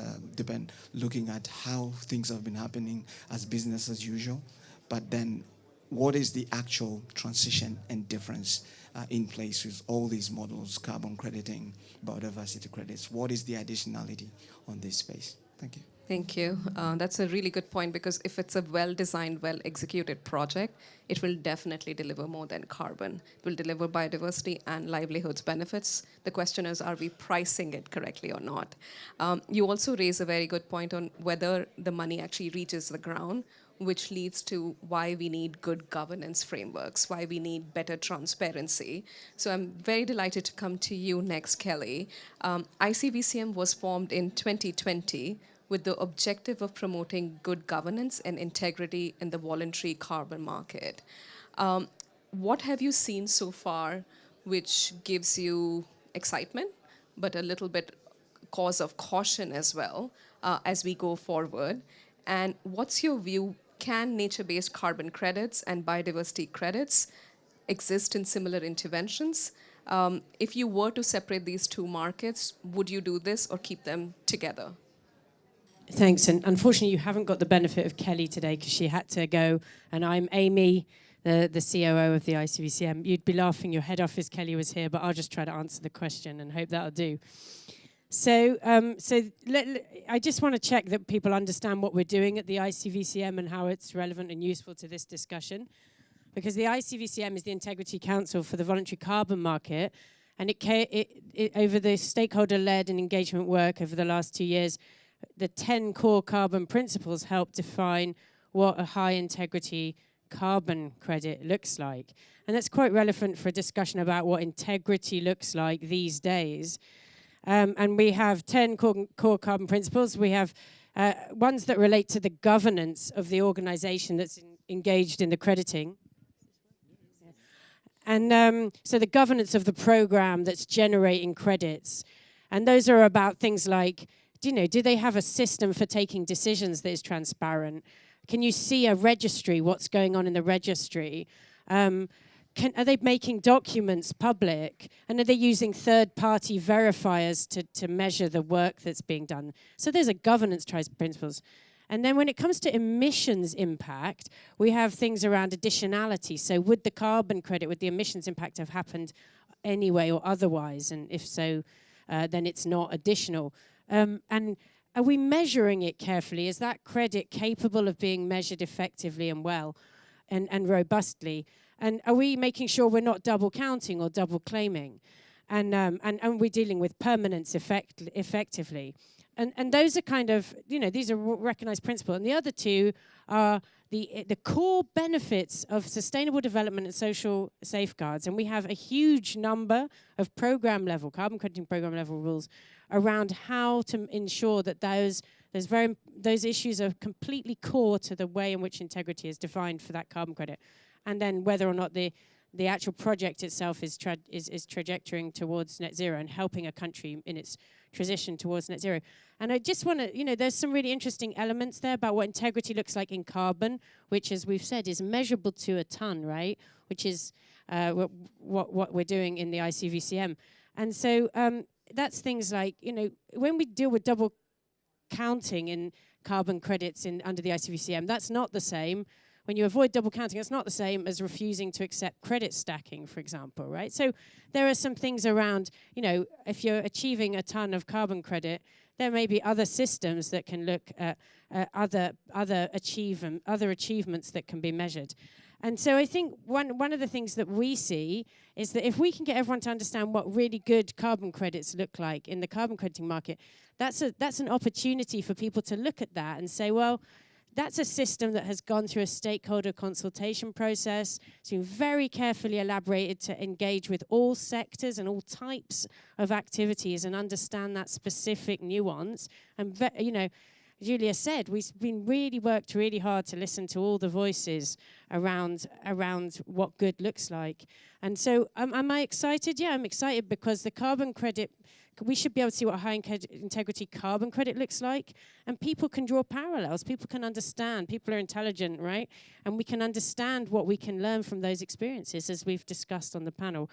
[SPEAKER 8] looking at how things have been happening as business as usual, but then what is the actual transition and difference in place with all these models, carbon crediting, biodiversity credits? What is the additionality on this space? Thank you.
[SPEAKER 22] Thank you. That's a really good point, because if it's a well-designed, well-executed project, it will definitely deliver more than carbon. It will deliver biodiversity and livelihoods benefits. The question is, are we pricing it correctly or not? You also raise a very good point on whether the money actually reaches the ground, which leads to why we need good governance frameworks, why we need better transparency. So I'm very delighted to come to you next, Kelly. ICVCM was formed in 2020 with the objective of promoting good governance and integrity in the voluntary carbon market. What have you seen so far which gives you excitement, but a little bit cause of caution as well as we go forward? And what's your view? Can nature-based carbon credits and biodiversity credits exist in similar interventions? If you were to separate these two markets, would you do this or keep them together?
[SPEAKER 2] Thanks, and unfortunately you haven't got the benefit of Kelly today because she had to go, and I'm Amy, the COO of the ICVCM. You'd be laughing your head off if Kelly was here, but I'll just try to answer the question and hope that'll do. So, I just want to check that people understand what we're doing at the ICVCM and how it's relevant and useful to this discussion. Because the ICVCM is the Integrity Council for the voluntary carbon market, and it over the stakeholder-led and engagement work over the last 2 years, the 10 core carbon principles help define what a high-integrity carbon credit looks like. And that's quite relevant for a discussion about what integrity looks like these days. And we have 10 core carbon principles. We have ones that relate to the governance of the organization that's engaged in the crediting. And so the governance of the program that's generating credits. And those are about things like, do they have a system for taking decisions that is transparent? Can you see a registry, what's going on in the registry? Are they making documents public? And are they using third-party verifiers to measure the work that's being done? So there's a governance principles. And then when it comes to emissions impact, we have things around additionality. So would the carbon credit, would the emissions impact have happened anyway or otherwise? And if so, then it's not additional. And are we measuring it carefully? Is that credit capable of being measured effectively and well and robustly? And are we making sure we're not double counting or double claiming? And we're dealing with permanence effectively. And those are kind of, these are recognized principles. And the other two are the core benefits of sustainable development and social safeguards. And we have a huge number of program level, carbon crediting program level rules around how to ensure that those issues are completely core to the way in which integrity is defined for that carbon credit. And then whether or not the actual project itself is trajectorying towards net zero and helping a country in its transition towards net zero. And I just want to, there's some really interesting elements there about what integrity looks like in carbon, which, as we've said, is measurable to a ton, right? Which is what we're doing in the ICVCM. And so that's things like, when we deal with double counting in carbon credits under the ICVCM, that's not the same. When you avoid double counting, it's not the same as refusing to accept credit stacking, for example, right? So there are some things around, if you're achieving a ton of carbon credit, there may be other systems that can look at other achievements that can be measured. And so I think one of the things that we see is that if we can get everyone to understand what really good carbon credits look like in the carbon crediting market, that's an opportunity for people to look at that and say, well, that's a system that has gone through a stakeholder consultation process. It's been very carefully elaborated to engage with all sectors and all types of activities and understand that specific nuance. And, Julia said, we've been worked really hard to listen to all the voices around what good looks like. And so am I excited? Yeah, I'm excited because the carbon credit, we should be able to see what high integrity carbon credit looks like, and people can draw parallels. People can understand. People are intelligent, right? And we can understand what we can learn from those experiences, as we've discussed on the panel.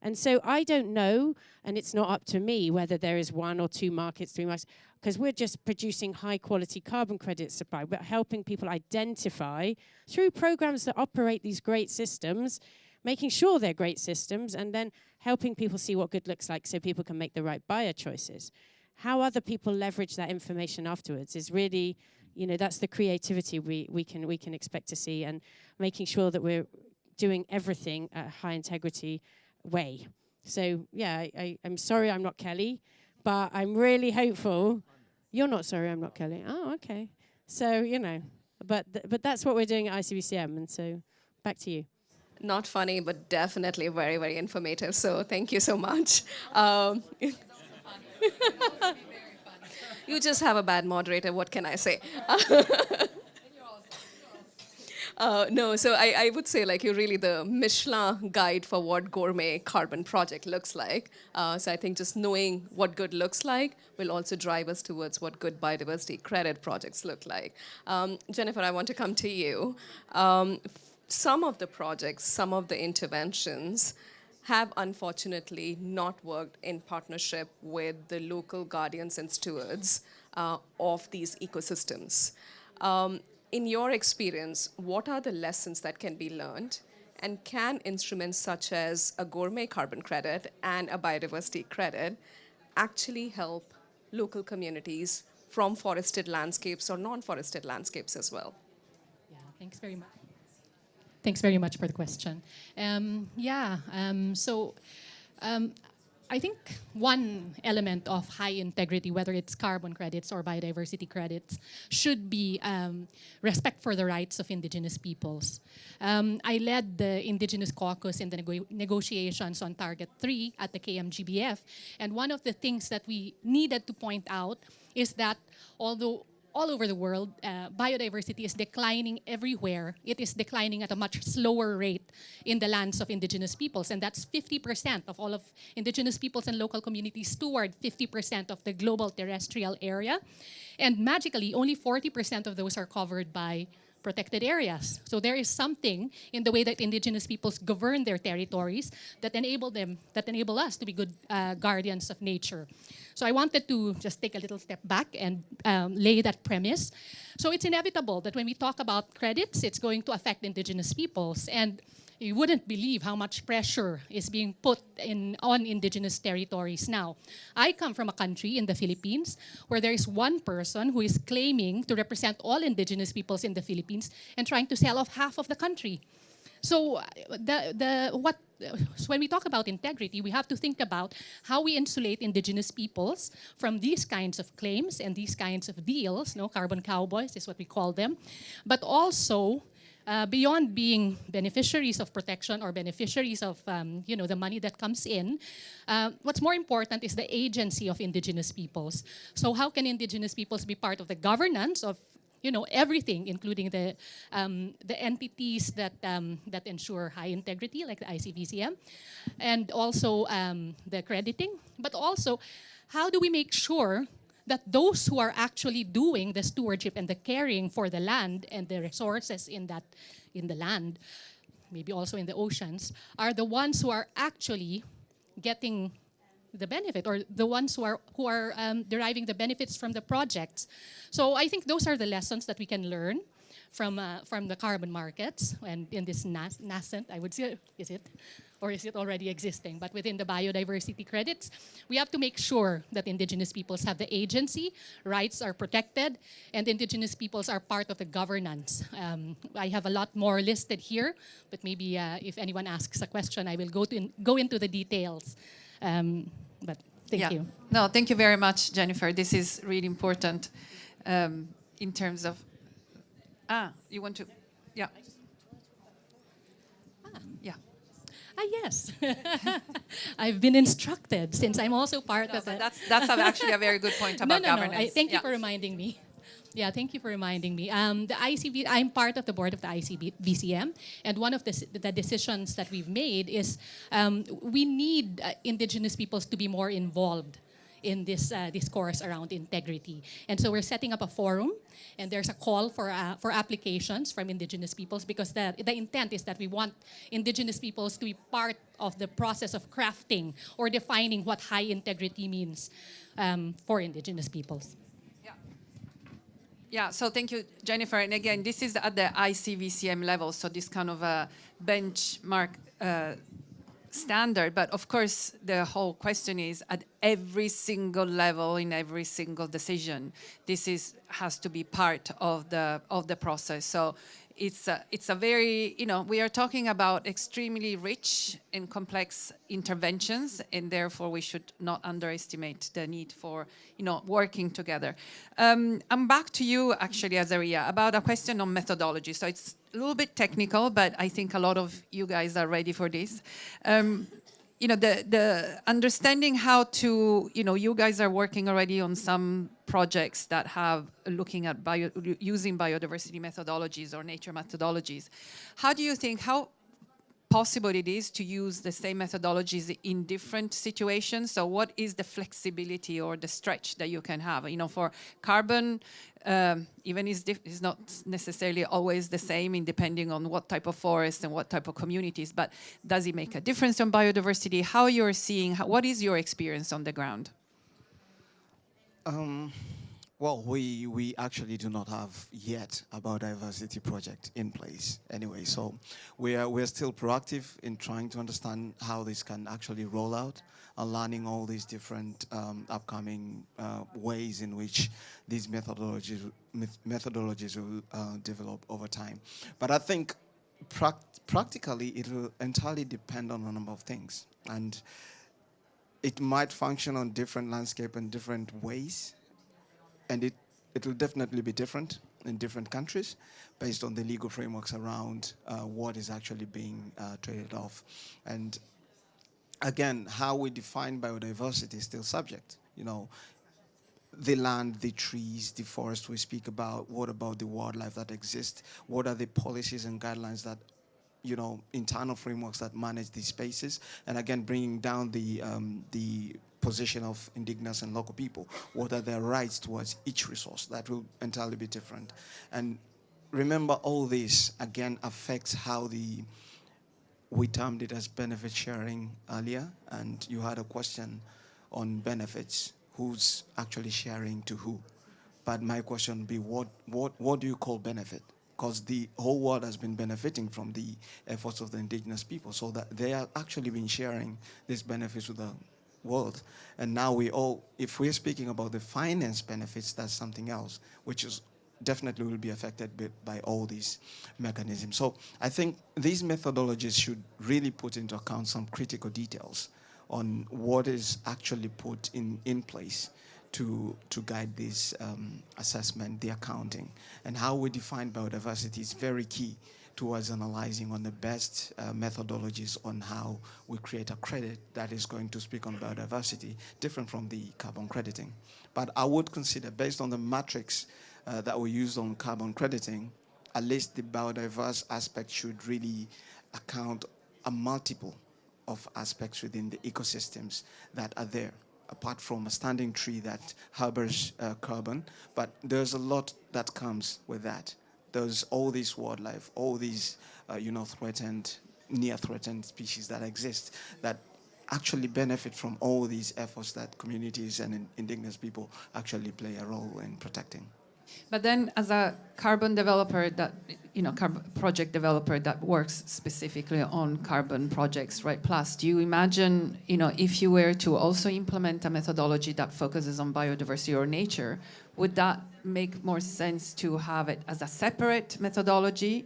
[SPEAKER 2] And so I don't know, and it's not up to me whether there is 1 or 2 markets, 3 markets, because we're just producing high-quality carbon credit supply. We're helping people identify through programs that operate these great systems, making sure they're great systems, and then helping people see what good looks like so people can make the right buyer choices. how other people leverage that information afterwards is really, that's the creativity we can expect to see, and making sure that we're doing everything at a high integrity way. So yeah, I'm sorry I'm not Kelly, but I'm really hopeful. You're not sorry I'm not Kelly. Oh, okay. So, but that's what we're doing at ICBCM, and so back to you.
[SPEAKER 22] Not funny, but definitely very, very informative. So thank you so much. You just have a bad moderator. What can I say? No, so I would say like you're really the Michelin guide for what gourmet carbon project looks like. So I think just knowing what good looks like will also drive us towards what good biodiversity credit projects look like. Jennifer, I want to come to you. Some of the projects, some of the interventions have unfortunately not worked in partnership with the local guardians and stewards of these ecosystems. In your experience, what are the lessons that can be learned? And can instruments such as a gourmet carbon credit and a biodiversity credit actually help local communities from forested landscapes or non-forested landscapes as well?
[SPEAKER 3] Yeah, thanks very much. Thanks very much for the question. I think one element of high integrity, whether it's carbon credits or biodiversity credits, should be respect for the rights of indigenous peoples. I led the Indigenous Caucus in the negotiations on Target 3 at the KMGBF, and one of the things that we needed to point out is that although all over the world, biodiversity is declining everywhere. It is declining at a much slower rate in the lands of indigenous peoples, and that's 50% of all of indigenous peoples and local communities steward 50% of the global terrestrial area. And magically, only 40% of those are covered by protected areas. So there is something in the way that indigenous peoples govern their territories that enable us to be good guardians of nature. So I wanted to just take a little step back and lay that premise. So it's inevitable that when we talk about credits, it's going to affect indigenous peoples. And you wouldn't believe how much pressure is being put on indigenous territories now. I come from a country in the Philippines where there is one person who is claiming to represent all indigenous peoples in the Philippines and trying to sell off half of the country. So when we talk about integrity, we have to think about how we insulate indigenous peoples from these kinds of claims and these kinds of deals. Carbon cowboys is what we call them, but also beyond being beneficiaries of protection or beneficiaries of the money that comes in, what's more important is the agency of indigenous peoples. So how can indigenous peoples be part of the governance of everything, including the entities that ensure high integrity, like the ICBCM, and also the accrediting, but also how do we make sure that those who are actually doing the stewardship and the caring for the land and the resources in the land, maybe also in the oceans, are the ones who are actually getting the benefit, or the ones who are deriving the benefits from the projects. So I think those are the lessons that we can learn from the carbon markets and in this nascent, I would say, is it? Or is it already existing? But within the biodiversity credits, we have to make sure that indigenous peoples have the agency, rights are protected, and indigenous peoples are part of the governance. I have a lot more listed here, but maybe if anyone asks a question, I will go into the details. But thank you.
[SPEAKER 5] No, thank you very much, Jennifer. This is really important in terms of... you want to... Yeah. Yeah.
[SPEAKER 3] Yes. I've been instructed since I'm also part of the...
[SPEAKER 5] That's actually a very good point about governance.
[SPEAKER 3] Thank you for reminding me. Yeah, thank you for reminding me. I'm part of the board of the ICBCM, and one of the decisions that we've made is we need indigenous peoples to be more involved in this discourse around integrity. And so we're setting up a forum, and there's a call for applications from indigenous peoples, because the intent is that we want indigenous peoples to be part of the process of crafting or defining what high integrity means for indigenous peoples.
[SPEAKER 5] Yeah, so thank you, Jennifer. And again, this is at the ICBCM level, so this kind of a benchmark standard. But of course, the whole question is at every single level, in every single decision. This has to be part of the process. So it's a very, we are talking about extremely rich and complex interventions, and therefore we should not underestimate the need for, working together. I'm back to you, actually, Azaria, about a question on methodology. So it's a little bit technical, but I think a lot of you guys are ready for this. The understanding how to, you guys are working already on some projects that have looking at using biodiversity methodologies or nature methodologies. How do you think, how possible it is to use the same methodologies in different situations? So what is the flexibility or the stretch that you can have? For carbon, even is not necessarily always the same in depending on what type of forest and what type of communities, but does it make a difference on biodiversity? How you're seeing, what is your experience on the ground?
[SPEAKER 8] Well, we actually do not have yet a biodiversity project in place anyway. So we're still proactive in trying to understand how this can actually roll out and learning all these different upcoming ways in which these methodologies will develop over time. But I think practically it will entirely depend on a number of things. And it might function on different landscape and different ways. And it will definitely be different in different countries based on the legal frameworks around what is actually being traded off. And again, how we define biodiversity is still subject. The land, the trees, the forest we speak about, what about the wildlife that exists? What are the policies and guidelines that, internal frameworks that manage these spaces? And again, bringing down the position of indigenous and local people. What are their rights towards each resource? That will entirely be different. And remember, all this, again, affects how we termed it as benefit sharing earlier, and you had a question on benefits. Who's actually sharing to who? But my question would be, what do you call benefit? Because the whole world has been benefiting from the efforts of the indigenous people, so that they have actually been sharing these benefits with the world. And now if we're speaking about the finance benefits, that's something else, which is definitely will be affected by all these mechanisms. So I think these methodologies should really put into account some critical details on what is actually put in place to guide this assessment, the accounting, and how we define biodiversity is very key towards analyzing on the best methodologies on how we create a credit that is going to speak on biodiversity, different from the carbon crediting. But I would consider, based on the matrix that we use on carbon crediting, at least the biodiverse aspect should really account a multiple of aspects within the ecosystems that are there, apart from a standing tree that harbors carbon. But there's a lot that comes with that. There's all this wildlife, all these, threatened, near-threatened species that exist that actually benefit from all these efforts that communities and indigenous people actually play a role in protecting.
[SPEAKER 5] But then, as a carbon developer project developer that works specifically on carbon projects, right? Plus, do you imagine, if you were to also implement a methodology that focuses on biodiversity or nature, would that make more sense to have it as a separate methodology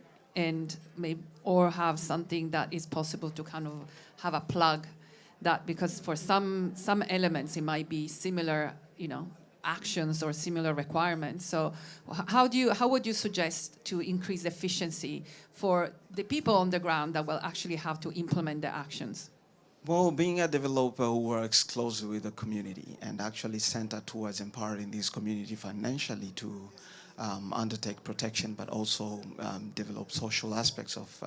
[SPEAKER 5] or have something that is possible to kind of have a plug that, because for some elements it might be similar, actions or similar requirements. So how would you suggest to increase efficiency for the people on the ground that will actually have to implement the actions?
[SPEAKER 8] Well, being a developer who works closely with the community and actually centered towards empowering this community financially to undertake protection, but also develop social aspects of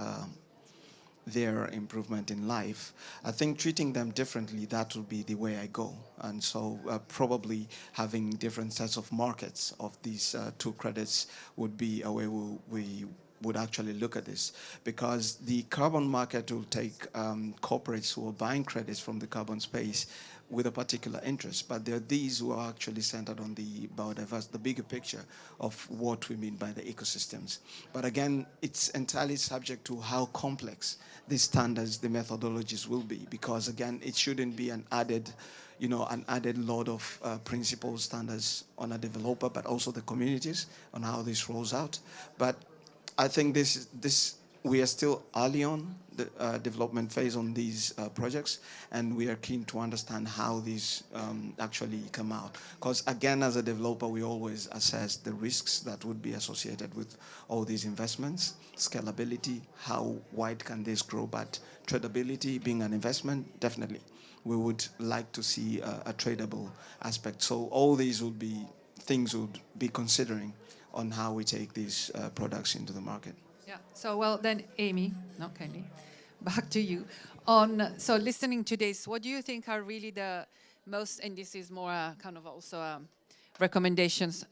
[SPEAKER 8] their improvement in life, I think treating them differently, that would be the way I go. And so probably having different sets of markets of these two credits would be a way we would actually look at this, because the carbon market will take corporates who are buying credits from the carbon space with a particular interest, but there are these who are actually centered on the biodiversity, the bigger picture of what we mean by the ecosystems. But again, it's entirely subject to how complex the standards, the methodologies will be, because again, it shouldn't be an added load of principles, standards on a developer, but also the communities on how this rolls out. But I think we are still early on the development phase on these projects, and we are keen to understand how these actually come out. Because again, as a developer, we always assess the risks that would be associated with all these investments, scalability, how wide can this grow, but tradability being an investment, definitely. We would like to see a tradable aspect. So all these would be things we would be considering on how we take these products into the market.
[SPEAKER 5] Yeah. So, well, then, Amy, not Kenny, back to you. So listening to this, what do you think are really the most, and this is more kind of also recommendations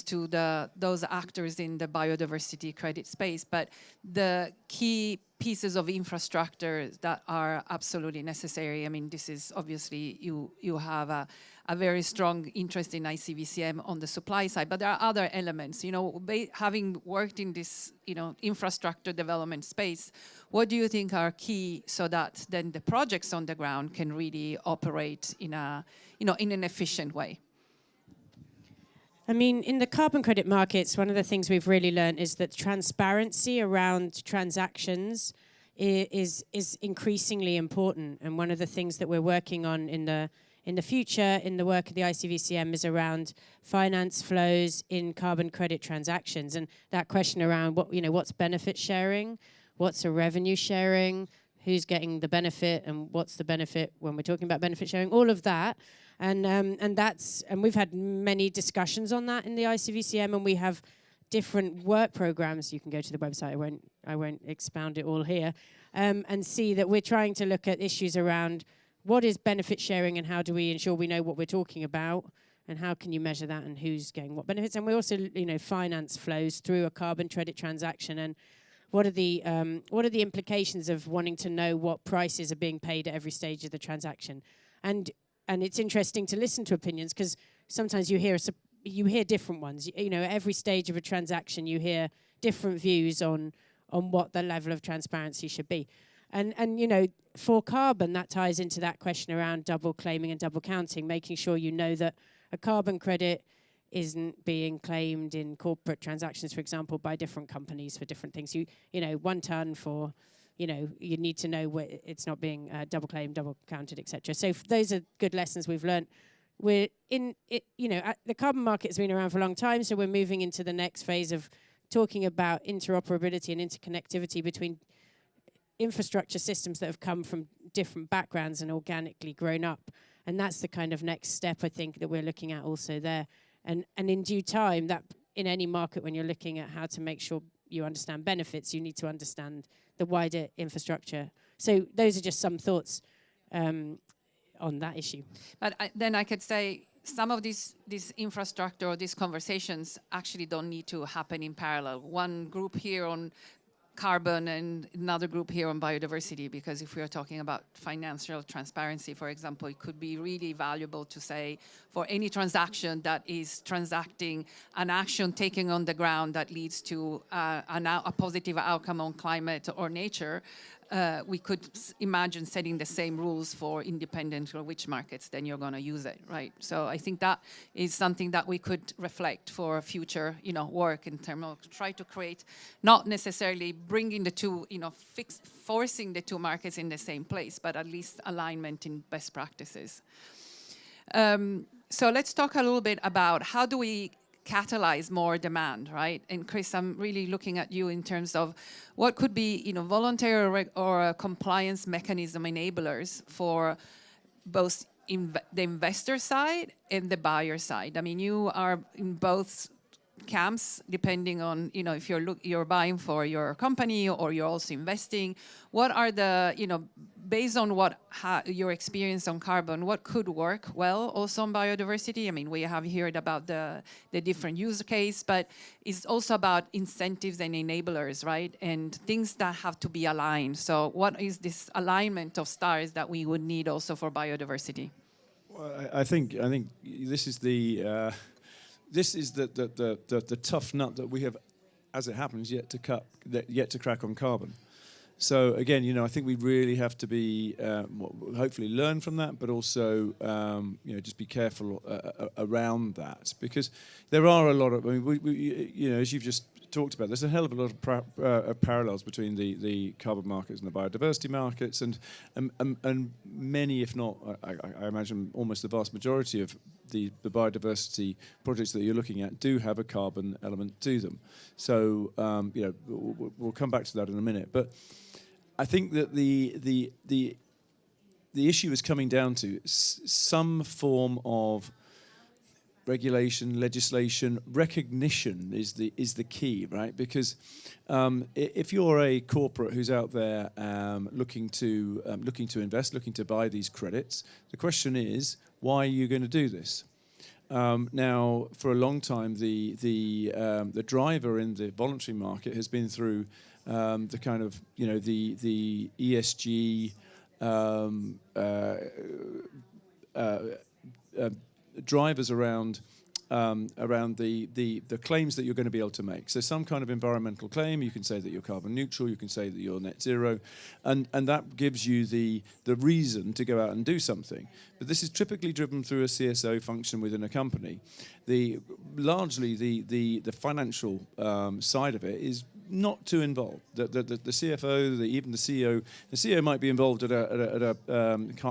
[SPEAKER 5] to those actors in the biodiversity credit space, but the key pieces of infrastructure that are absolutely necessary? I mean, this is obviously, you have a very strong interest in ICVCM on the supply side, but there are other elements. Having worked in this, infrastructure development space, what do you think are key so that then the projects on the ground can really operate in an efficient way?
[SPEAKER 2] I mean, in the carbon credit markets, one of the things we've really learned is that transparency around transactions is increasingly important. And one of the things that we're working on in the future, in the work of the ICVCM, is around finance flows in carbon credit transactions. And that question around what's benefit sharing, what's a revenue sharing, who's getting the benefit, and what's the benefit when we're talking about benefit sharing, all of that. And we've had many discussions on that in the ICVCM, and we have different work programs. You can go to the website. I won't expound it all here, and see that we're trying to look at issues around what is benefit sharing and how do we ensure we know what we're talking about, and how can you measure that, and who's getting what benefits. And we also, finance flows through a carbon credit transaction, and what are the implications of wanting to know what prices are being paid at every stage of the transaction. And it's interesting to listen to opinions, because sometimes you hear different ones. At every stage of a transaction, you hear different views on what the level of transparency should be. And for carbon, that ties into that question around double claiming and double counting, making sure you know that a carbon credit isn't being claimed in corporate transactions, for example, by different companies for different things. 1 ton for... you need to know where it's not being double claimed, double counted, etc. So those are good lessons we've learned. We're the carbon market has been around for a long time, so we're moving into the next phase of talking about interoperability and interconnectivity between infrastructure systems that have come from different backgrounds and organically grown up. And that's the kind of next step, I think, that we're looking at also there. And in due time, that in any market, when you're looking at how to make sure you understand benefits, you need to understand the wider infrastructure. So those are just some thoughts on that issue.
[SPEAKER 5] But then I could say some of this infrastructure or these conversations actually don't need to happen in parallel. One group here on carbon and another group here on biodiversity, because if we are talking about financial transparency, for example, it could be really valuable to say for any transaction that is transacting an action taken on the ground that leads to a positive outcome on climate or nature, we could imagine setting the same rules for independent or which markets then you're going to use it, right? So I think that is something that we could reflect for future, work in terms of try to create, not necessarily bringing the two, forcing the two markets in the same place, but at least alignment in best practices. So let's talk a little bit about how do we catalyze more demand, right? And Chris, I'm really looking at you in terms of what could be, voluntary or compliance mechanism enablers for both the investor side and the buyer side. I mean, you are in both camps, depending on, if you're buying for your company or you're also investing. What are the, based on what your experience on carbon, what could work well also on biodiversity? I mean, we have heard about the different use case, but it's also about incentives and enablers, right? And things that have to be aligned. So what is this alignment of stars that we would need also for biodiversity?
[SPEAKER 6] Well, I think this is the tough nut that we have, as it happens, yet to crack on carbon. So again, I think we really have to be hopefully learn from that, but also just be careful around that, because there are a lot of, I mean, as you've just talked about, there's a hell of a lot of parallels between the carbon markets and the biodiversity markets, and many, if not, I imagine almost the vast majority of the biodiversity projects that you're looking at do have a carbon element to them. So we'll come back to that in a minute, but I think that the issue is coming down to some form of regulation, legislation, recognition is the key, right? Because if you're a corporate who's out there looking to invest, looking to buy these credits, the question is, why are you going to do this? Now, for a long time, the driver in the voluntary market has been through the kind of the ESG drivers around the claims that you're going to be able to make. So some kind of environmental claim, you can say that you're carbon neutral, you can say that you're net zero, and that gives you the reason to go out and do something. But this is typically driven through a CSO function within a company. Largely the financial side of it is not too involved. The CFO, even the CEO, the CEO might be involved at a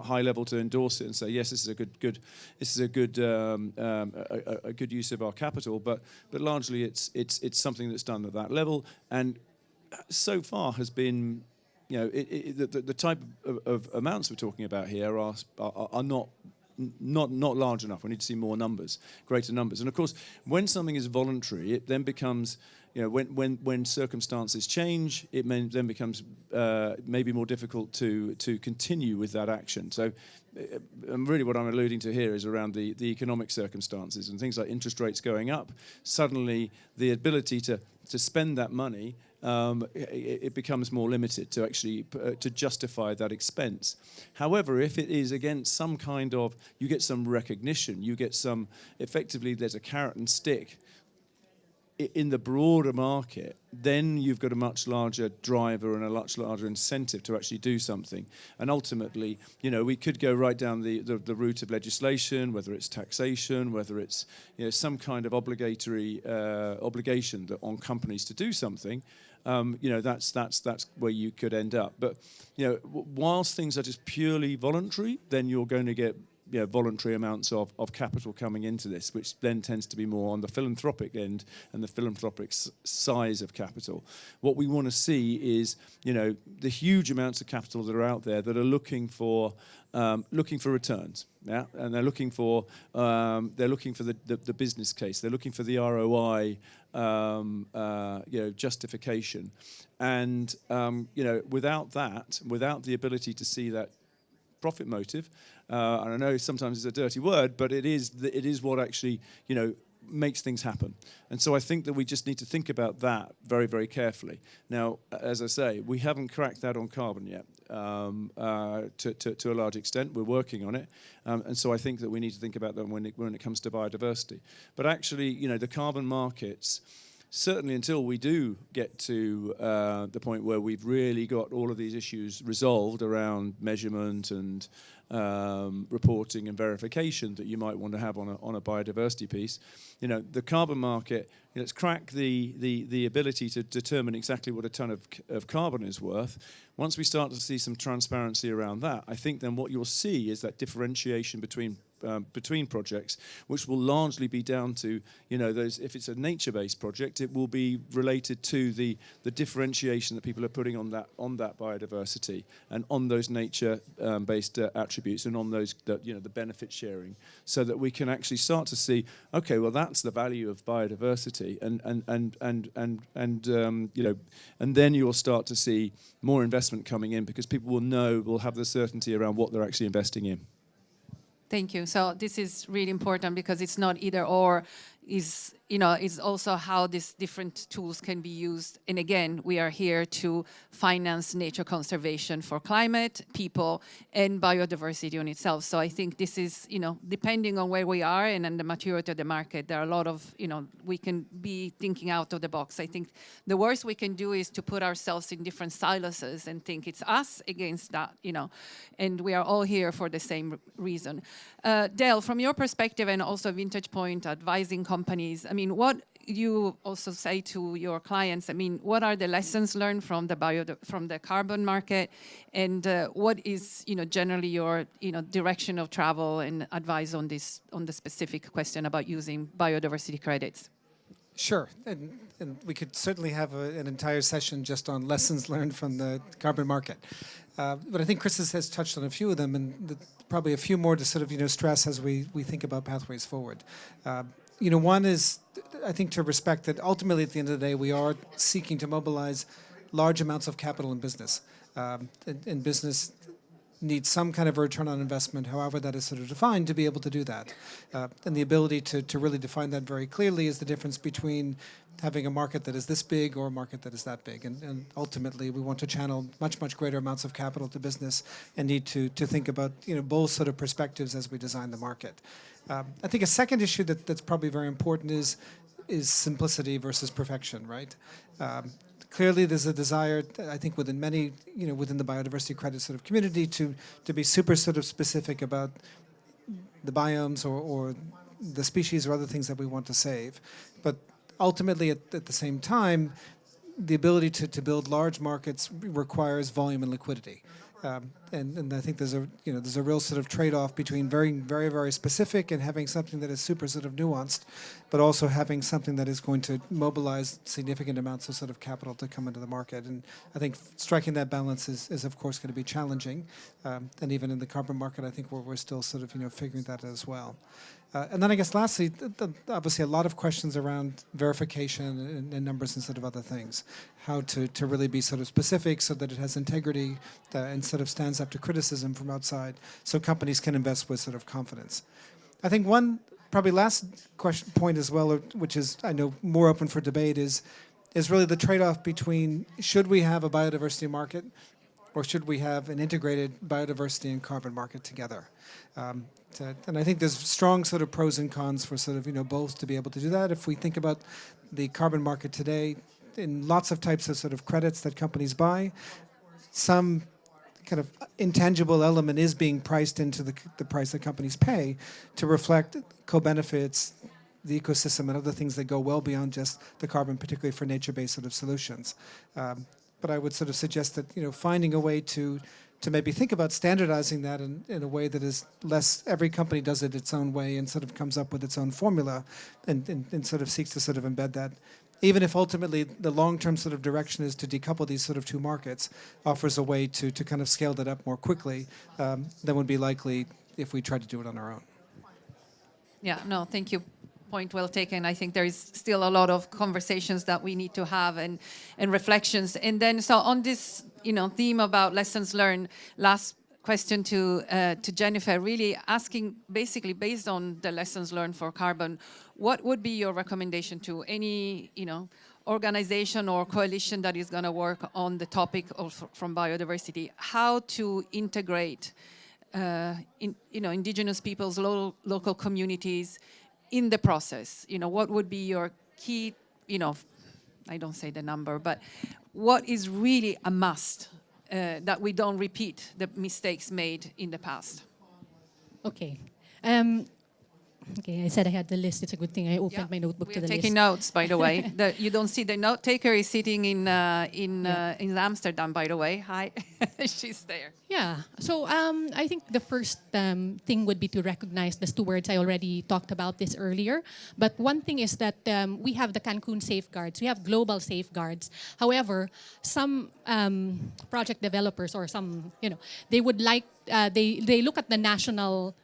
[SPEAKER 6] high level to endorse it and say, yes, this is a good use of our capital. But largely, it's something that's done at that level, and so far has been, the type of amounts we're talking about here are not large enough. We need to see more numbers, greater numbers. And of course, when something is voluntary, it then becomes, when circumstances change, it then becomes maybe more difficult to continue with that action. So really what I'm alluding to here is around the economic circumstances and things like interest rates going up. Suddenly, the ability to spend that money, it becomes more limited to actually to justify that expense. However, if it is against some kind of, you get some recognition, you get some, effectively there's a carrot and stick in the broader market, then you've got a much larger driver and a much larger incentive to actually do something. And ultimately, we could go right down the route of legislation, whether it's taxation, whether it's some kind of obligatory obligation on companies to do something. That's where you could end up. But whilst things are just purely voluntary, then you're going to get voluntary amounts of capital coming into this, which then tends to be more on the philanthropic end and the philanthropic size of capital. What we want to see is, the huge amounts of capital that are out there that are looking for returns, yeah, and they're looking for the business case, they're looking for the ROI, justification, and without the ability to see that profit motive, and I know sometimes it's a dirty word, but it is what actually makes things happen. And so I think that we just need to think about that very, very carefully. Now, as I say, we haven't cracked that on carbon yet, to a large extent. We're working on it, and so I think that we need to think about that when it comes to biodiversity. But actually, the carbon markets, certainly until we do get to the point where we've really got all of these issues resolved around measurement and reporting and verification that you might want to have on a biodiversity piece, the carbon market, let's crack the ability to determine exactly what a ton of carbon is worth. Once we start to see some transparency around that, I think then what you'll see is that differentiation between between projects, which will largely be down to, you know, those. If it's a nature-based project, it will be related to the differentiation that people are putting on that biodiversity and on those nature-based attributes and on those, you know, the benefit sharing, so that we can actually start to see, okay, well, that's the value of biodiversity, and you know, and then you'll start to see more investment coming in because people will have the certainty around what they're actually investing in.
[SPEAKER 5] Thank you. So this is really important because it's not either or. Is, you know, it's also how these different tools can be used. And again, we are here to finance nature conservation for climate, people, and biodiversity on itself. So I think this is, you know, depending on where we are and on the maturity of the market, there are a lot of, you know, we can be thinking out of the box. I think the worst we can do is to put ourselves in different silos and think it's us against that, you know, and we are all here for the same reason. Dale, from your perspective and also Vintage Point advising companies, I mean, what you also say to your clients, I mean, what are the lessons learned from the carbon market, and what is, you know, generally your, you know, direction of travel and advice on this, on the specific question about using biodiversity credits?
[SPEAKER 7] Sure, and we could certainly have an entire session just on lessons learned from the carbon market. But I think Chris has touched on a few of them, and probably a few more to sort of, you know, stress as we think about pathways forward. You know, one is, I think, to respect that ultimately at the end of the day, we are seeking to mobilize large amounts of capital in business. And business needs some kind of a return on investment, however that is sort of defined, to be able to do that. And the ability to really define that very clearly is the difference between having a market that is this big or a market that is that big. And ultimately, we want to channel much, much greater amounts of capital to business and need to think about, you know, both sort of perspectives as we design the market. I think a second issue that's probably very important is simplicity versus perfection, right? Clearly, there's a desire, I think, within many, you know, within the biodiversity credit sort of community to be super sort of specific about the biomes or the species or other things that we want to save. But ultimately, at the same time, the ability to build large markets requires volume and liquidity. And I think there's a real sort of trade-off between very, very, very specific and having something that is super sort of nuanced, but also having something that is going to mobilize significant amounts of sort of capital to come into the market. And I think striking that balance is of course going to be challenging. And even in the carbon market, I think we're still sort of, you know, figuring that out as well. And then I guess lastly, obviously a lot of questions around verification and numbers and sort of other things. How to really be sort of specific so that it has integrity and sort of stands up to criticism from outside so companies can invest with sort of confidence. I think one probably last point as well, which is I know more open for debate, is really the trade-off between should we have a biodiversity market or should we have an integrated biodiversity and carbon market together? And I think there's strong sort of pros and cons for sort of, you know, both to be able to do that. If we think about the carbon market today, in lots of types of sort of credits that companies buy, some kind of intangible element is being priced into the price that companies pay to reflect co-benefits, the ecosystem, and other things that go well beyond just the carbon, particularly for nature-based sort of solutions. But I would sort of suggest that, you know, finding a way to maybe think about standardizing that in a way that is less, every company does it its own way and sort of comes up with its own formula and sort of seeks to sort of embed that. Even if ultimately the long-term sort of direction is to decouple these sort of two markets, offers a way to kind of scale that up more quickly than would be likely if we tried to do it on our own.
[SPEAKER 5] Yeah, no, thank you. Point well taken. I think there is still a lot of conversations that we need to have and reflections. And then, so on this, you know, theme about lessons learned, last question to Jennifer, really asking basically based on the lessons learned for carbon, what would be your recommendation to any, you know, organization or coalition that is going to work on the topic of from biodiversity, how to integrate, you know, indigenous peoples, local communities in the process? You know, what would be your key, you know, I don't say the number, but what is really a must that we don't repeat the mistakes made in the past?
[SPEAKER 3] Okay. Okay, I said I had the list. It's a good thing I opened my notebook
[SPEAKER 5] We
[SPEAKER 3] to
[SPEAKER 5] are
[SPEAKER 3] the list.
[SPEAKER 5] taking notes, by the way. You don't see the note taker is sitting in Amsterdam, by the way. Hi, she's there.
[SPEAKER 3] Yeah. So I think the first thing would be to recognize the two words. I already talked about this earlier. But one thing is that we have the Cancun safeguards. We have global safeguards. However, some project developers or some, they would like, they look at the national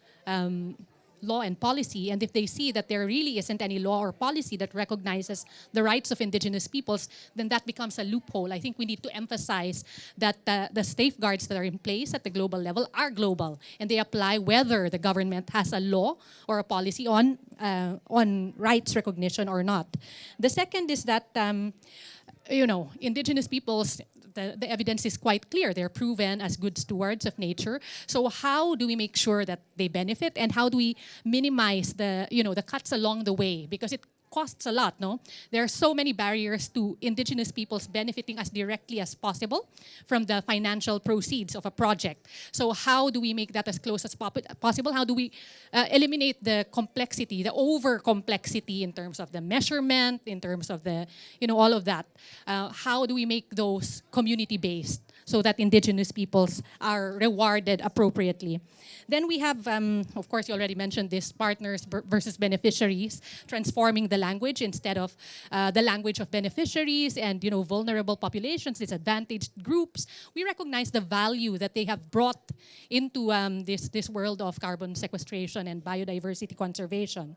[SPEAKER 3] law and policy, and if they see that there really isn't any law or policy that recognizes the rights of indigenous peoples, then that becomes a loophole. I think we need to emphasize that the safeguards that are in place at the global level are global, and they apply whether the government has a law or a policy on rights recognition or not. The second is that indigenous peoples, the evidence is quite clear. They're proven as good stewards of nature. So how do we make sure that they benefit, and how do we minimize the cuts along the way? Because it costs a lot, no? There are so many barriers to indigenous peoples benefiting as directly as possible from the financial proceeds of a project. So how do we make that as close as possible? How do we eliminate the complexity, the over-complexity in terms of the measurement, in terms of the, all of that? How do we make those community-based so that indigenous peoples are rewarded appropriately? Then we have, of course, you already mentioned this, partners versus beneficiaries, transforming the language instead of the language of beneficiaries and vulnerable populations, disadvantaged groups. We recognize the value that they have brought into this world of carbon sequestration and biodiversity conservation.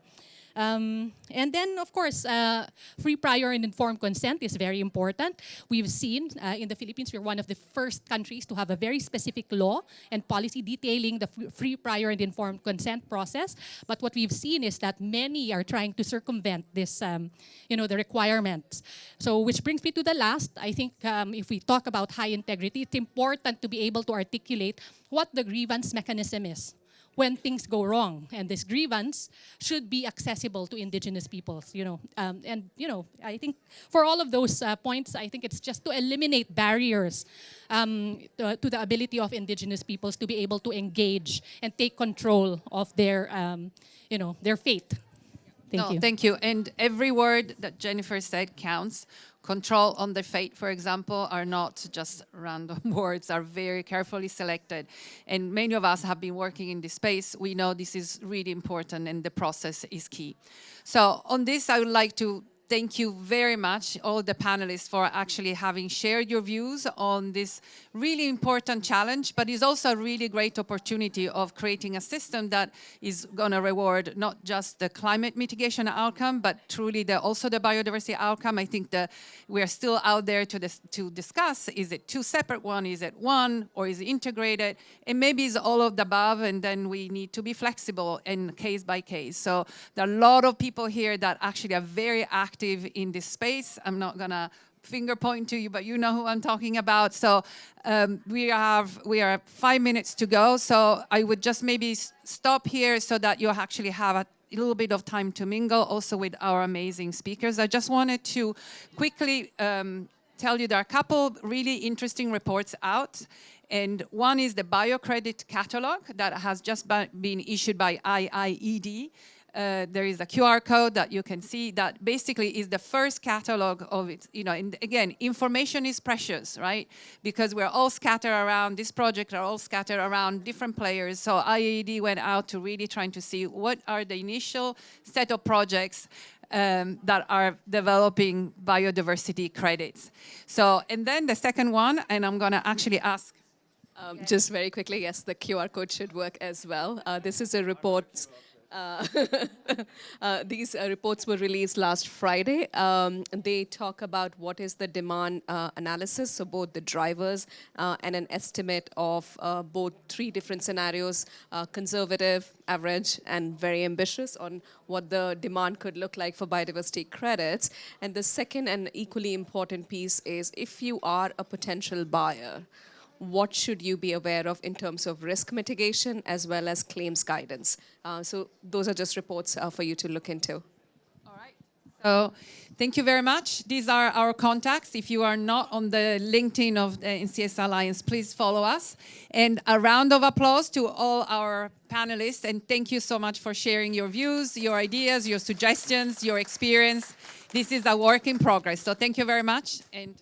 [SPEAKER 3] And then, of course, free, prior, and informed consent is very important. We've seen in the Philippines, we're one of the first countries to have a very specific law and policy detailing the free, prior, and informed consent process. But what we've seen is that many are trying to circumvent this, the requirements. So, which brings me to the last. I think if we talk about high integrity, it's important to be able to articulate what the grievance mechanism is when things go wrong, and this grievance should be accessible to indigenous peoples, I think for all of those points, I think it's just to eliminate barriers to the ability of indigenous peoples to be able to engage and take control of their, their fate. Thank you.
[SPEAKER 5] Thank you. And every word that Jennifer said counts. Control on the fate, for example, are not just random words, are very carefully selected. And many of us have been working in this space. We know this is really important and the process is key. So on this, I would like to thank you very much, all the panelists, for actually having shared your views on this really important challenge, but it's also a really great opportunity of creating a system that is going to reward not just the climate mitigation outcome, but truly also the biodiversity outcome. I think that we are still out there to discuss, is it two separate one, is it one, or is it integrated? And maybe it's all of the above, and then we need to be flexible and case by case. So there are a lot of people here that actually are very active in this space. I'm not gonna finger point to you, but you know who I'm talking about. So we are 5 minutes to go. So I would just maybe stop here so that you actually have a little bit of time to mingle also with our amazing speakers. I just wanted to quickly tell you there are a couple really interesting reports out. And one is the biocredit catalog that has just been issued by IIED. There is a QR code that you can see that basically is the first catalog of it. And again, information is precious, right? Because we're all scattered around, this project are all scattered around different players. So IAED went out to really trying to see what are the initial set of projects that are developing biodiversity credits. So, and then the second one, and I'm gonna actually ask.
[SPEAKER 22] Just very quickly, yes, the QR code should work as well. This is a report. These reports were released last Friday. They talk about what is the demand analysis, so both the drivers and an estimate of both three different scenarios, conservative, average, and very ambitious on what the demand could look like for biodiversity credits. And the second and equally important piece is if you are a potential buyer, what should you be aware of in terms of risk mitigation as well as claims guidance? So those are just reports for you to look into.
[SPEAKER 5] All right. So thank you very much. These are our contacts. If you are not on the LinkedIn of the NCS Alliance, please follow us. And a round of applause to all our panelists. And thank you so much for sharing your views, your ideas, your suggestions, your experience. This is a work in progress. So thank you very much. And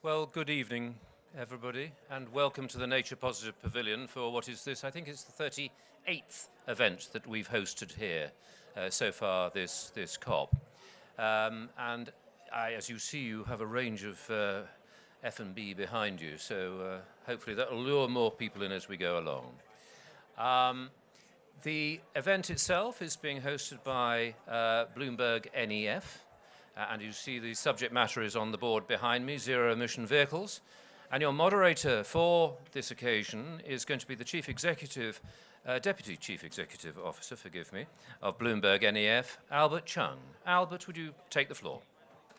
[SPEAKER 1] Well, good evening, everybody, and welcome to the Nature Positive Pavilion for what is this, I think it's the 38th event that we've hosted here so far this COP. And as you see, you have a range of F&B behind you, so hopefully that will lure more people in as we go along. The event itself is being hosted by Bloomberg NEF, and you see the subject matter is on the board behind me, zero emission vehicles. And your moderator for this occasion is going to be the Chief Executive, Deputy Chief Executive Officer, forgive me, of Bloomberg NEF, Albert Chung. Albert, would you take the floor?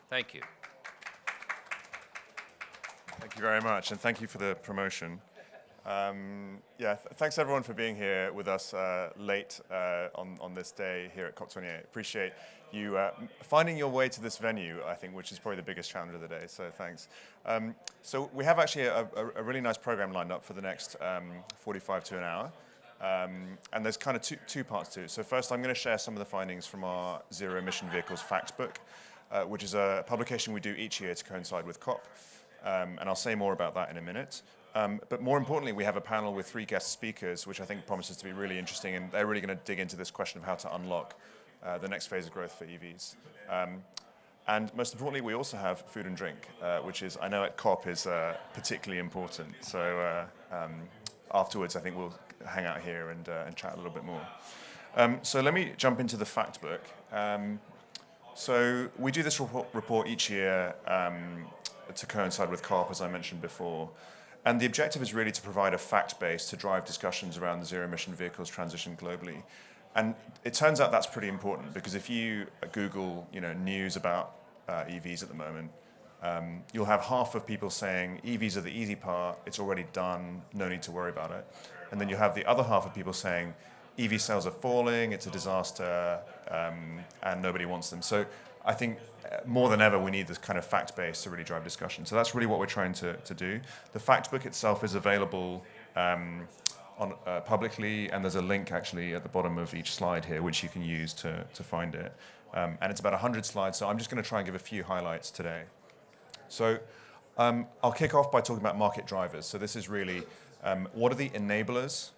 [SPEAKER 1] Thank you.
[SPEAKER 9] Thank you very much, and thank you for the promotion. Thanks everyone for being here with us late on this day here at COP28. Appreciate you finding your way to this venue, I think, which is probably the biggest challenge of the day, so thanks. So we have actually a really nice program lined up for the next 45 to an hour. And there's kind of two parts to it. So first I'm going to share some of the findings from our Zero Emission Vehicles Facts Book, which is a publication we do each year to coincide with COP. And I'll say more about that in a minute. But more importantly, we have a panel with 3 guest speakers, which I think promises to be really interesting, and they're really going to dig into this question of how to unlock the next phase of growth for EVs. And most importantly, we also have food and drink, which is, I know at COP is particularly important. So afterwards, I think we'll hang out here and chat a little bit more. So let me jump into the fact book. So we do this report each year to coincide with COP, as I mentioned before. And the objective is really to provide a fact base to drive discussions around the zero-emission vehicles transition globally. And it turns out that's pretty important, because if you Google news about EVs at the moment, you'll have half of people saying EVs are the easy part, it's already done, no need to worry about it. And then you have the other half of people saying EV sales are falling, it's a disaster, and nobody wants them. So I think more than ever, we need this kind of fact base to really drive discussion. So that's really what we're trying to do. The fact book itself is available publicly, and there's a link actually at the bottom of each slide here, which you can use to find it. And it's about 100 slides, so I'm just going to try and give a few highlights today. So I'll kick off by talking about market drivers. So this is really, what are the enablers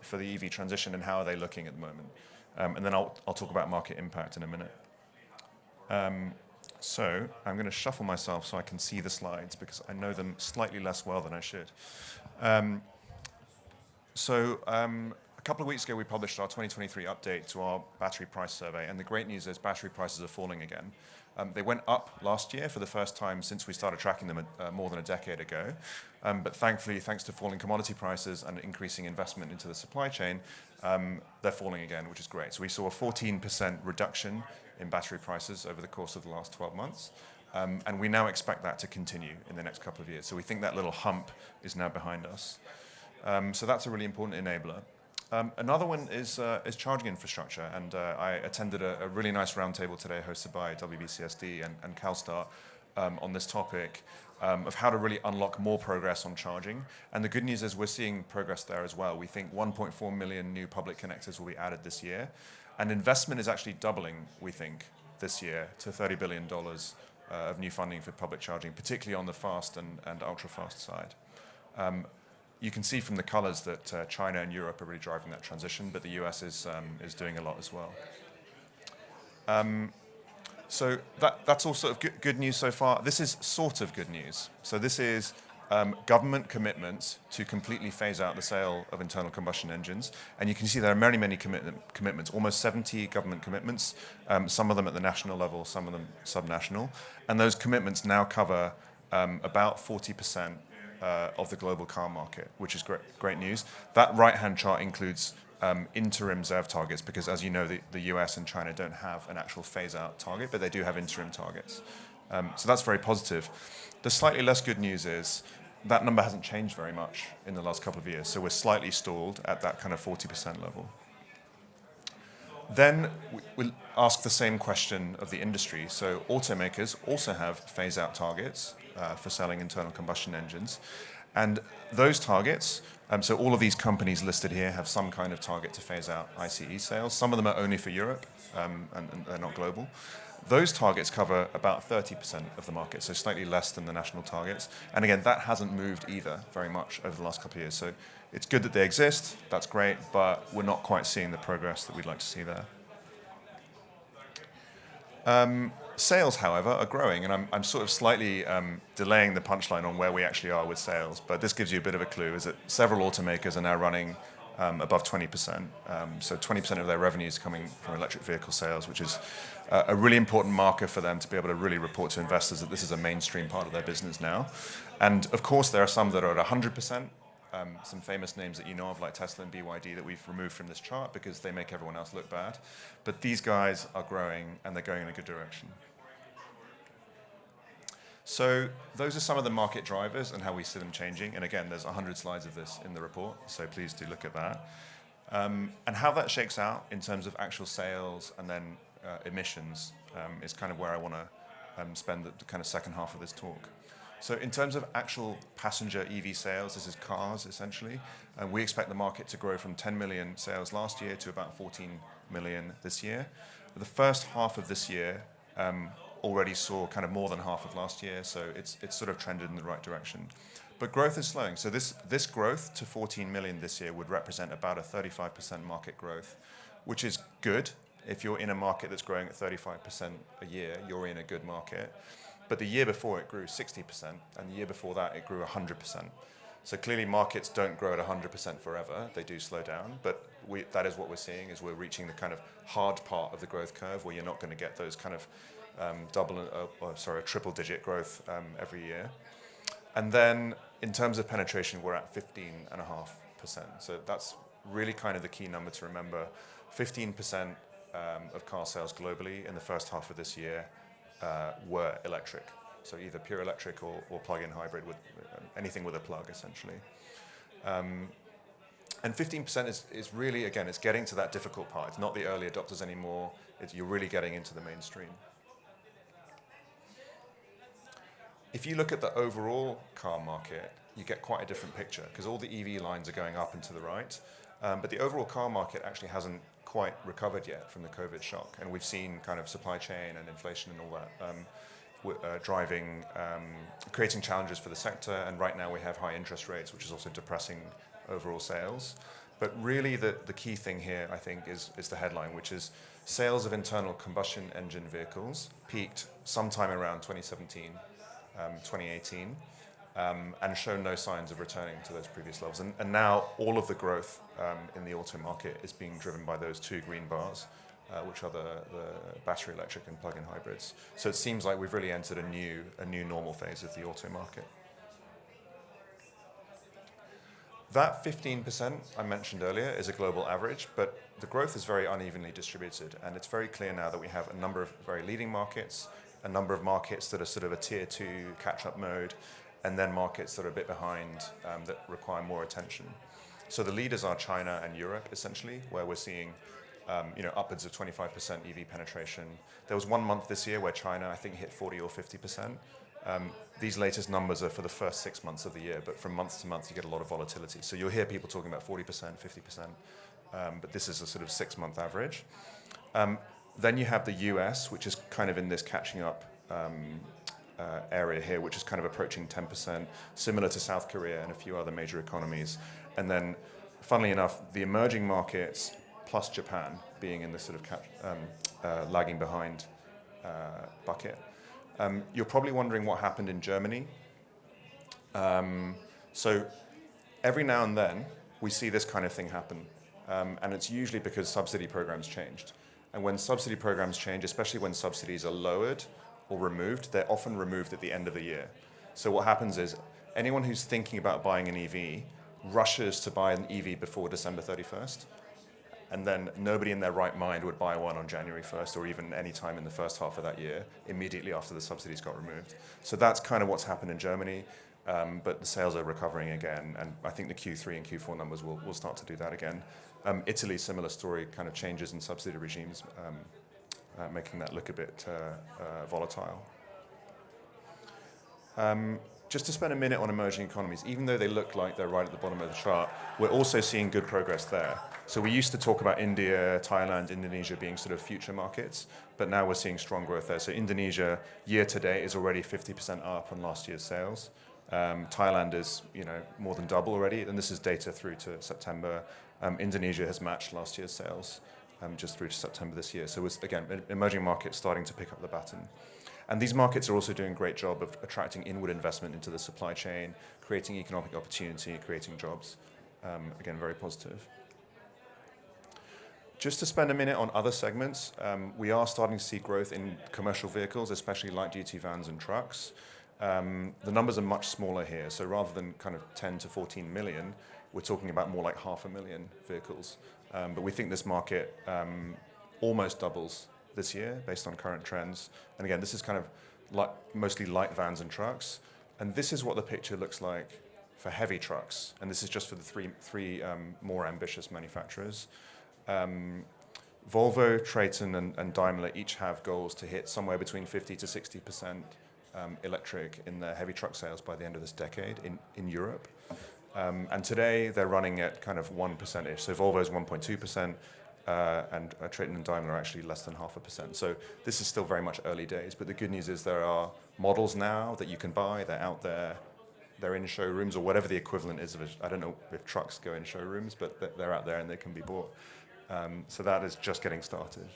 [SPEAKER 9] for the EV transition, and how are they looking at the moment? And then I'll talk about market impact in a minute. So I'm going to shuffle myself so I can see the slides, because I know them slightly less well than I should. A couple of weeks ago, we published our 2023 update to our battery price survey, and the great news is battery prices are falling again. They went up last year for the first time since we started tracking them more than a decade ago. But thankfully, thanks to falling commodity prices and increasing investment into the supply chain, they're falling again, which is great. So we saw a 14% reduction in battery prices over the course of the last 12 months. And we now expect that to continue in the next couple of years. So we think that little hump is now behind us. So that's a really important enabler. Another one is charging infrastructure, and I attended a really nice roundtable today hosted by WBCSD and CalSTART on this topic of how to really unlock more progress on charging. And the good news is we're seeing progress there as well. We think 1.4 million new public connectors will be added this year, and investment is actually doubling, we think, this year to $30 billion of new funding for public charging, particularly on the fast and ultra-fast side. You can see from the colors that China and Europe are really driving that transition, but the US is doing a lot as well. So that's all sort of good news so far. This is sort of good news. So this is government commitments to completely phase out the sale of internal combustion engines. And you can see there are many, many commitments, almost 70 government commitments, some of them at the national level, some of them subnational. And those commitments now cover about 40% of the global car market, which is great news. That right-hand chart includes interim ZEV targets, because as you know, the US and China don't have an actual phase-out target, but they do have interim targets. So that's very positive. The slightly less good news is that number hasn't changed very much in the last couple of years, so we're slightly stalled at that kind of 40% level. Then we'll ask the same question of the industry. So automakers also have phase-out targets for selling internal combustion engines. And those targets, so all of these companies listed here have some kind of target to phase out ICE sales. Some of them are only for Europe, and they're not global. Those targets cover about 30% of the market, so slightly less than the national targets. And again, that hasn't moved either very much over the last couple of years. So it's good that they exist, that's great, but we're not quite seeing the progress that we'd like to see there. Sales, however, are growing, and I'm sort of slightly delaying the punchline on where we actually are with sales, but this gives you a bit of a clue, is that several automakers are now running above 20%. So 20% of their revenue is coming from electric vehicle sales, which is a really important marker for them to be able to really report to investors that this is a mainstream part of their business now. And of course, there are some that are at 100%. Some famous names that you know of, like Tesla and BYD, that we've removed from this chart because they make everyone else look bad. But these guys are growing, and they're going in a good direction. So those are some of the market drivers and how we see them changing. And again, there's 100 slides of this in the report, so please do look at that. And how that shakes out in terms of actual sales and then emissions is kind of where I want to spend the kind of second half of this talk. So in terms of actual passenger EV sales, this is cars essentially, and we expect the market to grow from 10 million sales last year to about 14 million this year. The first half of this year already saw kind of more than half of last year, so it's sort of trended in the right direction. But growth is slowing, so this growth to 14 million this year would represent about a 35% market growth, which is good. If you're in a market that's growing at 35% a year, you're in a good market. But the year before it grew 60%, and the year before that it grew 100%. So clearly markets don't grow at 100% forever, they do slow down, but that is what we're seeing, is we're reaching the kind of hard part of the growth curve where you're not going to get those kind of triple-digit growth every year. And then in terms of penetration, we're at 15.5%. So that's really kind of the key number to remember. 15% of car sales globally in the first half of this year were electric, so either pure electric or plug-in hybrid, with anything with a plug, essentially. And 15% is really, again, it's getting to that difficult part. It's not the early adopters anymore. You're really getting into the mainstream. If you look at the overall car market, you get quite a different picture, because all the EV lines are going up and to the right, but the overall car market actually hasn't quite recovered yet from the COVID shock, and we've seen kind of supply chain and inflation and all that creating challenges for the sector, and right now we have high interest rates, which is also depressing overall sales. But really the key thing here, I think, is the headline, which is sales of internal combustion engine vehicles peaked sometime around 2017, 2018, and show no signs of returning to those previous levels. And now all of the growth in the auto market is being driven by those two green bars, which are the battery electric and plug-in hybrids. So it seems like we've really entered a new normal phase of the auto market. That 15% I mentioned earlier is a global average, but the growth is very unevenly distributed, and it's very clear now that we have a number of very leading markets, a number of markets that are sort of a tier 2 catch-up mode, and then markets that are a bit behind that require more attention. So the leaders are China and Europe, essentially, where we're seeing upwards of 25% EV penetration. There was 1 month this year where China, I think, hit 40 or 50%. These latest numbers are for the first 6 months of the year, but from month to month you get a lot of volatility. So you'll hear people talking about 40%, 50%, but this is a sort of 6-month average. Then you have the US, which is kind of in this catching up area here, which is kind of approaching 10%, similar to South Korea and a few other major economies. And then, funnily enough, the emerging markets plus Japan being in this sort of lagging behind bucket. You're probably wondering what happened in Germany. So every now and then we see this kind of thing happen, and it's usually because subsidy programs changed. And when subsidy programs change, especially when subsidies are lowered or removed, they're often removed at the end of the year. So what happens is anyone who's thinking about buying an EV rushes to buy an EV before December 31st, and then nobody in their right mind would buy one on January 1st or even any time in the first half of that year, immediately after the subsidies got removed. So that's kind of what's happened in Germany, but the sales are recovering again, and I think the Q3 and Q4 numbers will start to do that again. Italy, similar story, kind of changes in subsidy regimes, making that look a bit volatile. just to spend a minute on emerging economies, even though they look like they're right at the bottom of the chart, we're also seeing good progress there. So we used to talk about India, Thailand, Indonesia being sort of future markets, but now we're seeing strong growth there. So Indonesia, year to date, is already 50% up on last year's sales. Thailand is, more than double already, and this is data through to September. Indonesia has matched last year's sales just through to September this year. So again, emerging markets starting to pick up the baton. And these markets are also doing a great job of attracting inward investment into the supply chain, creating economic opportunity, creating jobs. Again, very positive. Just to spend a minute on other segments, we are starting to see growth in commercial vehicles, especially light-duty vans and trucks. The numbers are much smaller here, so rather than kind of 10 to 14 million, we're talking about more like 500,000 vehicles. But we think this market almost doubles this year based on current trends. And again, this is kind of mostly light vans and trucks. And this is what the picture looks like for heavy trucks. And this is just for the three more ambitious manufacturers. Volvo, Traton, and Daimler each have goals to hit somewhere between 50 to 60% electric in their heavy truck sales by the end of this decade in Europe. And today they're running at kind of 1%-ish. So Volvo's 1.2%, and Traton and Daimler are actually less than 0.5%. So this is still very much early days. But the good news is there are models now that you can buy. They're out there. They're in showrooms or whatever the equivalent is of I don't know if trucks go in showrooms, but they're out there and they can be bought. So that is just getting started.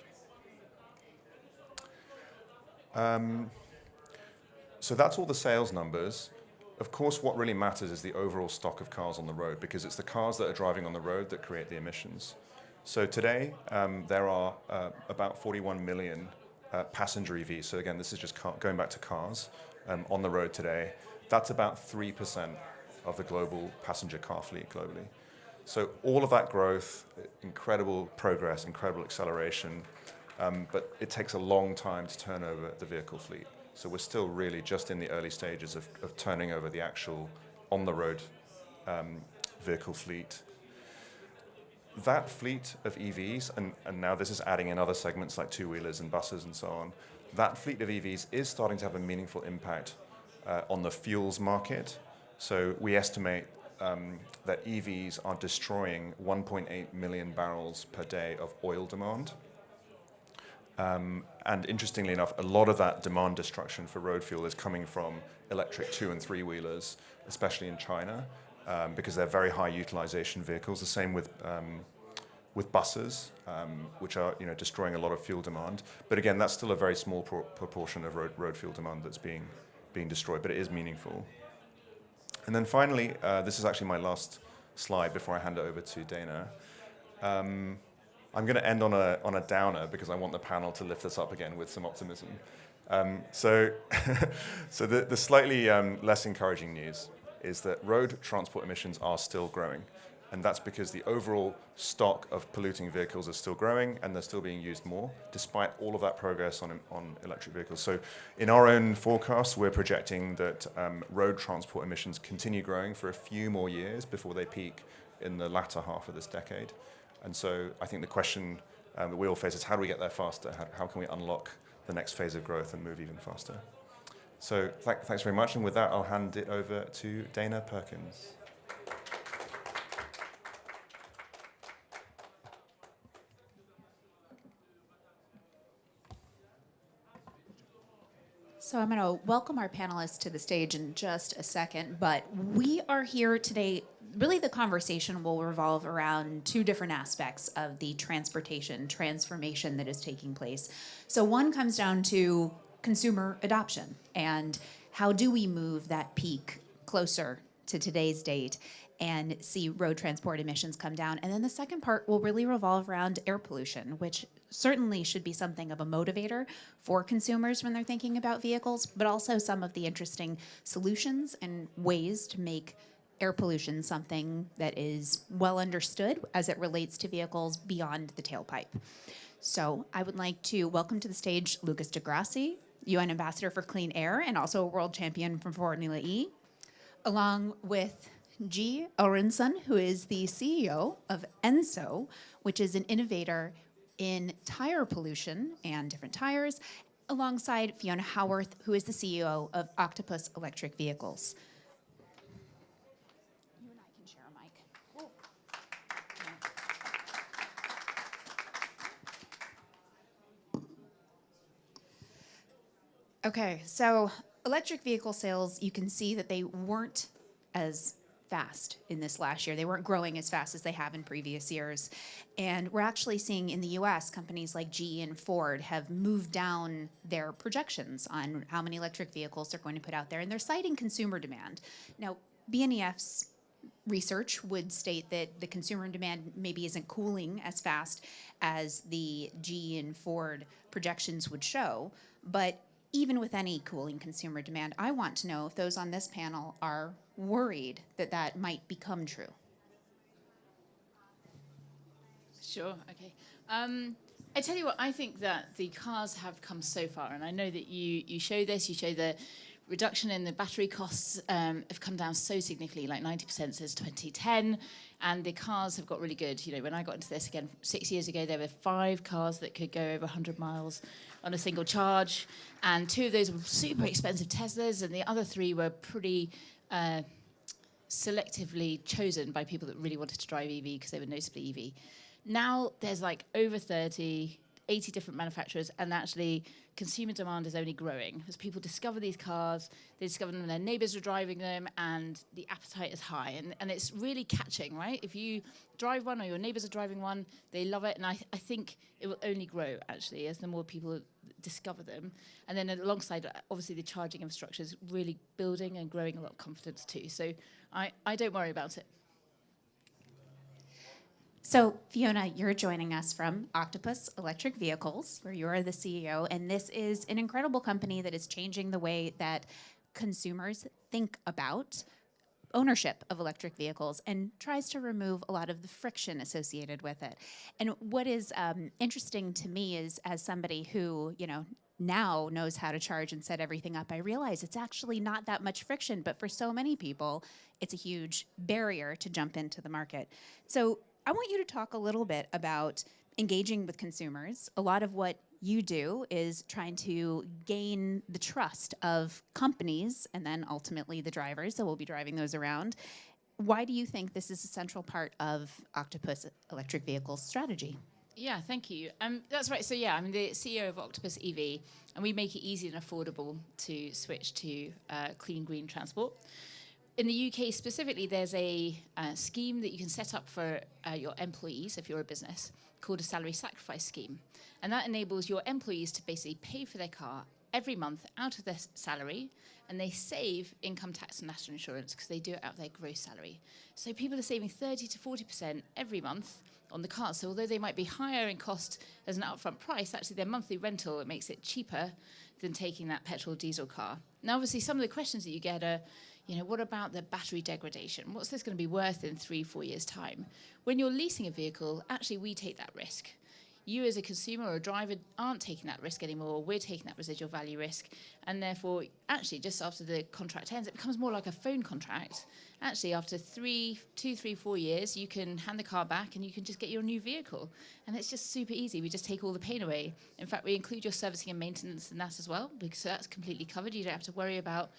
[SPEAKER 9] So that's all the sales numbers. Of course, what really matters is the overall stock of cars on the road, because it's the cars that are driving on the road that create the emissions. So today, there are about 41 million passenger EVs. So again, this is just going back to cars on the road today. That's about 3% of the global passenger car fleet globally. So all of that growth, incredible progress, incredible acceleration, but it takes a long time to turn over the vehicle fleet. So we're still really just in the early stages of turning over the actual on-the-road vehicle fleet. That fleet of EVs, and now this is adding in other segments like two-wheelers and buses and so on, that fleet of EVs is starting to have a meaningful impact on the fuels market. So we estimate that EVs are destroying 1.8 million barrels per day of oil demand. And interestingly enough, a lot of that demand destruction for road fuel is coming from electric two- and three-wheelers, especially in China, because they're very high utilization vehicles. The same with buses, which are destroying a lot of fuel demand. But again, that's still a very small proportion of road fuel demand that's being destroyed, but it is meaningful. And then finally, this is actually my last slide before I hand it over to Dana. I'm going to end on a downer because I want the panel to lift us up again with some optimism. So the slightly less encouraging news is that road transport emissions are still growing. And that's because the overall stock of polluting vehicles is still growing and they're still being used more, despite all of that progress on electric vehicles. So in our own forecasts, we're projecting that road transport emissions continue growing for a few more years before they peak in the latter half of this decade. And so I think the question that we all face is how do we get there faster? How can we unlock the next phase of growth and move even faster? So thanks very much. And with that, I'll hand it over to Dana Perkins.
[SPEAKER 12] So I'm going to welcome our panelists to the stage in just a second, but we are here today. Really, the conversation will revolve around two different aspects of the transportation transformation that is taking place. So one comes down to consumer adoption and how do we move that peak closer to today's date and see road transport emissions come down. And then the second part will really revolve around air pollution, which certainly should be something of a motivator for consumers when they're thinking about vehicles, but also some of the interesting solutions and ways to make air pollution something that is well understood as it relates to vehicles beyond the tailpipe. So I would like to welcome to the stage Lucas de Grassi, UN Ambassador for Clean Air and also a world champion from Formula E, along with G. Aronson, who is the CEO of ENSO, which is an innovator in tire pollution and different tires, alongside Fiona Howarth, who is the CEO of Octopus Electric Vehicles. You and I can share a mic. Okay, so electric vehicle sales, you can see that they weren't as fast in this last year. They weren't growing as fast as they have in previous years. And we're actually seeing in the US, companies like GE and Ford have moved down their projections on how many electric vehicles they're going to put out there, and they're citing consumer demand. Now, BNEF's research would state that the consumer demand maybe isn't cooling as fast as the GE and Ford projections would show, but even with any cooling consumer demand, I want to know if those on this panel are worried that that might become true.
[SPEAKER 11] Sure, okay. I tell you what, I think that the cars have come so far, and I know that you show this, you show the reduction in the battery costs have come down so significantly, like 90% since 2010, and the cars have got really good. You know, when I got into this again 6 years ago, there were 5 cars that could go over 100 miles on a single charge, and 2 of those were super expensive Teslas, and the other 3 were pretty selectively chosen by people that really wanted to drive EV because they were noticeably EV. Now there's like over 30, 80 different manufacturers, and actually consumer demand is only growing. As people discover these cars, they discover them, their neighbors are driving them, and the appetite is high. And it's really catching, right? If you drive one or your neighbors are driving one, they love it. And I think it will only grow, actually, as the more people discover them. And then alongside, obviously, the charging infrastructure is really building and growing a lot of confidence too. So I don't worry about it.
[SPEAKER 12] So, Fiona, you're joining us from Octopus Electric Vehicles, where you're the CEO, and this is an incredible company that is changing the way that consumers think about ownership of electric vehicles and tries to remove a lot of the friction associated with it. And what is interesting to me is, as somebody who, you know, now knows how to charge and set everything up, I realize it's actually not that much friction, but for so many people, it's a huge barrier to jump into the market. So I want you to talk a little bit about engaging with consumers. A lot of what you do is trying to gain the trust of companies and then ultimately the drivers that will be driving those around. Why do you think this is a central part of Octopus Electric Vehicles' strategy?
[SPEAKER 11] Yeah, thank you. That's right. So yeah, I'm the CEO of Octopus EV, and we make it easy and affordable to switch to clean green transport. In the UK specifically, there's a scheme that you can set up for your employees, if you're a business, called a salary sacrifice scheme. And that enables your employees to basically pay for their car every month out of their salary, and they save income tax and national insurance because they do it out of their gross salary. So people are saving 30 to 40% every month on the car. So although they might be higher in cost as an upfront price, actually their monthly rental, it makes it cheaper than taking that petrol diesel car. Now, obviously, some of the questions that you get are, you know, what about the battery degradation? What's this going to be worth in 3-4 years' time? When you're leasing a vehicle, actually, we take that risk. You as a consumer or a driver aren't taking that risk anymore. We're taking that residual value risk. And therefore, actually, just after the contract ends, it becomes more like a phone contract. Actually, after 2, 3, 4 years, you can hand the car back and you can just get your new vehicle. And it's just super easy. We just take all the pain away. In fact, we include your servicing and maintenance in that as well, because that's completely covered. You don't have to worry about,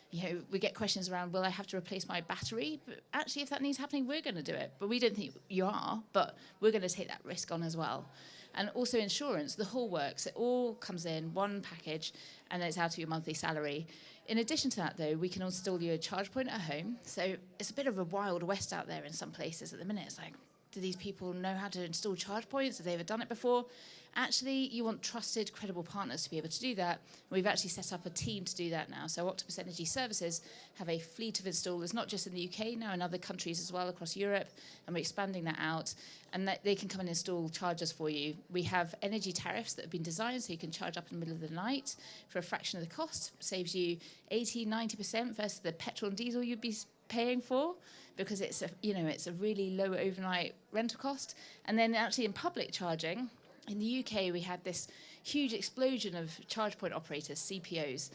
[SPEAKER 11] you know, we get questions around, will I have to replace my battery? But actually, if that needs happening, we're going to do it. But we don't think you are, but we're going to take that risk on as well. And also insurance, the whole works. It all comes in one package, and it's out of your monthly salary. In addition to that, though, we can install you a charge point at home. So it's a bit of a wild west out there in some places at the minute. It's like, do these people know how to install charge points? Have they ever done it before? Actually, you want trusted, credible partners to be able to do that. And we've actually set up a team to do that now. So Octopus Energy Services have a fleet of installers, not just in the UK, now in other countries as well across Europe, and we're expanding that out. And that they can come and install chargers for you. We have energy tariffs that have been designed so you can charge up in the middle of the night for a fraction of the cost. Saves you 80, 90% versus the petrol and diesel you'd be paying for, because it's a really low overnight rental cost. And then actually in public charging, in the UK, we had this huge explosion of charge point operators, CPOs.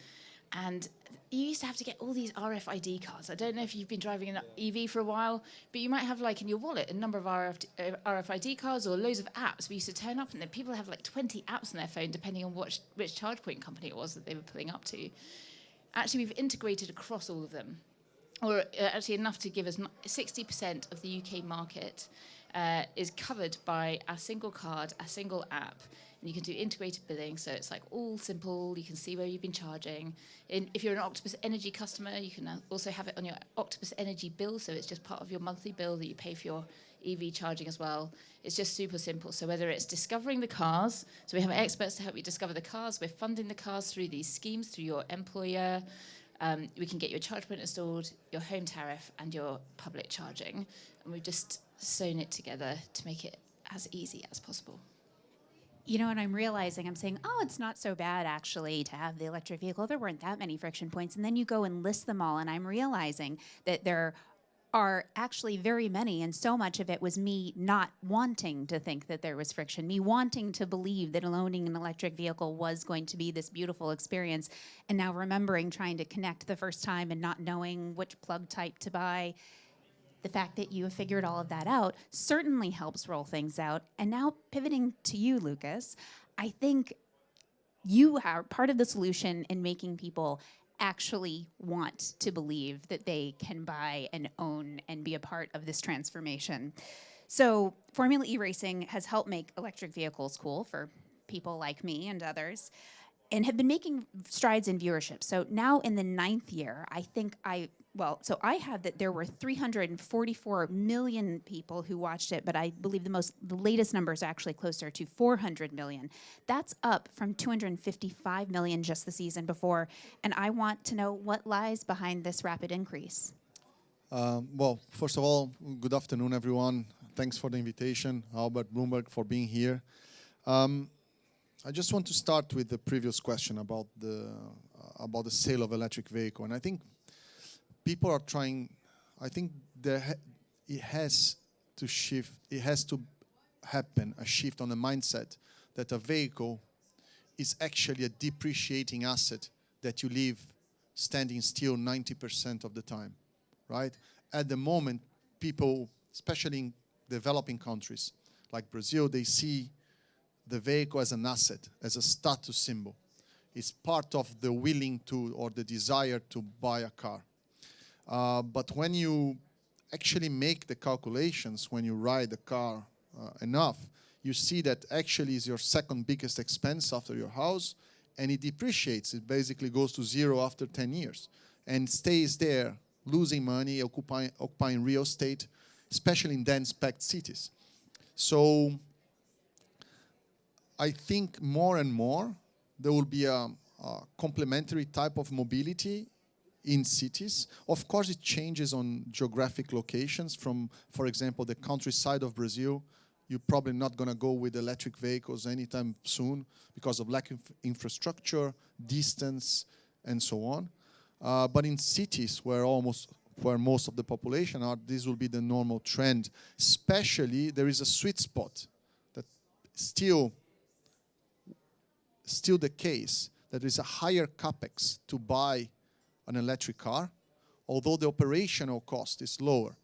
[SPEAKER 11] And you used to have to get all these RFID cards. I don't know if you've been driving an EV for a while, but you might have like in your wallet a number of RFID cards or loads of apps. We used to turn up and then people have like 20 apps on their phone depending on which charge point company it was that they were pulling up to. Actually, we've integrated across all of them, or actually enough to give us 60% of the UK market is covered by a single card, a single app. And you can do integrated billing, so it's like all simple. You can see where you've been charging. If you're an Octopus Energy customer, you can also have it on your Octopus Energy bill, so it's just part of your monthly bill that you pay for your EV charging as well. It's just super simple. So whether it's discovering the cars, so we have experts to help you discover the cars. We're funding the cars through these schemes, through your employer. We can get your charge point installed, your home tariff, and your public charging. And we've just sewn it together to make it as easy as possible.
[SPEAKER 12] You know, and I'm realizing, I'm saying, oh, it's not so bad actually to have the electric vehicle. There weren't that many friction points. And then you go and list them all, and I'm realizing that there are actually very many, and so much of it was me not wanting to think that there was friction, me wanting to believe that owning an electric vehicle was going to be this beautiful experience, and now remembering trying to connect the first time and not knowing which plug type to buy. The fact that you have figured all of that out certainly helps roll things out. And now pivoting to you, Lucas, I think you are part of the solution in making people actually want to believe that they can buy and own and be a part of this transformation. So Formula E Racing has helped make electric vehicles cool for people like me and others, and have been making strides in viewership. So now in the 9th year, I think I have that there were 344 million people who watched it, but I believe the latest number is actually closer to 400 million. That's up from 255 million just the season before, and I want to know what lies behind this rapid increase.
[SPEAKER 13] Well, first of all, good afternoon, everyone. Thanks for the invitation, Albert Bloomberg, for being here. I just want to start with the previous question about the sale of electric vehicle, and I think people are trying. I think it has to shift. It has to happen a shift on the mindset that a vehicle is actually a depreciating asset that you leave standing still 90% of the time, right? At the moment, people, especially in developing countries like Brazil, they see the vehicle as an asset, as a status symbol. It's part of the willing to or the desire to buy a car. But when you actually make the calculations, when you ride the car enough, you see that actually is your second biggest expense after your house, and it depreciates. It basically goes to zero after 10 years and stays there, losing money, occupying real estate, especially in dense packed cities. So I think more and more there will be a complementary type of mobility in cities. Of course, it changes on geographic locations. From, for example, the countryside of Brazil, you're probably not going to go with electric vehicles anytime soon because of lack of infrastructure, distance, and so on. But in cities where most of the population are, this will be the normal trend. Especially, there is a sweet spot that still the case, that there is a higher capex to buy an electric car, although the operational cost is lower.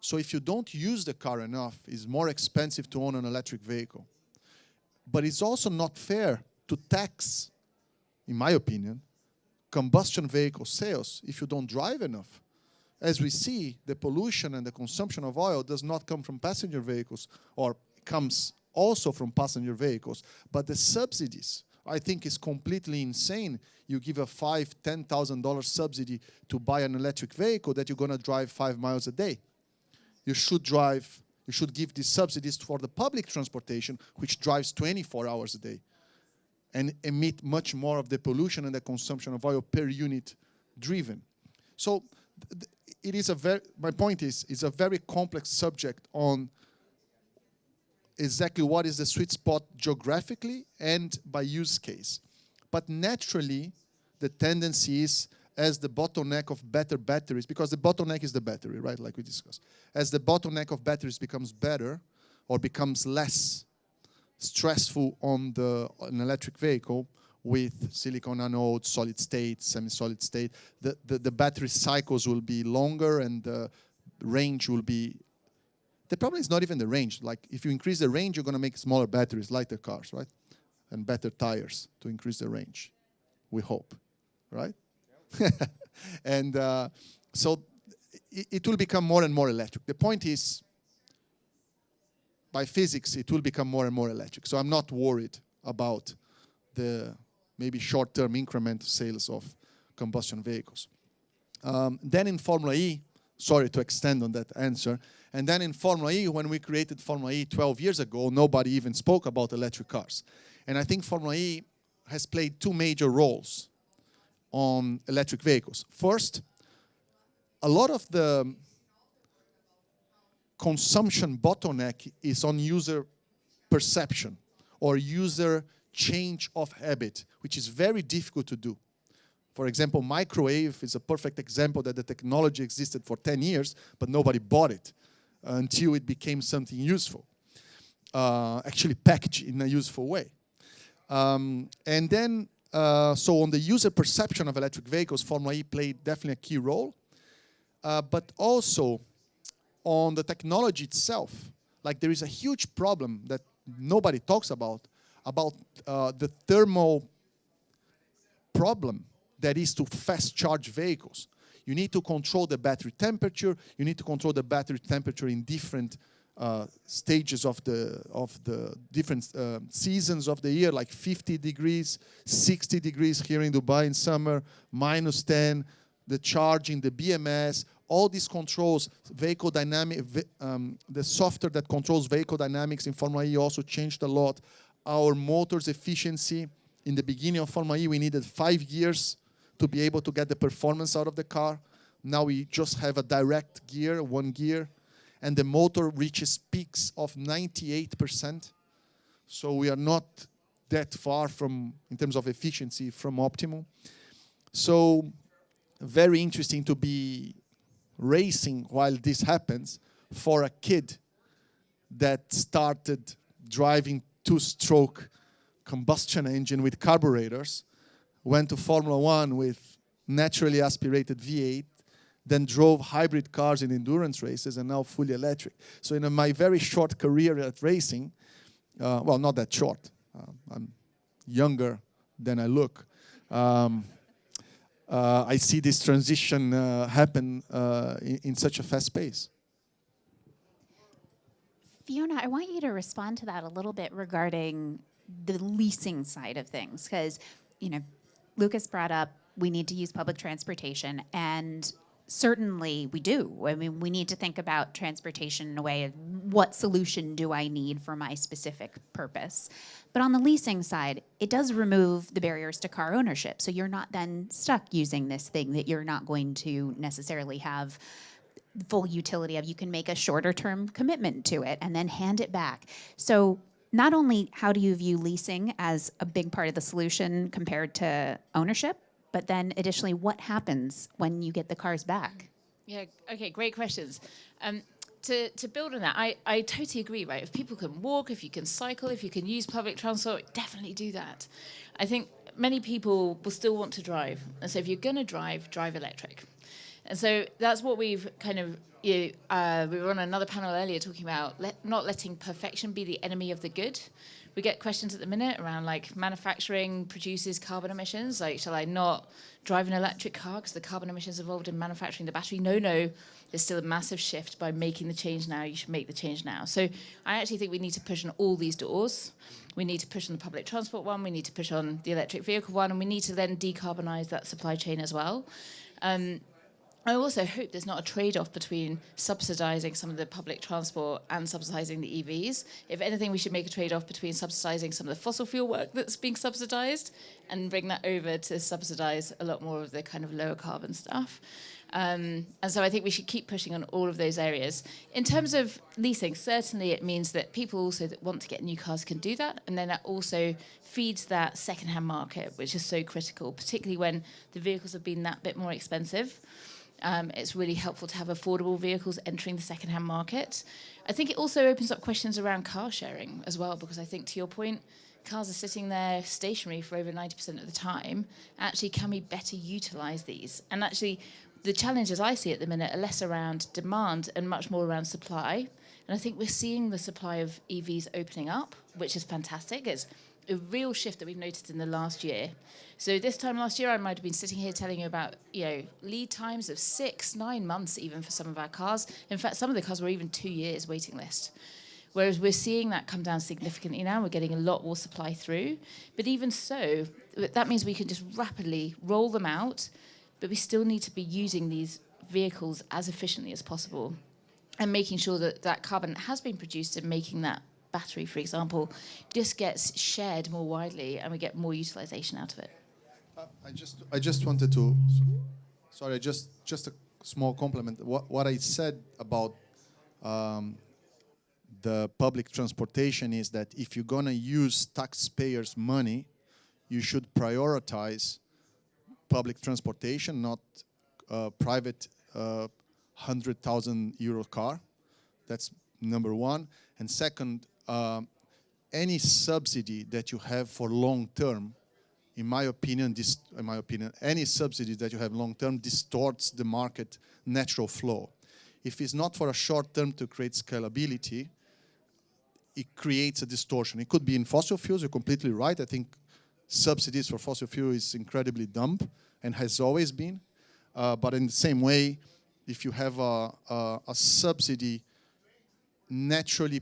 [SPEAKER 13] So if you don't use the car enough, it's more expensive to own an electric vehicle. But it's also not fair to tax, in my opinion, combustion vehicle sales if you don't drive enough. As we see, the pollution and the consumption of oil does not come from passenger vehicles, or comes also from passenger vehicles, but the subsidies, I think, is completely insane. You give a $5,000, $10,000 subsidy to buy an electric vehicle that you're going to drive 5 miles a day. You should give these subsidies for the public transportation, which drives 24 hours a day and emit much more of the pollution and the consumption of oil per unit driven. So it is my point is, it's a very complex subject on exactly what is the sweet spot geographically and by use case. But naturally, the tendency is, as the bottleneck of better batteries, because the bottleneck is the battery, right, like we discussed. As the bottleneck of batteries becomes better or becomes less stressful on an electric vehicle, with silicon anodes, solid state, semi-solid state. The battery cycles will be longer and the range will be... The problem is not even the range. Like, if you increase the range, you're going to make smaller batteries, lighter cars, right? And better tires to increase the range, we hope, right? And so it will become more and more electric. The point is, by physics, it will become more and more electric. So I'm not worried about the maybe short-term increment sales of combustion vehicles. Then in Formula E, sorry to extend on that answer, and then in Formula E, when we created Formula E 12 years ago, nobody even spoke about electric cars. And I think Formula E has played two major roles on electric vehicles. First, a lot of the consumption bottleneck is on user perception or user change of habit, which is very difficult to do. For example, microwave is a perfect example that the technology existed for 10 years, but nobody bought it until it became something useful, actually packaged in a useful way. And then, so on the user perception of electric vehicles, Formula E played definitely a key role, but also on the technology itself. Like, there is a huge problem that nobody talks about the thermal problem that is to fast charge vehicles. You need to control the battery temperature. You need to control the battery temperature in different stages of the different seasons of the year, like 50 degrees, 60 degrees here in Dubai in summer, -10, the charging, the BMS, all these controls, vehicle dynamic, the software that controls vehicle dynamics in Formula E also changed a lot. Our motors efficiency, in the beginning of Formula E, we needed 5 years to be able to get the performance out of the car. Now we just have a direct gear, one gear, and the motor reaches peaks of 98%. So we are not that far from, in terms of efficiency, from optimal. So very interesting to be racing while this happens for a kid that started driving two-stroke combustion engine with carburetors, went to Formula One with naturally aspirated V8, then drove hybrid cars in endurance races, and now fully electric. So in my very short career at racing, well, not that short, I'm younger than I look, I see this transition happen in such a fast pace.
[SPEAKER 12] Fiona, I want you to respond to that a little bit regarding the leasing side of things, because, you know, Lucas brought up we need to use public transportation, and certainly we do. I mean, we need to think about transportation in a way of what solution do I need for my specific purpose. But on the leasing side, it does remove the barriers to car ownership. So you're not then stuck using this thing that you're not going to necessarily have full utility of. You can make a shorter term commitment to it and then hand it back. So not only how do you view leasing as a big part of the solution compared to ownership, but then additionally, what happens when you get the cars back?
[SPEAKER 11] Yeah, okay, great questions. To build on that, I totally agree, right? If people can walk, if you can cycle, if you can use public transport, definitely do that. I think many people will still want to drive. And so if you're going to drive electric. And so that's what we've kind of, we were on another panel earlier talking about not letting perfection be the enemy of the good. We get questions at the minute around, like, manufacturing produces carbon emissions. Like, shall I not drive an electric car because the carbon emissions involved in manufacturing the battery? No, there's still a massive shift. By making the change now, you should make the change now. So I actually think we need to push on all these doors. We need to push on the public transport one. We need to push on the electric vehicle one. And we need to then decarbonize that supply chain as well. I also hope there's not a trade-off between subsidizing some of the public transport and subsidizing the EVs. If anything, we should make a trade-off between subsidizing some of the fossil fuel work that's being subsidized and bring that over to subsidize a lot more of the kind of lower carbon stuff. And so I think we should keep pushing on all of those areas. In terms of leasing, certainly it means that people also that want to get new cars can do that. And then that also feeds that secondhand market, which is so critical, particularly when the vehicles have been that bit more expensive. It's really helpful to have affordable vehicles entering the secondhand market. I think it also opens up questions around car sharing as well, because I think, to your point, cars are sitting there stationary for over 90% of the time. Actually, can we better utilize these? And actually, the challenges I see at the minute are less around demand and much more around supply. And I think we're seeing the supply of EVs opening up, which is fantastic. It's a real shift that we've noticed in the last year. So this time last year, I might have been sitting here telling you about, lead times of 6-9 months even for some of our cars. In fact, some of the cars were even 2 years waiting list. Whereas we're seeing that come down significantly now. We're getting a lot more supply through. But even so, that means we can just rapidly roll them out, but we still need to be using these vehicles as efficiently as possible and making sure that that carbon that has been produced and making that battery, for example, just gets shared more widely and we get more utilization out of it.
[SPEAKER 13] I just wanted to, sorry, just a small compliment. What I said about the public transportation is that if you're going to use taxpayers' money, you should prioritize public transportation, not private 100,000 euro car. That's number one. And second, any subsidy that you have for long term, in my opinion, any subsidy that you have long term distorts the market natural flow. If it's not for a short term to create scalability, it creates a distortion. It could be in fossil fuels. You're completely right. I think subsidies for fossil fuel is incredibly dumb and has always been. But in the same way, if you have a subsidy, naturally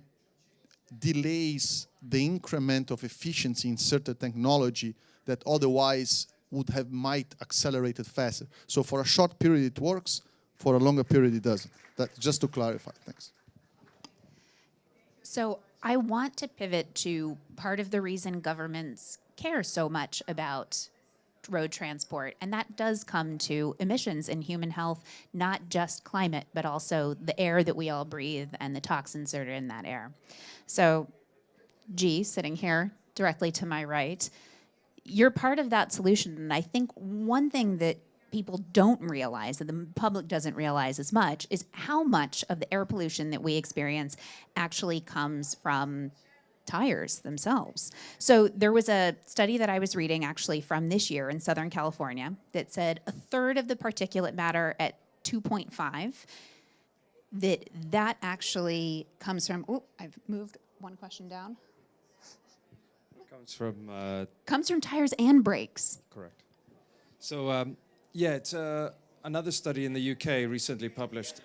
[SPEAKER 13] delays the increment of efficiency in certain technology that otherwise might accelerate it faster. So for a short period it works, for a longer period it doesn't. That, just to clarify. Thanks.
[SPEAKER 12] So I want to pivot to part of the reason governments care so much about road transport, and that does come to emissions and human health, not just climate, but also the air that we all breathe and the toxins that are in that air. So, G, sitting here directly to my right, you're part of that solution, and I think one thing that people don't realize, that the public doesn't realize as much, is how much of the air pollution that we experience actually comes from tires themselves. So there was a study that I was reading actually from this year in Southern California that said a third of the particulate matter at 2.5, that actually comes from, I've moved one question down.
[SPEAKER 14] Comes from
[SPEAKER 12] tires and brakes.
[SPEAKER 14] Correct. So yeah, it's another study in the UK recently published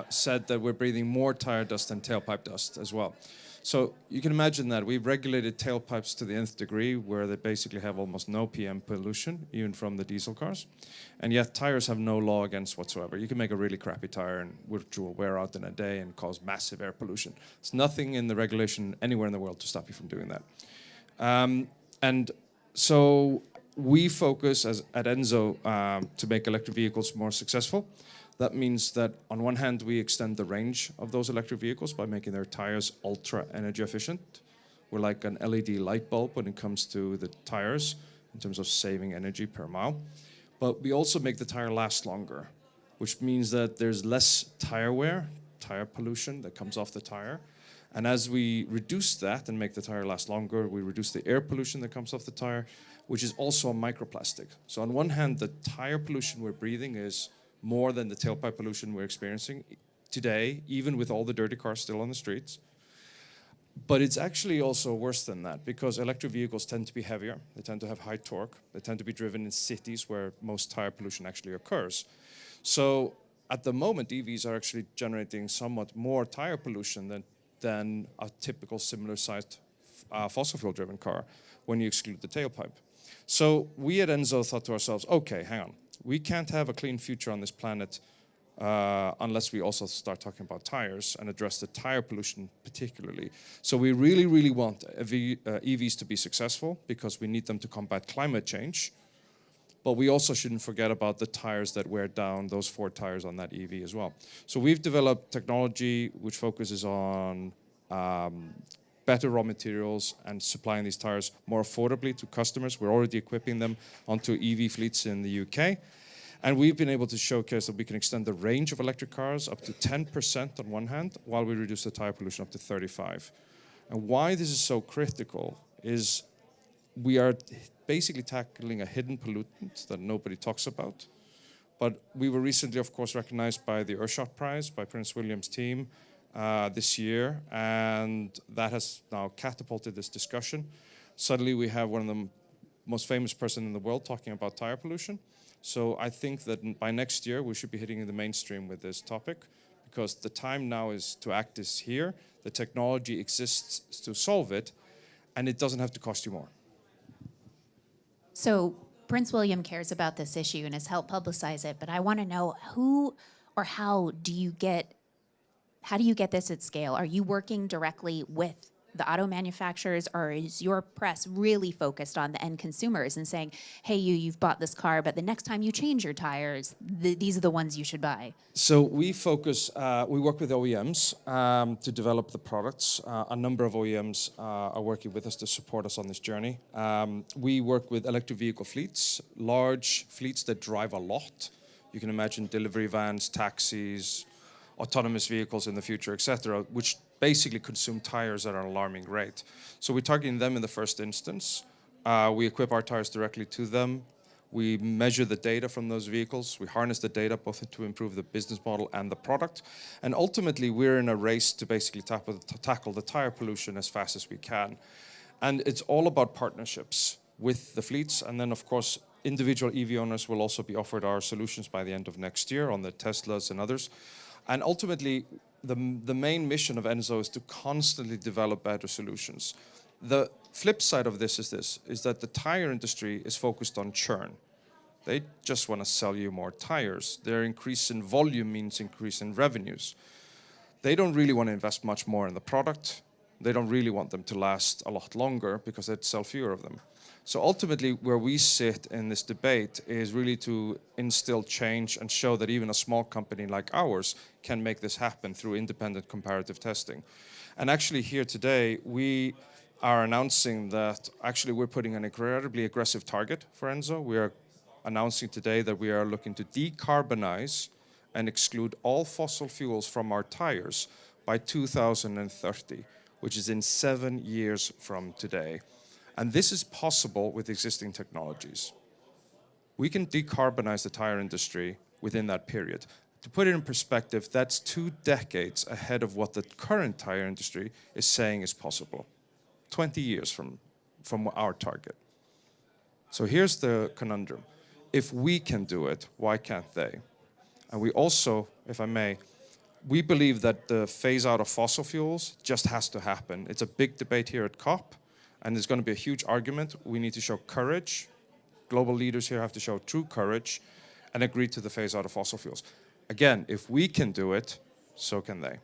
[SPEAKER 14] said that we're breathing more tire dust than tailpipe dust as well. So you can imagine that we've regulated tailpipes to the nth degree, where they basically have almost no PM pollution, even from the diesel cars. And yet tires have no law against whatsoever. You can make a really crappy tire which will wear out in a day and cause massive air pollution. There's nothing in the regulation anywhere in the world to stop you from doing that. And so we focus at Enzo to make electric vehicles more successful. That means that on one hand, we extend the range of those electric vehicles by making their tires ultra energy efficient. We're like an LED light bulb when it comes to the tires in terms of saving energy per mile. But we also make the tire last longer, which means that there's less tire wear, tire pollution that comes off the tire. And as we reduce that and make the tire last longer, we reduce the air pollution that comes off the tire, which is also a microplastic. So on one hand, the tire pollution we're breathing is more than the tailpipe pollution we're experiencing today, even with all the dirty cars still on the streets. But it's actually also worse than that, because electric vehicles tend to be heavier, they tend to have high torque, they tend to be driven in cities where most tire pollution actually occurs. So at the moment, EVs are actually generating somewhat more tire pollution than a typical similar-sized fossil fuel-driven car when you exclude the tailpipe. So we at Enzo thought to ourselves, okay, hang on. We can't have a clean future on this planet unless we also start talking about tires and address the tire pollution particularly. So we really, really want EVs to be successful because we need them to combat climate change. But we also shouldn't forget about the tires that wear down, those 4 tires on that EV as well. So we've developed technology which focuses on better raw materials and supplying these tires more affordably to customers. We're already equipping them onto EV fleets in the UK. And we've been able to showcase that we can extend the range of electric cars up to 10% on one hand, while we reduce the tire pollution up to 35%. And why this is so critical is we are basically tackling a hidden pollutant that nobody talks about. But we were recently, of course, recognized by the Earthshot Prize by Prince William's team this year, and that has now catapulted this discussion. Suddenly we have one of the most famous person in the world talking about tire pollution. So I think that by next year we should be hitting the mainstream with this topic, because the time now is to act is here. The technology exists to solve it, and it doesn't have to cost you more.
[SPEAKER 12] So Prince William cares about this issue and has helped publicize it, but I want to know who or how do you get this at scale? Are you working directly with the auto manufacturers, or is your press really focused on the end consumers and saying, hey, you've bought this car, but the next time you change your tires, these are the ones you should buy?
[SPEAKER 14] So we focus, we work with OEMs to develop the products. A number of OEMs are working with us to support us on this journey. We work with electric vehicle fleets, large fleets that drive a lot. You can imagine delivery vans, taxis, autonomous vehicles in the future, etc., which basically consume tires at an alarming rate. So we're targeting them in the first instance. We equip our tires directly to them. We measure the data from those vehicles. We harness the data both to improve the business model and the product. And ultimately, we're in a race to basically tackle the tire pollution as fast as we can. And it's all about partnerships with the fleets. And then, of course, individual EV owners will also be offered our solutions by the end of next year on the Teslas and others. And ultimately, the main mission of Enzo is to constantly develop better solutions. The flip side of this is that the tire industry is focused on churn. They just want to sell you more tires. Their increase in volume means increase in revenues. They don't really want to invest much more in the product. They don't really want them to last a lot longer because they'd sell fewer of them. So ultimately, where we sit in this debate is really to instill change and show that even a small company like ours can make this happen through independent comparative testing. And actually here today, we are announcing that actually we're putting an incredibly aggressive target for Enzo. We are announcing today that we are looking to decarbonize and exclude all fossil fuels from our tires by 2030, which is in 7 years from today. And this is possible with existing technologies. We can decarbonize the tire industry within that period. To put it in perspective, that's 2 decades ahead of what the current tire industry is saying is possible. 20 years from our target. So here's the conundrum. If we can do it, why can't they? And we also, if I may, we believe that the phase out of fossil fuels just has to happen. It's a big debate here at COP, and there's going to be a huge argument. We need to show courage. Global leaders here have to show true courage and agree to the phase out of fossil fuels. Again, if we can do it, so can they.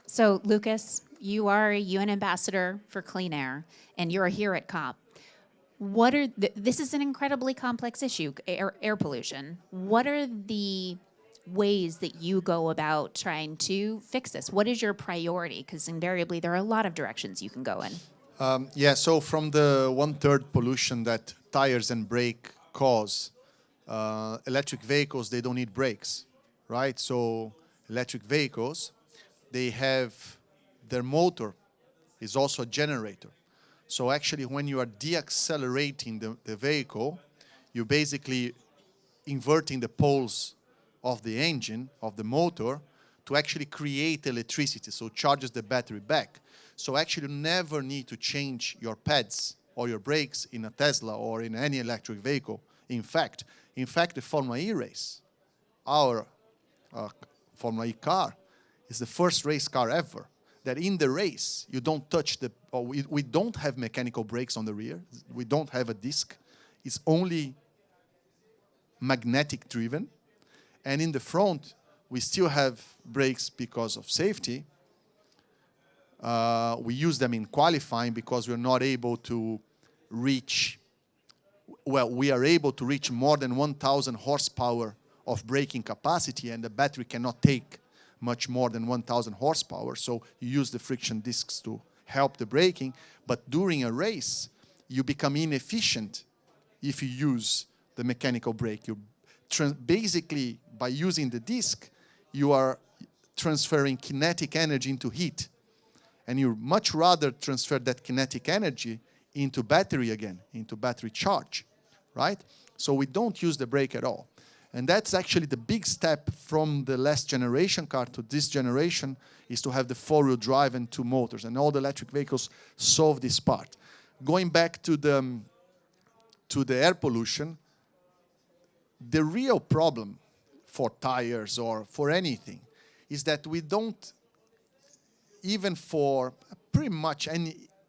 [SPEAKER 12] So, Lucas, you are a UN ambassador for clean air, and you're here at COP. This is an incredibly complex issue, air pollution. What are the ways that you go about trying to fix this? What is your priority? Because invariably there are a lot of directions you can go in.
[SPEAKER 13] So from the 1/3 pollution that tires and brake cause, electric vehicles, they don't need brakes, right? So electric vehicles, they have their motor is also a generator. So actually when you are deaccelerating the vehicle, you're basically inverting the poles of the engine, of the motor, to actually create electricity, so it charges the battery back. So actually you never need to change your pads or your brakes in a Tesla or in any electric vehicle. In fact, the Formula E race, our Formula E car, is the first race car ever that in the race you don't touch we don't have mechanical brakes on the rear, we don't have a disc, it's only magnetic driven. And in the front, we still have brakes because of safety. We use them in qualifying because we're not able to reach, we are able to reach more than 1,000 horsepower of braking capacity, and the battery cannot take much more than 1,000 horsepower. So you use the friction discs to help the braking. But during a race, you become inefficient if you use the mechanical brake. You basically, by using the disc, you are transferring kinetic energy into heat. And you much rather transfer that kinetic energy into battery again, into battery charge, right? So we don't use the brake at all. And that's actually the big step from the last generation car to this generation, is to have the four-wheel drive and two motors. And all the electric vehicles solve this part. Going back to the air pollution, the real problem for tires or for anything is that we don't, even for pretty much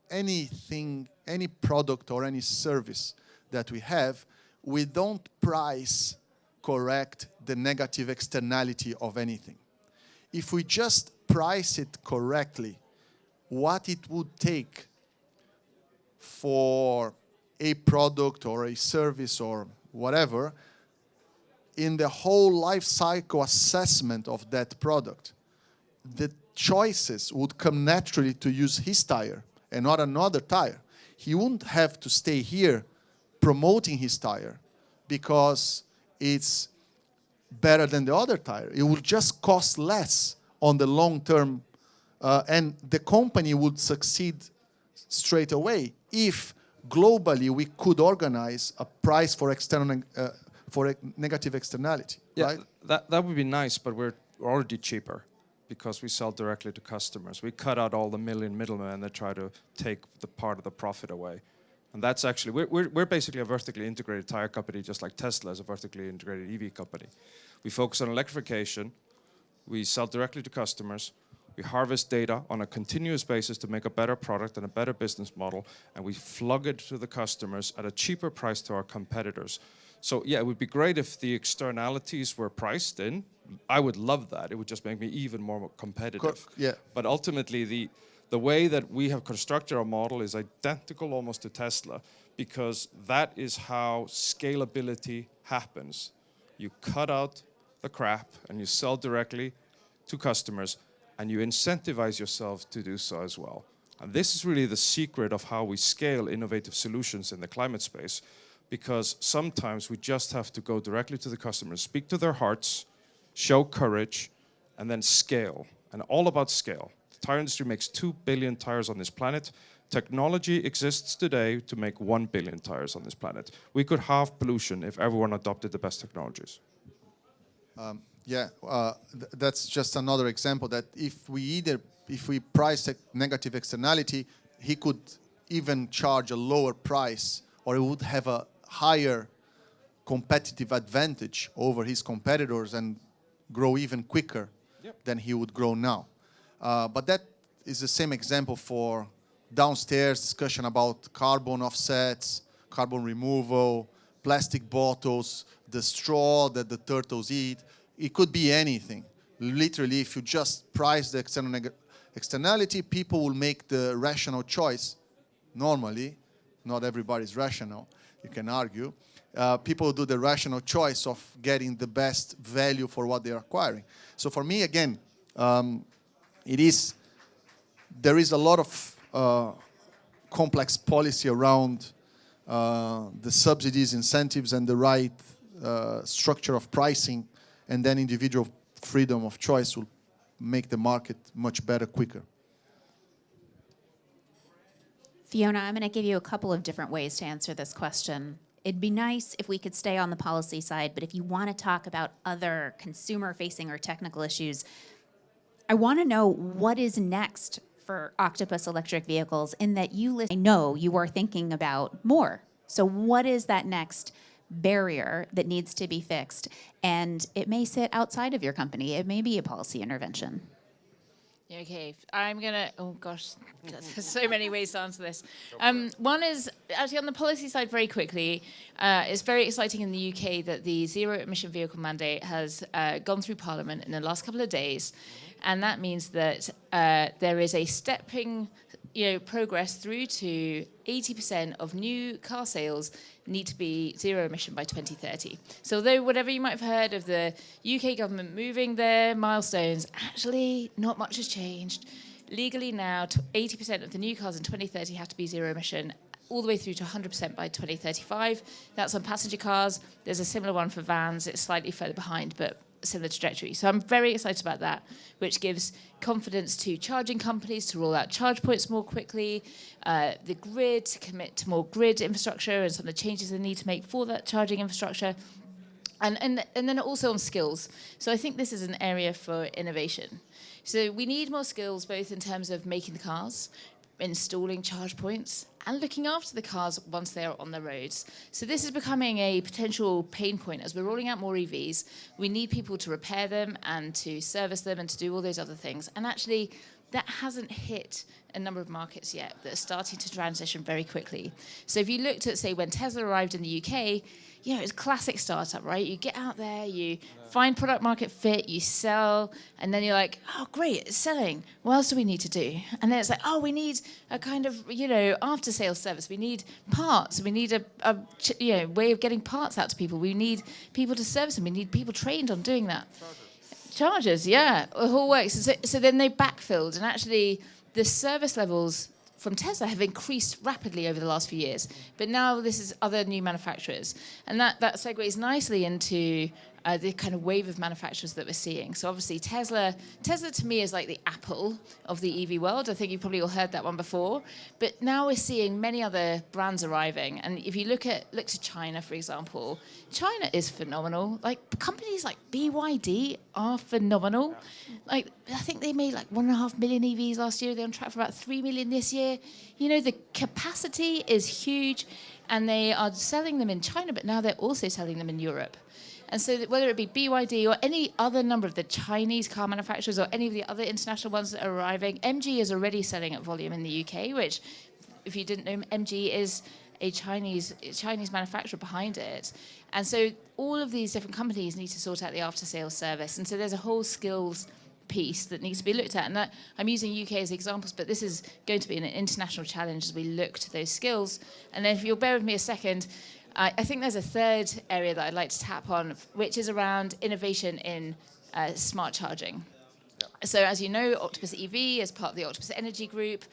[SPEAKER 13] anything, any product or any service that we have, we don't price correct the negative externality of anything. If we just price it correctly, what it would take for a product or a service or whatever, in the whole life cycle assessment of that product, the choices would come naturally to use his tire and not another tire. He wouldn't have to stay here promoting his tire because it's better than the other tire. It would just cost less on the long term, and the company would succeed straight away if globally we could organize a price for external for a negative externality.
[SPEAKER 14] Yeah,
[SPEAKER 13] right?
[SPEAKER 14] that would be nice, but we're already cheaper because we sell directly to customers. We cut out all the middlemen that try to take the part of the profit away. And that's actually, we're basically a vertically integrated tire company, just like Tesla is a vertically integrated EV company. We focus on electrification, we sell directly to customers, we harvest data on a continuous basis to make a better product and a better business model, and we flug it to the customers at a cheaper price to our competitors. So yeah, it would be great if the externalities were priced in. I would love that. It would just make me even more competitive.
[SPEAKER 13] Yeah.
[SPEAKER 14] But ultimately, the way that we have constructed our model is identical almost to Tesla, because that is how scalability happens. You cut out the crap and you sell directly to customers, and you incentivize yourself to do so as well. And this is really the secret of how we scale innovative solutions in the climate space, because sometimes we just have to go directly to the customers, speak to their hearts, show courage, and then scale. And all about scale. The tire industry makes 2 billion tires on this planet. Technology exists today to make 1 billion tires on this planet. We could halve pollution if everyone adopted the best technologies.
[SPEAKER 13] That's just another example that if we price a negative externality, he could even charge a lower price, or he would have a higher competitive advantage over his competitors and grow even quicker than he would grow now. But that is the same example for downstairs discussion about carbon offsets, carbon removal, plastic bottles, the straw that the turtles eat. It could be anything. Literally, if you just price the externality, people will make the rational choice. Normally, not everybody's rational, you can argue. People do the rational choice of getting the best value for what they're acquiring. So for me, again, there is a lot of complex policy around the subsidies, incentives, and the right structure of pricing, and then individual freedom of choice will make the market much better, quicker.
[SPEAKER 12] Fiona, I'm going to give you a couple of different ways to answer this question. It'd be nice if we could stay on the policy side, but if you want to talk about other consumer-facing or technical issues, I want to know what is next for Octopus electric vehicles, in that I know you are thinking about more. So what is that next barrier that needs to be fixed? And it may sit outside of your company. It may be a policy intervention.
[SPEAKER 11] Okay, I'm gonna, oh gosh, there's so many ways to answer this. One is, actually on the policy side very quickly, it's very exciting in the UK that the zero emission vehicle mandate has gone through Parliament in the last couple of days. And that means that there is a stepping progress through to 80% of new car sales need to be zero emission by 2030. So although whatever you might have heard of the UK government moving their milestones, actually not much has changed. Legally now, 80% of the new cars in 2030 have to be zero emission, all the way through to 100% by 2035. That's on passenger cars. There's a similar one for vans. It's slightly further behind, but similar trajectory. So I'm very excited about that, which gives confidence to charging companies to roll out charge points more quickly, the grid to commit to more grid infrastructure and some of the changes they need to make for that charging infrastructure. And then also on skills. So I think this is an area for innovation. So we need more skills both in terms of making the cars, installing charge points, and looking after the cars once they are on the roads. So this is becoming a potential pain point. As we're rolling out more EVs, we need people to repair them and to service them and to do all those other things. And actually, that hasn't hit a number of markets yet that are starting to transition very quickly. So if you looked at, say, when Tesla arrived in the UK, you know, it's classic startup, right? You get out there, you find product market fit, you sell, and then you're like, oh, great, it's selling. What else do we need to do? And then it's like, oh, we need a kind of, you know, after sales service. We need parts. We need a way of getting parts out to people. We need people to service them. We need people trained on doing that. Chargers, yeah, it all works. So then they backfilled, and actually the service levels from Tesla have increased rapidly over the last few years. But now this is other new manufacturers. And that segues nicely into the kind of wave of manufacturers that we're seeing. So obviously Tesla to me is like the Apple of the EV world. I think you've probably all heard that one before. But now we're seeing many other brands arriving. And if you look to China, for example, China is phenomenal. Like companies like BYD are phenomenal. Like I think they made like 1.5 million EVs last year. They're on track for about 3 million this year. You know, the capacity is huge, and they are selling them in China, but now they're also selling them in Europe. And so whether it be BYD or any other number of the Chinese car manufacturers or any of the other international ones that are arriving, MG is already selling at volume in the UK, which, if you didn't know, MG is a Chinese manufacturer behind it. And so all of these different companies need to sort out the after-sales service. And so there's a whole skills piece that needs to be looked at. And that, I'm using UK as examples, but this is going to be an international challenge as we look to those skills. And then if you'll bear with me a second, I think there's a third area that I'd like to tap on, which is around innovation in smart charging. So as you know, Octopus EV is part of the Octopus Energy Group.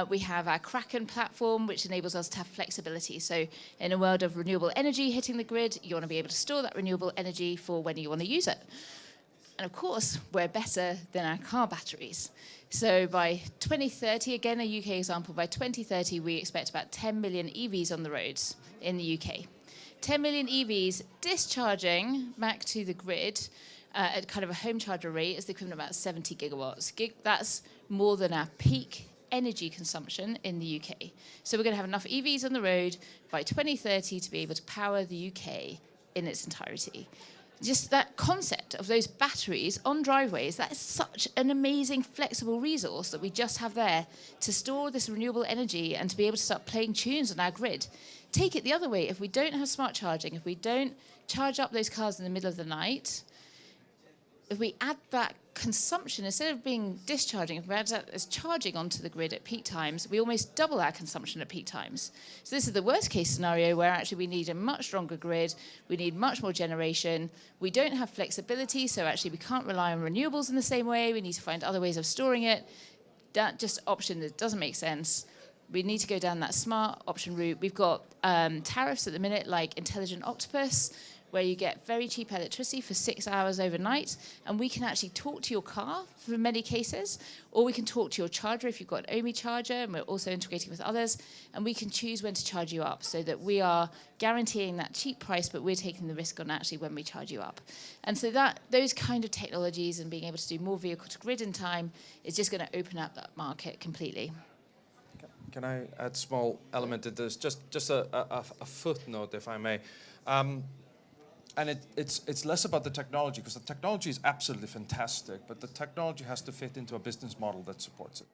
[SPEAKER 11] We have our Kraken platform, which enables us to have flexibility. So in a world of renewable energy hitting the grid, you want to be able to store that renewable energy for when you want to use it. And of course, we're better than our car batteries. So by 2030, again, a UK example, by 2030, we expect about 10 million EVs on the roads in the UK. 10 million EVs discharging back to the grid at kind of a home charger rate is the equivalent of about 70 gigawatts. That's more than our peak energy consumption in the UK. So we're going to have enough EVs on the road by 2030 to be able to power the UK in its entirety. Just that concept of those batteries on driveways, that is such an amazing flexible resource that we just have there to store this renewable energy and to be able to start playing tunes on our grid. Take it the other way, if we don't have smart charging, if we don't charge up those cars in the middle of the night, if we add that consumption, instead of being discharging, if we add that as charging onto the grid at peak times, we almost double our consumption at peak times. So this is the worst case scenario where actually we need a much stronger grid, we need much more generation, we don't have flexibility, so actually we can't rely on renewables in the same way, we need to find other ways of storing it. That just option that doesn't make sense. We need to go down that smart option route. We've got tariffs at the minute like Intelligent Octopus, where you get very cheap electricity for 6 hours overnight, and we can actually talk to your car for many cases, or we can talk to your charger if you've got an OMI charger, and we're also integrating with others, and we can choose when to charge you up so that we are guaranteeing that cheap price, but we're taking the risk on actually when we charge you up. And so those kind of technologies and being able to do more vehicle to grid in time is just going to open up that market completely.
[SPEAKER 14] Can I add a small element to this? Just a footnote, if I may. And it's less about the technology, because the technology is absolutely fantastic, but the technology has to fit into a business model that supports it.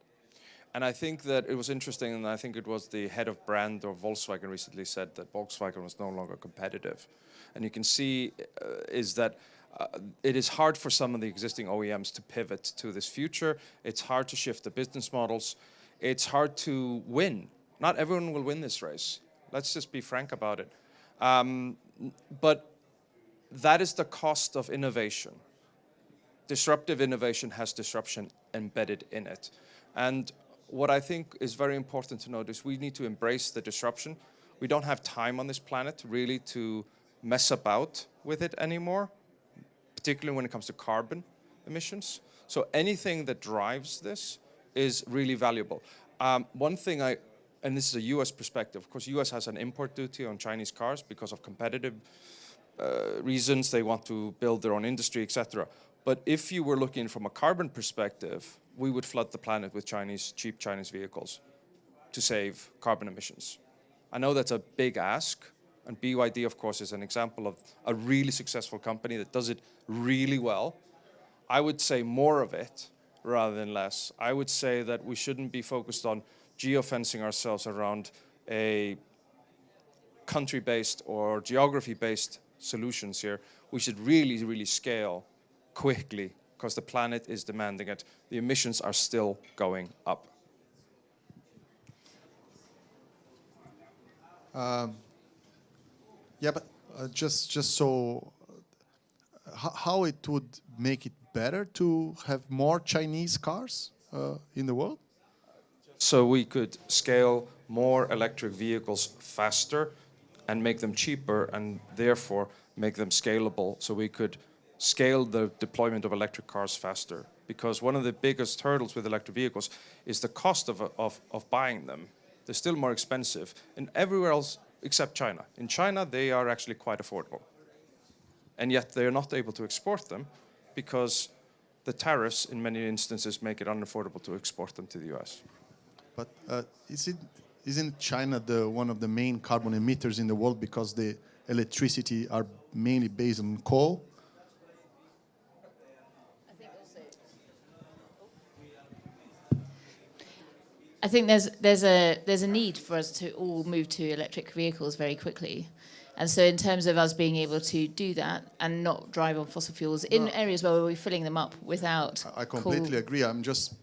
[SPEAKER 14] And I think that it was interesting, and I think it was the head of brand of Volkswagen recently said that Volkswagen was no longer competitive. And you can see is that it is hard for some of the existing OEMs to pivot to this future. It's hard to shift the business models. It's hard to win. Not everyone will win this race. Let's just be frank about it. But that is the cost of innovation. Disruptive innovation has disruption embedded in it. And what I think is very important to note is we need to embrace the disruption. We don't have time on this planet really to mess about with it anymore, particularly when it comes to carbon emissions. So anything that drives this is really valuable. One thing and this is a US perspective, of course, US has an import duty on Chinese cars because of competitive reasons. They want to build their own industry, etc. But if you were looking from a carbon perspective, we would flood the planet with cheap Chinese vehicles to save carbon emissions. I know that's a big ask, and BYD, of course, is an example of a really successful company that does it really well. I would say more of it rather than less. I would say that we shouldn't be focused on geofencing ourselves around a country-based or geography-based solutions here. We should really, really scale quickly because the planet is demanding it. The emissions are still going up.
[SPEAKER 13] Yeah, but just so, how it would make it better to have more Chinese cars in the world?
[SPEAKER 14] So we could scale more electric vehicles faster and make them cheaper and therefore make them scalable. So we could scale the deployment of electric cars faster. Because one of the biggest hurdles with electric vehicles is the cost of buying them. They're still more expensive. And everywhere else except China. In China, they are actually quite affordable. And yet they're not able to export them because the tariffs in many instances make it unaffordable to export them to the US.
[SPEAKER 13] But isn't China one of the main carbon emitters in the world because the electricity are mainly based on coal?
[SPEAKER 11] I think there's a need for us to all move to electric vehicles very quickly. And so in terms of us being able to do that and not drive on fossil fuels in areas where we're filling them up without
[SPEAKER 13] I completely agree. I'm just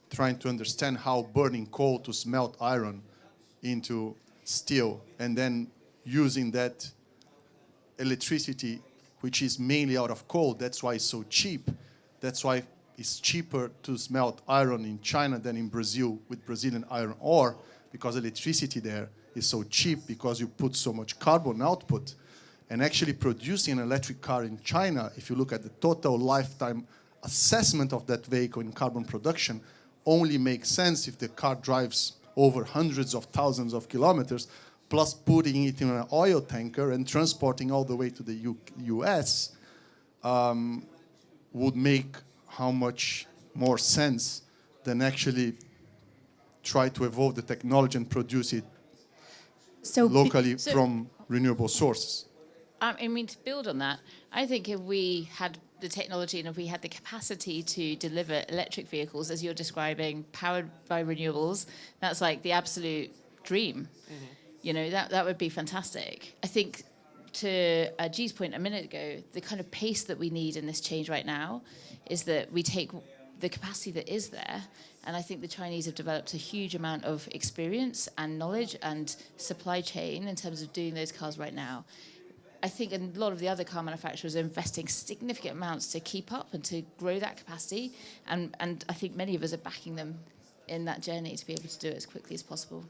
[SPEAKER 13] trying to understand how burning coal to smelt iron into steel and then using that electricity, which is mainly out of coal, that's why it's so cheap. That's why it's cheaper to smelt iron in China than in Brazil with Brazilian iron ore, because electricity there is so cheap because you put so much carbon output. And actually producing an electric car in China, if you look at the total lifetime assessment of that vehicle in carbon production, only makes sense if the car drives over hundreds of thousands of kilometers, plus putting it in an oil tanker and transporting all the way to the US would make how much more sense than actually try to evolve the technology and produce it locally from renewable sources.
[SPEAKER 11] I mean, to build on that, I think if we had the technology and if we had the capacity to deliver electric vehicles, as you're describing, powered by renewables, that's like the absolute dream. Mm-hmm. You know, that would be fantastic. I think to G's point a minute ago, the kind of pace that we need in this change right now is that we take the capacity that is there, and I think the Chinese have developed a huge amount of experience and knowledge and supply chain in terms of doing those cars right now. I think a lot of the other car manufacturers are investing significant amounts to keep up and to grow that capacity, and I think many of us are backing them in that journey to be able to do it as quickly as possible.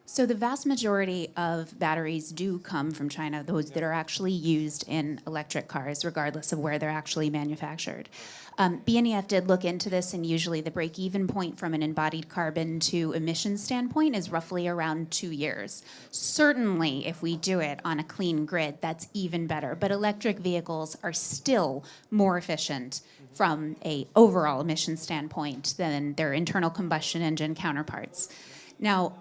[SPEAKER 12] So the vast majority of batteries do come from China, those that are actually used in electric cars, regardless of where they're actually manufactured. BNEF did look into this, and usually the break-even point from an embodied carbon to emissions standpoint is roughly around 2 years. Certainly, if we do it on a clean grid, that's even better. But electric vehicles are still more efficient from an overall emissions standpoint than their internal combustion engine counterparts. Now,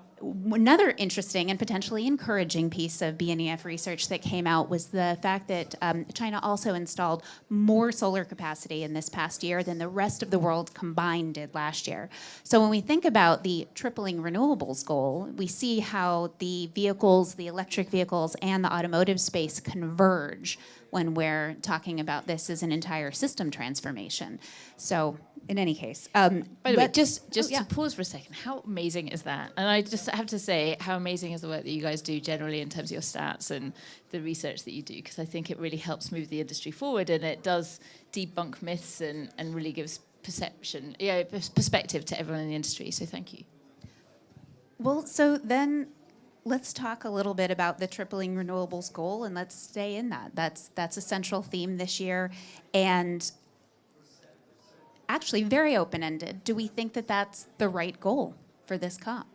[SPEAKER 12] another interesting and potentially encouraging piece of BNEF research that came out was the fact that China also installed more solar capacity in this past year than the rest of the world combined did last year. So when we think about the tripling renewables goal, we see how the vehicles, the electric vehicles, and the automotive space converge when we're talking about this as an entire system transformation. So in any case.
[SPEAKER 11] By the way, just to pause for a second, how amazing is that? And I just have to say, how amazing is the work that you guys do generally in terms of your stats and the research that you do, because I think it really helps move the industry forward, and it does debunk myths and really gives perspective to everyone in the industry. So thank you.
[SPEAKER 12] Well, so then let's talk a little bit about the tripling renewables goal, and let's stay in that. That's a central theme this year, and actually very open-ended. Do we think that that's the right goal for this COP?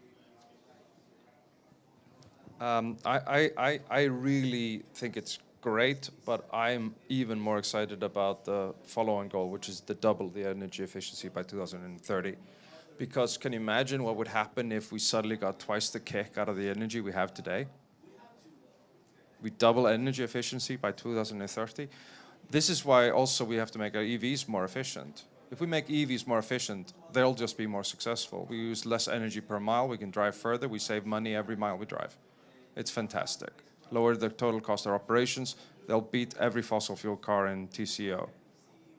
[SPEAKER 14] I really think it's great, but I'm even more excited about the follow-on goal, which is to double the energy efficiency by 2030. Because can you imagine what would happen if we suddenly got twice the kick out of the energy we have today? We double energy efficiency by 2030. This is why also we have to make our EVs more efficient. If we make EVs more efficient, they'll just be more successful. We use less energy per mile, we can drive further, we save money every mile we drive. It's fantastic. Lower the total cost of operations, they'll beat every fossil fuel car in TCO.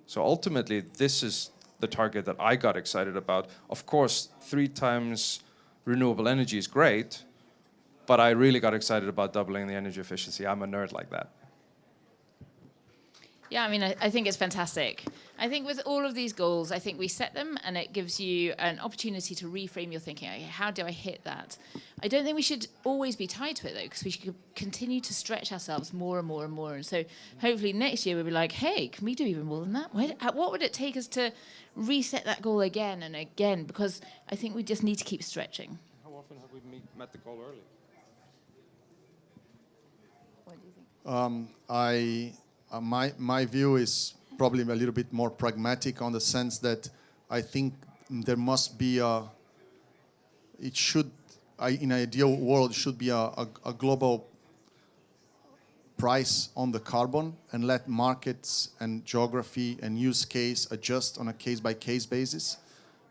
[SPEAKER 14] So ultimately, this is the target that I got excited about. Of course, 3 times renewable energy is great, but I really got excited about doubling the energy efficiency. I'm a nerd like that.
[SPEAKER 11] Yeah, I mean, I think it's fantastic. I think with all of these goals, I think we set them and it gives you an opportunity to reframe your thinking. Okay, how do I hit that? I don't think we should always be tied to it, though, because we should continue to stretch ourselves more and more and more. And so hopefully next year we'll be like, hey, can we do even more than that? What would it take us to reset that goal again and again? Because I think we just need to keep stretching.
[SPEAKER 14] How often have we met the goal early?
[SPEAKER 11] What do you think?
[SPEAKER 13] My view is probably a little bit more pragmatic on the sense that I think there must be in an ideal world, should be a global price on the carbon and let markets and geography and use case adjust on a case-by-case basis.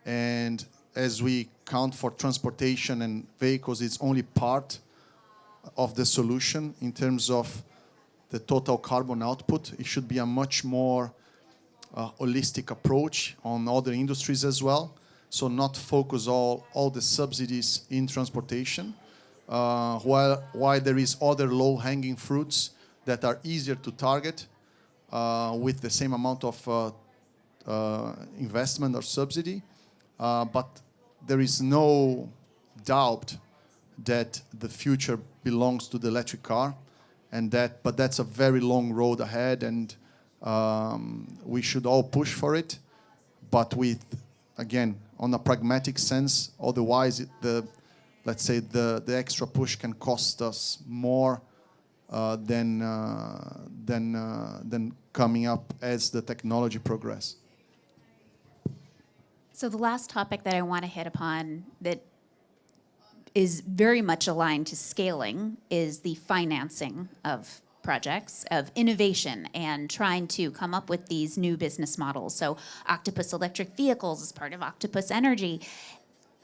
[SPEAKER 13] And as we count for transportation and vehicles, it's only part of the solution in terms of the total carbon output. It should be a much more holistic approach on other industries as well. So not focus all the subsidies in transportation, while there is other low-hanging fruits that are easier to target with the same amount of investment or subsidy. But there is no doubt that the future belongs to the electric car. But that's a very long road ahead, and we should all push for it, but with, again, on a pragmatic sense. Otherwise, let's say the extra push can cost us more than coming up as the technology progress.
[SPEAKER 12] So the last topic that I want to hit upon that is very much aligned to scaling is the financing of projects, of innovation, and trying to come up with these new business models. So Octopus Electric Vehicles is part of Octopus Energy.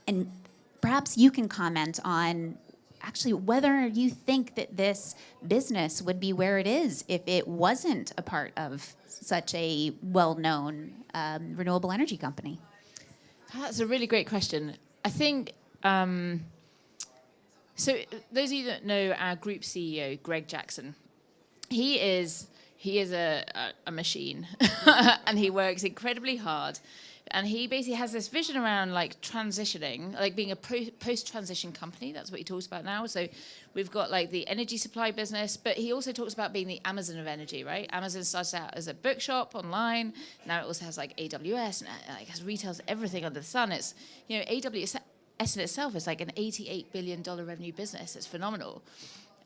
[SPEAKER 12] And perhaps you can comment on actually whether you think that this business would be where it is if it wasn't a part of such a well-known renewable energy company.
[SPEAKER 11] That's a really great question. I think... So those of you that know our group CEO, Greg Jackson, he is a machine and he works incredibly hard. And he basically has this vision around like transitioning, like being a post-transition company. That's what he talks about now. So we've got like the energy supply business, but he also talks about being the Amazon of energy, right? Amazon started out as a bookshop online. Now it also has like AWS and like has retails everything under the sun. It's, you know, AWS in itself is like an $88 billion revenue business. It's phenomenal.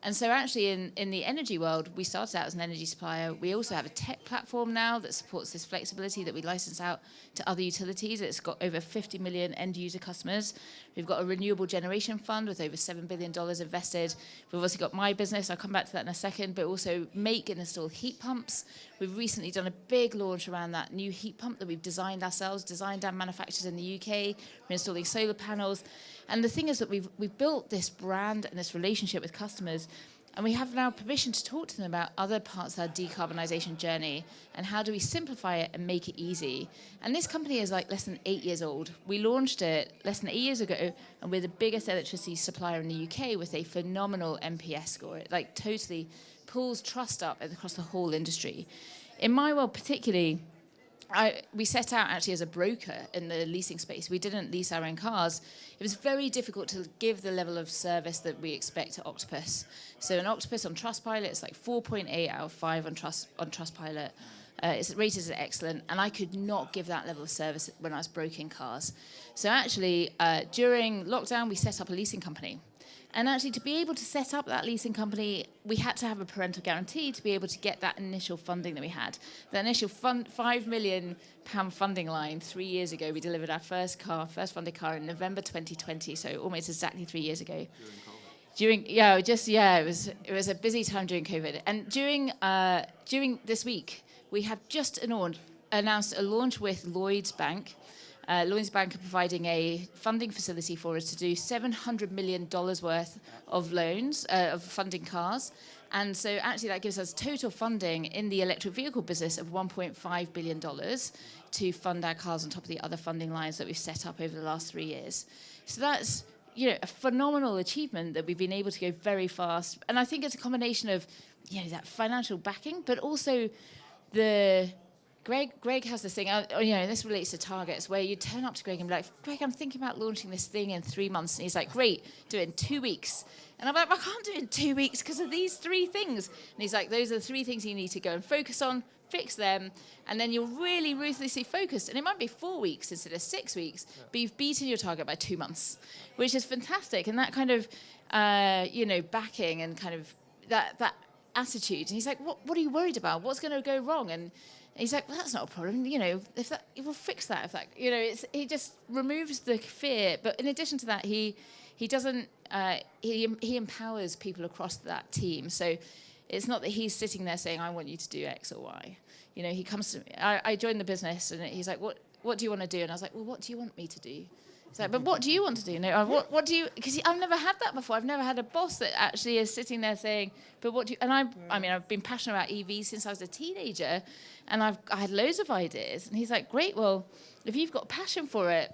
[SPEAKER 11] And so actually in the energy world, we started out as an energy supplier. We also have a tech platform now that supports this flexibility that we license out to other utilities. It's got over 50 million end user customers. We've got a renewable generation fund with over $7 billion invested. We've also got my business. I'll come back to that in a second, but also make and install heat pumps. We've recently done a big launch around that new heat pump that we've designed ourselves, designed and manufactured in the UK. We're installing solar panels. And the thing is that we've built this brand and this relationship with customers, and we have now permission to talk to them about other parts of our decarbonisation journey and how do we simplify it and make it easy. And this company is like less than 8 years old. We launched it less than 8 years ago, and we're the biggest electricity supplier in the UK with a phenomenal NPS score. It like totally pulls trust up across the whole industry. In my world particularly, we set out actually as a broker in the leasing space. We didn't lease our own cars. It was very difficult to give the level of service that we expect at Octopus. So an Octopus on Trustpilot, it's like 4.8 out of 5 on Trustpilot. It's rated as excellent, and I could not give that level of service when I was broking cars. So actually, during lockdown, we set up a leasing company. And actually, to be able to set up that leasing company, we had to have a parental guarantee to be able to get that initial funding that we had. The initial £5 million funding line 3 years ago, we delivered our first funded car in November 2020, so almost exactly 3 years ago. It was a busy time during COVID. And during this week, we have just announced a launch with Lloyds Bank. Lloyds Bank are providing a funding facility for us to do $700 million worth of loans, of funding cars. And so actually that gives us total funding in the electric vehicle business of $1.5 billion to fund our cars on top of the other funding lines that we've set up over the last 3 years. So that's a phenomenal achievement that we've been able to go very fast. And I think it's a combination of that financial backing, but also Greg has this thing, this relates to targets, where you turn up to Greg and be like, Greg, I'm thinking about launching this thing in 3 months. And he's like, great, do it in 2 weeks. And I'm like, I can't do it in 2 weeks because of these 3 things. And he's like, those are the 3 things you need to go and focus on, fix them, and then you're really ruthlessly focused. And it might be 4 weeks instead of 6 weeks, but you've beaten your target by 2 months, which is fantastic. And that kind of, backing and kind of that attitude. And he's like, what are you worried about? What's going to go wrong? And he's like, well, that's not a problem. We'll fix that. He just removes the fear. But in addition to that, he doesn't. He empowers people across that team. So it's not that he's sitting there saying, I want you to do X or Y. He comes to me. I joined the business, and he's like, what do you want to do? And I was like, well, what do you want me to do? He's like, but what do you want to do? What do you? Because I've never had that before. I've never had a boss that actually is sitting there saying, but what do you? And I've been passionate about EVs since I was a teenager, and I had loads of ideas. And he's like, great. Well, if you've got passion for it,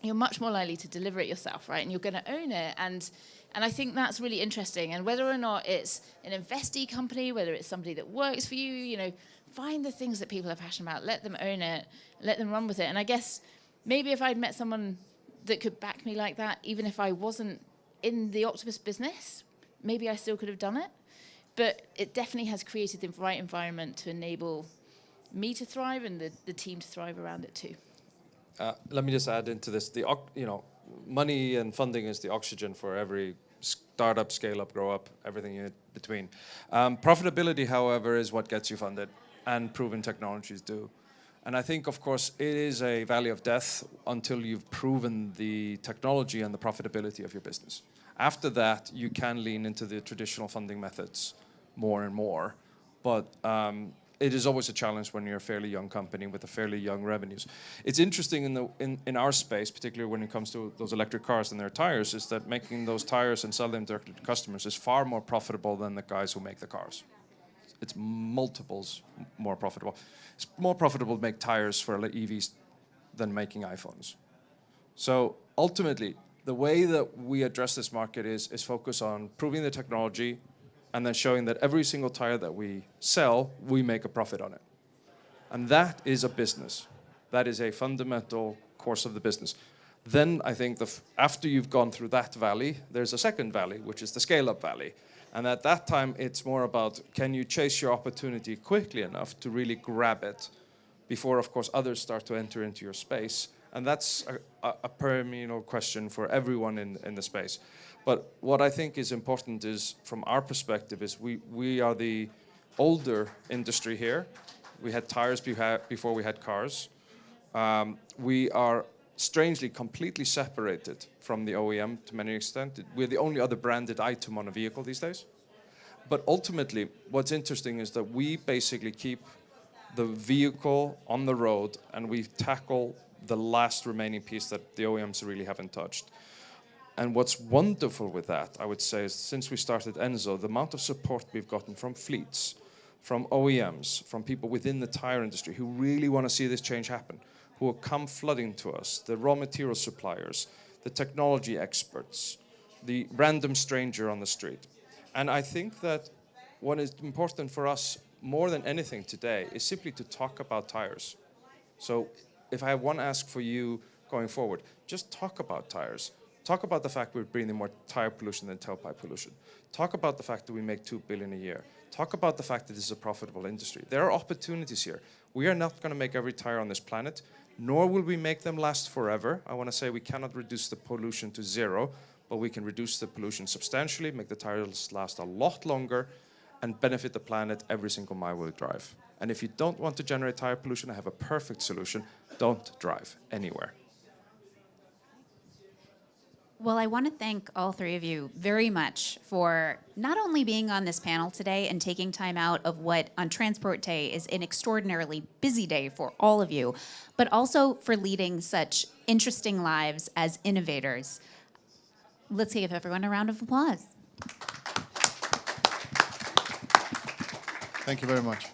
[SPEAKER 11] you're much more likely to deliver it yourself, right? And you're going to own it. And I think that's really interesting. And whether or not it's an investee company, whether it's somebody that works for you, find the things that people are passionate about, let them own it, let them run with it. And I guess maybe if I'd met someone that could back me like that, even if I wasn't in the Octopus business, maybe I still could have done it. But it definitely has created the right environment to enable me to thrive and the team to thrive around it too.
[SPEAKER 14] Let me just add into this. Money and funding is the oxygen for every startup, scale up, grow up, everything in between. Profitability, however, is what gets you funded, and proven technologies do. And I think, of course, it is a valley of death until you've proven the technology and the profitability of your business. After that, you can lean into the traditional funding methods more and more. But it is always a challenge when you're a fairly young company with a fairly young revenues. It's interesting in our space, particularly when it comes to those electric cars and their tires, is that making those tires and selling them directly to customers is far more profitable than the guys who make the cars. It's multiples more profitable. It's more profitable to make tires for EVs than making iPhones. So ultimately, the way that we address this market is focus on proving the technology and then showing that every single tire that we sell, we make a profit on it. And that is a business. That is a fundamental course of the business. Then I think after you've gone through that valley, there's a second valley, which is the scale-up valley. And at that time, it's more about, can you chase your opportunity quickly enough to really grab it before, of course, others start to enter into your space? And that's a perennial question for everyone in the space. But what I think is important is, from our perspective, is we are the older industry here. We had tires before we had cars. We are strangely completely separated from the OEM to many extent. We're the only other branded item on a vehicle these days. But ultimately, what's interesting is that we basically keep the vehicle on the road and we tackle the last remaining piece that the OEMs really haven't touched. And what's wonderful with that, I would say, is since we started Enzo, the amount of support we've gotten from fleets, from OEMs, from people within the tire industry who really want to see this change happen, who will come flooding to us, the raw material suppliers, the technology experts, the random stranger on the street. And I think that what is important for us more than anything today is simply to talk about tires. So if I have one ask for you going forward, just talk about tires. Talk about the fact we're breathing more tire pollution than tailpipe pollution. Talk about the fact that we make $2 billion a year. Talk about the fact that this is a profitable industry. There are opportunities here. We are not going to make every tire on this planet, nor will we make them last forever. I want to say we cannot reduce the pollution to zero, but we can reduce the pollution substantially, make the tires last a lot longer, and benefit the planet every single mile we drive. And if you don't want to generate tire pollution, I have a perfect solution. Don't drive anywhere.
[SPEAKER 12] Well, I want to thank all three of you very much for not only being on this panel today and taking time out of what on Transport Day is an extraordinarily busy day for all of you, but also for leading such interesting lives as innovators. Let's give everyone a round of applause.
[SPEAKER 13] Thank you very much.